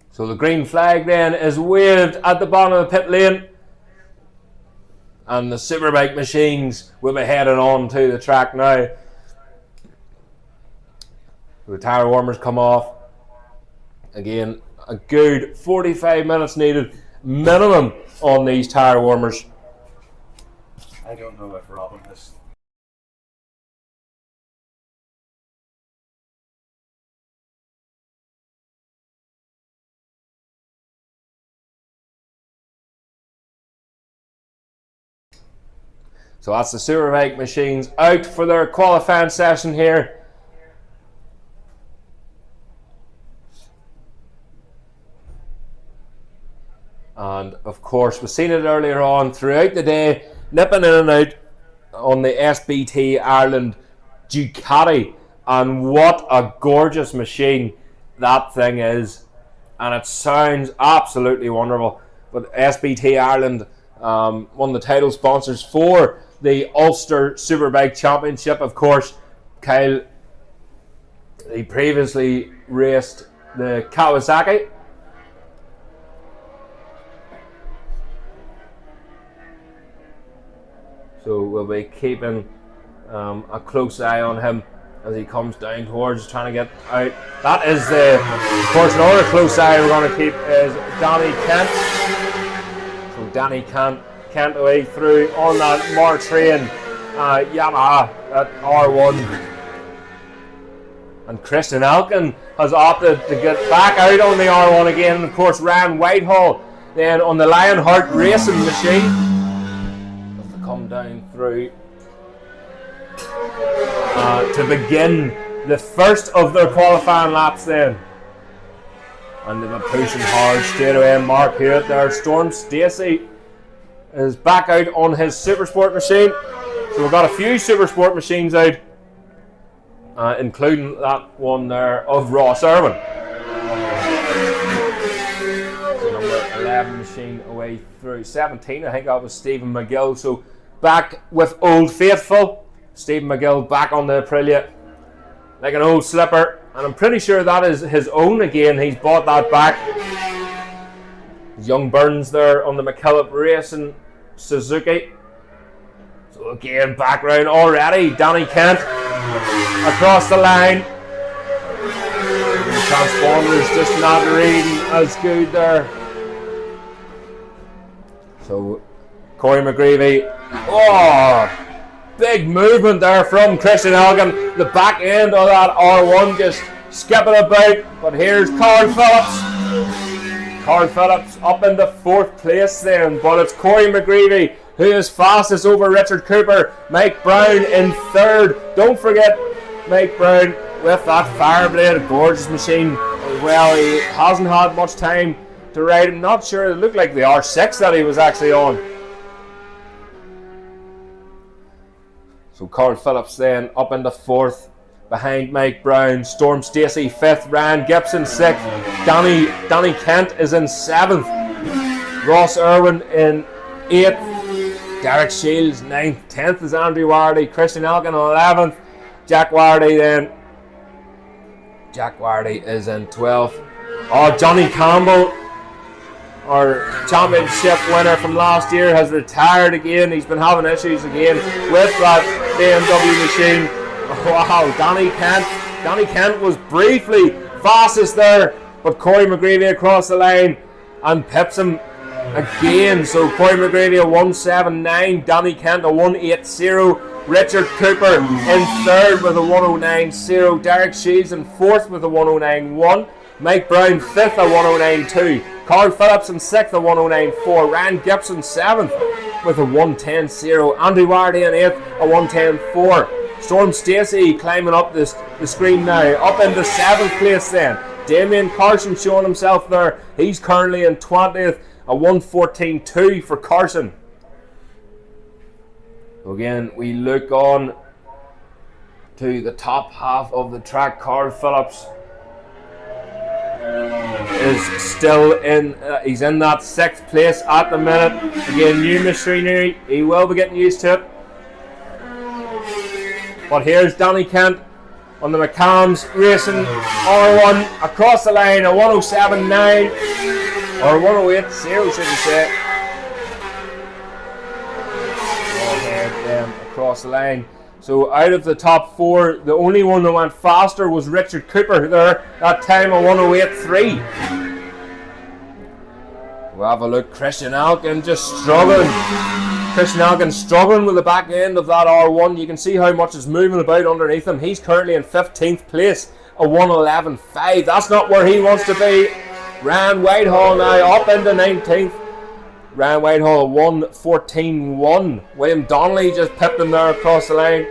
C: So the green flag then is waved at the bottom of the pit lane, and the Superbike machines will be heading on to the track now. The tyre warmers come off. Again, a good 45 minutes needed minimum on these tyre warmers.
L: I don't know if Robin has.
C: So that's the Superbike machines out for their qualifying session here. And of course, we've seen it earlier on throughout the day, nipping in and out on the SBT Ireland Ducati. And what a gorgeous machine that thing is. And it sounds absolutely wonderful. But SBT Ireland, one of the title sponsors for the Ulster Superbike Championship. Of course, Kyle, he previously raced the Kawasaki. So we'll be keeping a close eye on him as he comes down towards trying to get out. That is of course, another close eye we're going to keep is Danny Kent. So Danny Kent away through on that Martrain Yamaha at R1. And Christian Alkin has opted to get back out on the R1 again. And of course, Ryan Whitehall then on the Lionheart Racing machine. come down through to begin the first of their qualifying laps then. And they've been pushing hard straight away. Mark Hewitt there. Storm Stacey is back out on his Supersport machine. So we've got a few Supersport machines out, including that one there of Ross Irwin. So number 11 machine away through 17. I think that was Stephen McGill. So back with Old Faithful. Stephen McGill back on the Aprilia like an old slipper. And I'm pretty sure that is his own again. He's bought that back. Young Burns there on the McKillop Racing Suzuki. So again, back round already. Danny Kent across the line. The transponder's just not reading as good there. So Corey McGreevy. Oh! Big movement there from Christian Elgin. The back end of that R1 just skipping about. But here's Carl Phillips. Carl Phillips up in the 4th place then. But it's Corey McGreevy who is fastest over Richard Cooper. Mike Brown in 3rd. Don't forget Mike Brown with that Fireblade. Gorgeous machine as well. He hasn't had much time to ride. I'm not sure. It looked like the R6 that he was actually on. So Carl Phillips then up in the 4th behind Mike Brown. Storm Stacey 5th. Ryan Gibson 6th. Danny Kent is in 7th. Ross Irwin in 8th. Derek Shields 9th. 10th is Andrew Wardy. Christian Elkin 11th. Jack Wardy then. Jack Wardy is in 12th. Oh, Johnny Campbell, our championship winner from last year, has retired again. He's been having issues again with that BMW machine. Wow, Danny Kent was briefly fastest there, but Corey McGreevy across the line and pips him again. So Corey McGreevy a 179, Danny Kent a 180, Richard Cooper in 3rd with a 109.0, Derek Shields in 4th with a 109.1, Mike Brown 5th a 109.2, Carl Phillips in 6th a 109.4, Ryan Gibson 7th with a 110.0, Andy Wardy in 8th a 110.4. Storm Stacey climbing up the screen now, up into 7th place then. Damien Carson showing himself there. He's currently in 20th, a 114.2 for Carson. Again, we look on to the top half of the track. Carl Phillips is still in, he's in that 6th place at the minute. Again, new machinery, he will be getting used to it. But here's Danny Kent on the McWilliams Racing R1 across the line, a 107.9 or 108.0 should you say. Across the line. So out of the top 4, the only one that went faster was Richard Cooper there, that time a 108.3. We'll have a look. Christian Elkin just struggling. Christian Elkin struggling with the back end of that R1. You can see how much is moving about underneath him. He's currently in 15th place, a 111.5. That's not where he wants to be. Ryan Whitehall now up into 19th. Ryan Whitehall a 114.1. William Donnelly just pipped him there across the line.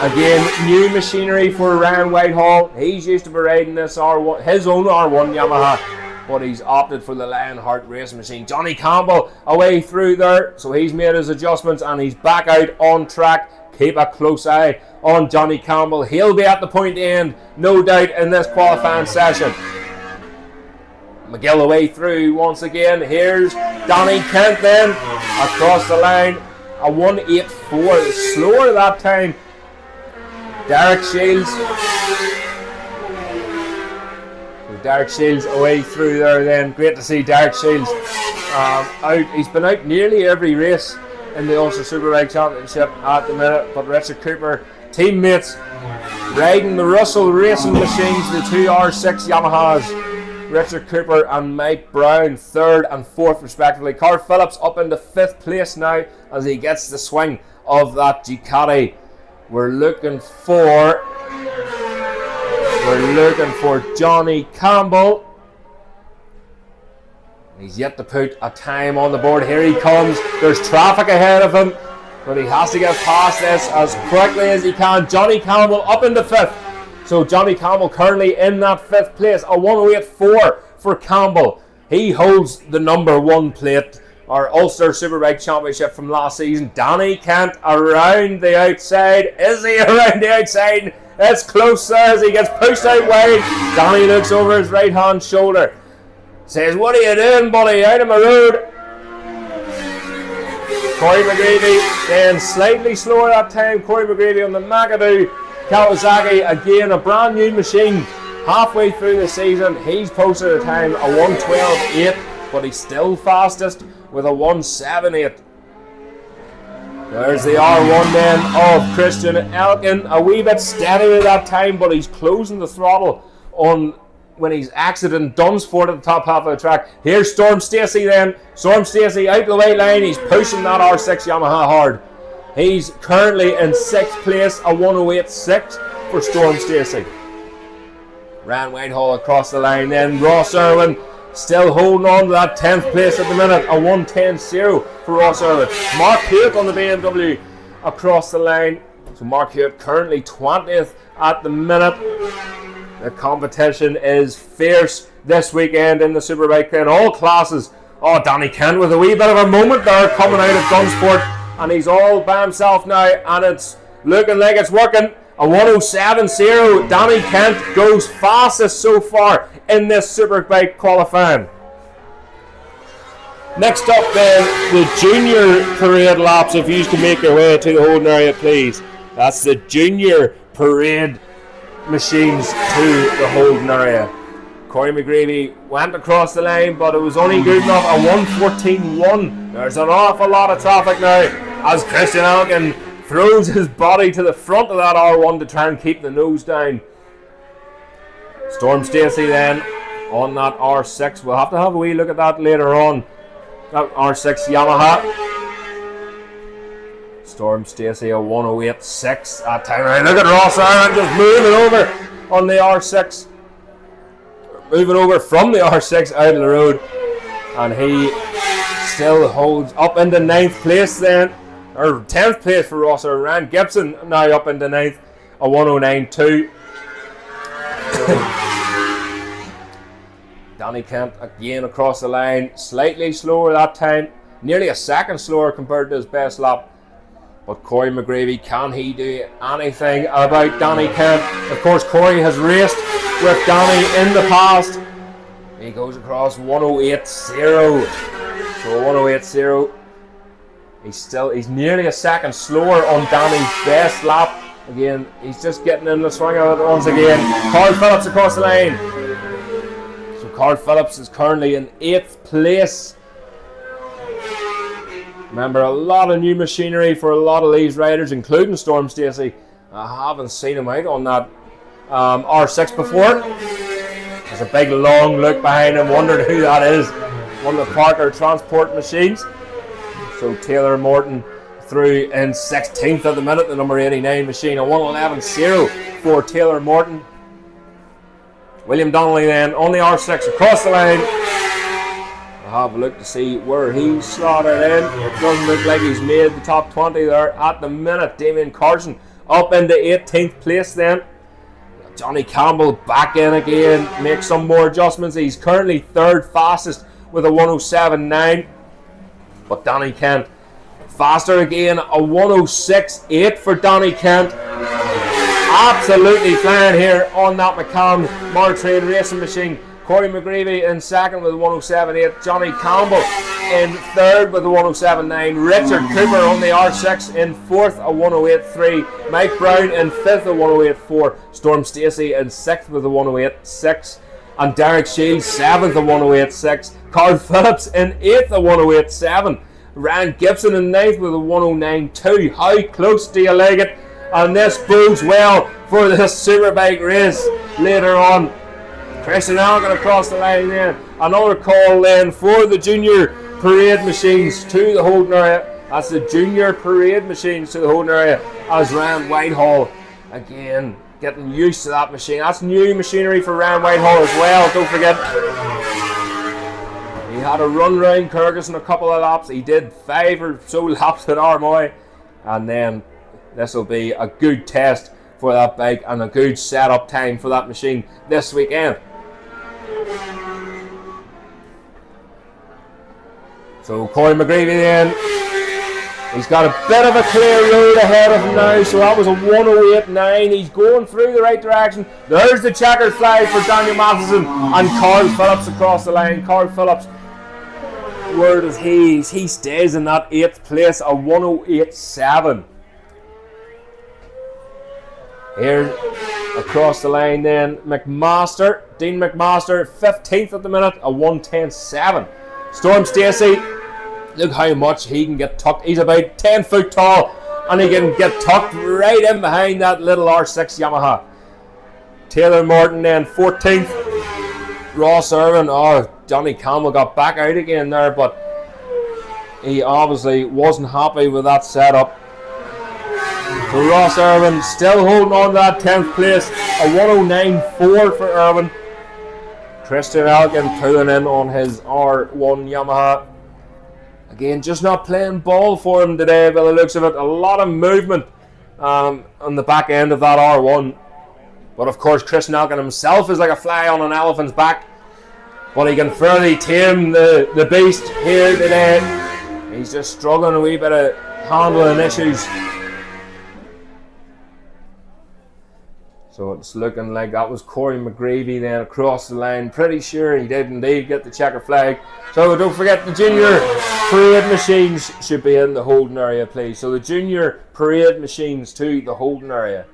C: Again, new machinery for Ryan Whitehall. He's used to be riding this R1, his own R1 Yamaha, but he's opted for the Lionheart racing machine. Johnny Campbell away through there, so he's made his adjustments and he's back out on track. Keep a close eye on Johnny Campbell. He'll be at the point end, no doubt, in this qualifying session. McGill away through once again. Here's Danny Kent then across the line, a 184, slower that time. Derek Shields. Derek Shields away through there then. Great to see Derek Shields out. He's been out nearly every race in the Ulster Superbike Championship at the minute, but Richard Cooper, teammates riding the Russell Racing machines, the 2R6 Yamahas. Richard Cooper and Mike Brown 3rd and 4th respectively. Carl Phillips up into 5th place now as he gets the swing of that Ducati. We're looking for Johnny Campbell. He's yet to put a time on the board. Here he comes. There's traffic ahead of him, but he has to get past this as quickly as he can. Johnny Campbell up into 5th. So Johnny Campbell currently in that 5th place. A 108.4 for Campbell. He holds the number 1 plate, our Ulster Superbike Championship from last season. Danny Kent around the outside. Is he around the outside? It's close there as he gets pushed out wide. Danny looks over his right hand shoulder. Says, what are you doing, buddy? Out of my road. Corey McGreevy then slightly slower that time. Corey McGreevy on the McAdoo Kawasaki. Again, a brand new machine. Halfway through the season, he's posted a time, a 1:12.8, but he's still fastest with a 1:7.8. There's the R1 then of Christian Elkin. A wee bit steadier that time, but he's closing the throttle on when he's exiting Dunsford at the top half of the track. Here's Storm Stacey then. Storm Stacey out the white line. He's pushing that R6 Yamaha hard. He's currently in 6th place, a 1:08.6 for Storm Stacey. Ryan Whitehall across the line then. Ross Irwin still holding on to that 10th place at the minute, a 1:10.0 for Ross Irwin. Mark Hewitt on the BMW across the line. So Mark Hewitt currently 20th at the minute. The competition is fierce this weekend in the Superbike in all classes. Oh, Danny Kent with a wee bit of a moment there coming out of Dunsport, and he's all by himself now, and it's looking like it's working. A 1:07.0. Danny Kent goes fastest so far in this Superbike qualifying. Next up then, the junior parade laps, if you can make your way to the holding area, please. That's the junior parade machines to the holding area. Corey McGreevy went across the line, but it was only good enough, a 1:14.1. There's an awful lot of traffic now as Christian Elkin throws his body to the front of that R1 to try and keep the nose down. Storm Stacey then on that R6. We'll have to have a wee look at that later on. That R6 Yamaha. Storm Stacey a 1:08.6 that time. Right, look at Ross Aaron just moving over on the R6. Moving over from the R6 out of the road. And he still holds up into 9th place then. Or 10th place for Ross Aaron. Ryan Gibson now up into 9th. A 1:09.2. Danny Kent again across the line. Slightly slower that time. Nearly a second slower compared to his best lap. But Corey McGreevy, can he do anything about Danny Kent? Of course, Corey has raced with Danny in the past. He goes across 1:08.0. So 1:08.0. He's nearly a second slower on Danny's best lap. Again, he's just getting in the swing of it once again. Carl Phillips across the line. So Carl Phillips is currently in 8th place. Remember, a lot of new machinery for a lot of these riders, including Storm Stacey. I haven't seen him out on that R6 before. There's a big long look behind him, wondered who that is. One of the Parker transport machines. So Taylor Morton through in 16th at the minute, the number 89 machine. A 1:11.0 for Taylor Morton. William Donnelly then on the R6 across the line. Have a look to see where he's slotted in. It doesn't look like he's made the top 20 there at the minute. Damien Carson up into 18th place then. Johnny Campbell back in again, makes some more adjustments. He's currently 3rd fastest with a 1:07.9. But Danny Kent faster again, a 1:06.8 for Danny Kent. Absolutely flying here on that McCann Motortrade racing machine. Corey McGreevy in 2nd with a 1:07.8. Johnny Campbell in 3rd with a 1:07.9. Richard Cooper on the R6 in 4th, a 1:08.3. Mike Brown in 5th, a 1:08.4. Storm Stacey in 6th with a 1:08.6. And Derek Shields 7th, a 1:08.6. Carl Phillips in 8th, a 1:08.7. Ryan Gibson in 9th with a 1:09.2. How close do you like it? And this bodes well for this Superbike race later on. Christian Elkin across the line then. Another call then for the junior parade machines to the holding area. That's the junior parade machines to the holding area as Ryan Whitehall again getting used to that machine. That's new machinery for Ryan Whitehall as well, don't forget. He had a run round Kyrgyzstan a couple of laps. He did 5 or so laps at Armoy, and then this will be a good test for that bike and a good setup time for that machine this weekend. So Corey McGreevy then, he's got a bit of a clear road ahead of him now, so that was a 1:08.9. He's going through the right direction. There's the checkered flag for Daniel Matheson and Carl Phillips across the line. Carl Phillips, where does he stays in that 8th place, a 1:08.7. Here across the line then, Dean McMaster, 15th at the minute, a 1:10.7. Storm Stacey, look how much he can get tucked. He's about 10 foot tall, and he can get tucked right in behind that little R6 Yamaha. Taylor Morton then 14th. Ross Irwin, Johnny Campbell got back out again there, but he obviously wasn't happy with that setup. So Ross Irwin still holding on to that 10th place, a 1:09.4 for Irwin. Christian Elkin pulling in on his R1 Yamaha. Again, just not playing ball for him today by the looks of it. A lot of movement on the back end of that R1. But of course, Christian Elkin himself is like a fly on an elephant's back. But he can fairly tame the beast here today. He's just struggling a wee bit of handling issues. So it's looking like that was Corey McGreevy then across the line. Pretty sure he did indeed get the checker flag. So don't forget the junior parade machines should be in the holding area, please. So the junior parade machines to the holding area.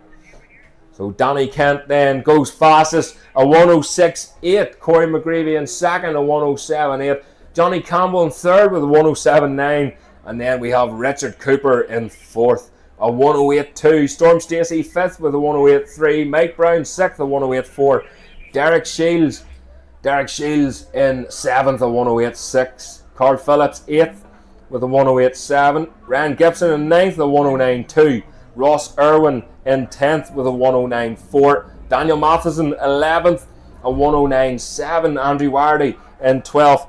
C: So Danny Kent then goes fastest, a 1:06.8. Corey McGreevy in second, a 1:07.8. Johnny Campbell in third with a 1:07.9. And then we have Richard Cooper in fourth, a 1:08.2. Storm Stacey 5th with a 1:08.3. Mike Brown 6th, a 1:08.4. Derek Shields in 7th, a 1:08.6. Carl Phillips 8th with a 1:08.7. Ryan Gibson in 9th, a 1:09.2. Ross Irwin in 10th with a 1:09.4. Daniel Matheson 11th, a 1:09.7. Andrew Wardy in 12th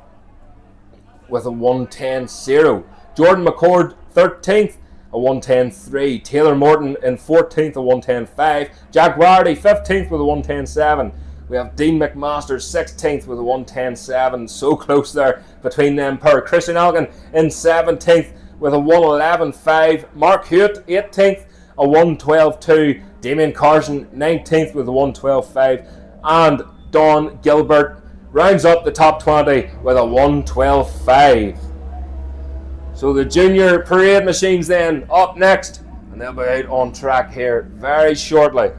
C: with a 1:10.0. Jordan McCord 13th, a 1:10.3. Taylor Morton in 14th, a 1:10.5. Jack Wardy 15th with a 1:10.7. We have Dean McMaster 16th with a 1:10.7. So close there between them per. Christian Elkin in 17th with a 1:11.5. Mark Hewitt 18th, a 1:12.2. Damien Carson 19th with a 1:12.5. And Don Gilbert rounds up the top 20 with a 1:12.5. So the junior parade machines then up next, and they'll be out on track here very shortly.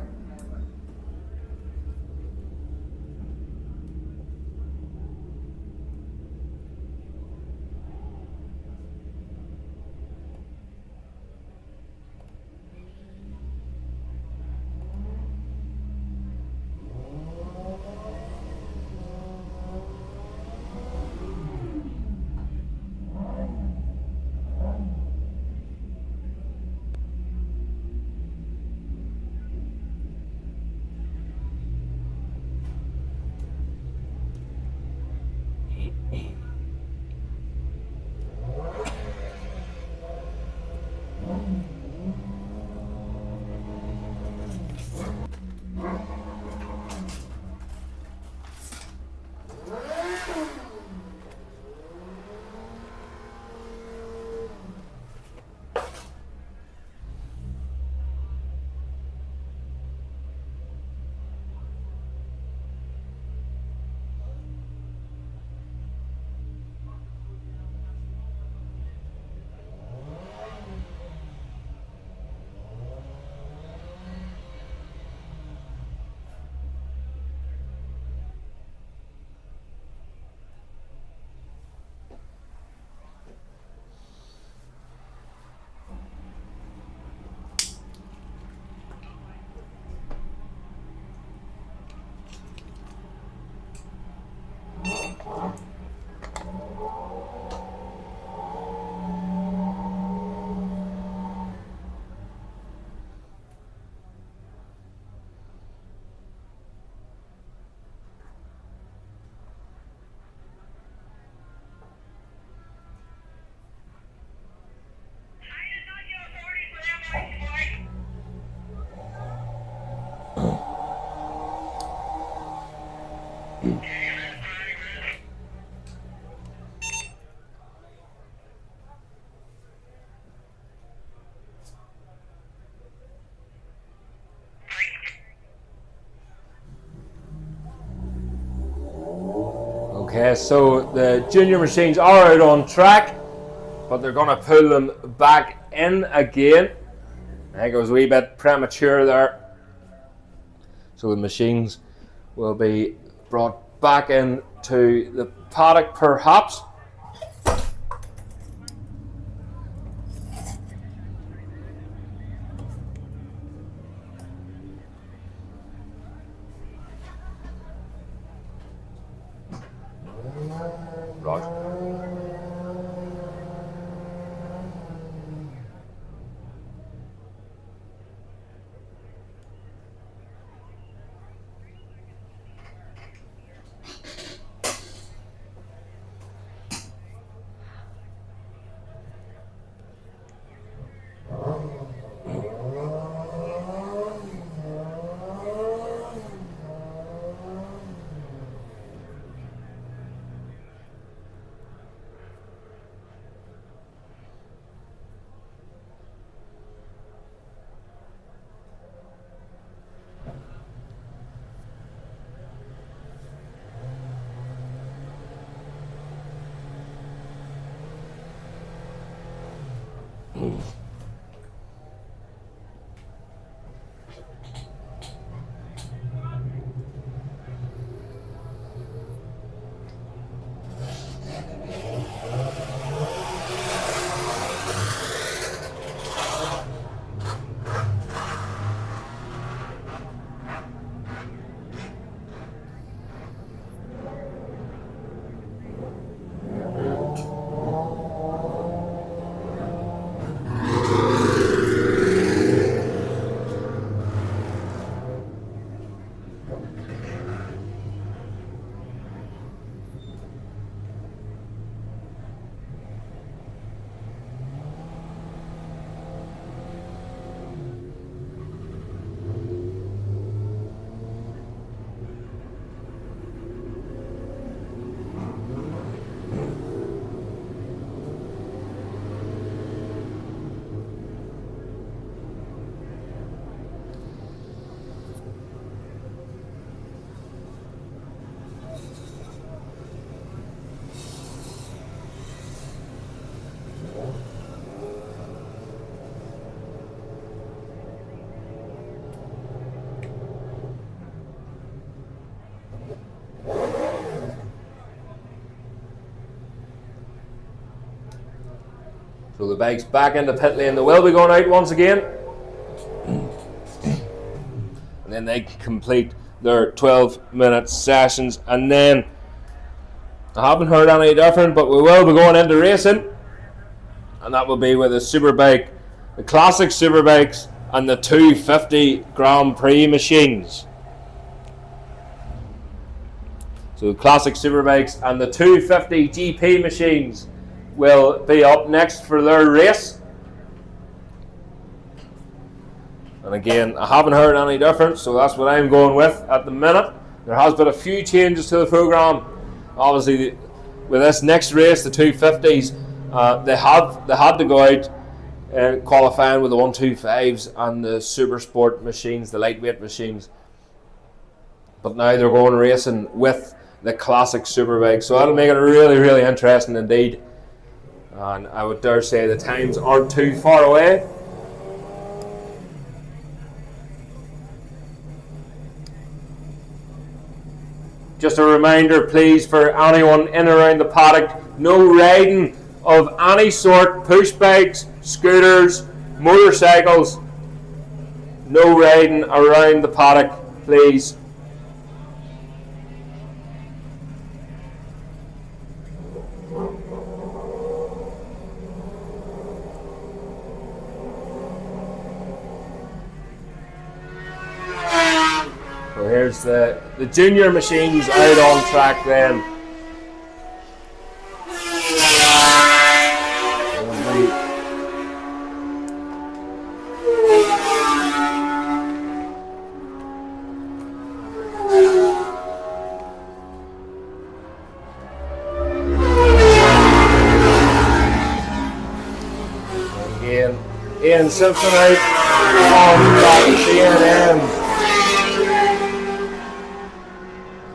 C: Okay, so the junior machines are out on track, but they're going to pull them back in again. I think it was a wee bit premature there. So the machines will be brought back into the paddock perhaps. Right. So the bike's back into pit lane. They will be going out once again. And then they complete their 12-minute sessions. And then, I haven't heard any different, but we will be going into racing. And that will be with the Superbike, the classic Superbikes, and the 250 Grand Prix machines. So the classic Superbikes and the 250 GP machines will be up next for their race. And again, I haven't heard any different, so that's what I'm going with at the minute. There has been a few changes to the programme. Obviously, with this next race, the 250s, they had to go out qualifying with the 125s and the Supersport machines, the lightweight machines. But now they're going racing with the classic Superbike, so that'll make it really, really interesting indeed. And I would dare say the times aren't too far away. Just a reminder, please, for anyone in and around the paddock, no riding of any sort, push bikes, scooters, motorcycles, no riding around the paddock, please. So here's the junior machines out on track then. Simpsonite on that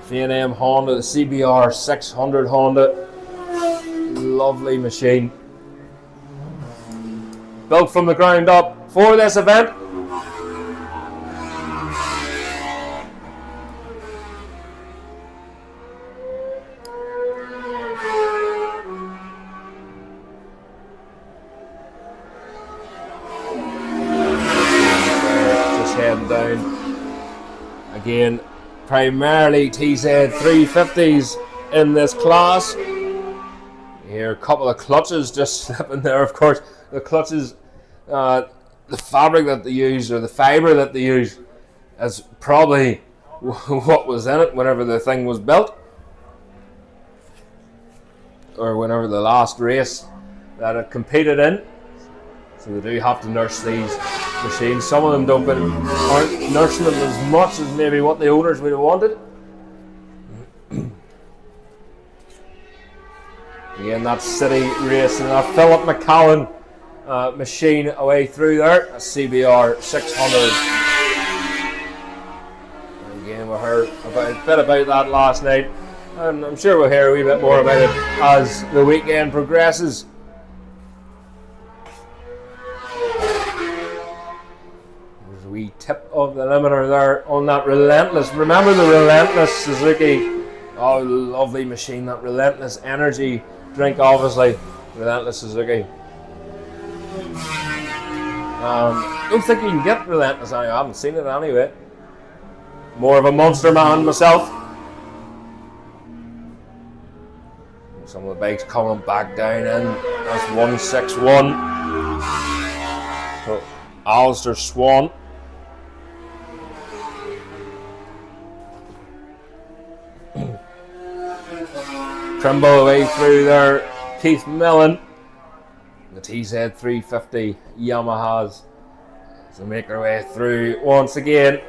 C: V&M Honda, the CBR 600 Honda. Lovely machine. Built from the ground up for this event. Down again, primarily TZ 350s in this class. Here, a couple of clutches just slipping there. Of course, the clutches, the fabric that they use or the fibre that they use is probably what was in it whenever the thing was built, or whenever the last race that it competed in. So they do have to nurse these machines. Some of them aren't nursing them as much as maybe what the owners would have wanted. Again, that City Racing, that Philip McCallan machine away through there, a CBR 600. And again, we heard a bit about that last night, and I'm sure we'll hear a wee bit more about it as the weekend progresses. Wee tip of the limiter there on that Relentless. Remember the Relentless Suzuki? Oh, lovely machine, that Relentless energy drink, obviously. Relentless Suzuki. Don't think you can get Relentless anyway. I haven't seen it anyway. More of a monster man myself. Some of the bikes coming back down in. That's 161. So, Alistair Swan. Trimble away through there, Keith Millen, the TZ350 Yamahas. So make their way through once again.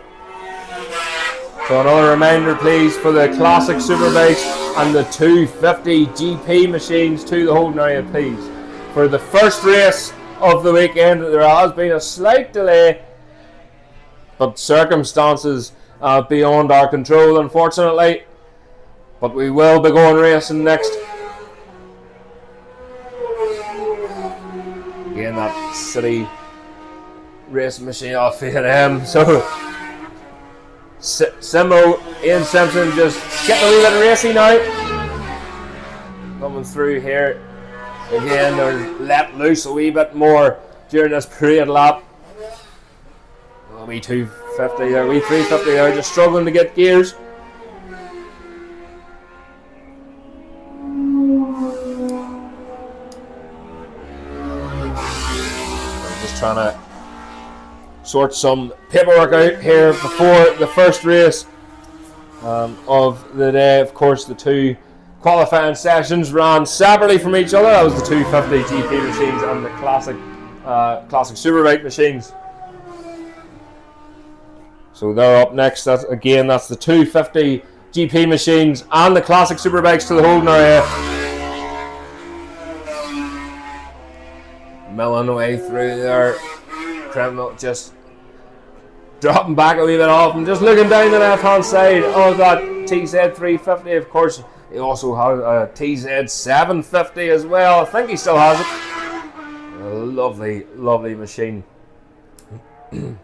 C: So another reminder please for the classic Superbikes and the 250 GP machines to the holding area please. For the first race of the weekend there has been a slight delay, but circumstances beyond our control unfortunately. But we will be going racing next. Again, that City Racing machine off V&M. So, Simo, Ian Simpson just getting a wee bit racy now. Coming through here. Again, they're let loose a wee bit more during this parade lap. A wee 250 there, wee 350 there, just struggling to get gears. Trying to sort some paperwork out here before the first race of the day. Of course, the two qualifying sessions ran separately from each other. That was the 250 GP machines and the classic Superbike machines. So they're up next. That's the 250 GP machines and the classic Superbikes to the holding area. Milling away through there. Kreml just dropping back a wee bit off and just looking down the left hand side of that TZ350. Of course, he also has a TZ750 as well. I think he still has it. A lovely, lovely machine. As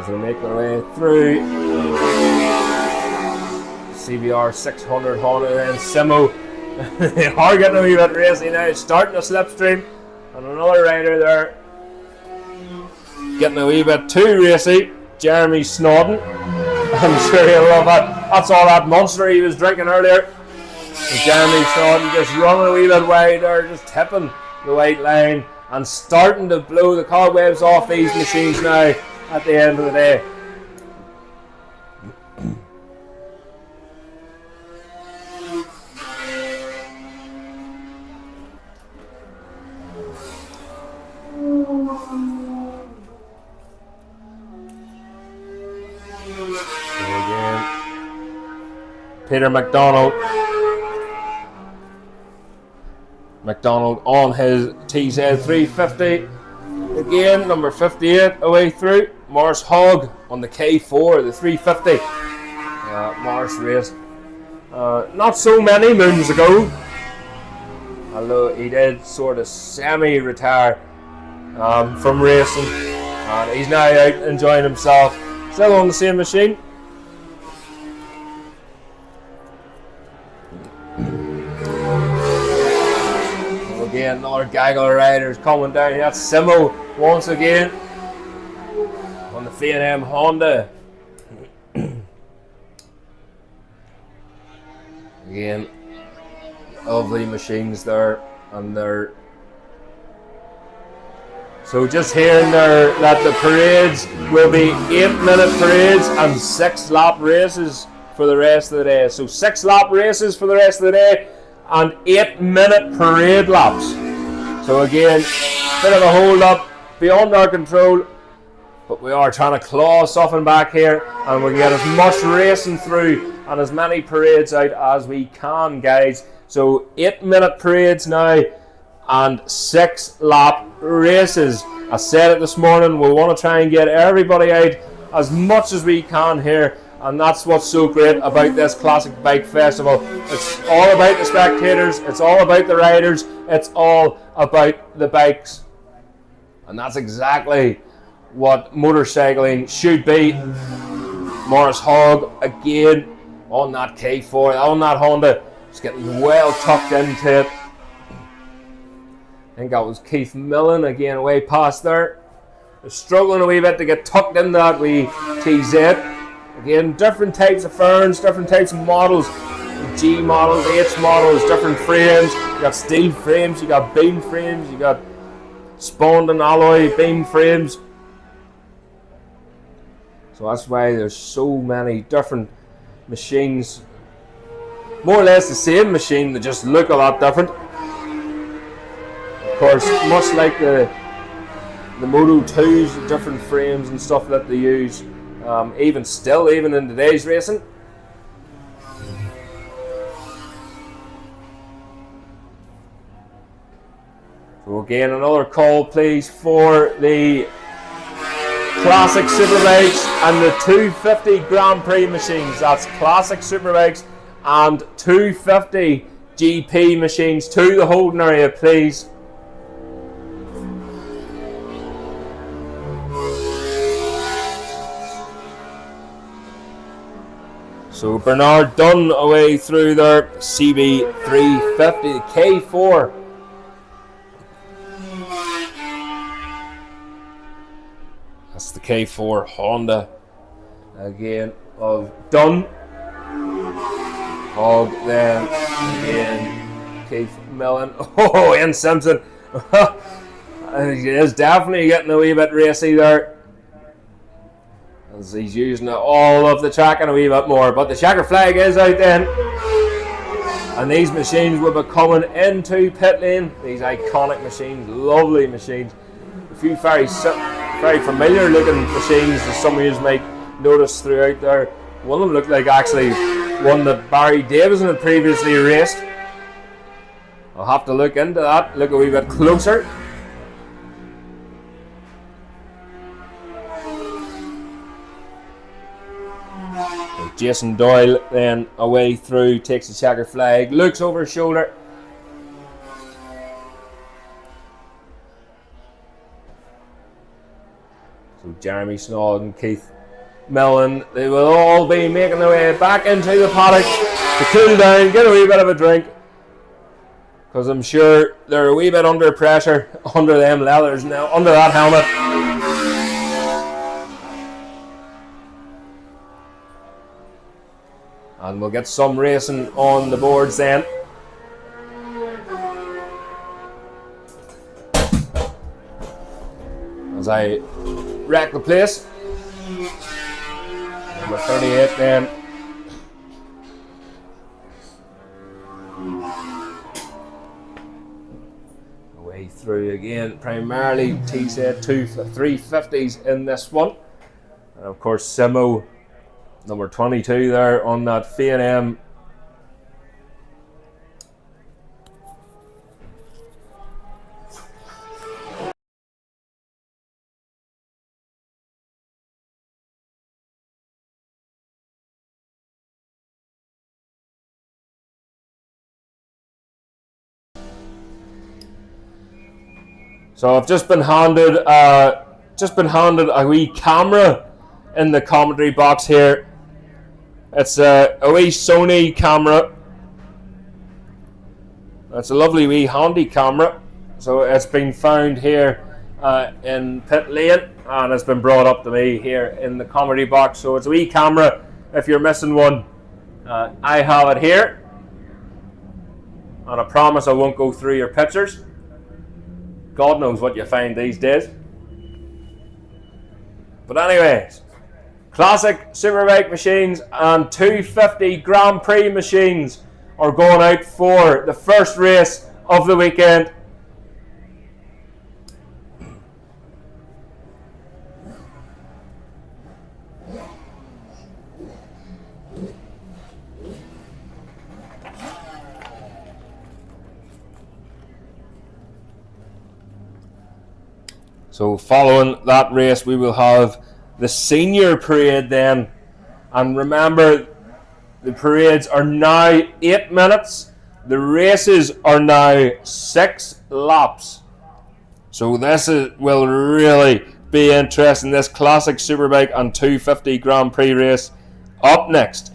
C: they make their way through, CBR 600 Honda and Simo. They are getting a wee bit racy now, starting a slipstream, and another rider there getting a wee bit too racy. Jeremy Snodden, I'm sure he'll love that. That's all that monster he was drinking earlier. So Jeremy Snodden just running a wee bit wide there, just tipping the white line and starting to blow the cobwebs off these machines now at the end of the day. Peter McDonald McDonald on his TZ 350. Again, number 58 away through. Morris Hogg on the K4, the 350. Morris raced not so many moons ago, although he did sort of semi-retire from racing, and he's now out enjoying himself, still on the same machine. Again, another gaggle of riders coming down. That's Simo once again on the F&M Honda. Again, lovely machines there, and they're so just hearing there that the parades will be 8-minute parades and 6-lap races for the rest of the day. So 6-lap races for the rest of the day and 8-minute parade laps. So again, bit of a hold up beyond our control, but we are trying to claw something back here, and we can get as much racing through and as many parades out as we can, guys. So 8-minute parades now and 6-lap races. I said it this morning, we want to try and get everybody out as much as we can here, and that's what's so great about this Classic Bike Festival. It's all about the spectators, it's all about the riders, it's all about the bikes, and that's exactly what motorcycling should be. Morris Hogg again on that K4, on that Honda, just getting well tucked into it. I think that was Keith Millen again way past there. They're struggling a wee bit to get tucked in that wee TZ. Again, different types of ferns, different types of models. G models, H models, different frames. You got steel frames, you got beam frames, you got spawned and alloy beam frames. So that's why there's so many different machines. More or less the same machine, they just look a lot different. Of course, much like the Moto 2s, the different frames and stuff that they use, even in today's racing. So again, another call please for the Classic Superbikes and the 250 Grand Prix machines. That's Classic Superbikes and 250 GP machines to the holding area, please. So Bernard Dunn away through their CB350, the K4. That's the K4 Honda again of Dunn. Hogg then again, Keith Millen. Oh, Ian Simpson. He is definitely getting a wee bit racy there, as he's using all of the track and a wee bit more. But the checker flag is out then, and these machines will be coming into pit lane. These iconic machines, lovely machines. A few very familiar looking machines that some of you might notice throughout there. One of them looked like actually one that Barry Davison had previously raced. I'll have to look into that, look a wee bit closer. Jason Doyle then away through, takes the checker flag, looks over his shoulder. So Jeremy Snow and Keith Millen, they will all be making their way back into the paddock to cool down, get a wee bit of a drink, because I'm sure they're a wee bit under pressure under them leathers now, under that helmet. And we'll get some racing on the boards then. As I wreck the place. Number 38 then. Away through again, primarily TZ 350s in this one. And of course Simo, number 22 there on that F&M So I've just been handed a wee camera in the commentary box here. It's a wee Sony camera. It's a lovely wee handy camera. So it's been found here in pit lane, and it's been brought up to me here in the commentary box. So it's a wee camera. If you're missing one, I have it here. And I promise I won't go through your pictures. God knows what you find these days. But anyways, classic Superbike machines and 250 Grand Prix machines are going out for the first race of the weekend. So following that race, we will have the senior parade then. And remember, the parades are now 8 minutes. The races are now 6 laps. So this will really be interesting. This classic Superbike and 250 Grand Prix race up next.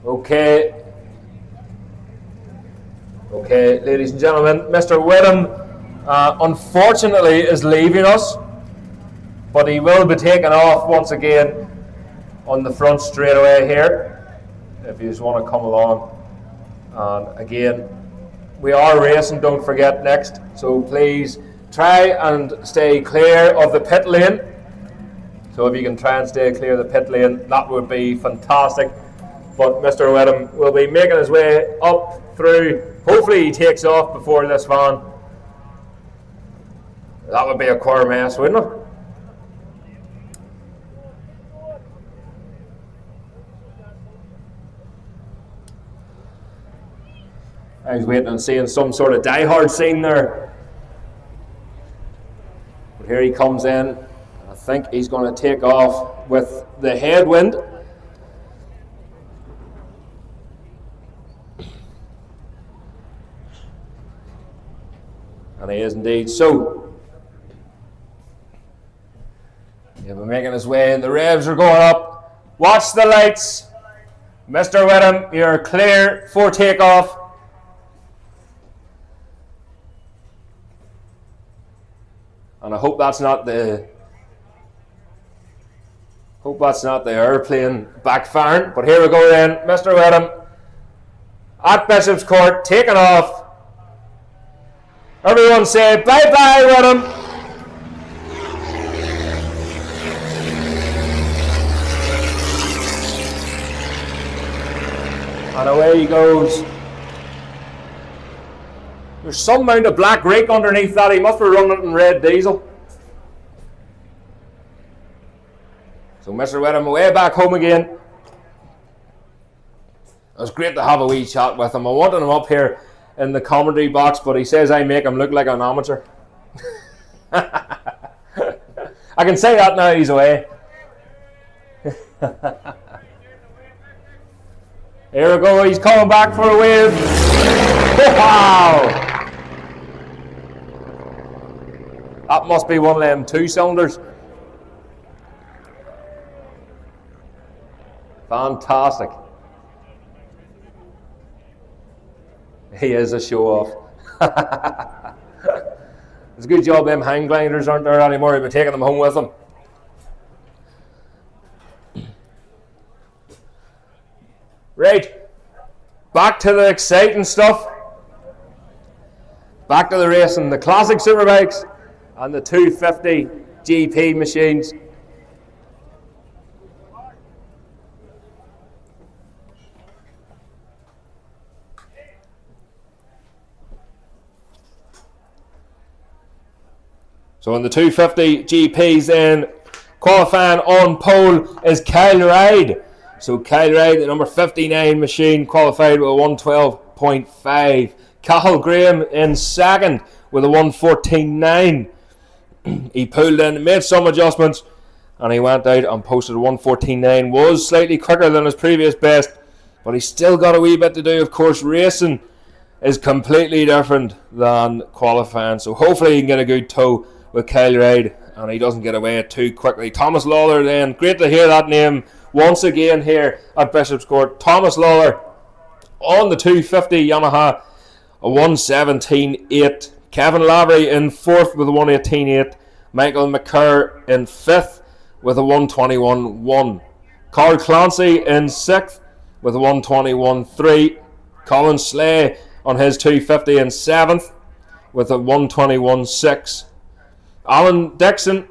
C: Okay, ladies and gentlemen, Mr. Whitham unfortunately is leaving us, but he will be taking off once again on the front straightaway here, if you just want to come along. And again, we are racing, don't forget, next, so please try and stay clear of the pit lane. So if you can try and stay clear of the pit lane, that would be fantastic. But Mr. Whitham will be making his way up through. Hopefully he takes off before this van. That would be a quarter mess, wouldn't it? I was waiting on seeing some sort of die-hard scene there. But here he comes in. I think he's going to take off with the headwind. And he is indeed so. He'll be making his way. The revs are going up. Watch the lights. Mr. Whitham, you're clear for takeoff. And I hope that's not the airplane backfiring. But here we go then, Mr. Whitham at Bishopscourt, taking off. Everyone say bye-bye, Whitham. And away he goes. There's some amount of black rake underneath that. He must be running it in red diesel. So Mr. Whitham away back home again. It was great to have a wee chat with him. I wanted him up here in the commentary box, but he says I make him look like an amateur. I can say that now he's away. Here we go, he's coming back for a wave. Wow! That must be one of them 2-cylinders. Fantastic. He is a show-off. It's a good job them hang gliders aren't there anymore. He'll be taking them home with him. Right. Back to the exciting stuff. Back to the racing. The classic Superbikes and the 250 GP machines. So in the 250 GPs then, qualifying on pole is Kyle Ride. So Kyle Ride, the number 59 machine, qualified with a 112.5. Cathal Graham in second with a 114.9. He pulled in, made some adjustments, and he went out and posted a 114.9. Was slightly quicker than his previous best, but he's still got a wee bit to do. Of course, racing is completely different than qualifying, so hopefully he can get a good tow with Kyle Ride and he doesn't get away too quickly. Thomas Lawler then, great to hear that name once again here at Bishopscourt. Thomas Lawler on the 250 Yamaha, a 117.8. Kevin Lavery in fourth with a 118.8. Michael McCurr in fifth with a 121.1. Carl Clancy in sixth with a 121.3. Colin Slay on his 250 in seventh with a 121.6. Alan Dixon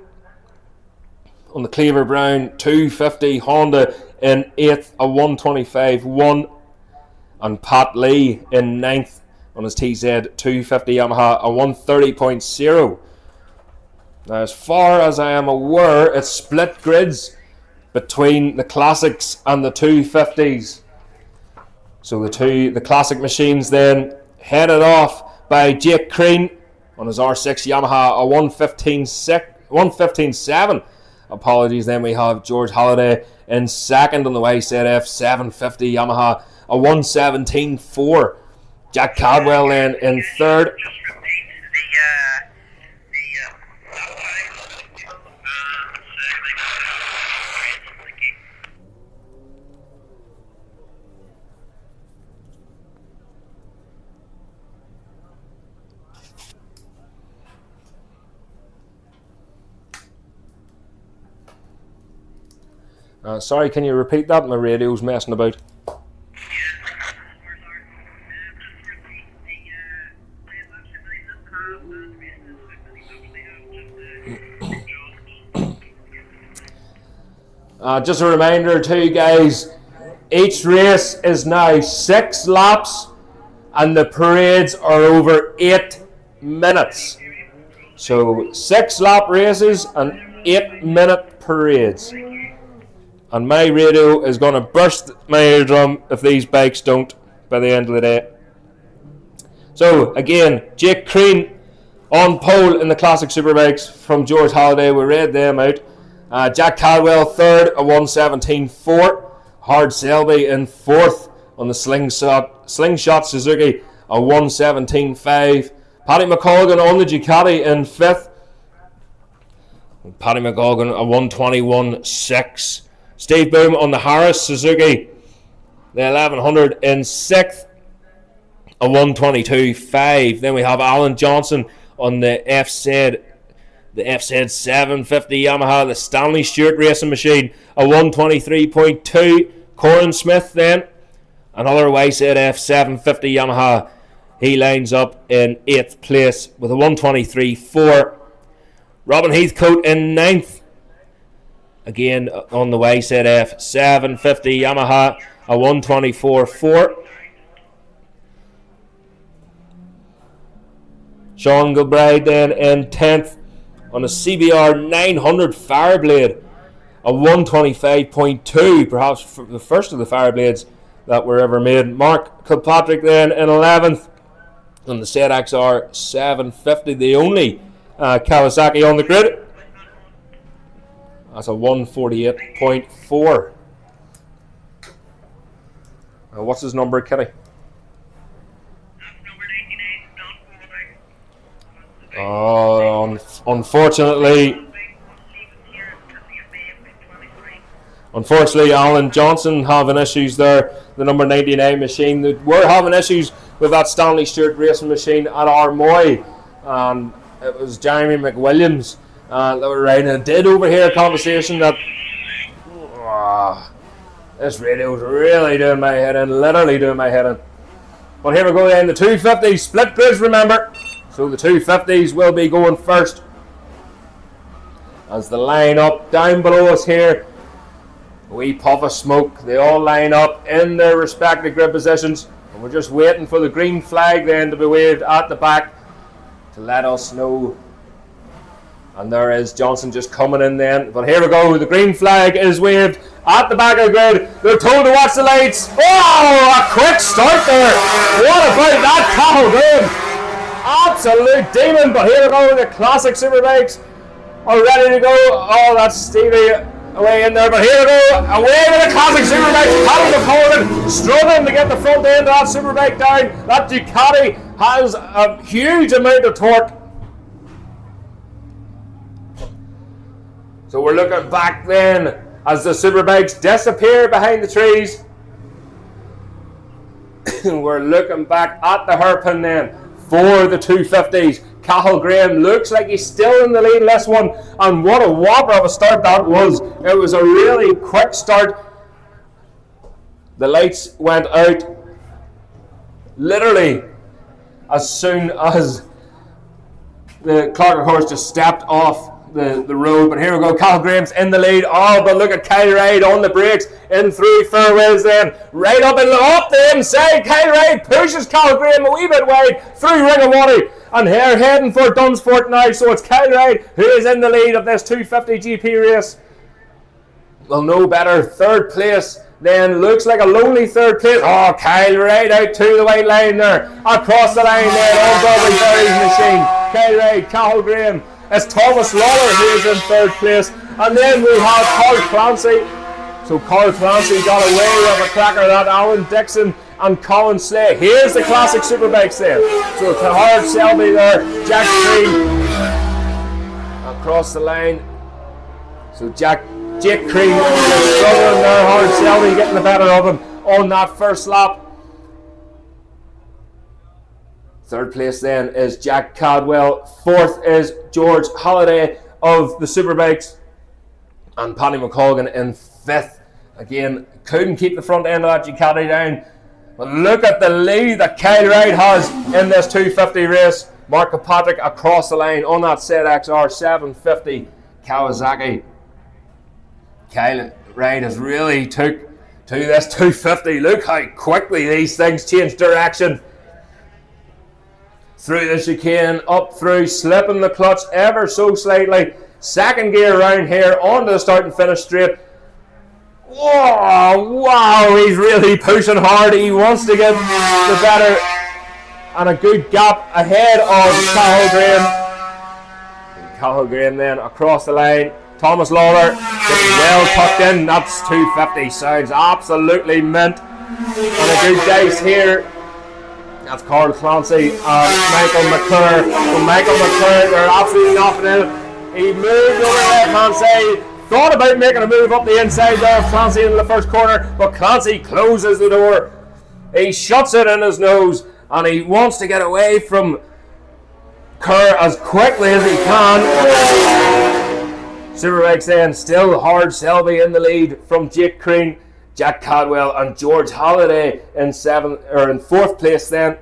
C: on the Cleaver Brown 250 Honda in 8th, a 125.1. And Pat Lee in 9th on his TZ 250 Yamaha, a 130.0. Now, as far as I am aware, it's split grids between the classics and the 250s. So the classic machines then headed off by Jake Crean on his R6 Yamaha, a 115.7. Apologies, then we have George Halliday in second on the YZF 750 Yamaha, a 117.4. Jack Cadwell then in third. Sorry, can you repeat that? My radio's messing about. Just a reminder too, guys, each race is now 6 laps and the parades are over 8 minutes. So 6 lap races and 8-minute parades. And my radio is going to burst my eardrum if these bikes don't by the end of the day. So again, Jake Crean on pole in the Classic Superbikes from George Halliday. We read them out. Jack Caldwell third, a 1:17.4. Hard Selby in fourth on the Slingshot Suzuki, a 1:17.5. Paddy McColgan on the Ducati in fifth. Paddy McColgan, a 1:21.6. Steve Boom on the Harris Suzuki, the 1100 in sixth, a 1:22.5. Then we have Alan Johnson on the FZ 750 Yamaha, the Stanley Stewart racing machine, a 1:23.2. Corin Smith then, another YZF 750 Yamaha, he lines up in 8th place with a 1:23.4. Robin Heathcote in 9th, again on the YZF 750 Yamaha, a 1:24.4. Sean Gilbride then in 10th on a CBR 900 Fireblade, a 1:25.2, perhaps for the first of the Fireblades that were ever made. Mark Kilpatrick then in 11th on the ZXR 750, the only Kawasaki on the grid. That's a 1:48.4. What's his number, Kenny? Unfortunately, Alan Johnson having issues there. The number 99 machine. We're having issues with that Stanley Stewart racing machine at Armoy, and it was Jeremy McWilliams that were riding. And did overhear a conversation that this radio's really doing my head in, literally doing my head in. But here we go then, the 250 split bridge, remember. So the 250s will be going first as the line up down below us here. A wee puff of smoke. They all line up in their respective grid positions, and we're just waiting for the green flag then to be waved at the back to let us know. And there is Johnson just coming in then. But here we go. The green flag is waved at the back of the grid. They're told to watch the lights. Oh, a quick start there. What about that Cahill Graham? Absolute demon. But here we go. The Classic Superbikes are ready to go. Oh, that's Stevie away in there. But here we go. Away with the Classic Superbikes. Paddy McColgan struggling to get the front end of that Superbike down. That Ducati has a huge amount of torque. So we're looking back then as the Superbikes disappear behind the trees. We're looking back at the hairpin then for the 250s. Cahill Graham looks like he's still in the lead in this one, and what a whopper of a start that was. It was a really quick start. The lights went out literally as soon as the Clogger horse just stepped off the road. But here we go, Cahill Graham's in the lead. Oh, but look at Kyle Ride on the brakes, in through fairways then, right up and up the inside. Kyle Ride pushes Cahill Graham a wee bit wide through Ringawater, and here heading for Dunsfort now. So it's Kyle Ride who is in the lead of this 250 GP race. Well, no better. Third place then looks like a lonely third place. Oh, Kyle Ride out to the white line there, across the line there on Broadway Ferry's machine. Kyle Ride, Cahill Graham. It's Thomas Lawler who is in third place. And then we have Carl Clancy. So Carl Clancy got away with a cracker, that Alan Dixon and Colin Slay. Here's the Classic Superbikes then. So Hard Selby there, Jack Crean across the line. So Jake Crean struggling there, Hard Selby getting the better of him on that first lap. Third place then is Jack Cadwell. Fourth is George Halliday of the Superbikes. And Paddy McColgan in fifth. Again, couldn't keep the front end of that Ducati down. But look at the lead that Kyle Wright has in this 250 race. Mark Patrick across the line on that ZXR 750 Kawasaki. Kyle Wright has really took to this 250. Look how quickly these things change direction. Through the chicane, up through, slipping the clutch ever so slightly. Second gear around here, onto the start and finish straight. Whoa, wow, he's really pushing hard. He wants to get the better and a good gap ahead of Cathal Graham. Cathal Graham then across the line. Thomas Lawler getting well tucked in. That's 250. Sounds absolutely mint. And a good dice here. That's Carl Clancy and Michael McClure. So Michael McClure, they're absolutely knocking in. He moved over the left hand side. Thought about making a move up the inside there of Clancy into the first corner, but Clancy closes the door. He shuts it in his nose and he wants to get away from Kerr as quickly as he can. Superbikes then still Hard Selby in the lead from Jake Crean, Jack Cadwell and George Halliday in fourth place then.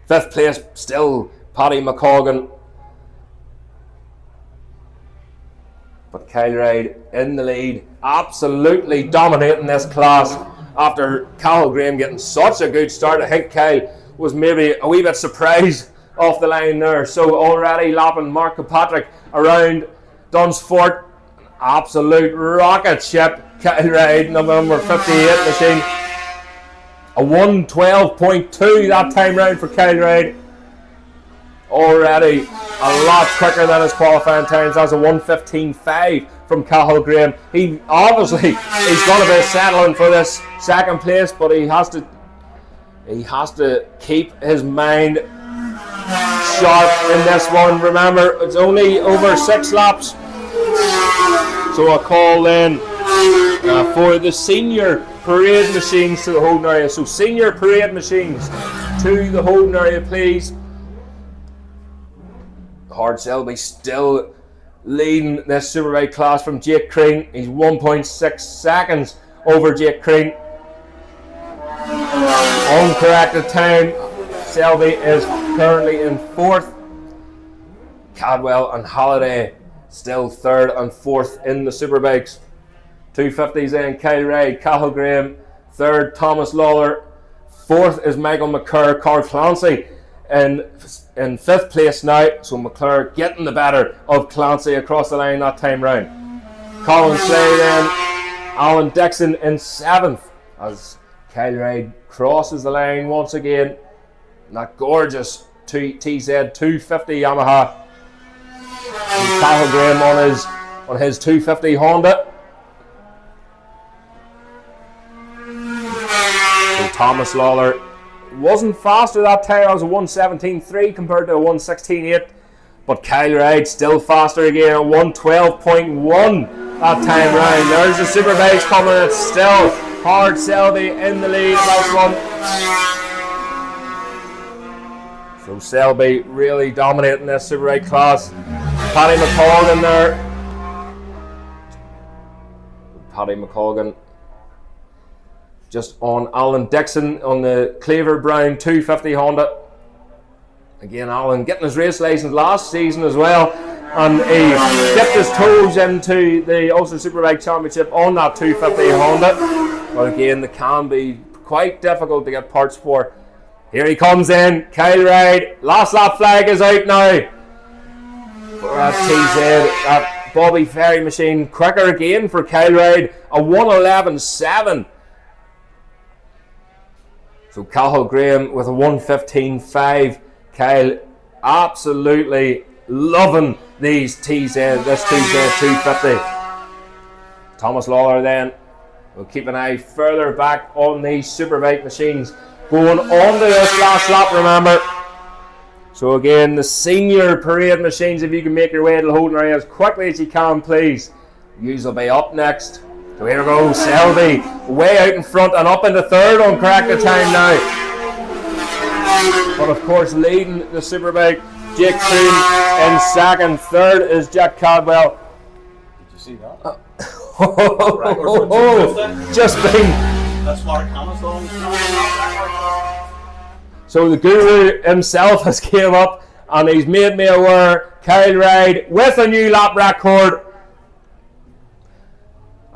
C: Fifth place still Paddy McColgan. But Kyle Wright in the lead, absolutely dominating this class after Cathal Graham getting such a good start. I think Kyle was maybe a wee bit surprised off the line there. So already lapping Mark Patrick around Dunsfort. Absolute rocket ship, Kyle Wright, number 58 machine. A 1:12.2 that time round for Kyle Wright. Already a lot quicker than his qualifying times. That's a 1:15.5 from Cathal Graham. He's going to be settling for this second place, but he has to keep his mind sharp in this one. Remember, it's only over 6 laps. So a call then for the senior parade machines to the holding area. So senior parade machines to the holding area, please. Hard Selby still leading this Superbike class from Jake Crean. He's 1.6 seconds over Jake Crean. Uncorrected time. Selby is currently in fourth. Cadwell and Halliday still third and fourth in the Superbikes. 250s in Kyle Wright, Cathal Graham, third Thomas Lawler, fourth is Michael McClure, Carl Clancy in fifth place now, so McClure getting the better of Clancy across the line that time round. Colin Slay then, Alan Dixon in seventh as Kyle Wright crosses the line once again. And that gorgeous TZ 250 Yamaha. And Cathal Graham on his 250 Honda. So Thomas Lawler wasn't faster that time. I was a 1:17.3 compared to a 1:16.8. But Kyle Wright still faster again, a 1:12.1 that time round. There's the Superbikes coming. It's still Hard Selby in the lead. Last one. So Selby really dominating this Superbike class. Paddy McColgan there. Paddy McColgan just on Alan Dixon on the Cleaver Brown 250 Honda. Again, Alan getting his race license last season as well, and he dipped his toes into the Ulster Superbike Championship on that 250 Honda. But again, they can be quite difficult to get parts for. Here he comes in, Kyle Wright. Last lap flag is out now. For that TZ, that Bobby Ferry machine, quicker again for Kyle Wright, a 1:11.7. So Cathal Graham with a 1:15.5. Kyle absolutely loving this TZ 250. Thomas Lawler then, we'll keep an eye further back on these Superbike machines. Going on to this last lap, remember. So again, the senior parade machines, if you can make your way to the holding area as quickly as you can, please. Yous will be up next. So here we go, Selby way out in front and up into third on corrected time now. But of course, leading the Superbike, Jake Crean in second. Third is Jack Cadwell.
L: Did you see that?
C: Just been.
L: That's Mark Hamilton.
C: So the guru himself has came up and he's made me aware Kyle Ride with a new lap record.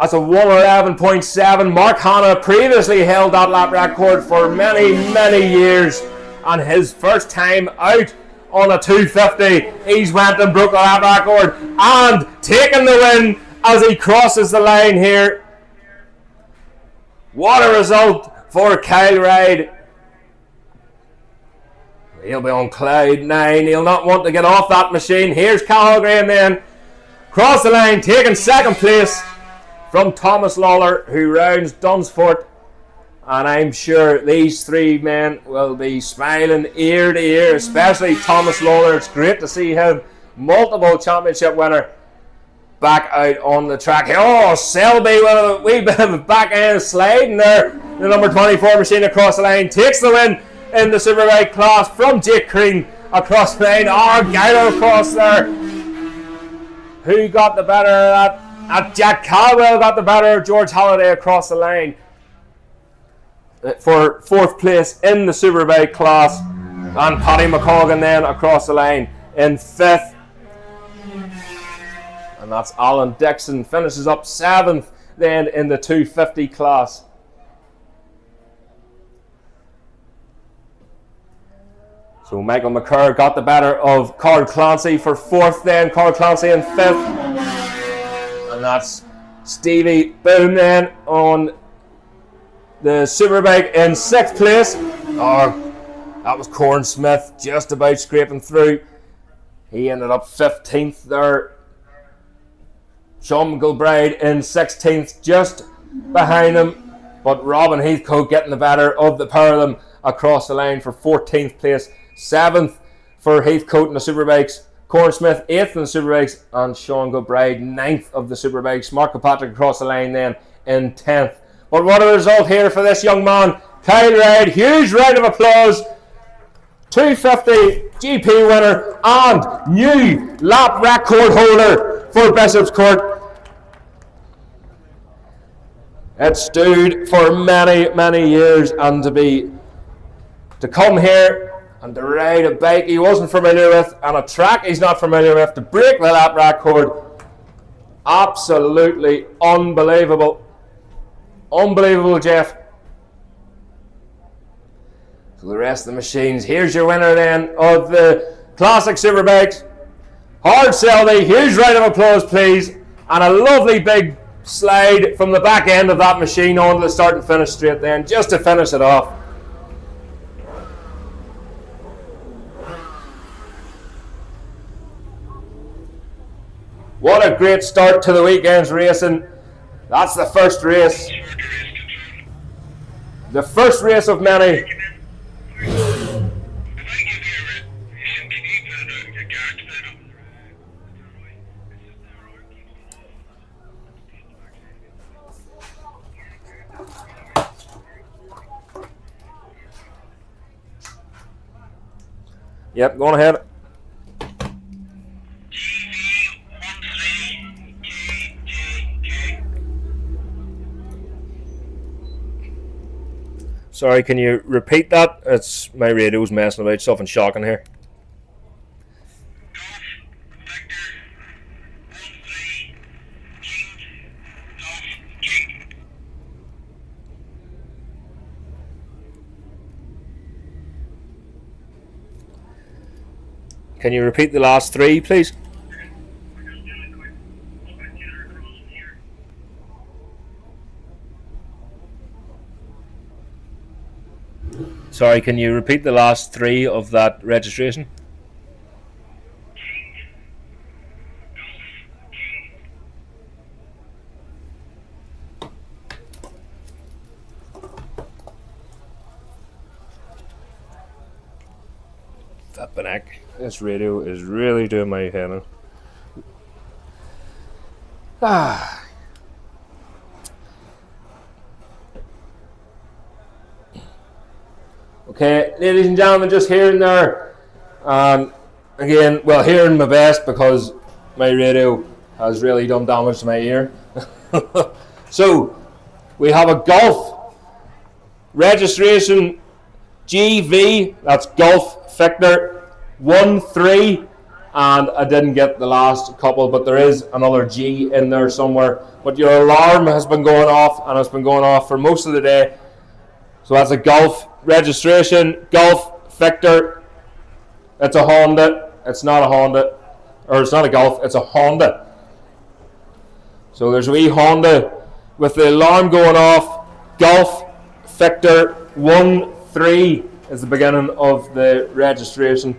C: That's a 1:11.7. Mark Hanna previously held that lap record for many, many years, and his first time out on a 250, he's went and broke the lap record and taken the win as he crosses the line here. What a result for Kyle Ride. He'll be on cloud 9. He'll not want to get off that machine. Here's Cathal Graham then. Cross the line, taking second place from Thomas Lawler, who rounds Dunsfort. And I'm sure these three men will be smiling ear to ear, especially Thomas Lawler. It's great to see him, multiple championship winner, back out on the track. Oh, Selby with a wee bit of a back end sliding there. The number 24 machine across the line takes the win in the Superbike class from Jake Green across the line. Guido across there. Who got the better of that? Jack Caldwell got the better of George Halliday across the line for fourth place in the Superbike class, and Paddy McColgan then across the line in fifth. And that's Alan Dixon finishes up seventh then in the 250 class. So Michael McCurr got the better of Carl Clancy for fourth then, Carl Clancy in fifth. And that's Stevie Boone then on the Superbike in sixth place. That was Corn Smith just about scraping through. He ended up 15th there. Sean McGilbride in 16th, just behind him. But Robin Heathcote getting the better of the pair of them across the line for 14th place. 7th for Heathcote in the Superbikes. Corn Smith 8th in the Superbikes, and Sean Gilbride 9th of the Superbikes. Mark Kilpatrick across the line then in 10th. But what a result here for this young man, Kyle Ride. Huge round of applause. 250 GP winner and new lap record holder for Bishopscourt. It stood for many, many years, and to come here and to ride a bike he wasn't familiar with and a track he's not familiar with, to break the lap record, absolutely unbelievable. Unbelievable, Jeff. So the rest of the machines. Here's your winner then of the Classic Superbikes, Hard Selby. Huge round of applause, please, and a lovely big slide from the back end of that machine onto the start and finish straight then, just to finish it off. What a great start to the weekend's racing. That's the first race. The first race of many. Yep, going ahead. Sorry, can you repeat that? It's my radio's messing about, something shocking here. Can you repeat the last three, please? Sorry, can you repeat the last three of that registration? Flippin' heck. This radio is really doing my head in. Okay, ladies and gentlemen, just hearing there, again, well, hearing my best because my radio has really done damage to my ear. So we have a golf registration GV, that's Golf Victor 1-3, and I didn't get the last couple, but there is another G in there somewhere. But your alarm has been going off, and it's been going off for most of the day. So that's a golf registration, Golf Victor. It's a Honda. It's not a Honda, or it's not a Golf, it's a Honda. So there's a wee Honda with the alarm going off. Golf Victor 1-3 is the beginning of the registration.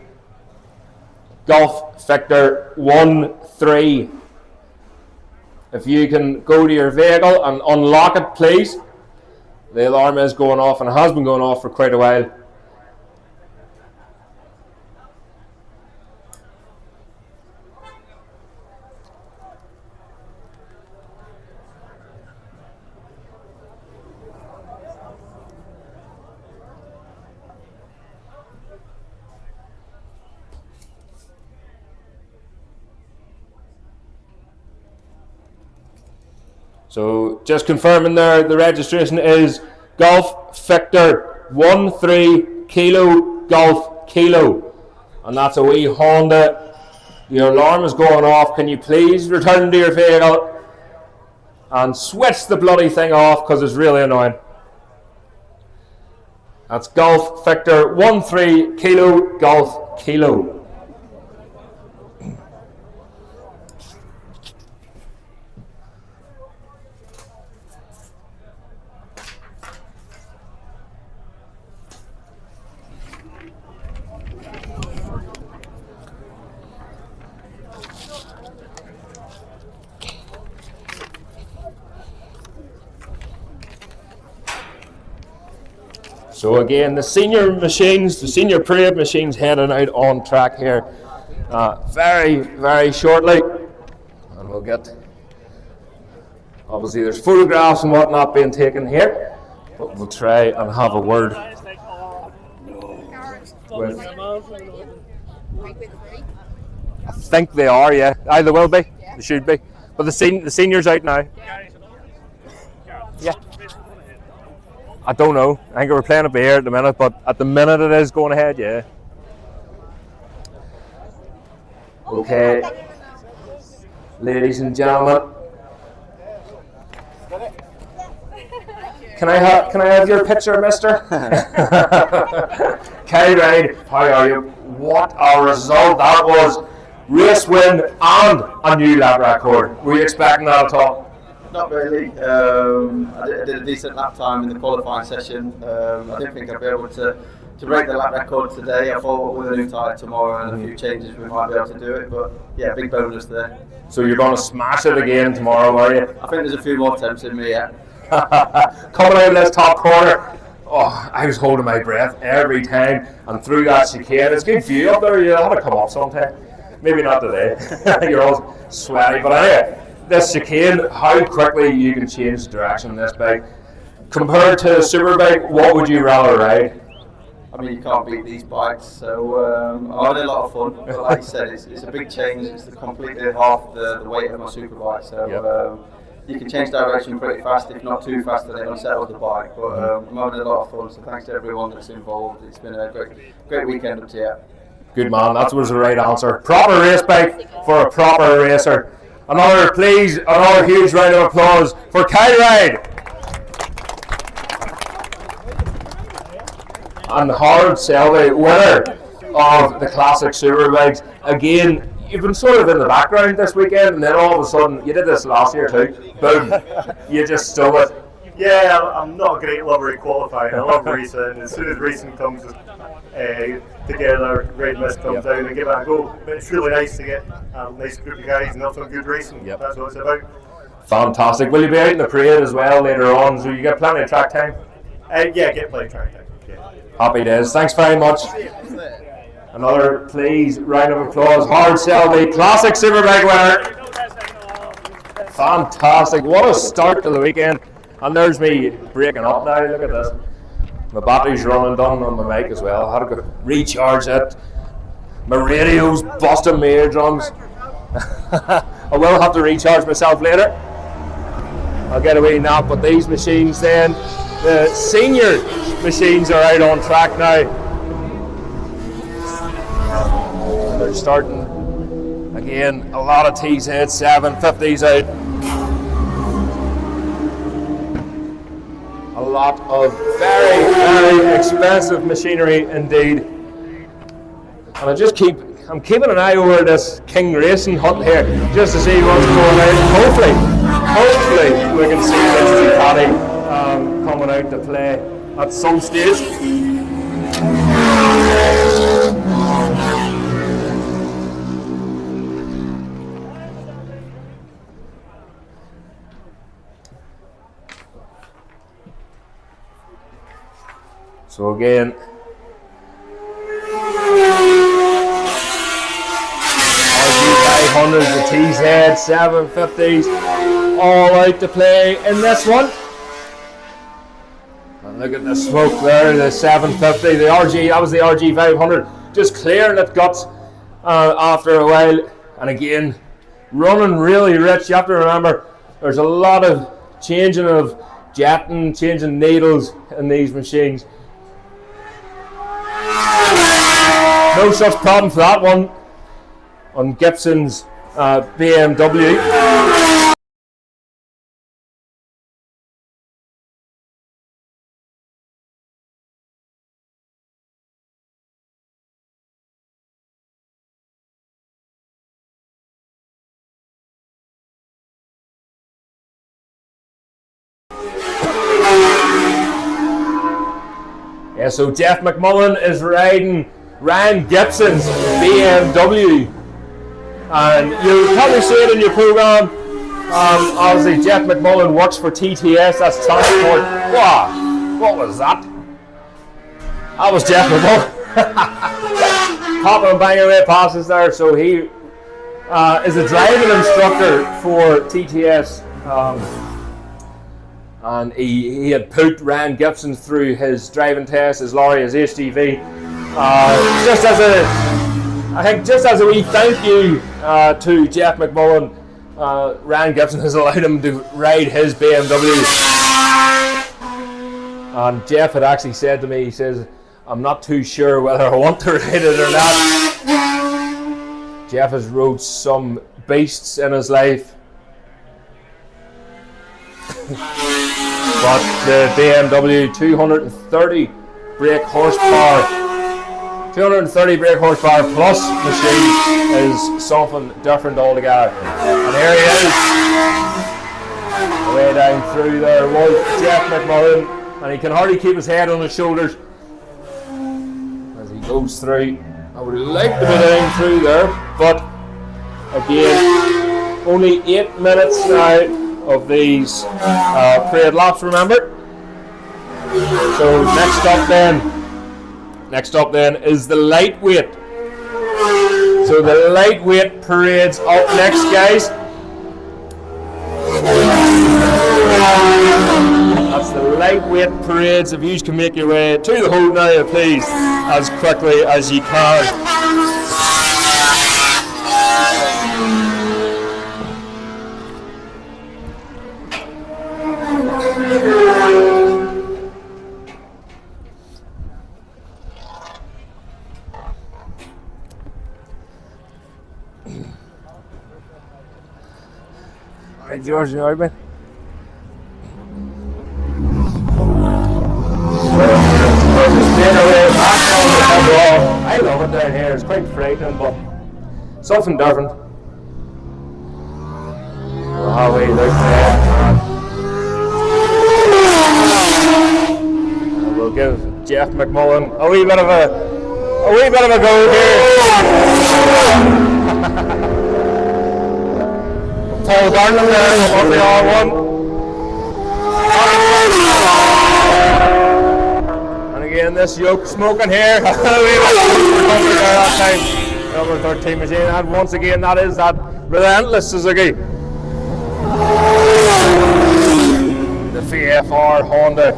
C: Golf Victor 1-3. If you can go to your vehicle and unlock it, please. The alarm is going off and it has been going off for quite a while. So just confirming there, the registration is Golf Victor 1-3 Kilo Golf Kilo, and that's a wee Honda. Your alarm is going off. Can you please return to your vehicle and switch the bloody thing off, because it's really annoying. That's Golf Victor 1-3 Kilo Golf Kilo. So again, the senior machines, the senior parade machines heading out on track here very, very shortly. And we'll get, obviously there's photographs and whatnot being taken here, but we'll try and have a word with, I think they are, yeah. They will be, they should be. But the senior's out now. Yeah. I don't know. I think we're playing a beer at the minute, but at the minute it is going ahead, yeah. Okay, ladies and gentlemen, can I have your picture, mister? Kyle Ride, how are you? What a result that was! Race win and a new lap record. Were you expecting that at all?
H: Not really. I did a decent lap time in the qualifying session. I didn't think I'd be able to break the lap record today. I thought with a new tyre tomorrow and a few changes we might be able to do it, but yeah, big bonus there.
C: So you're going to smash it again tomorrow, are you?
H: I think there's a few more attempts in me yet.
C: Coming out of this top corner, oh, I was holding my breath every time, and through that chicane, it's good view up there. You'll have to come up sometime. Maybe not today. You're all sweaty, but anyway. This chicane, how quickly you can change the direction of this bike. Compared to a Superbike, what would you rather ride?
H: I mean, you can't beat these bikes, so I had a lot of fun. But like you said, it's a big change. It's completely half the weight of my Superbike, so you can change direction pretty fast, if not too fast, and it unsettles the bike. But I'm having a lot of fun, so thanks to everyone that's involved. It's been a great weekend up to here.
C: Good man, that was the right answer. Proper race bike for a proper racer. Another huge round of applause for Kyle Ride. And Howard Selby, winner of the Classic Superbikes. Again, you've been sort of in the background this weekend, and then all of a sudden, you did this last year too, boom, you just stole it.
L: Yeah, I'm not a great lover of qualifying. I love racing. As soon as racing comes together, Red Mist comes down and give it a go. But it's really nice to get a nice group of guys and also good racing. That's what it's about.
C: Fantastic. Will you be out in the parade as well later on? So you get plenty of track time?
L: Yeah, get plenty of track time. Yeah.
C: Happy days. Thanks very much. Another, please, round of applause. Howard Selby, Classic Superbike winner. Fantastic. What a start to the weekend. And there's me breaking up now. Look at this. My battery's running down on my mic as well. I had to go recharge it. My radio's busting my eardrums. I will have to recharge myself later. I'll get away now. But these machines then, the senior machines are out on track now. They're starting again, a lot of T's out, 750s out. A lot of very, very expensive machinery indeed. And I'm keeping an eye over this King Racing hut here just to see what's going on. Hopefully we can see this Paddy coming out to play at some stage. So again, RG500s, the TZ, 750s, all out to play in this one. And look at the smoke there, the 750, the RG, that was the RG500, just clearing its guts after a while. And again, running really rich. You have to remember, there's a lot of changing of jetting, changing needles in these machines. No such problem for that one on Gibson's BMW. Yeah, so Jeff McMullen is riding Ryan Gibson's BMW, and you'll probably see it in your program. Obviously Jeff McMullen works for TTS, that's Transport. Wow, what was that? That was Jeff McMullen. Popping and banging away passes there. So he is a driving instructor for TTS, and he had put Ryan Gibson through his driving test, his lorry, his HGV. Just as a wee thank you to Jeff McMullen, Ryan Gibson has allowed him to ride his BMW. And Jeff had actually said to me, he says, I'm not too sure whether I want to ride it or not. Jeff has rode some beasts in his life. But the BMW 230 brake horsepower, 230 brake horsepower plus machine is something different altogether. And here he is, way down through there was Jeff McMullen, and he can hardly keep his head on his shoulders as he goes through. I would like to be down through there, but again, only 8 minutes now of these parade laps, remember. So next up then is the lightweight. So the lightweight parade's up next, guys. That's the lightweight parades. If you can make your way to the hold now, please, as quickly as you can. Right, George, you alright, man? I love it down here, it's quite frightening, but something different. How we look there. We'll give Jeff McMullen a wee bit of a go here. Paul Dunlop there on the R1. And again, this yoke smoking here. That time. Number 13 machine, and once again, that is that relentless Suzuki. The VFR Honda.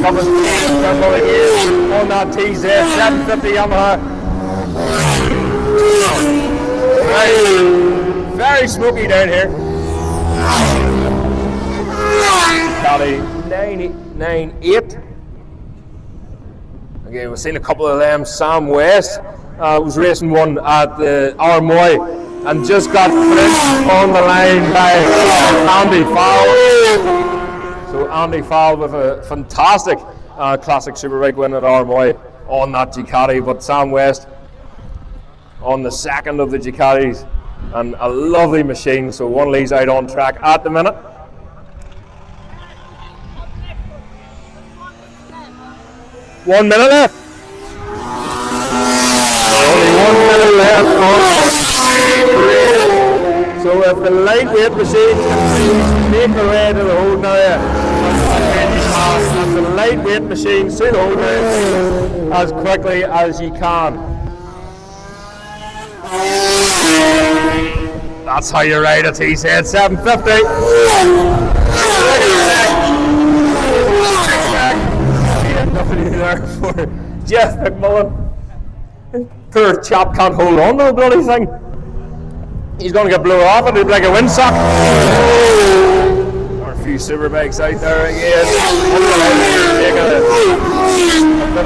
C: Coming on that TZ 750 Yamaha. Very very smoky down here. Caddy 998. Again, we've seen a couple of them. Sam West was racing one at the Armoy and just got clipped on the line by Andy Fowle. So Andy Fowle with a fantastic classic Superbike win at Armoy on that Ducati, but Sam West on the second of the Ducatis, and a lovely machine. So one leads out on track at the minute. One minute left. Only 1 minute left. So if the lightweight machine make their way to the hold now, and the lightweight machine to the hold now as quickly as you can. That's how you ride it, he said. 750. There for Jeff McMullen. Poor chap can't hold on to the bloody thing. He's going to get blown off. It'll be like a windsock. There are a few Superbikes out there again. A bit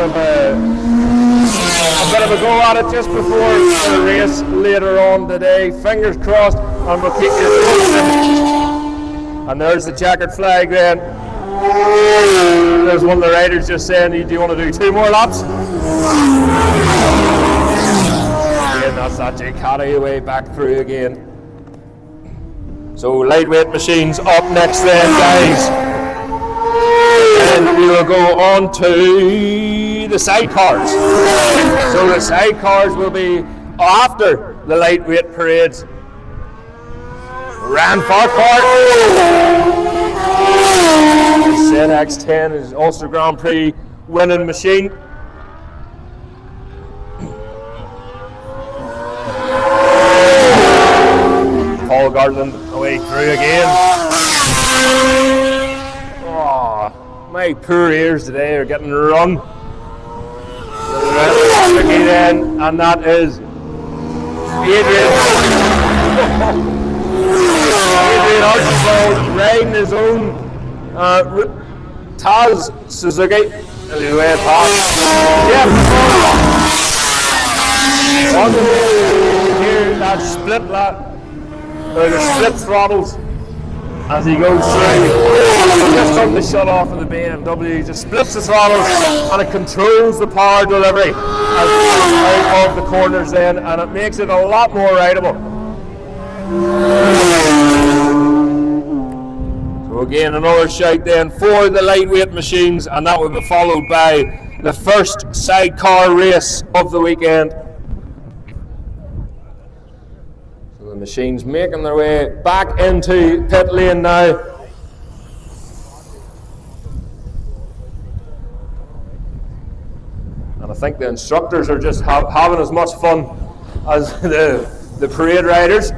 C: of a go at it just before the race later on today. Fingers crossed, and we'll keep you posted. And there's the checkered flag then. There's one of the riders just saying, do you want to do 2 more laps? Again, that's that Ducati way back through again. So lightweight machines up next then, guys. And we will go on to the sidecars. So the sidecars will be after the lightweight parades. Ran Farquhar. ZX10 is Ulster Grand Prix winning machine. Paul Garland away through again. Oh, my poor ears today are getting run. Then, and that is Adrian Archibald riding his own Taz Suzuki. Anyway, Yep. Here, that split the split throttles as he goes through. Just on the shut off of the BMW, he just splits the throttles and it controls the power delivery out of the corners then, and it makes it a lot more rideable. So again, another shout then for the lightweight machines, and that will be followed by the first sidecar race of the weekend. So the machines making their way back into pit lane now. And I think the instructors are just having as much fun as the parade riders.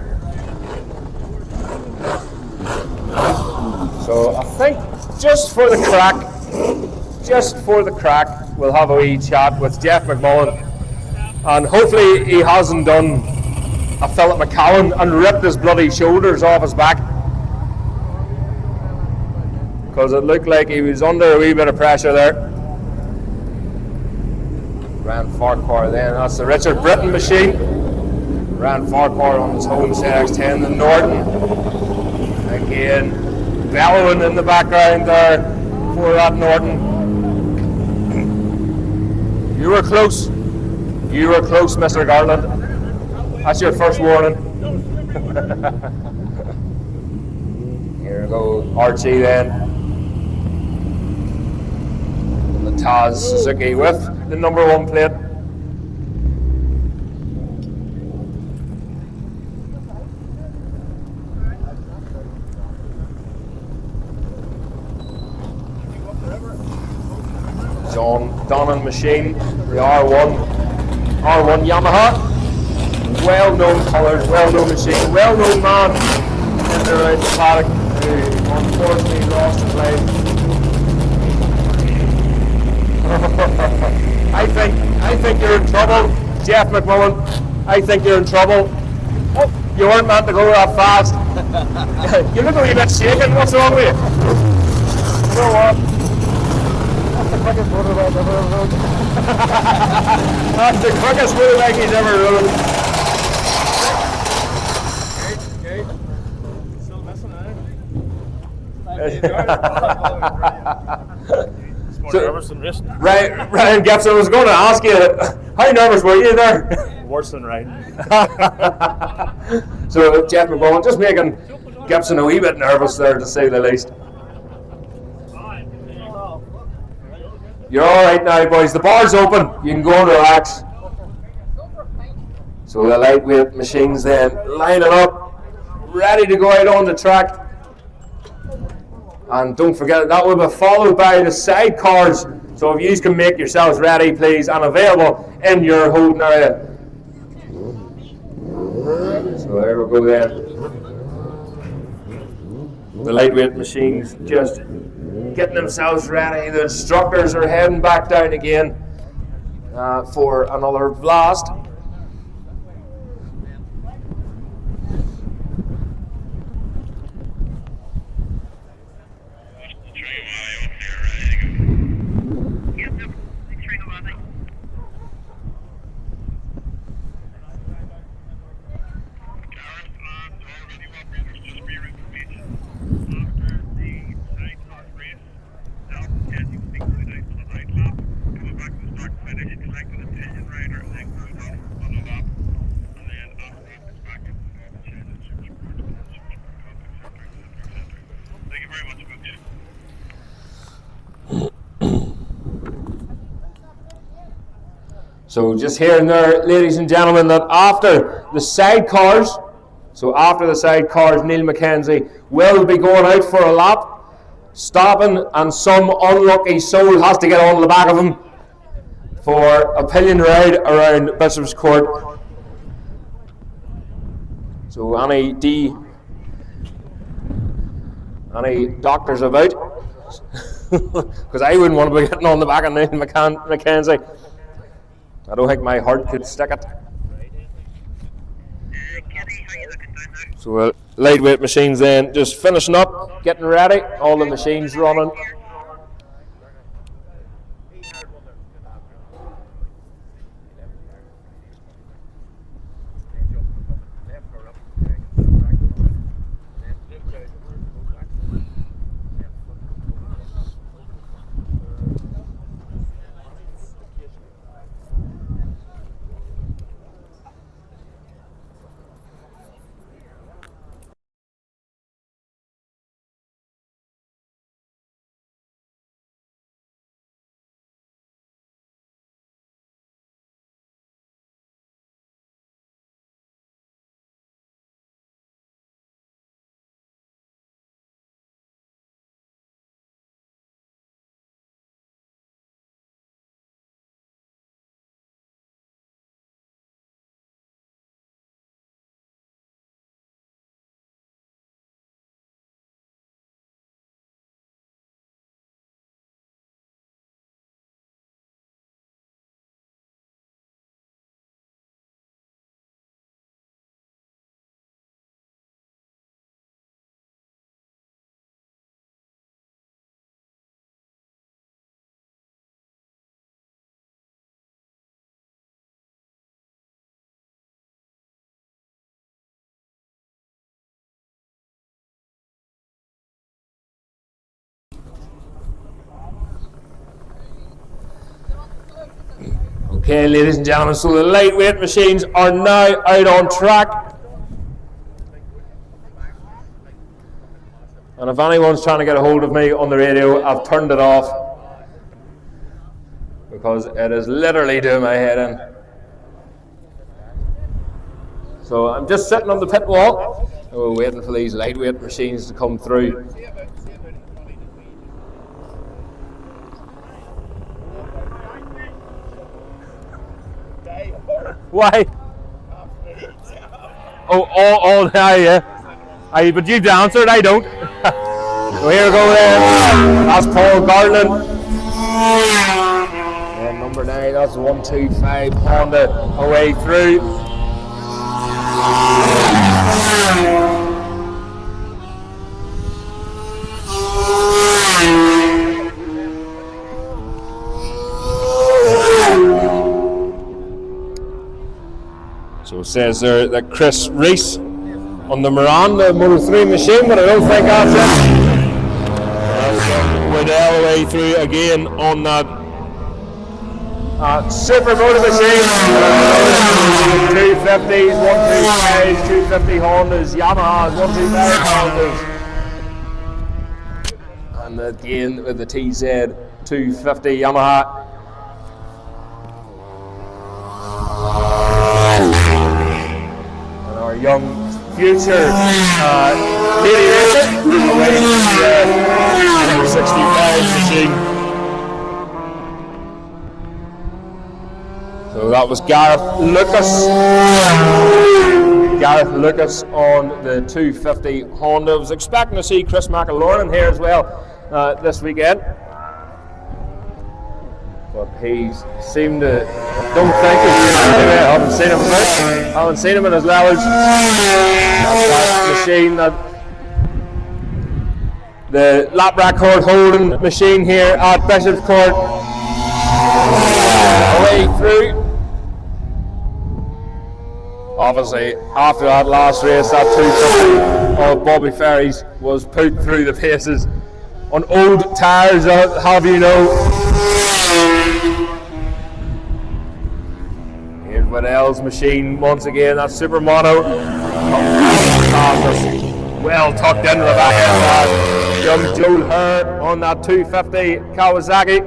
C: So I think just for the crack, we'll have a wee chat with Jeff McMullen, and hopefully he hasn't done a Philip McCowan and ripped his bloody shoulders off his back, because it looked like he was under a wee bit of pressure there. Ran Farquhar then, that's the Richard Britton machine. Ran Farquhar on his home ZX10, the Norton. Again, bellowing in the background there for that Norton. You were close, Mr. Garland. That's your first warning. Here we go, Archie then. The Taz Suzuki with the number 1 plate. John Donnan machine, the R1 Yamaha. Well-known colours, well-known machine, well-known man in the right paddock who unfortunately lost his life. I think you're in trouble, Jeff McMullen. I think you're in trouble. Oh, You weren't meant to go that fast. You look a wee bit shaken. What's wrong with you?
K: You know what? That's the quickest motorbike I've ever rode.
C: That's the quickest motorbike he's ever rode.
K: Okay. Still missing nervous than racing.
C: Ryan Gibson, I was going to ask you, how nervous were you there?
K: Worse than riding.
C: So Jeff McGowan just making Gibson a wee bit nervous there, to say the least. You're all right now, boys. The bar's open. You can go and relax. So the lightweight machines then lining up, ready to go out on the track. And don't forget, that will be followed by the sidecars. So if you can make yourselves ready, please, and available in your holding area. So there we go then. The lightweight machines just getting themselves ready. The instructors are heading back down again for another blast. So just hearing there, ladies and gentlemen, that after the sidecars, Neil Makenzie will be going out for a lap, stopping, and some unlucky soul has to get on the back of him for a pillion ride around Bishopscourt. So any doctors about? Because I wouldn't want to be getting on the back of Neil Makenzie. I don't think my heart could stick it. So lightweight machines then just finishing up, getting ready, all the machines running. Okay, ladies and gentlemen, so the lightweight machines are now out on track. And if anyone's trying to get a hold of me on the radio, I've turned it off because it is literally doing my head in. So I'm just sitting on the pit wall, and we're waiting for these lightweight machines to come through. Why? Oh, yeah. But you've answered, I don't. So here we go then. That's Paul Garland. And number 9, that's 125 Honda away through. says there that Chris Reese on the Moran, the Moto 3 machine, but I don't think that's it. Went all the way through again on that super motor machine. 250s, 125s, 250 Hondas, Yamahas, 125 Hondas. And again with the TZ 250 Yamaha. And our young future lady racer away from the 65 machine. So that was Gareth Lucas on the 250 Honda. I was expecting to see Chris McIlaurin here as well this weekend, but he seemed to don't think he's anyway. I haven't seen him in his levels. That machine, the lap record holding machine here at Bishopscourt, away through. Obviously, after that last race, that 250 of Bobby Ferry's was put through the paces on old tyres, have you know. Here's Whitham's machine once again, that super mono. Well tucked into the back end of that. Young Joe Hurd on that 250 Kawasaki.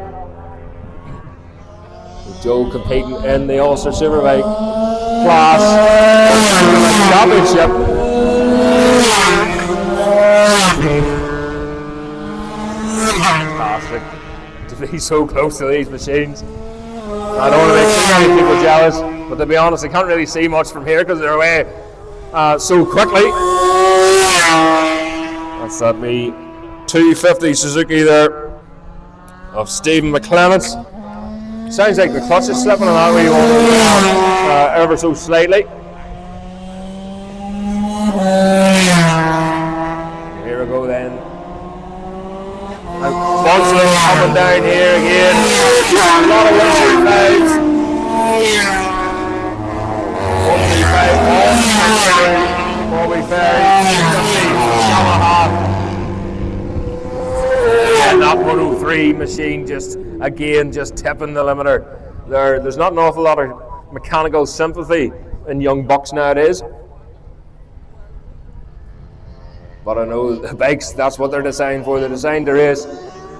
C: Joe competing in the Ulster Superbike class championship. Fantastic to be so close to these machines. I don't want to make too many people jealous, but to be honest, I can't really see much from here because they're away so quickly. That's that me 250 Suzuki there of Stephen McClements. Sounds like the clutch is slipping on that wee one ever so slightly. Here we go then. And Bonsling coming down here again. A lot of 125s. 125 Bobby Ferry, 250 Yamaha. And that 103 machine just tipping the limiter. There's not an awful lot of mechanical sympathy in young bucks nowadays. But I know the bikes, that's what they're designed for. They're designed to race.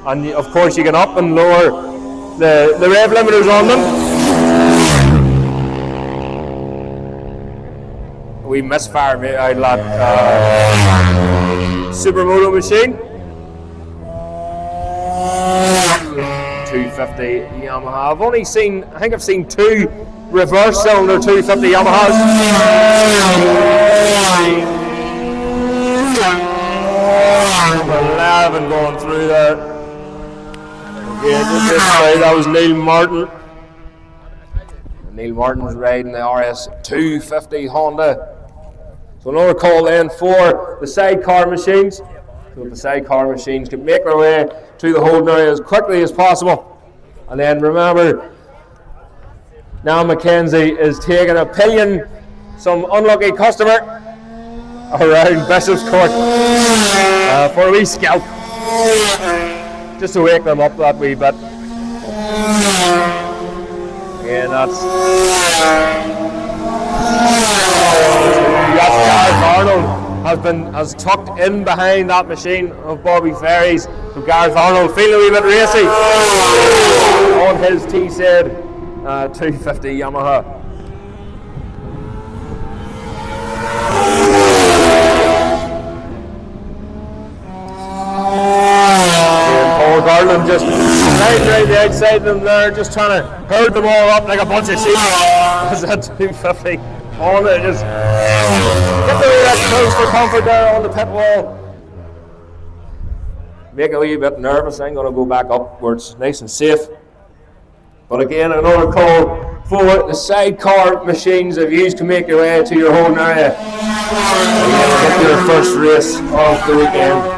C: And of course you can up and lower the rev limiters on them. We misfire out that Supermoto machine. 250 Yamaha. I think I've seen two reverse cylinder 250 Yamahas. 11 going through there. Again, just this way, that was Neil Martin. Neil Martin's riding the RS 250 Honda. So another call then for the sidecar machines. So the sidecar machines can make their way to the holding area as quickly as possible. And then remember, now Makenzie is taking a pillion, some unlucky customer around Bishopscourt for a wee scalp, just to wake them up that wee bit. Again, that's Gareth Arnold has tucked in behind that machine of Bobby Ferry's. So Gareth Arnold feeling a wee bit racy on his TZ 250 Yamaha. Paul Garland just right the outside of them there, just trying to herd them all up like a bunch of sheep. As that 250 on it, just get the way that close for comfort there on the pit wall. Make a wee bit nervous. I'm going to go back upwards, nice and safe. But again, another call for the sidecar machines. If you can make your way to your holding area, get your first race of the weekend.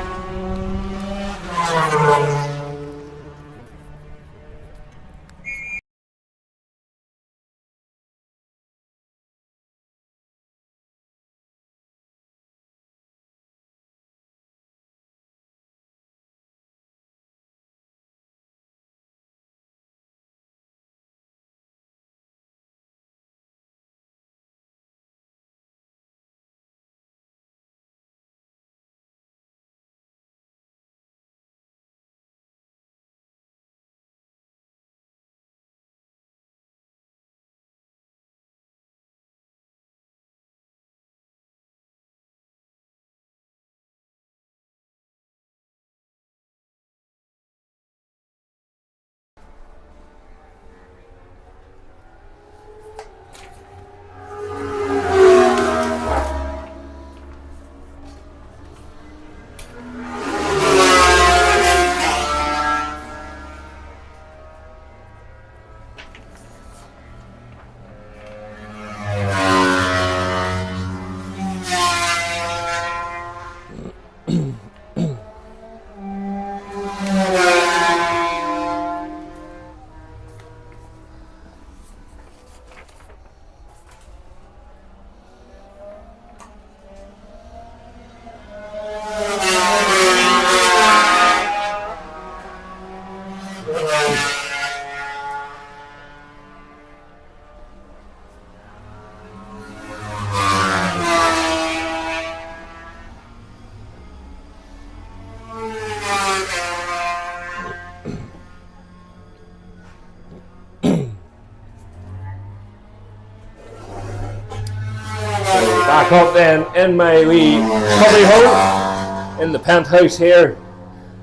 C: Back up then in my wee cubby hole in the penthouse here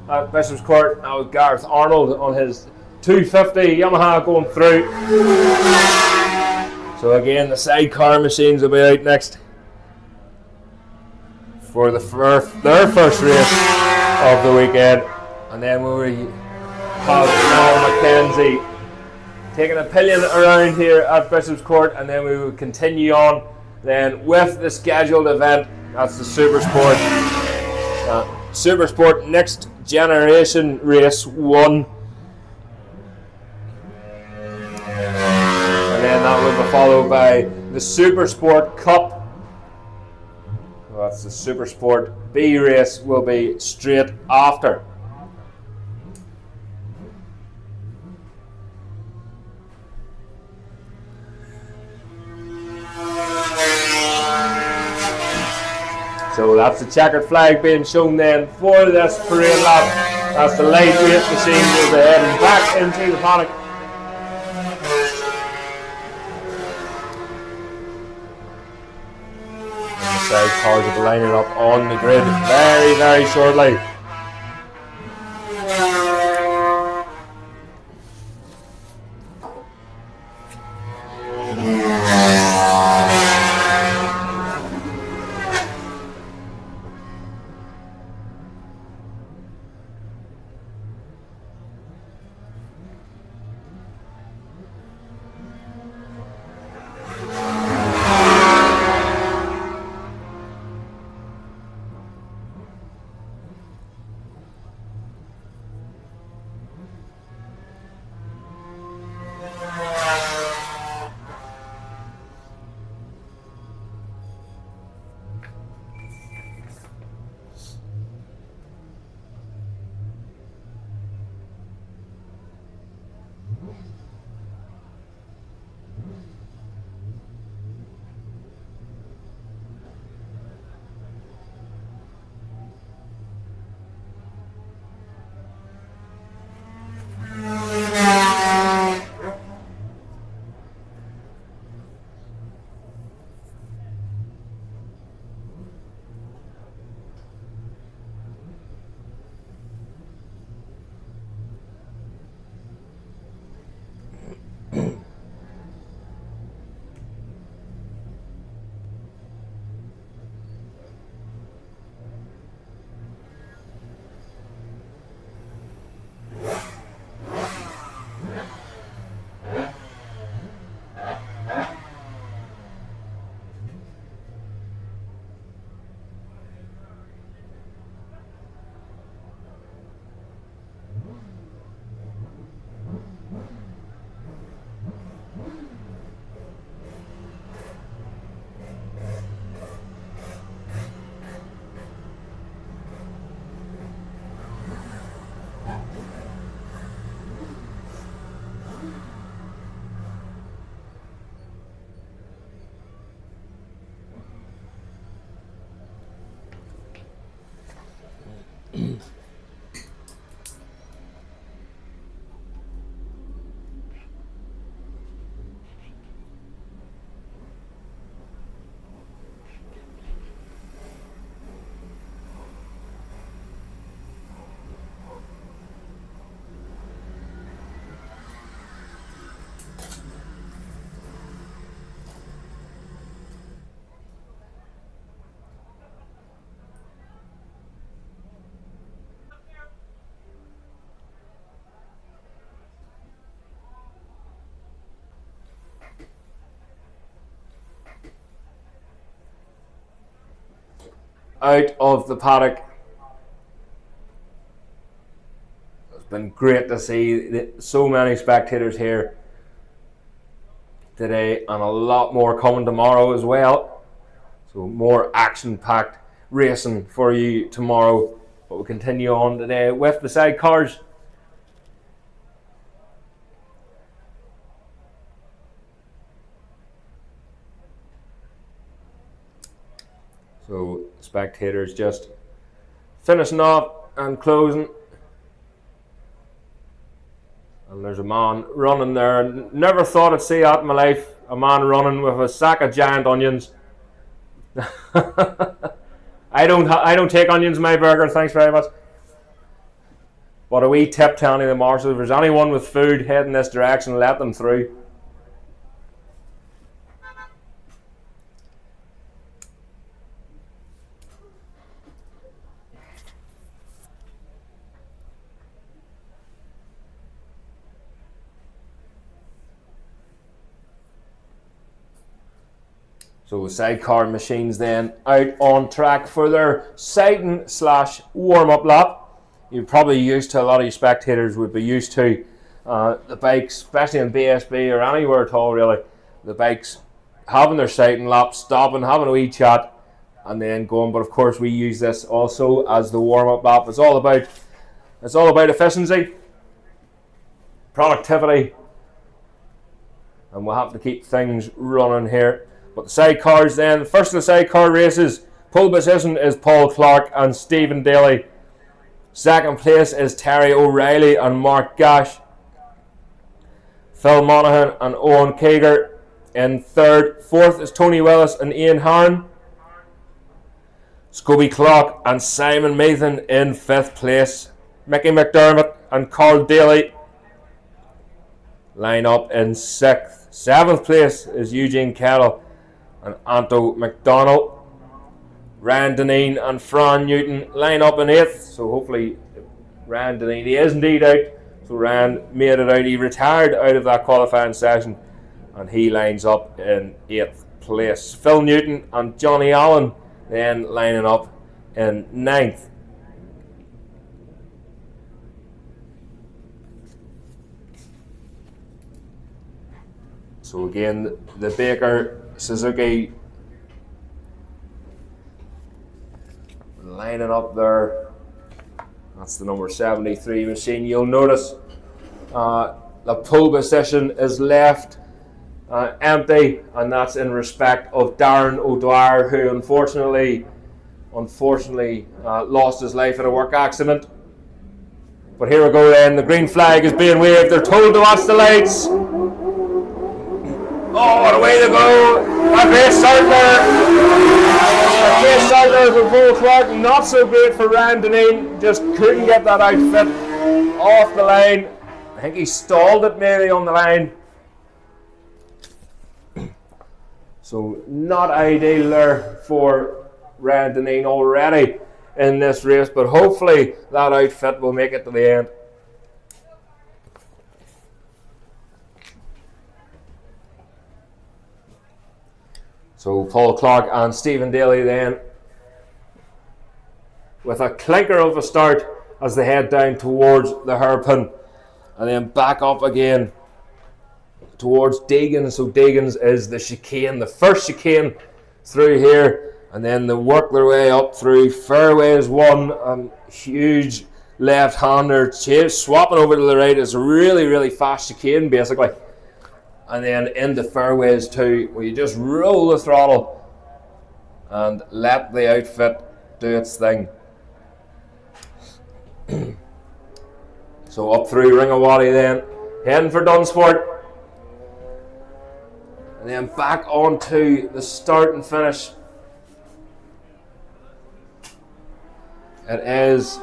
C: at Bishopscourt. That was Gareth Arnold on his 250 Yamaha going through. So again, the sidecar machines will be out next for their first race of the weekend. And then we have now Makenzie taking a pillion around here at Bishopscourt, and then we will continue on then with the scheduled event. That's the Supersport Next Generation Race 1. And then that will be followed by the Supersport Cup. Well, that's the Supersport B race will be straight after. So that's the checkered flag being shown then for this parade lap. That's the lightweight machine will be heading back into the paddock. And the side cars will be lining up on the grid very, very shortly. Out of the paddock. It's been great to see so many spectators here today, and a lot more coming tomorrow as well. So more action-packed racing for you tomorrow. But we'll continue on today with the sidecars. So spectators just finishing off and closing. And there's a man running there. Never thought I'd see that in my life. A man running with a sack of giant onions. I don't take onions in my burger, thanks very much. But a wee tip to any of the marshals, if there's anyone with food heading this direction, let them through. So the sidecar machines then out on track for their sighting / warm-up lap. You're probably used to, a lot of you spectators would be used to the bikes, especially in BSB or anywhere at all really, the bikes having their sighting lap, stopping, having a wee chat and then going. But of course we use this also as the warm-up lap. It's all about efficiency, productivity, and we'll have to keep things running here. But the sidecars then, first of the sidecar races, pole position is Paul Clark and Stephen Daly. Second place is Terry O'Reilly and Mark Gash. Phil Monaghan and Owen Kager in third. Fourth is Tony Willis and Ian Harron. Scobie Clark and Simon Mathan in fifth place. Mickey McDermott and Carl Daly line up in sixth. Seventh place is Eugene Kettle and Anto McDonald. Ryan Deneen and Fran Newton line up in eighth. So hopefully Ryan Deneen, he is indeed out. So Ryan made it out. He retired out of that qualifying session and he lines up in eighth place. Phil Newton and Johnny Allen then lining up in ninth. So again, the Baker Suzuki lining up there. That's the number 73 machine. You'll notice the pole position is left empty, and that's in respect of Darren O'Dwyer, who unfortunately lost his life in a work accident. But here we go then, the green flag is being waved. They're told to watch the lights. Oh, what a way to go! A great start there. A great start there for Paul Clark. Not so great for Ryan Deneen. Just couldn't get that outfit off the line. I think he stalled it maybe on the line. So not ideal there for Ryan Deneen already in this race, but hopefully that outfit will make it to the end. So Paul Clark and Stephen Daly then with a clinker of a start as they head down towards the hairpin and then back up again towards Deegan. So Deegan's is the chicane, the first chicane through here, and then they work their way up through fairways one, huge left-hander swapping over to the right. It's a really fast chicane basically. And then into fairways two, where you just roll the throttle and let the outfit do its thing. So up through Ringawati then, heading for Dunsport. And then back onto the start and finish. It is,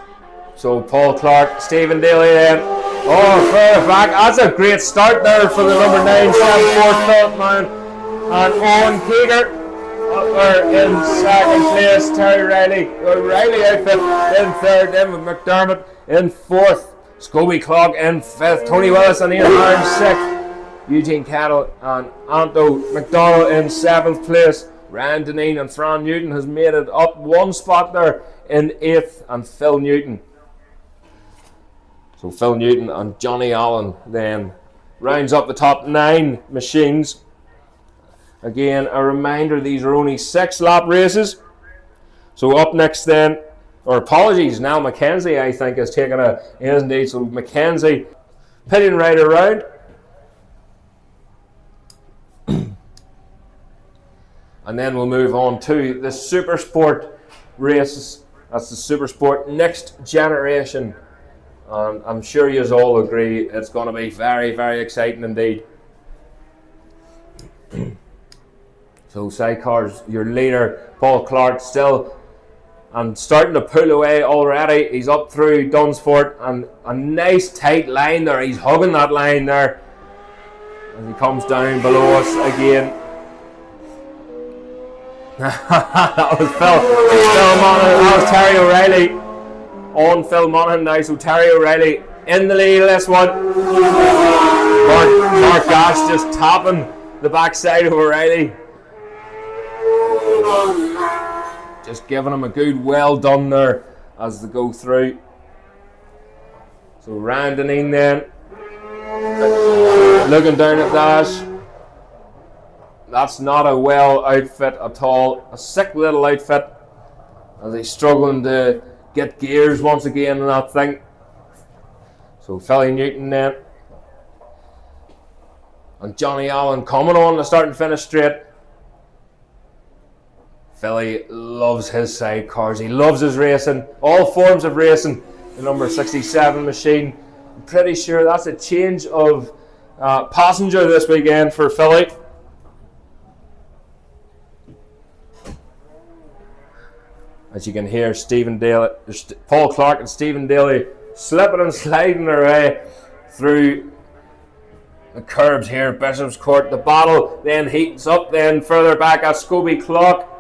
C: so Paul Clark, Stephen Daly then. Oh, fair back. That's a great start there for the number 974 Philip man. And Owen Kager up there in second place. Terry Riley outfit in third. Then with McDermott in fourth. Scobie Clark in fifth. Tony Willis and Ian Harron sixth. Eugene Kettle and Anto McDonald in seventh place. Ryan Deneen and Fran Newton has made it up one spot there in eighth. And Phil Newton. So Phil Newton and Johnny Allen then rounds up the top 9 machines. Again, a reminder, these are only 6 lap races. So up next then, or apologies, now Makenzie I think is taking a, is indeed, so Makenzie pitting right around. And then we'll move on to the Supersport races. That's the Supersport next generation. And I'm sure you all agree it's going to be very exciting indeed. So Sidecar's your leader, Paul Clark, still and starting to pull away already. He's up through Dunsford and a nice tight line there. He's hugging that line there as he comes down below us again. That was Phil Monaghan. That was Terry O'Reilly on Phil Monaghan now. So Terry O'Reilly in the lead of this one. Mark Gash just tapping the backside of O'Reilly. Just giving him a good well done there as they go through. So Ryan Deneen then looking down at Dash. That's not a well outfit at all. A sick little outfit as he's struggling to get gears once again in that thing. So Philly Newton then. And Johnny Allen coming on the start and finish straight. Philly loves his sidecars. He loves his racing. All forms of racing. The number 67 machine. I'm pretty sure that's a change of passenger this weekend for Philly. As you can hear, Paul Clark and Stephen Daly slipping and sliding their way through the curbs here at Bishopscourt. The battle then heats up then further back at Scobie Clock.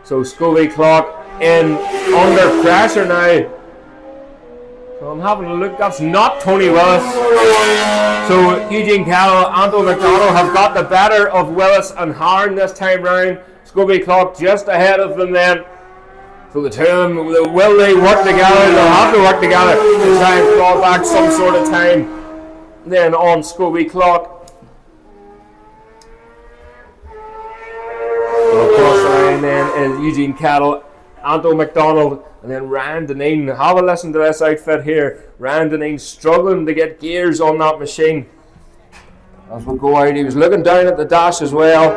C: So Scobie Clock in under pressure now. So I'm having a look. That's not Tony Willis. So Eugene Carroll, Anto McDonald have got the better of Willis and Harn this time round. Scobie Clock just ahead of them then. So the two of them, will they work together? They'll have to work together to try and claw back some sort of time then on Scobie Clock. So across the line then is Eugene Cattle, Anto McDonald, and then Ryan Deneen. Have a listen to this outfit here. Ryan Deneen struggling to get gears on that machine. As we go out, he was looking down at the dash as well.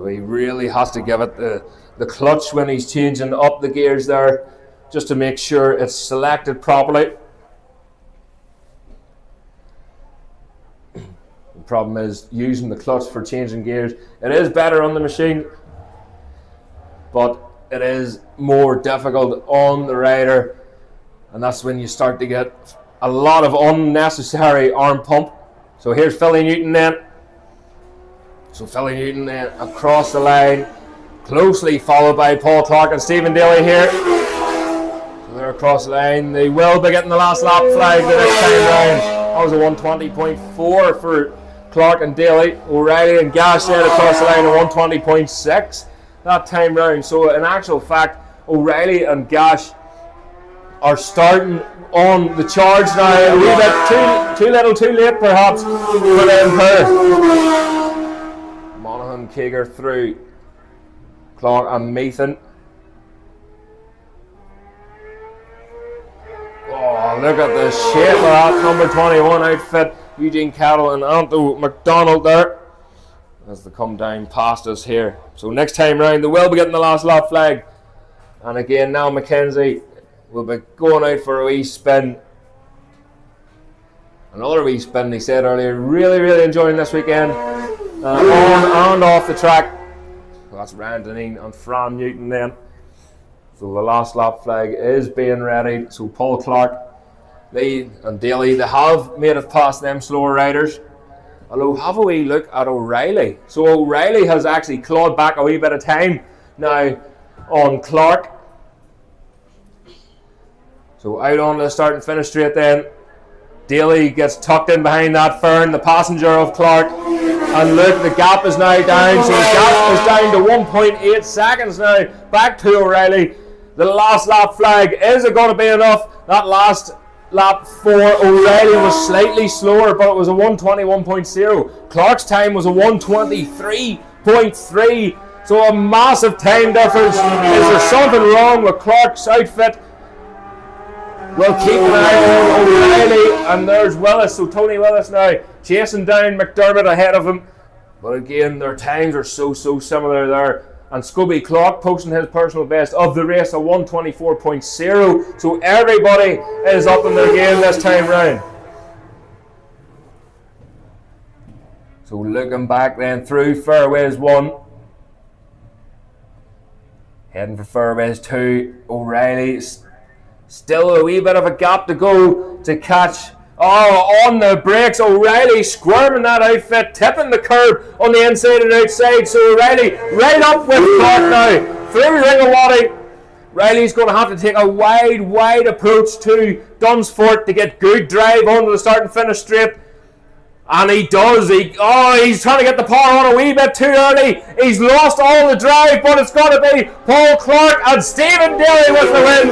C: He really has to give it the clutch when he's changing up the gears there, just to make sure it's selected properly. The problem is using the clutch for changing gears. It is better on the machine, but it is more difficult on the rider, and that's when you start to get a lot of unnecessary arm pump. So here's Philly Newton then. So Philly Newton then across the line, closely followed by Paul Clark and Stephen Daly here. So they're across the line. They will be getting the last lap flag the next time round. That was a 120.4 for Clark and Daly. O'Reilly and Gash then across the line, a 120.6 that time round. So in actual fact, O'Reilly and Gash are starting on the charge now. A wee bit too little, too late perhaps for them here. Monaghan, Kager through, Clark and Meathen. Oh, look at the shape of that number 21 outfit. Eugene Cattle and Anto McDonald there as they come down past us here. So next time round they will be getting the last lap flag. And again now Makenzie will be going out for a wee spin. Another wee spin, he said earlier. Really enjoying this weekend. On and off the track. So that's Ryan Deneen and Fran Newton then. So the last lap flag is being ready. So Paul Clark, Lee and Daly, they have made it past them slower riders. Although have a wee look at O'Reilly. So O'Reilly has actually clawed back a wee bit of time now on Clark. So out on the start and finish straight then. Daly gets tucked in behind that fern, the passenger of Clark. And look, the gap is now down. So the gap is down to 1.8 seconds now. Back to O'Reilly. The last lap flag. Is it going to be enough? That last lap for O'Reilly was slightly slower, but it was a 121.0. Clark's time was a 123.3. So a massive time difference. Is there something wrong with Clark's outfit? We'll keep an eye on O'Reilly, and there's Willis. So Tony Willis now chasing down McDermott ahead of him. But again, their times are so similar there. And Scobie Clark posting his personal best of the race, a 1:24.0. So everybody is up in their game this time round. So looking back then through Fairways 1. Heading for Fairways 2. O'Reilly. Still a wee bit of a gap to go to catch. Oh, on the brakes, O'Reilly squirming that outfit, tipping the curb on the inside and outside. So O'Reilly right up with Clark now, through Ringawati. Riley's going to have to take a wide approach to Dunsfort to get good drive onto the start and finish straight. And he does. He's trying to get the power on a wee bit too early. He's lost all the drive, but it's got to be Paul Clark and Stephen Daly with the win.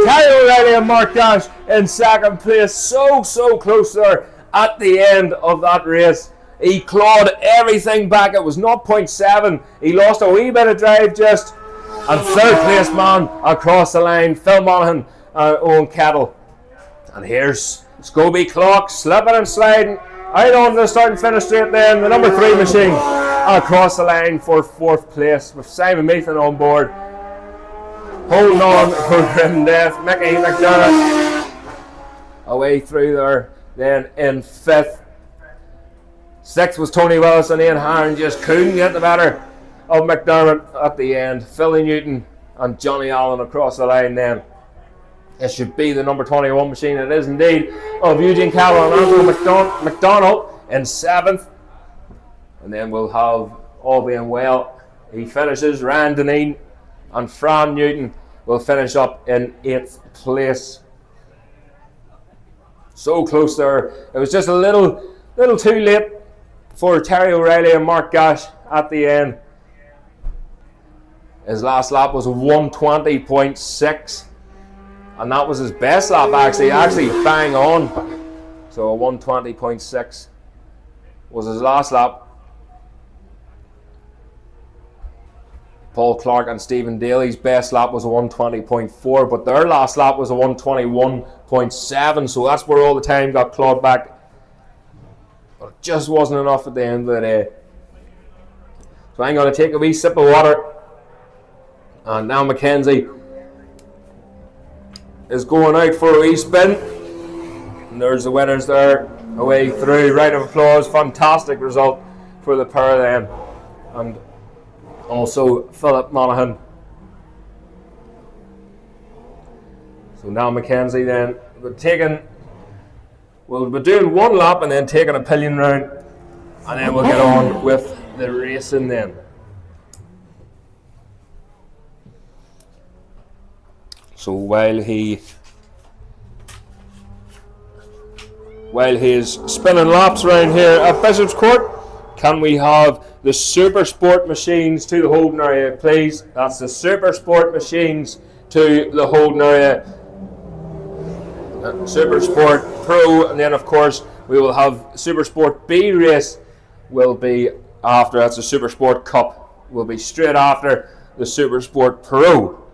C: Terry O'Reilly and Mark Gash in second place. So close there at the end of that race. He clawed everything back. It was 0.7. He lost a wee bit of drive just. And third place man across the line, Phil Monaghan and Owen Kettle. And here's Scobie Clark slipping and sliding out on the start and finish straight then. The number 3 machine across the line for 4th place with Simon Meathan on board. Holding on for grim death. Mickey McDermott away through there then in 5th. 6th was Tony Willis, and Ian Harron just couldn't get the better of McDermott at the end. Philly Newton and Johnny Allen across the line then. It should be the number 21 machine. It is indeed, of Eugene Campbell and Andrew McDonald in 7th. And then we'll have, all being well, he finishes. Ryan Deneen and Fran Newton will finish up in 8th place. So close there. It was just a little too late for Terry O'Reilly and Mark Gash at the end. His last lap was 1:20.6. And that was his best lap actually bang on. So a 1:20.6 was his last lap. Paul Clark and Stephen Daly's best lap was a 1:20.4, but their last lap was a 1:21.7, so that's where all the time got clawed back. But it just wasn't enough at the end of the day. So I'm going to take a wee sip of water. And now Makenzie is going out for a wee spin. And there's the winners there, away through. Round of applause. Fantastic result for the pair of them. And also Philip Monaghan. So now Makenzie then, we'll be doing one lap and then taking a pillion round, and then we'll get on with the racing then. So while he is spinning laps around here at Bishopscourt, can we have the Super Sport machines to the holding area, please? That's the Super Sport machines to the holding area. Super Sport Pro, and then of course we will have Super Sport B race will be after. That's the Super Sport Cup will be straight after the Super Sport Pro.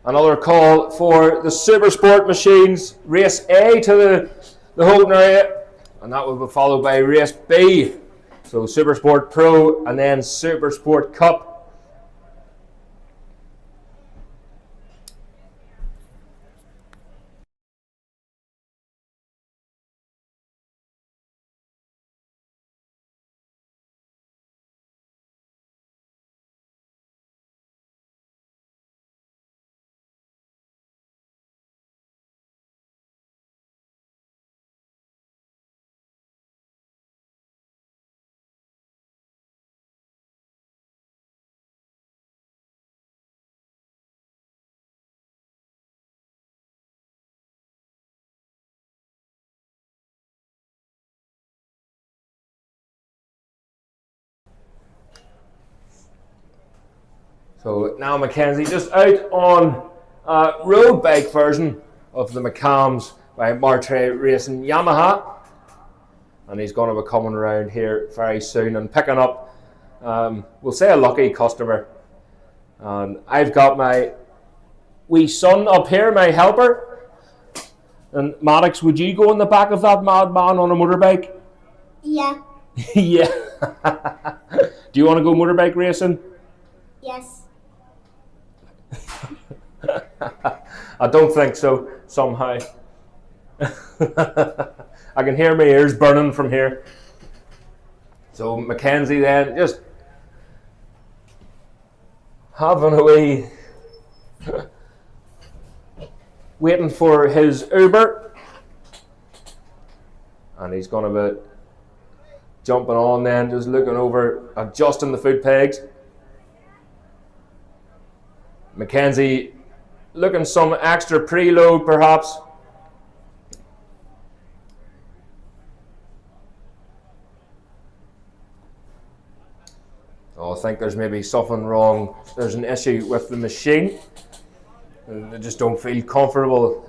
C: Another call for the Supersport machines. Race A to the Holden area, and that will be followed by Race B. So Supersport Pro and then Supersport Cup. So now Makenzie just out on road bike version of the McWilliams by Martre Racing Yamaha, and he's going to be coming around here very soon and picking up, we'll say, a lucky customer. And I've got my wee son up here, my helper. And Maddox, would you go in the back of that madman on a motorbike?
M: Yeah.
C: Yeah. Do you want to go motorbike racing?
M: Yes.
C: I don't think so, somehow. I can hear my ears burning from here. So Makenzie then just having a wee waiting for his Uber, and he's going to be jumping on then, just looking over, adjusting the foot pegs. Makenzie looking some extra preload perhaps. Oh, I think there's maybe something wrong. There's an issue with the machine. They just don't feel comfortable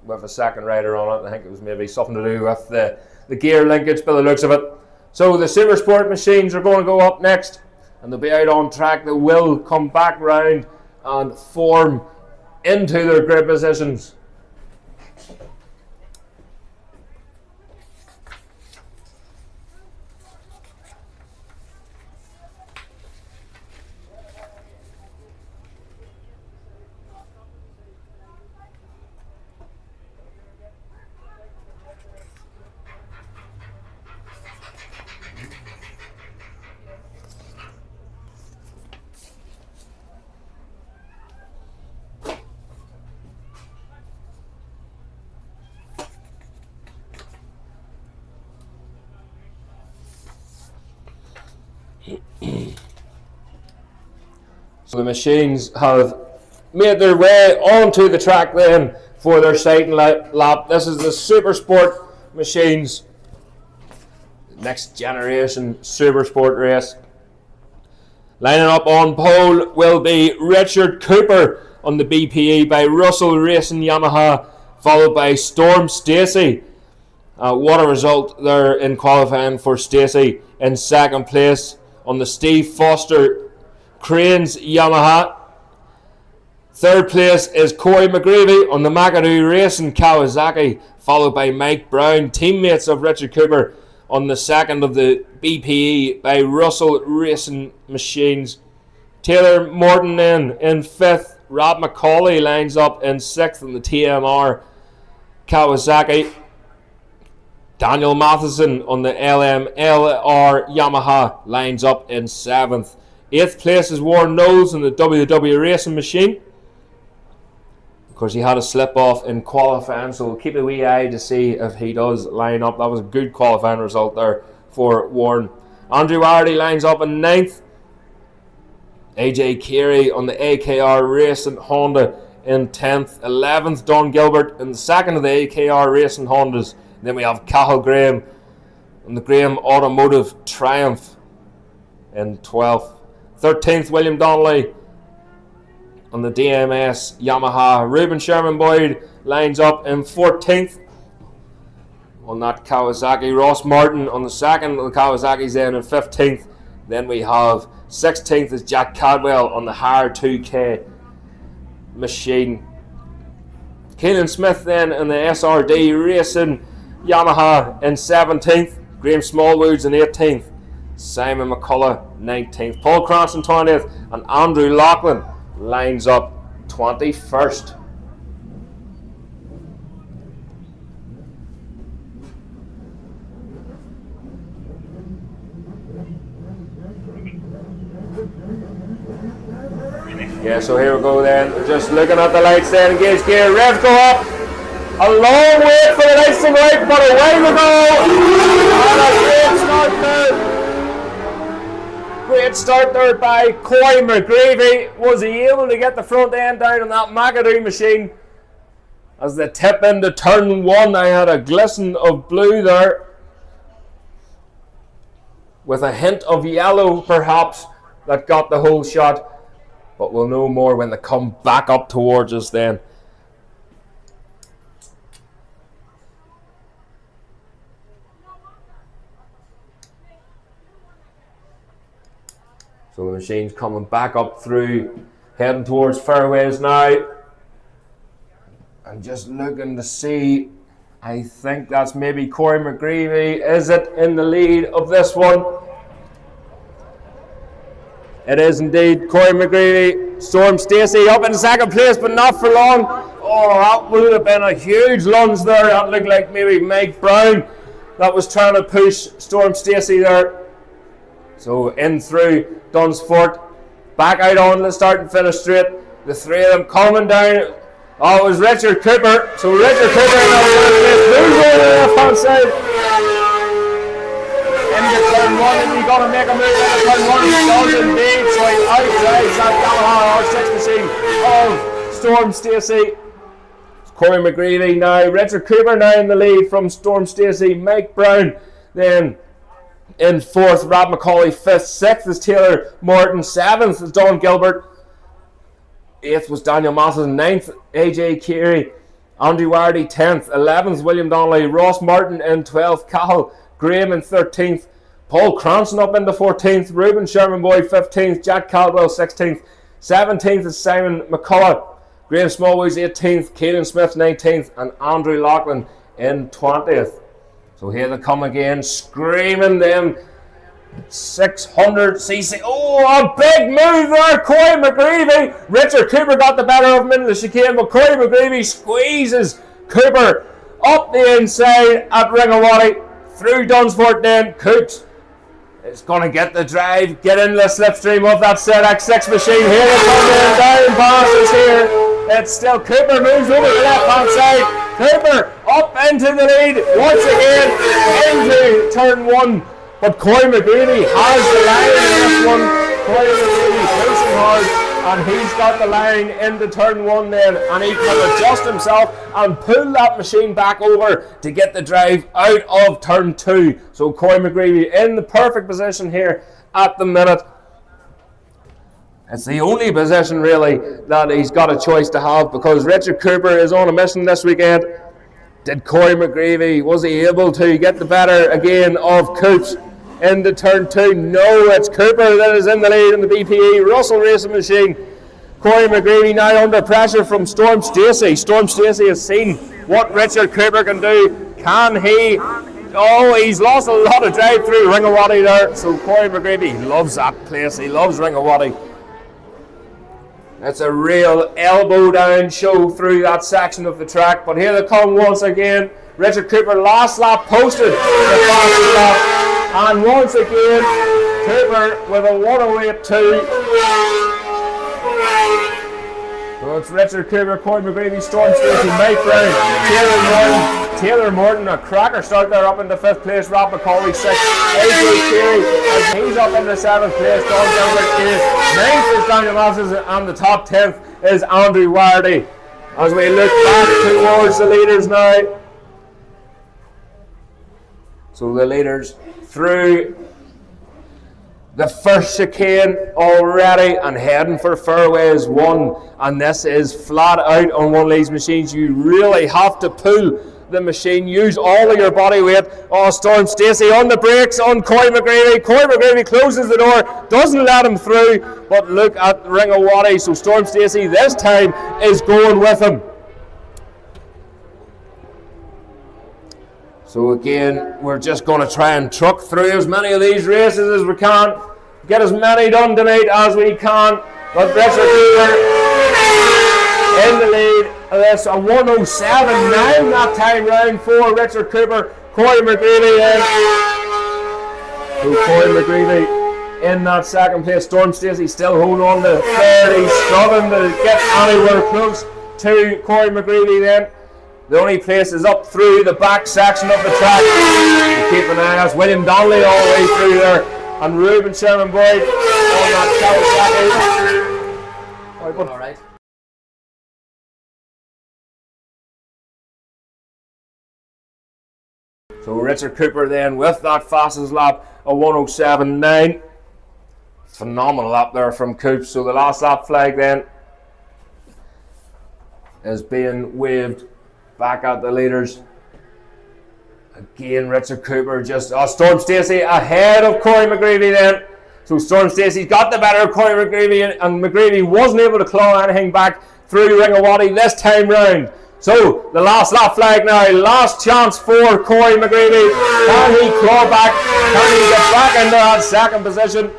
C: with a second rider on it. I think it was maybe something to do with the gear linkage by the looks of it. So the Supersport machines are going to go up next, and they'll be out on track. They will come back round and form into their grid positions. So the machines have made their way onto the track then for their sighting lap. This is the Supersport machines, next generation Supersport race. Lining up on pole will be Richard Cooper on the BPE by Russell Racing Yamaha, followed by Storm Stacey. What a result there in qualifying for Stacey. In second place on the Steve Foster Cranes Yamaha. Third place is Corey McGreevy on the McAdoo Racing Kawasaki, followed by Mike Brown, teammates of Richard Cooper, on the second of the BPE by Russell Racing Machines. Taylor Morton in fifth. Rob McCauley lines up in sixth on the TMR Kawasaki. Daniel Matheson on the LMLR Yamaha lines up in seventh. Eighth place is Warren Knowles in the WW Racing Machine. Of course, he had a slip off in qualifying, so we'll keep a wee eye to see if he does line up. That was a good qualifying result there for Warren. Andrew Hardy lines up in ninth. AJ Carey on the AKR Racing Honda in 10th. 11th, Don Gilbert in the second of the AKR Racing Hondas. And then we have Cathal Graham on the Graham Automotive Triumph in 12th. 13th, William Donnelly on the DMS Yamaha. Ruben Sherman Boyd lines up in 14th on that Kawasaki. Ross Martin on the second of the Kawasaki's then in 15th. Then we have 16th is Jack Cadwell on the Hire 2K. machine. Keelan Smith then in the SRD Racing Yamaha in 17th. Graham Smallwoods in 18th. Simon McCullough 19th. Paul Cranston 20th. And Andrew Loughlin lines up 21st. Yeah, so here we go then. Just looking at the lights there. Engage gear. Revs go up. A long wait for the lights to go out, but away we go. And a great start there. Great start there by Corey McGreevy. Was he able to get the front end down on that Makenzie machine? As they tip into turn 1, I had a glisten of blue there, with a hint of yellow perhaps that got the whole shot. But we'll know more when they come back up towards us then. So the machine's coming back up through, heading towards fairways now. I'm just looking to see, I think that's maybe Corey McGreevy. Is it in the lead of this one? It is indeed Corey McGreevy. Storm Stacey up in second place, but not for long. Oh, that would have been a huge lunge there. That looked like maybe Mike Brown that was trying to push Storm Stacey there. So in through Dunsfort, back out on the start and finish straight. The three of them coming down. Oh, it was Richard Cooper. So Richard Cooper in the moves over the left hand side. Into turn 1, and you're going to make a move into turn 1. He does indeed. So he outdrives that Yamaha R6 machine of Storm Stacey. Corey McGreevy now. Richard Cooper now in the lead from Storm Stacey. Mike Brown then in 4th. Rob McCauley 5th. 6th is Taylor Morton. 7th is Don Gilbert. 8th was Daniel Matheson. 9th AJ Carey. Andrew Wardy 10th. 11th William Donnelly. Ross Martin in 12th. Cahill Graham in 13th. Paul Cranston up into 14th. Ruben Sherman Boy 15th. Jack Caldwell 16th. 17th is Simon McCullough. Graham Smallwoods 18th. Keelan Smith 19th. And Andrew Loughlin in 20th. So here they come again, screaming them 600cc. Oh, a big move there, Corey McGreevy. Richard Cooper got the better of him into the chicane, but Corey McGreevy squeezes Cooper up the inside at Ringawati. Through Dunsfort then, Coots is going to get the drive, get into the slipstream of that ZX6 machine. Here they come in, down passes here. It's still Cooper moves over the left hand side. Cooper up into the lead once again into turn 1. But Corey McGreevy has the line in this one. Corey McGreevy pushing hard, and he's got the line into turn 1 then, and he can adjust himself and pull that machine back over to get the drive out of turn 2. So Corey McGreevy in the perfect position here at the minute. It's the only position really that he's got a choice to have, because Richard Cooper is on a mission this weekend. Did Corey McGreevy, was he able to get the better again of Coots into turn 2? No, it's Cooper that is in the lead in the BPE Russell Racing Machine. Corey McGreevy now under pressure from Storm Stacey. Storm Stacey has seen what Richard Cooper can do. Can he? Oh, he's lost a lot of drive through Ringawati there. So Corey McGreevy loves that place. He loves Ringawati. It's a real elbow down show through that section of the track. But here they come once again. Richard Cooper last lap posted the fastest lap. And once again, Cooper with a 108.2. So it's Richard Cooper, Corey McGreevy, Storm Stacey, Mike Brown, Taylor Morton, a cracker start there up into 5th place. Rob McCauley 6th, AJ Carey, and he's up into 7th place. Don Gilbert 8th, 9th is Daniel Matheson, and the top 10th is Andrew Wardy. As we look back towards the leaders now. So the leaders through the first chicane already and heading for fairways 1, and this is flat out on one of these machines. You really have to pull the machine. Use all of your body weight. Oh, Storm Stacey on the brakes on Corey McGreevy. Corey McGreevy closes the door, doesn't let him through, but look at Ring of Waddy. So Storm Stacey this time is going with him. So again, we're just going to try and truck through as many of these races as we can. Get as many done tonight as we can. But Richard Cooper in the lead. That's a 1:07.9 that time round for Richard Cooper. Corey McGreevy in. So Corey McGreevy in that second place. Storm Stacey still holding on to third. He's struggling to get anywhere close to Corey McGreevy then. The only place is up through the back section of the track. You keep an eye on William Donnelly all the way through there. And Ruben Sherman Boyd on that Kawasaki.
D: All right.
C: So Richard Cooper then with that fastest lap, a 1:07.9. Phenomenal lap there from Coop. So the last lap flag then is being waved back at the leaders. Again, Richard Cooper just... Storm Stacey ahead of Corey McGreevy then. So Storm Stacey's got the better of Corey McGreevy, and McGreevy wasn't able to claw anything back through Ring of Waddy this time round. So the last lap flag now. Last chance for Corey McGreevy. Can he claw back? Can he get back into that second position?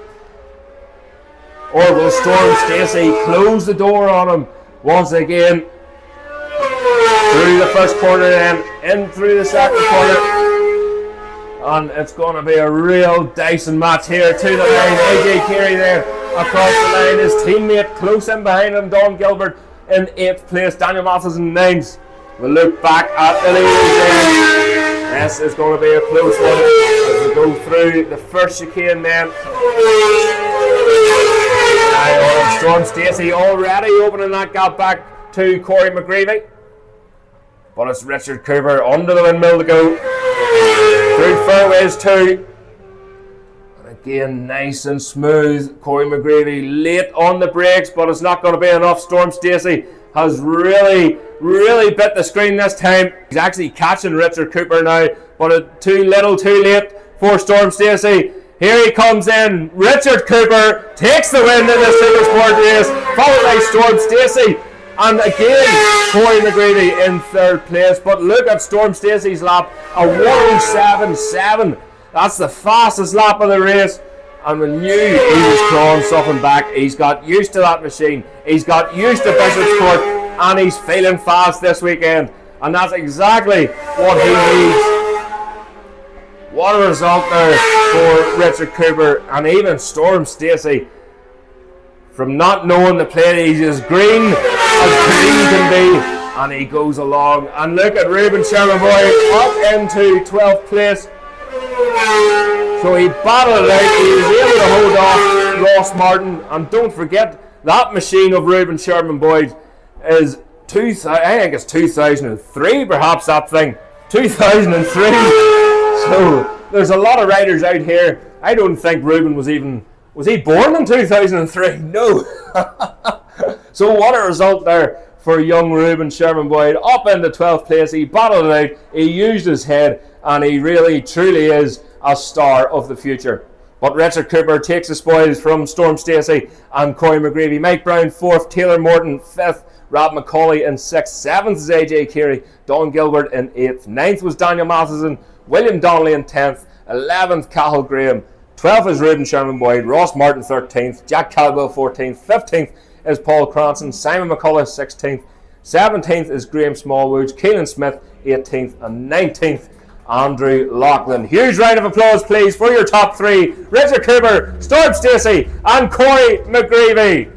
C: Or will Storm Stacey close the door on him once again? Through the first corner then, in through the second corner. And it's going to be a real Dyson match here to the line. AJ Carey there across the line. His teammate close in behind him, Don Gilbert in 8th place. Daniel Mathis in 9th. We'll look back at the leaders then. This is going to be a close one as we go through the first chicane then. Storm Stacey already opening that gap back to Corey McGreevy. But it's Richard Cooper under the windmill to go. Through fairways too. And again, nice and smooth. Corey McGreevy late on the brakes, but it's not going to be enough. Storm Stacey has really bit the screen this time. He's actually catching Richard Cooper now, but too little too late for Storm Stacey. Here he comes in. Richard Cooper takes the win in the Supersport race, followed by Storm Stacey. And again, Corey McGreevy in 3rd place. But look at Storm Stacey's lap, a 1:07.7. That's the fastest lap of the race. And we knew he was clawing something back. He's got used to that machine. He's got used to Bishopscourt. And he's feeling fast this weekend. And that's exactly what he needs. What a result there for Richard Cooper. And even Storm Stacey, from not knowing the play, he's as green can be, and he goes along. And look at Ruben Sherman Boyd up into 12th place. So he battled it out. He was able to hold off Ross Martin. And don't forget, that machine of Ruben Sherman Boyd is I think it's 2003, perhaps that thing. 2003. So there's a lot of riders out here. I don't think Ruben was he born in 2003? No. So what a result there for young Ruben Sherman Boyd. Up into 12th place, he battled it out, he used his head, and he really, truly is a star of the future. But Richard Cooper takes the spoils from Storm Stacey and Corey McGreevy. Mike Brown 4th, Taylor Morton 5th, Rob McCauley in 6th, 7th is AJ Carey, Don Gilbert in 8th, 9th was Daniel Matheson, William Donnelly in 10th, 11th Cathal Graham, 12th is Ruben Sherman Boyd, Ross Martin 13th, Jack Caldwell 14th, 15th is Paul Cranston, Simon McCullough 16th, 17th is Graham Smallwoods, Keelan Smith 18th, and 19th Andrew Loughlin. Huge round of applause please for your top 3, Richard Cooper, Storm Stacey and Corey McGreevy.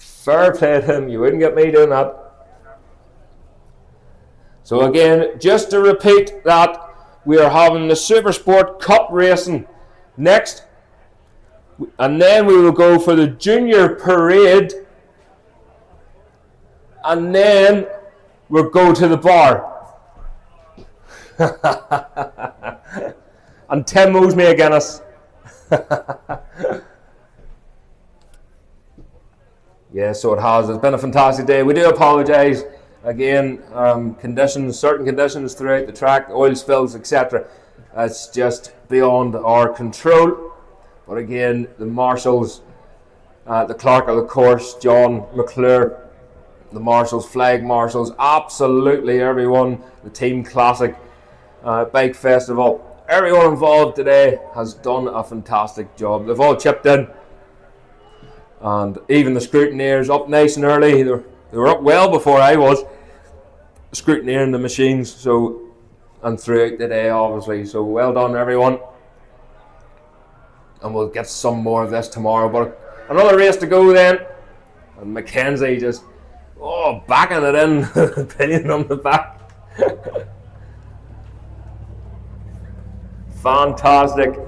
C: Fair play to him. You wouldn't get me doing that. So again, just to repeat that, we are having the Supersport Cup racing next. And then we will go for the Junior Parade. And then we'll go to the bar. And Tim owes me a Guinness. Yeah, so it has. It's been a fantastic day. We do apologise. Again, certain conditions throughout the track, oil spills, etc. It's just beyond our control. But again, the marshals, the clerk of the course, John McClure, the marshals, flag marshals, absolutely everyone, the Team Classic Bike Festival, everyone involved today has done a fantastic job. They've all chipped in. And even the scrutineers up nice and early. They were up well before I was, scrutineering the machines, and throughout the day, obviously. So well done, everyone. And we'll get some more of this tomorrow. But another race to go then. And Makenzie just, backing it in, pinning on the back. Fantastic.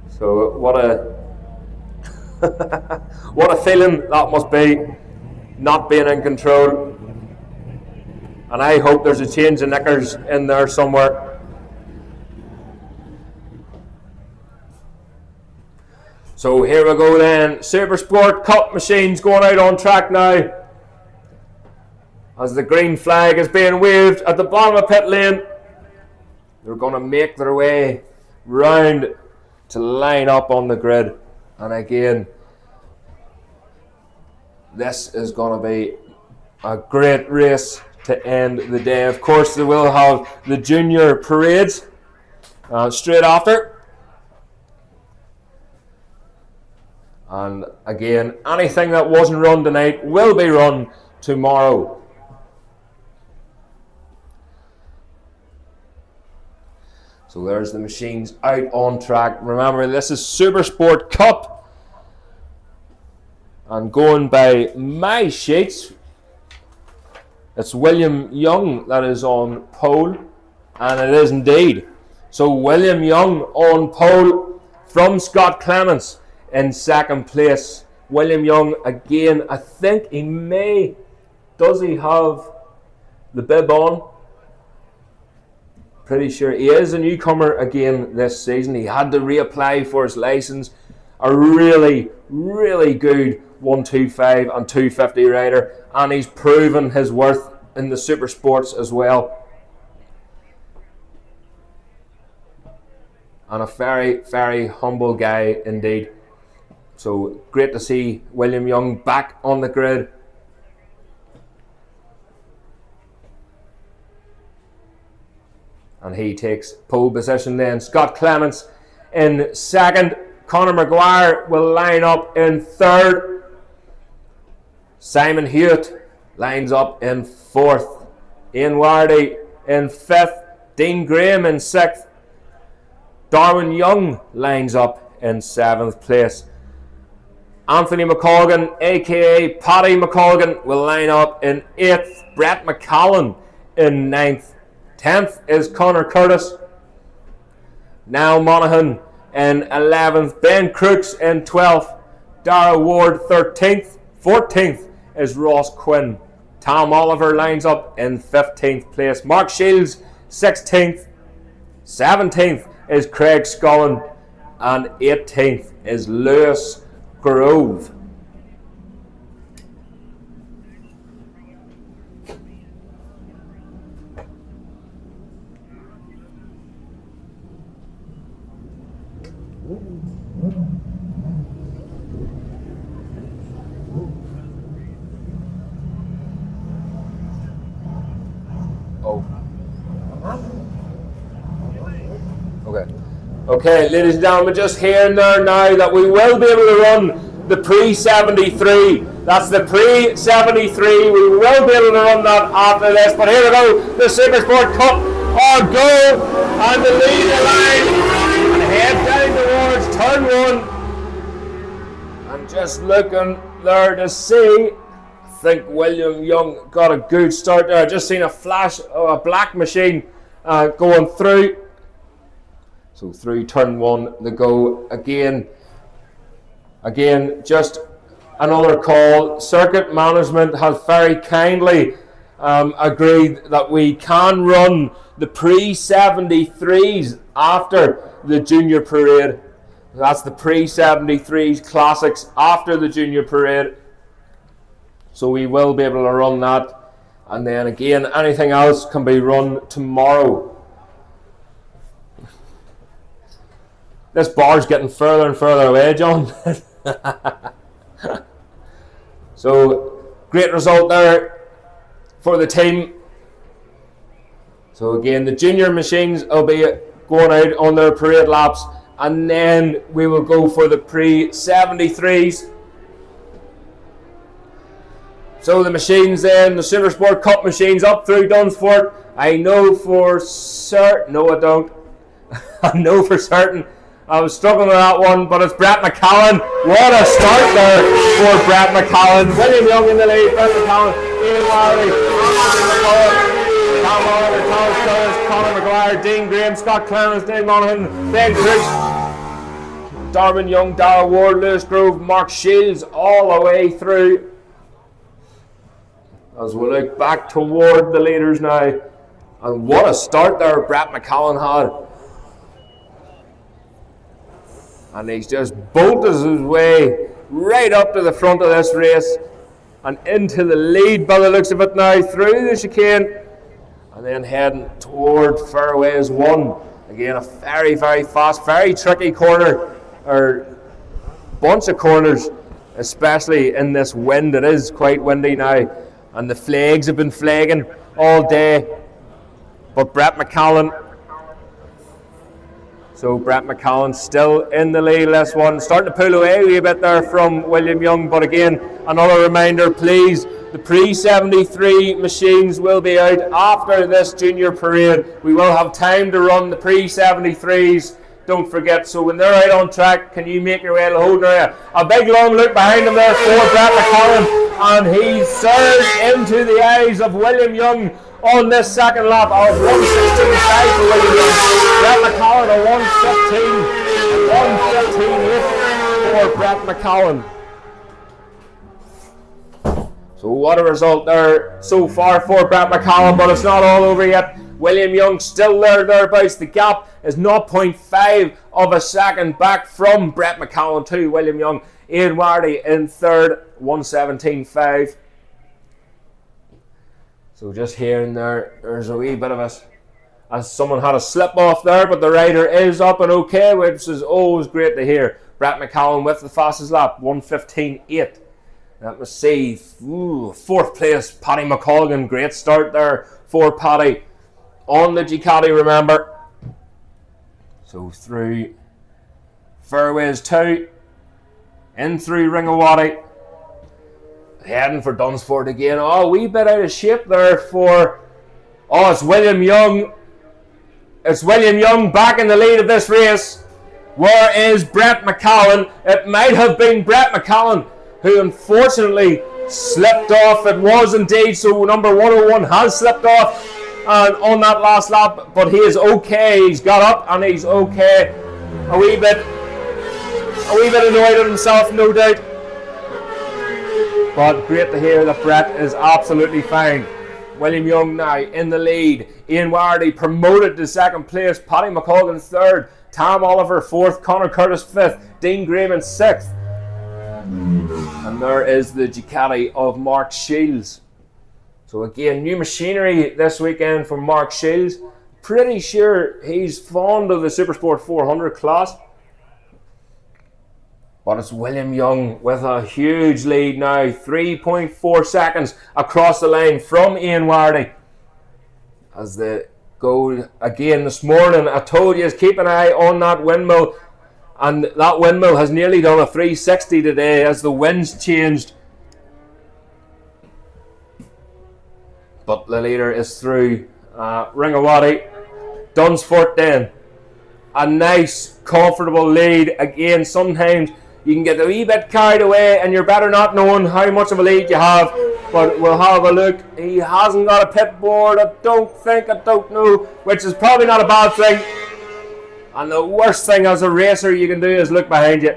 C: So what a feeling that must be, not being in control. And I hope there's a change of knickers in there somewhere. So here we go then. Supersport Cup machines going out on track now. As the green flag is being waved at the bottom of pit lane. They're going to make their way round to line up on the grid. And again, this is going to be a great race to end the day. Of course, they will have the junior parades straight after. And again, anything that wasn't run tonight will be run tomorrow. So there's the machines out on track. Remember, this is Supersport Cup. And going by my sheets, it's William Young that is on pole. And it is indeed. So William Young on pole from Scott Clements in second place. William Young again, I think he may, does he have the bib on? Pretty sure he is a newcomer again this season. He had to reapply for his license. A really, really good 125 and 250 rider, and he's proven his worth in the super sports as well. And a very, very humble guy indeed. So great to see William Young back on the grid. And he takes pole position then. Scott Clements in second. Conor Maguire will line up in third. Simon Hewitt lines up in fourth. Ian Wardy in fifth. Dean Graham in sixth. Darwin Young lines up in seventh place. Anthony McColgan, aka Paddy McColgan, will line up in eighth. Brett McCallan in ninth. 10th is Connor Curtis. Now Monaghan in 11th. Ben Crooks in 12th. Dara Ward 13th. 14th is Ross Quinn. Tom Oliver lines up in 15th place. Mark Shields 16th. 17th is Craig Scullen. And 18th is Lewis Grove. Okay, ladies and gentlemen, just here and there now that we will be able to run the pre-73. That's the pre-73. We will be able to run that after this. But here we go, the Supersport Cup are go and the lead the line and head down towards turn one. Just looking there to see. I think William Young got a good start there. Just seen a flash of a black machine going through. So through turn 1 to go again. Again, just another call. Circuit management has very kindly agreed that we can run the pre-73s after the junior parade. That's the pre-73s classics after the junior parade. So we will be able to run that. And then again, anything else can be run tomorrow. This bar's getting further and further away, John. So, great result there for the team. So again, the junior machines will be going out on their parade laps, and then we will go for the pre-73s. So the machines then, the Supersport Cup machines up through Dunsford. I know for certain, no I don't, I know for certain, I was struggling with that one, but it's Brett McCallan. What a start there for Brett McCallan. William Young in the lead, Brett McCallan, Ian Lowry, Tom Oliver, Thomas Curtis, Conor McGuire, Dean Graham, Scott Clemens, Dave Monaghan, Ben Crooks, Darwin Young, Darrell Ward, Lewis Grove, Mark Shields, all the way through. As we look back toward the leaders now, and what a start there Brett McCallan had. And he's just bolted his way right up to the front of this race and into the lead by the looks of it now, through the chicane, and then heading toward Fairways 1. Again, a very, very fast, very tricky corner, or bunch of corners, especially in this wind. It is quite windy now, and the flags have been flagging all day. But Brett McCallan, so Brett McCallan still in the lead, this one. Starting to pull away a wee bit there from William Young, but again, another reminder, please, the pre-73 machines will be out after this junior parade. We will have time to run the pre-73s, don't forget. So when they're out on track, can you make your way to the holding area? A big long look behind him there for Brett McCallan, and he surged into the eyes of William Young on this second lap of 1:16.5 for William Young. Brett McCallan a 1:15.8 for Brett McCallan. So what a result there so far for Brett McCallan, but it's not all over yet. William Young still thereabouts. The gap is 0.5 of a second back from Brett McCallan to William Young. Ian Wardy in third, 1:17.5. So just here and there's a wee bit of us, as someone had a slip off there, but the rider is up and okay, which is always great to hear. Brett McCallan with the fastest lap, 1:15.8. Let me see, fourth place, Paddy McColgan. Great start there for Paddy on the Ducati, remember. So through Fairways 2, in through Ringawati, heading for Dunsford again. Oh, a wee bit out of shape there for... Oh, it's William Young. It's William Young back in the lead of this race. Where is Brett McCallan? It might have been Brett McCallan who unfortunately slipped off. It was indeed. So number 101 has slipped off and on that last lap, but he is okay. He's got up and he's okay. A wee bit annoyed at himself, no doubt. But great to hear that Brett is absolutely fine. William Young now in the lead. Ian Wardy promoted to second place. Paddy McColgan third. Tom Oliver fourth. Conor Curtis fifth. Dean Graham in sixth. And there is the Ducati of Mark Shields. So again, new machinery this weekend for Mark Shields. Pretty sure he's fond of the Supersport 400 class. But it's William Young with a huge lead now. 3.4 seconds across the line from Ian Wardy. As they go again this morning, I told you, keep an eye on that windmill. And that windmill has nearly done a 360 today as the winds changed. But the leader is through. Ringawati, Dunsford then. A nice, comfortable lead. Again, sometimes you can get a wee bit carried away and you're better not knowing how much of a lead you have. But we'll have a look. He hasn't got a pit board, I don't know, which is probably not a bad thing. And the worst thing as a racer you can do is look behind you.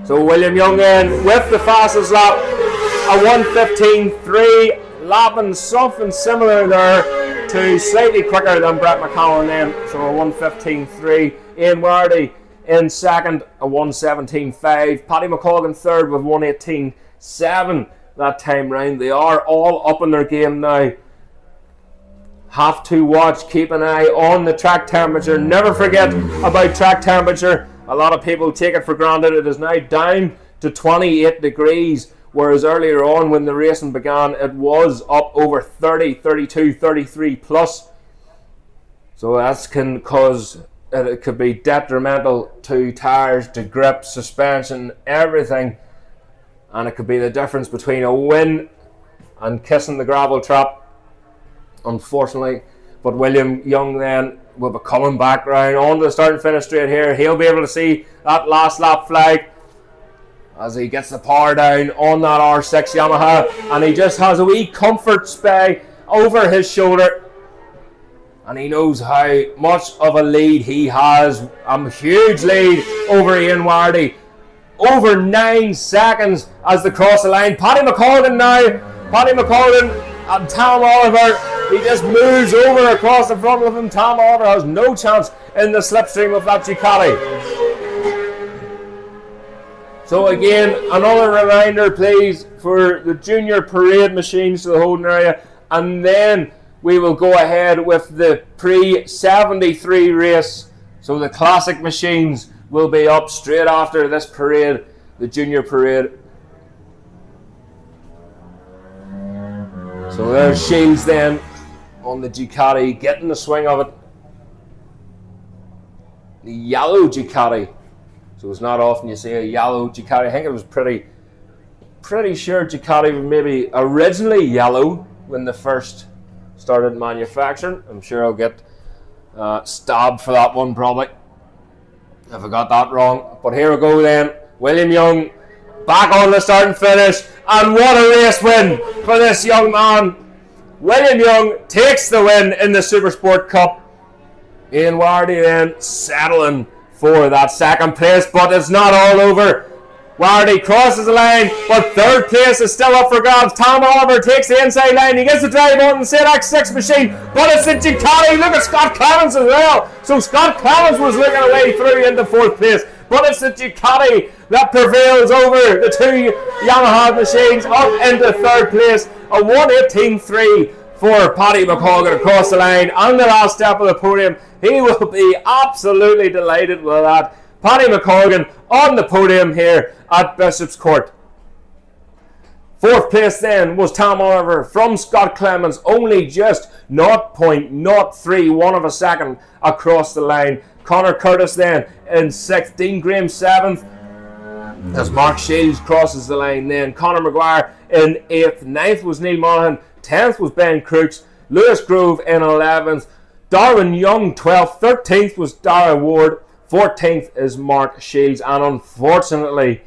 C: So William Young in with the fastest lap, a 1:15.3, lapping something similar there to slightly quicker than Brett McCallum then. So a 1:15.3. Ian Wardy in second, a 1:17.5. Paddy McColgan third with 1:18.7 that time round. They are all up in their game now. Have to watch, keep an eye on the track temperature. Never forget about track temperature. A lot of people take it for granted. It is now down to 28 degrees, whereas earlier on when the racing began it was up over 30, 32, 33 plus. So that can cause, it could be detrimental to tyres, to grip, suspension, everything. And it could be the difference between a win and kissing the gravel trap, unfortunately. But William Young then will be coming back round onto the start and finish straight here. He'll be able to see that last lap flag as he gets the power down on that R6 Yamaha, and he just has a wee comfort spray over his shoulder, and he knows how much of a lead he has. A huge lead over Ian Wardy, over 9 seconds as they cross the line. Paddy McColgan and Tom Oliver, he just moves over across the front of him. Tom Oliver has no chance in the slipstream of that Ducati. So again, another reminder please for the junior parade machines to the holding area, and then we will go ahead with the pre-73 race. So the classic machines will be up straight after this parade, the junior parade. So there's Shields then on the Ducati, getting the swing of it. The yellow Ducati. So it's not often you see a yellow Ducati. I think it was pretty sure Ducati was maybe originally yellow when they first started manufacturing. I'm sure I'll get stabbed for that one probably if I got that wrong. But here we go then. William Young back on the start and finish, and what a race win for this young man. William Young takes the win in the Supersport Cup. Ian Wardy then settling for that second place, but it's not all over. Wardy crosses the line, but third place is still up for grabs. Tom Oliver takes the inside line. He gets the drive on the ZX6 machine, but it's the Ducati. Look at Scott Clemens as well. So Scott Clemens was looking away through into fourth place, but it's the Ducati that prevails over the two Yamaha machines up into third place. A 1:18.3 for Paddy McColgan across the line on the last step of the podium. He will be absolutely delighted with that. Paddy McColgan on the podium here at Bishopscourt. Fourth place then was Tom Oliver from Scott Clemens, only just 0.031 of a second across the line. Connor Curtis then in 6th, Dean Graham 7th, as Mark Shields crosses the line then. Conor McGuire in 8th, 9th was Neil Monaghan, 10th was Ben Crooks, Lewis Grove in 11th, Darwin Young 12th, 13th was Dara Ward, 14th is Mark Shields, and unfortunately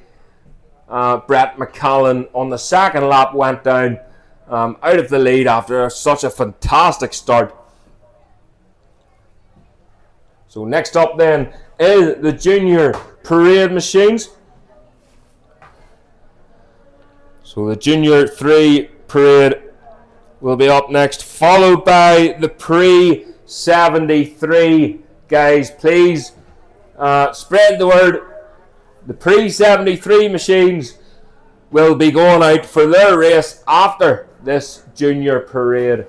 C: Brett McCallum on the second lap went down out of the lead after such a fantastic start. So next up then is the junior parade machines. So the junior 3 parade will be up next, followed by the pre-73. Guys, please spread the word. The pre-73 machines will be going out for their race after this junior parade.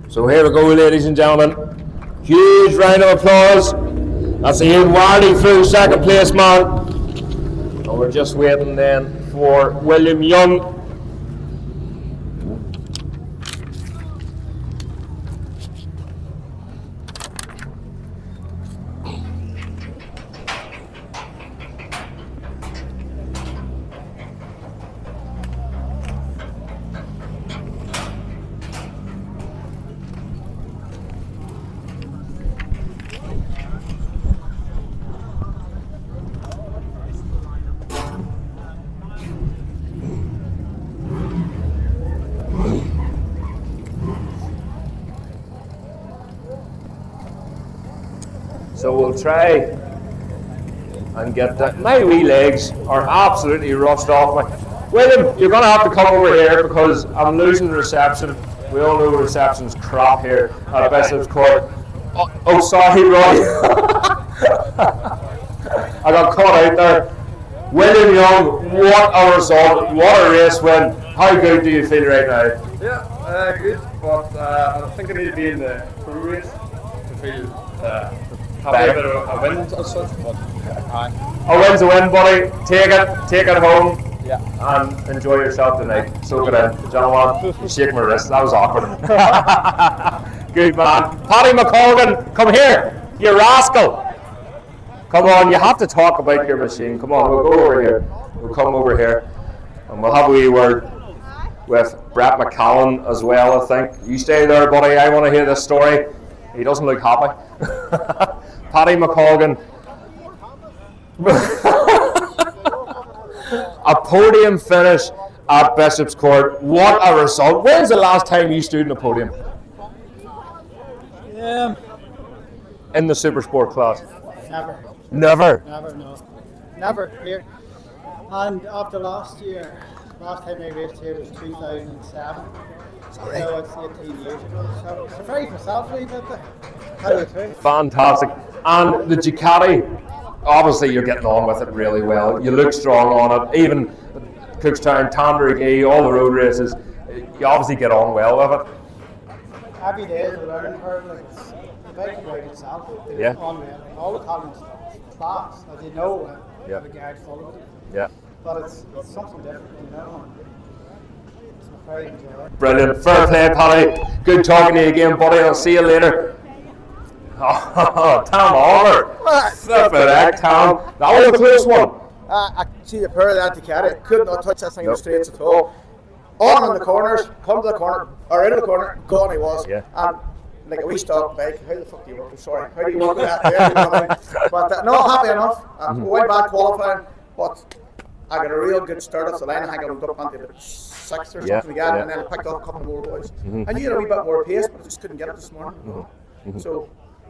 C: So here we go, ladies and gentlemen. Huge round of applause. That's Ian Wardy through second place, man. And we're just waiting then for William Young. So we'll try and get that. My wee legs are absolutely rushed off. Whitham, you're going to have to come over here because I'm losing reception. We all know reception's crap here at Bishopscourt. Oh, sorry, Roy. I got caught out there. Whitham Young, what a result, what a race win. How good do you feel right now?
N: Yeah, good, but I think I need to be in the crew race to feel happy about a win as such. But,
C: a win's a win, buddy. Take it home.
N: Yeah.
C: And enjoy yourself tonight. So good in. Gentlemen, you shake my wrist. That was awkward. Good man. Paddy McColgan, come here, you rascal. Come on, you have to talk about your machine. Come on, we'll go over here. We'll come over here. And we'll have a wee word with Brett McCallan as well, I think. You stay there, buddy. I want to hear this story. He doesn't look happy. Paddy McColgan. A podium finish at Bishopscourt. What a result. When's the last time you stood in a podium? In the Supersport class?
O: Never.
C: Never?
O: Never, no. Never here. And after last time I raced here was 2007. So it's 18 years ago. So surprised myself a wee bit there.
C: Fantastic. And the Ducati, obviously you're getting on with it really well. You look strong on it. Even Cookstown, Tandragee, all the road races, you obviously get on well with it.
O: Every day is a learning curve. Like it's the bike about itself. It's
C: Yeah.
O: unreal. Like all the talents fast, as you know,
C: Yeah.
O: the guide followed it.
C: Yeah.
O: But it's something different, you know. It's very enjoyable.
C: Brilliant. Fair play, Paddy. Good talking to you again, buddy. I'll see you later. Oh, Tom Oliver. Flip it, Tom. That was a close one.
P: I see the power of that Ducati. Could not touch that thing in the straights at all. On in the corners, come to the corner, or into the corner, gone he was.
C: Yeah.
P: Like a wee stock bike. How the fuck do you work? I'm sorry. How do you work that? But no, happy enough. Went back qualifying, but I got a real good start off the line. I think I went up onto about 6th or something like that, and then I picked up a couple more boys. I knew a wee bit more pace, but I just couldn't get it this morning. So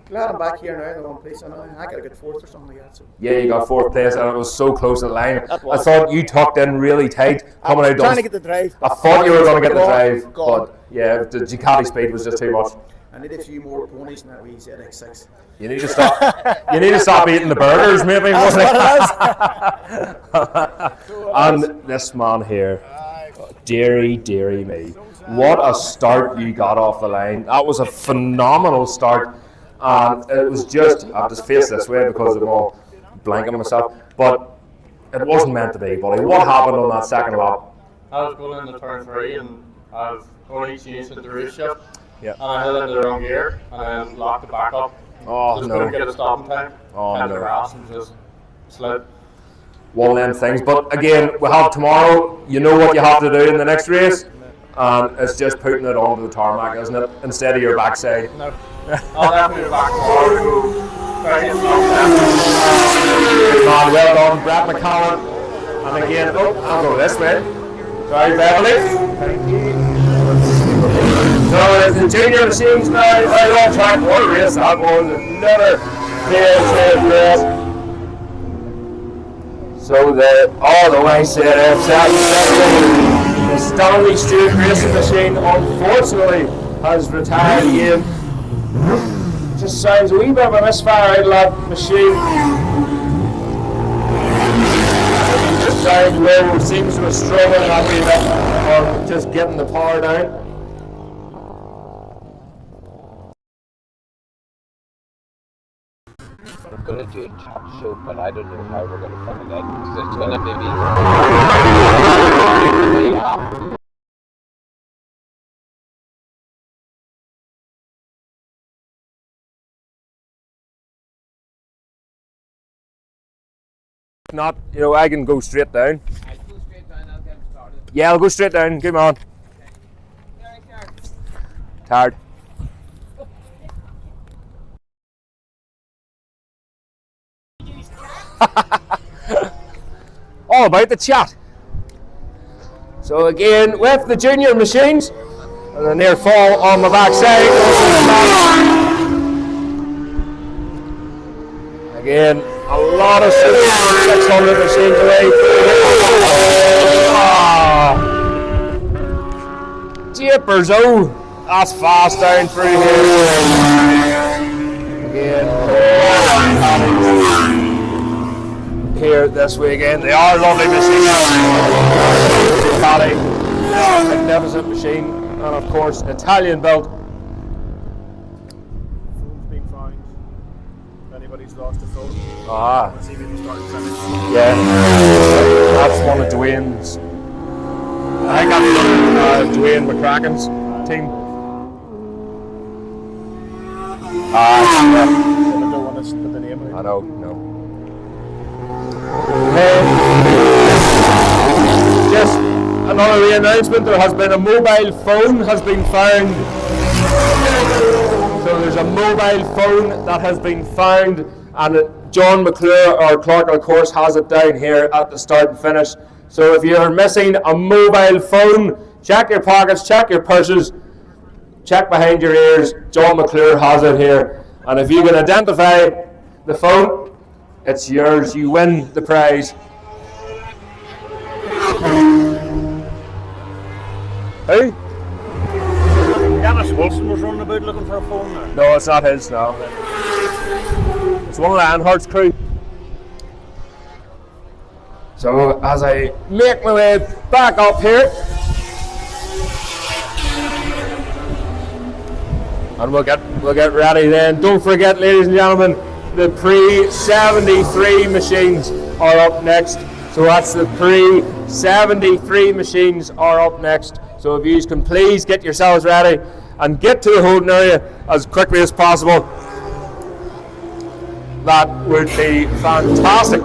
P: glad I'm back here now in the one place. I got a good 4th or something like that. So.
C: Yeah, you got 4th place, and it was so close to the line. I thought you tucked in really tight, coming out.
P: Trying to get the drive.
C: I thought you were going to get the drive, but yeah, the Ducati speed was just too much.
P: I need a few more ponies in that wee ZX6.
C: You need to stop. You need to stop eating the burgers, maybe.
P: That's what it is.
C: And this man here, dearie me, what a start you got off the line. That was a phenomenal start. And it was just, I have to face this way because I'm all blanking myself, but it wasn't meant to be, buddy. What happened on that second lap?
N: I was going into turn 3 and I've only changed into the roof shift.
C: Yeah.
N: And I hit into the wrong gear and then locked it back up.
C: Oh,
N: just
C: no.
N: couldn't get a stopping time.
C: Oh,
N: Hit
C: no.
N: the grass and just slid.
C: One of them things. But again, we have tomorrow. You know what you have to do in the next race. And it's just putting it onto the tarmac, isn't it? Instead of your backside.
N: No. I'll definitely be back tomorrow.
C: Good man, well done, Brett McCallan. And again, I'll go this way. Sorry, Beverly. Thank you. So it's the junior machines now, right on track. What a race that was. Another fair race. So all the way set up, the Stanley Stewart racing machine unfortunately has retired again. Just sounds a wee bit of a misfire out of that machine. Just sounds low, seems to have struggled a wee bit on just getting the power down.
Q: I'm going to do a chat show, but I don't know how we're going to fit it in because it's going to be
C: Not, I can go straight down.
Q: I'll go straight down, I'll get started.
C: Yeah, I'll go straight down. Come on. Tired. All about the chat. So again, with the junior machines, and a near fall on the backside. Again, a lot of 600 machines away. Jeepers, oh, that's fast down through here. Again, here this way again. They are lovely machines. Magnificent machine, and of course, Italian built.
L: Phone's been found. If anybody's lost a phone, let's see if we can start and finish.
C: Yeah, that's one of Dwayne's. I think that's Dwayne McCracken's team.
L: I don't want to put the name out.
C: I know, no. Just another re-announcement. There has been a mobile phone has been found. So there's a mobile phone that has been found, and John McClure, our clerk of course, has it down here at the start and finish. So if you're missing a mobile phone, check your pockets, check your purses, check behind your ears. John McClure has it here. And if you can identify the phone, it's yours. You win the prize. Hey?
L: Dennis Wilson was running about looking for a phone now.
C: No, it's not his now. It's one of the Anhart's crew. So as I make my way back up here, and we'll get ready then. Don't forget, ladies and gentlemen, the pre-73 machines are up next. So that's the pre-73 machines are up next. So if you can please get yourselves ready and get to the holding area as quickly as possible, that would be fantastic.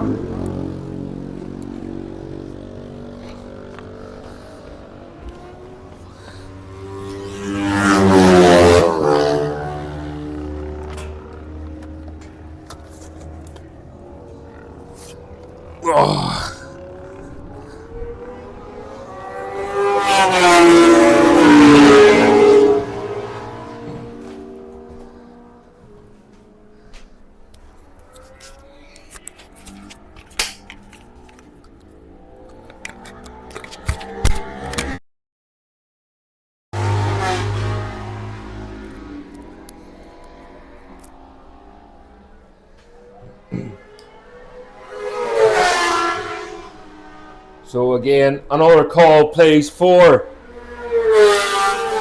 C: So again, another call please for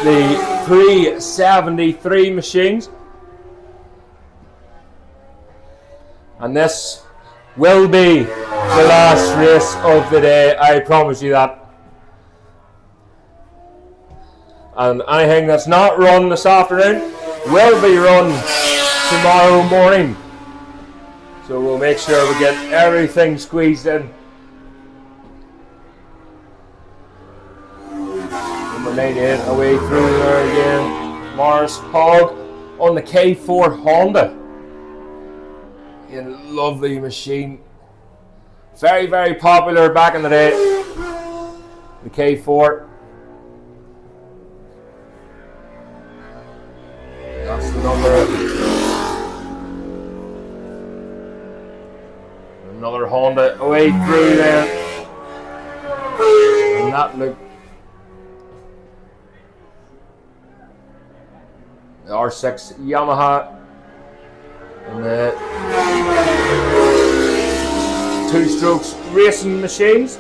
C: the pre-73 machines. And this will be the last race of the day, I promise you that. And anything that's not run this afternoon will be run tomorrow morning. So we'll make sure we get everything squeezed in. Number 98 away through there again. Morris Hogg on the K4 Honda. A lovely machine. Very, very popular back in the day. The K4. That's the number. Another Honda away through there. And that looked. The R6 Yamaha. And the two strokes racing machines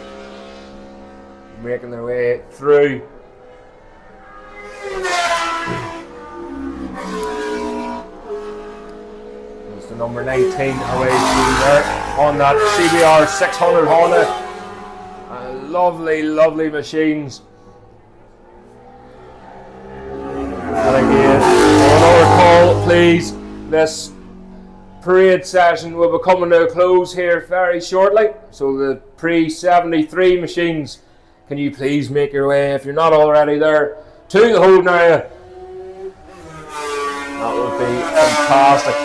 C: making their way through. There's the number 19 away through there on that CBR 600 Honda. Lovely, lovely machines. And again, another call please. This parade session will be coming to a close here very shortly. So the pre-73 machines, can you please make your way, if you're not already there, to the holding area? That would be fantastic.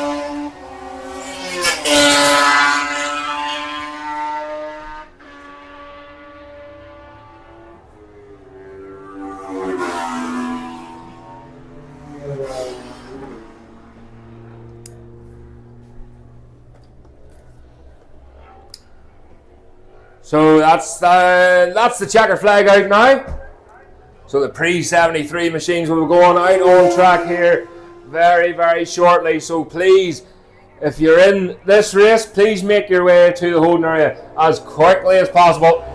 C: So that's the checker flag out now. So the pre-73 machines will be going out on track here very, very shortly. So please, if you're in this race, please make your way to the holding area as quickly as possible.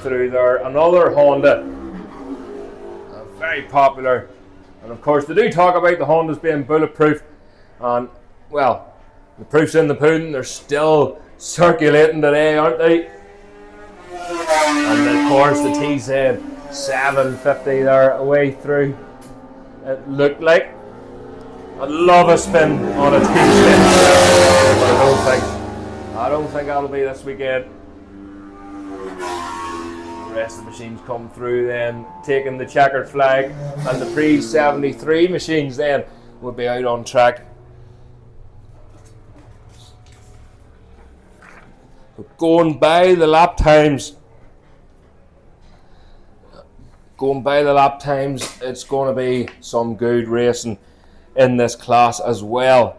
C: Through there, another Honda, very popular, and of course they do talk about the Hondas being bulletproof, and well, the proof's in the pudding. They're still circulating today, aren't they? And of course the TZ 750 there away through. It looked like I'd love a spin on a TZ, but I don't think that'll be this weekend. The rest of the machines come through then, taking the checkered flag, and the pre-73 machines then will be out on track. Going by the lap times, it's going to be some good racing in this class as well.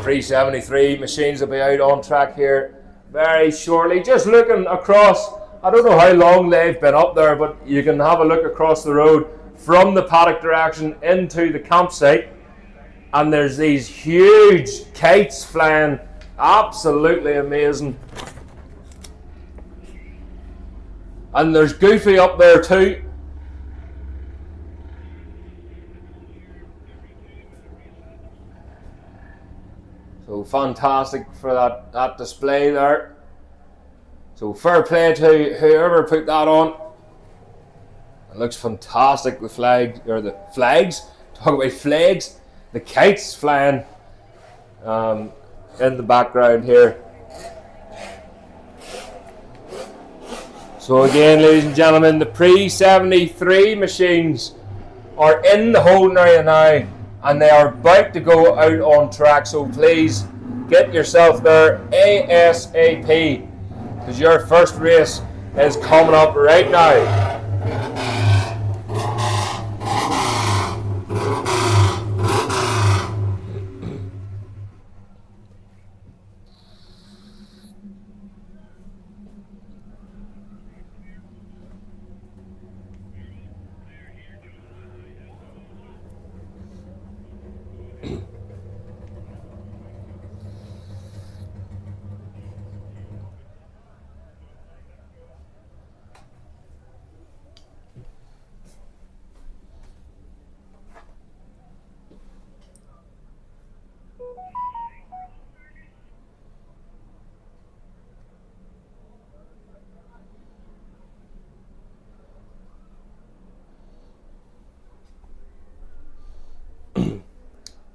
C: Pre-73 machines will be out on track here very shortly. Just looking across, I don't know how long they've been up there, but you can have a look across the road from the paddock direction into the campsite, and there's these huge kites flying, absolutely amazing. And there's Goofy up there too. So fantastic for that display there. So fair play to whoever put that on. It looks fantastic. The flags, talk about flags, the kites flying in the background here. So again, ladies and gentlemen, the pre-73 machines are in the holding area now, and they are about to go out on track. So please get yourself there ASAP, because your first race is coming up right now.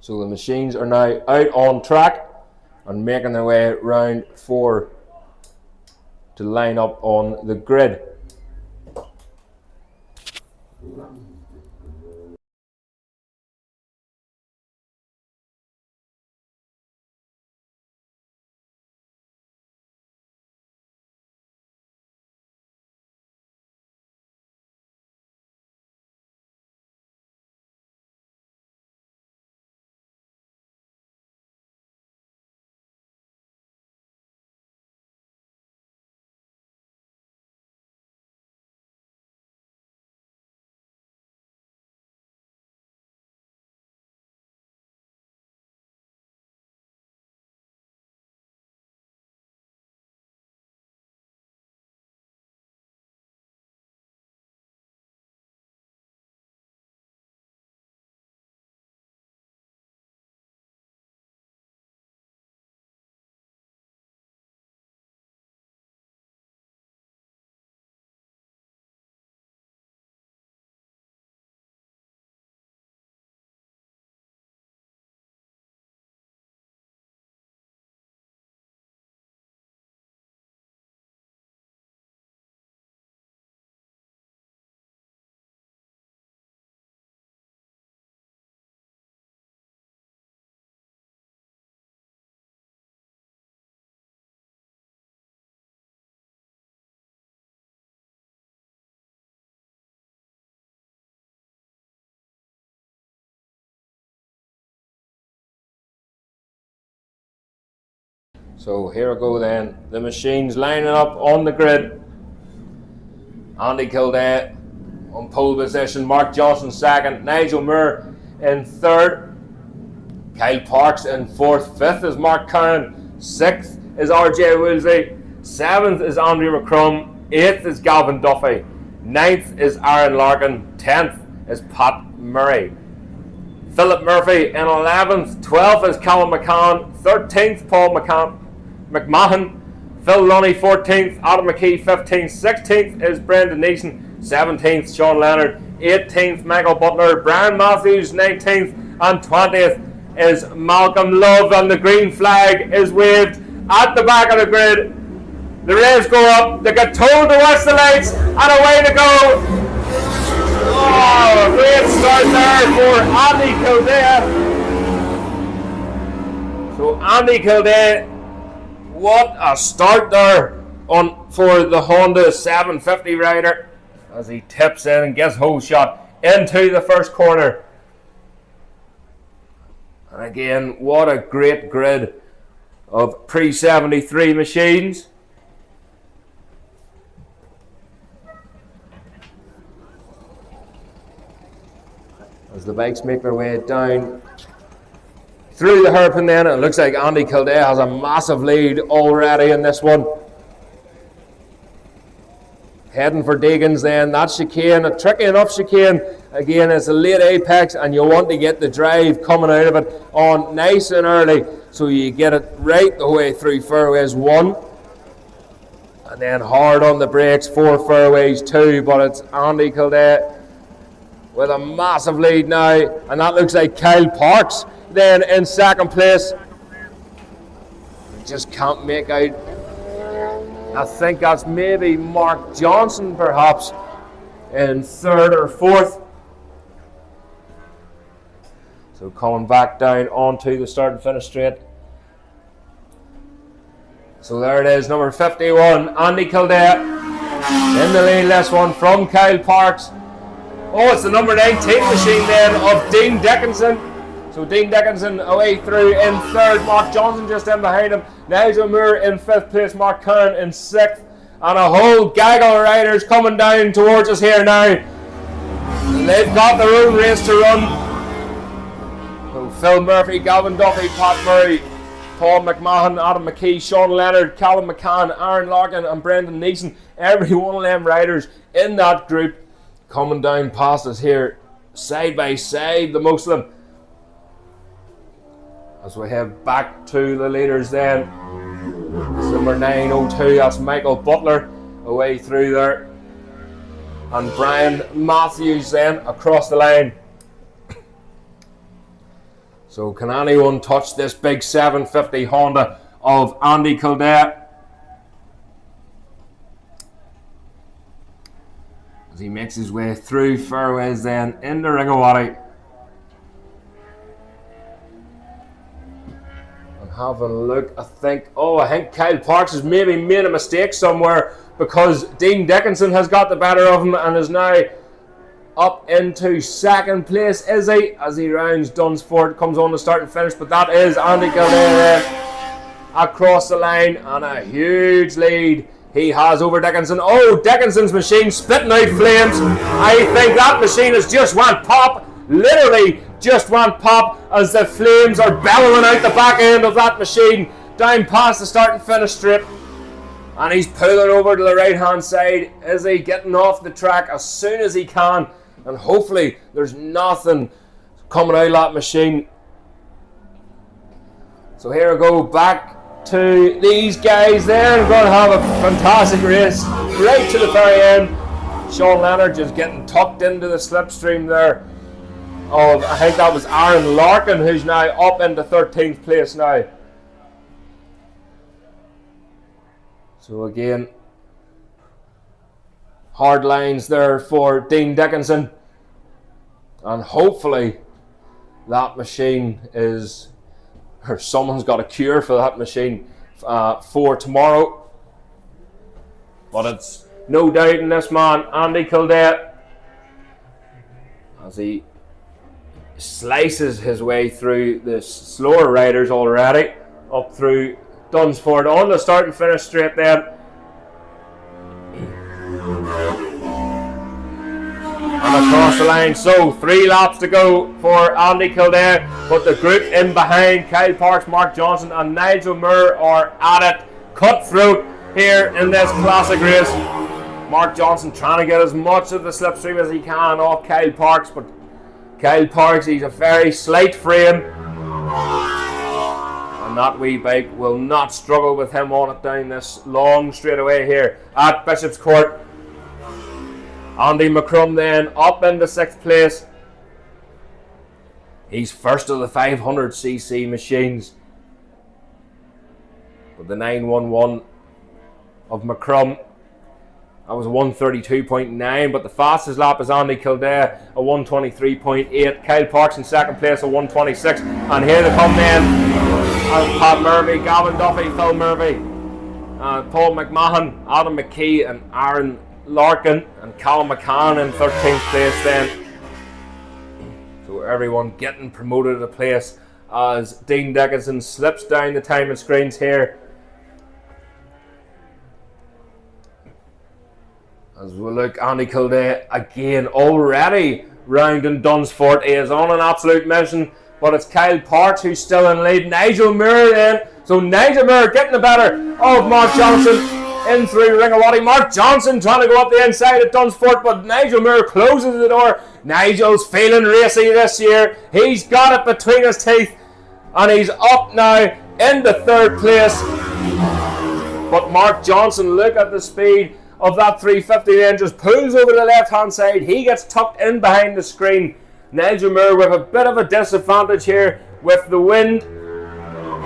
C: So the machines are now out on track and making their way round 4 to line up on the grid. So here we go then. The machines lining up on the grid. Andy Kildare on pole position. Mark Johnson second. Nigel Moore in third. Kyle Parks in fourth. Fifth is Mark Curran. Sixth is RJ Woolsey. Seventh is Andrew McCrum. Eighth is Galvin Duffy. Ninth is Aaron Larkin. 10th is Pat Murray. Philip Murphy in 11th. 12th is Callum McCann. 13th Paul McMahon. Phil Lunny 14th. Adam McKee 15th. 16th is Brendan Neeson. 17th Sean Leonard. 18th Michael Butler. Brian Matthews 19th. And 20th is Malcolm Love. And the green flag is waved at the back of the grid. The rails go up. They get told to watch the lights. And away to go. Oh, great start there for Andy Kildare. So Andy Kildare, what a start there for the Honda 750 rider as he tips in and gets hole shot into the first corner. And again, what a great grid of pre-73 machines. As the bikes make their way down through the hairpin then, it looks like Andy Kildare has a massive lead already in this one. Heading for Deegan's then, that chicane, a tricky enough chicane. Again, it's a late apex and you want to get the drive coming out of it on nice and early so you get it right the way through fairways 1. And then hard on the brakes for fairways 2, but it's Andy Kildare with a massive lead now, and that looks like Kyle Parks then in second place. Just can't make out. I think that's maybe Mark Johnson perhaps in third or fourth. So coming back down onto the start and finish straight. So there it is, number 51, Andy Kildare in the lead. This one from Kyle Parks. Oh, it's the number 19 machine then of Dean Dickinson. So Dean Dickinson away through in third. Mark Johnson just in behind him. Nigel Moore in fifth place. Mark Curran in sixth. And a whole gaggle of riders coming down towards us here now. And they've got their own race to run. So Phil Murphy, Galvin Duffy, Pat Murray, Paul McMahon, Adam McKee, Sean Leonard, Callum McCann, Aaron Larkin and Brendan Neeson. Every one of them riders in that group coming down past us here, side by side, the most of them. As we head back to the leaders then, it's number 902, that's Michael Butler away through there. And Brian Matthews then across the line. So can anyone touch this big 750 Honda of Andy Kildare? As he makes his way through fairways then into Ringawati. And have a look, I think Kyle Parks has maybe made a mistake somewhere because Dean Dickinson has got the better of him and is now up into second place, is he? As he rounds Dunsford, comes on to start and finish, but that is Andy Kildare across the line and a huge lead he has over Dickinson. Oh, Dickinson's machine spitting out flames. I think that machine has just went pop. Literally just went pop as the flames are bellowing out the back end of that machine down past the start and finish strip. And he's pulling over to the right hand side. Is he getting off the track as soon as he can? And hopefully there's nothing coming out of that machine. So here we go back to these guys there. We're going to have a fantastic race right to the very end. Sean Leonard just getting tucked into the slipstream there of, I think that was Aaron Larkin, who's now up into 13th place now. So again, hard lines there for Dean Dickinson, and hopefully that machine is, or someone's got a cure for that machine for tomorrow. But it's no doubt in this man, Andy Kildare, as he slices his way through the slower riders already, up through Dunsford on the start and finish straight then. And across the line, so 3 laps to go for Andy Kildare, but the group in behind, Kyle Parks, Mark Johnson and Nigel Moore are at it, cutthroat here in this classic race. Mark Johnson trying to get as much of the slipstream as he can off Kyle Parks, but Kyle Parks, he's a very slight frame, and that wee bike will not struggle with him on it down this long straightaway here at Bishopscourt. Andy McCrum then up into 6th place. He's first of the 500cc machines. With the 911 of McCrum, that was a 132.9, but the fastest lap is Andy Kildare, a 123.8. Kyle Parks in 2nd place, a 126. And here they come then, Pat Murphy, Gavin Duffy, Phil Murphy, Paul McMahon, Adam McKee and Aaron Larkin, and Callum McCann in 13th place then. So everyone getting promoted to place as Dean Dickinson slips down the timing screens here. As we look, Andy Kildare again already rounding Dunsford. He is on an absolute mission, but it's Kyle Parks who's still in lead. Nigel Moore then. So Nigel Moore getting the better of Mark Johnson. In through Ringawaddy. Mark Johnson trying to go up the inside of Dunsford, but Nigel Moore closes the door. Nigel's feeling racy this year. He's got it between his teeth, and he's up now into 3rd place. But Mark Johnson, look at the speed of that 350 then, just pulls over the left hand side. He gets tucked in behind the screen. Nigel Moore with a bit of a disadvantage here with the wind,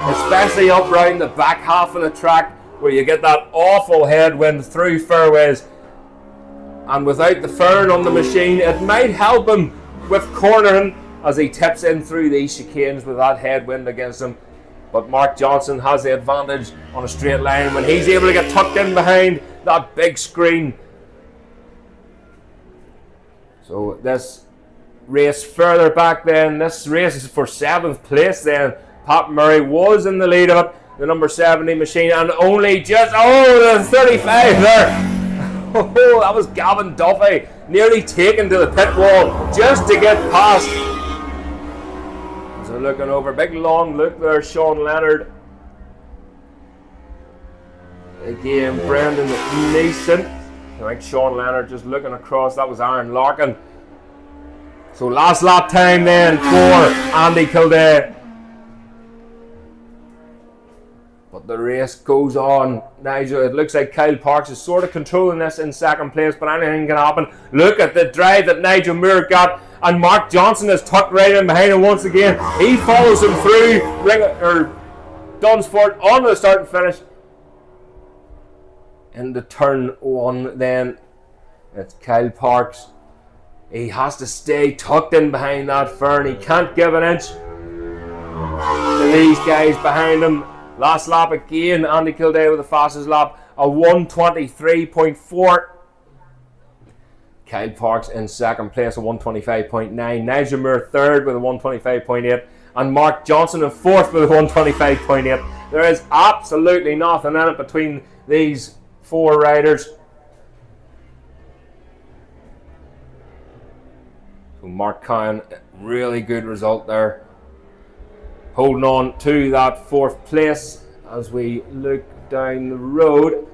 C: especially up round the back half of the track, where you get that awful headwind through fairways. And without the fern on the machine, it might help him with cornering as he tips in through these chicanes with that headwind against him. But Mark Johnson has the advantage on a straight line when he's able to get tucked in behind that big screen. So this race further back then, this race is for 7th place then. Pat Murray was in the lead of it, the number 70 machine, and only just, the 35 there. Oh, that was Gavin Duffy, nearly taken to the pit wall just to get past. So looking over, big long look there, Sean Leonard. Again, Brendan Neeson. I think Sean Leonard just looking across, that was Aaron Larkin. So last lap time then for Andy Kildare. But the race goes on. Nigel, it looks like Kyle Parks is sort of controlling this in 2nd place, but anything can happen. Look at the drive that Nigel Moore got, and Mark Johnson is tucked right in behind him once again. He follows him through Dunsford on the start and finish. Into turn 1 then, it's Kyle Parks. He has to stay tucked in behind that fern. He can't give an inch to these guys behind him. Last lap again, Andy Kildare with the fastest lap, a 123.4. Kyle Parks in 2nd place, a 125.9. Nigel Moore 3rd with a 125.8. And Mark Johnson in 4th with a 125.8. There is absolutely nothing in it between these 4 riders. So Mark Cowan, really good result there. Holding on to that 4th place as we look down the road.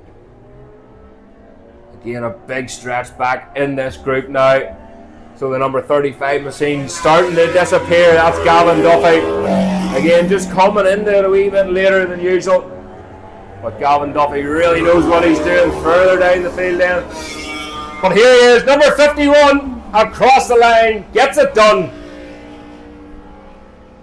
C: Again, a big stretch back in this group now. So the number 35 machine starting to disappear. That's Gavin Duffy. Again, just coming into it a wee bit later than usual. But Gavin Duffy really knows what he's doing further down the field then. But here he is, number 51, across the line, gets it done.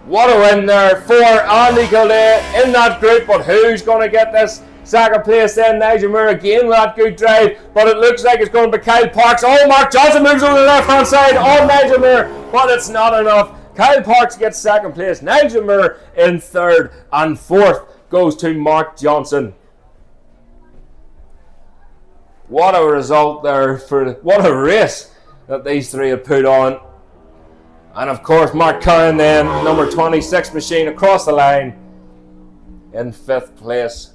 C: What a win there for Andy Kildare in that group, but who's going to get this 2nd place then? Nigel Moore again with that good drive, but it looks like it's going to be Kyle Parks. Oh, Mark Johnson moves over the left hand side on Nigel Moore, but it's not enough. Kyle Parks gets 2nd place, Nigel Moore in 3rd, and 4th goes to Mark Johnson. What a result there, what a race that these 3 have put on. And of course Mark Curran then, number 26 machine, across the line. in 5th place.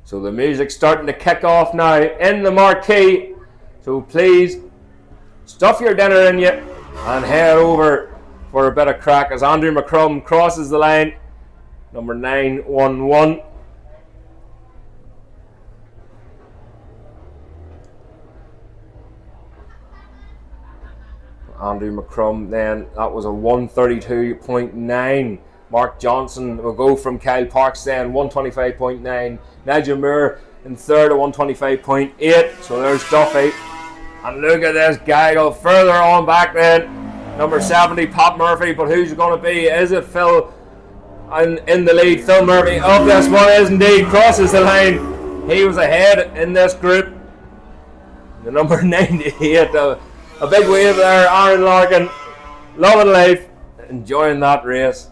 C: So the music's starting to kick off now in the marquee. So please stuff your dinner in you and head over for a bit of crack as Andrew McCrum crosses the line. Number 911. Andrew McCrum then, that was a 132.9. Mark Johnson will go from Kyle Parks then, 125.9. Nigel Moore in 3rd at 125.8. So there's Duffy. And look at this gaggle further on back then. Number 70, Pat Murphy. But who's it going to be? Is it Phil in the lead? Phil Murphy of this one is indeed, crosses the line. He was ahead in this group. The number 98, a big wave there, Aaron Larkin. Loving life, enjoying that race.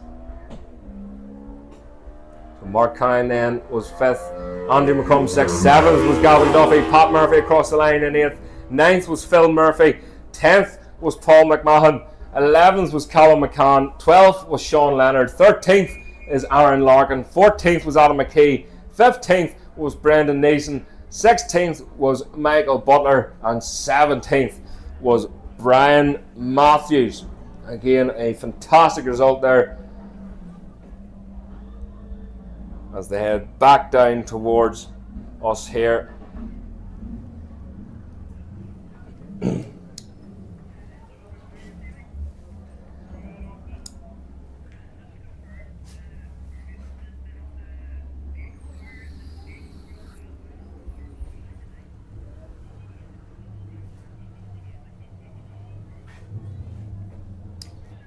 C: So Mark Kine then was 5th. Andrew McCrum 6th. 7th was Gavin Duffy. Pat Murphy across the line in 8th. 9th was Phil Murphy. 10th was Paul McMahon. 11th was Callum McCann. 12th was Sean Leonard. 13th is Aaron Larkin. 14th was Adam McKee. 15th was Brendan Neeson. 16th was Michael Butler. And 17th was Brian Matthews. Again, a fantastic result there as they head back down towards us here.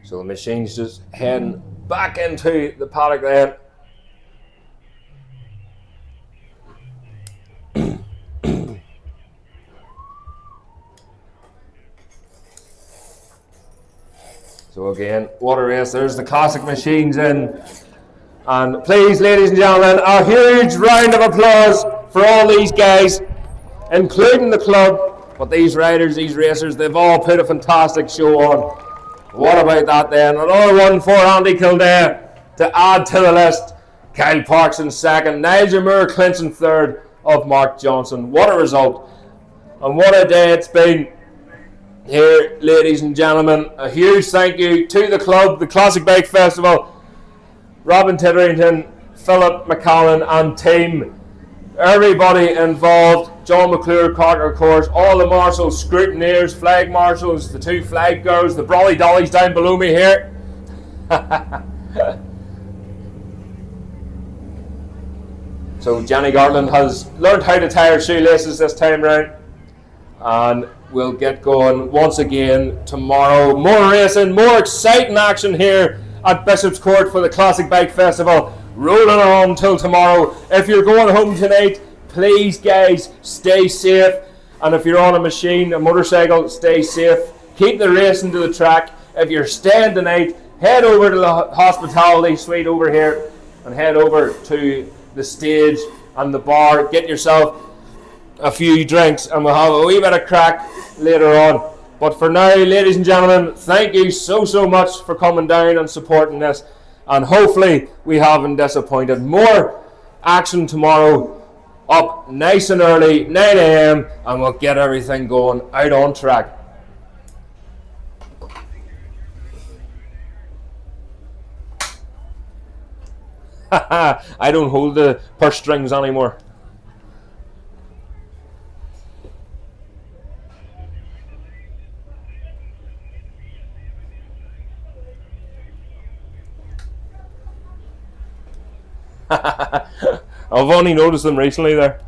C: So the machine's just heading back into the paddock then. So again, what a race. There's the classic machines in. And please, ladies and gentlemen, a huge round of applause for all these guys, including the club. But these riders, these racers, they've all put a fantastic show on. What about that then? Another one for Andy Kildare to add to the list. Kyle Parks in 2nd. Nigel Moore clinching 3rd of Mark Johnson. What a result. And what a day it's been here, ladies and gentlemen. A huge thank you to the club, the Classic Bike Festival, Robin Titterington, Philip McCallan and team. Everybody involved. John McClure, Carter, of course, all the marshals, scrutineers, flag marshals, the 2 flag girls, the brolly dollies down below me here. So Jenny Garland has learned how to tie her shoelaces this time round, and we'll get going once again tomorrow. More racing, more exciting action here at Bishopscourt for the Classic Bike Festival. Rolling on till tomorrow. If you're going home tonight, please guys, stay safe. And if you're on a machine, a motorcycle, stay safe. Keep the racing to the track. If you're staying tonight, head over to the hospitality suite over here and head over to the stage and the bar. Get yourself a few drinks and we'll have a wee bit of crack later on. But for now, ladies and gentlemen, thank you so much for coming down and supporting this. And hopefully we haven't disappointed. More action tomorrow, up nice and early, 9 a.m, and we'll get everything going out on track. I don't hold the purse strings anymore. I've only noticed them recently there.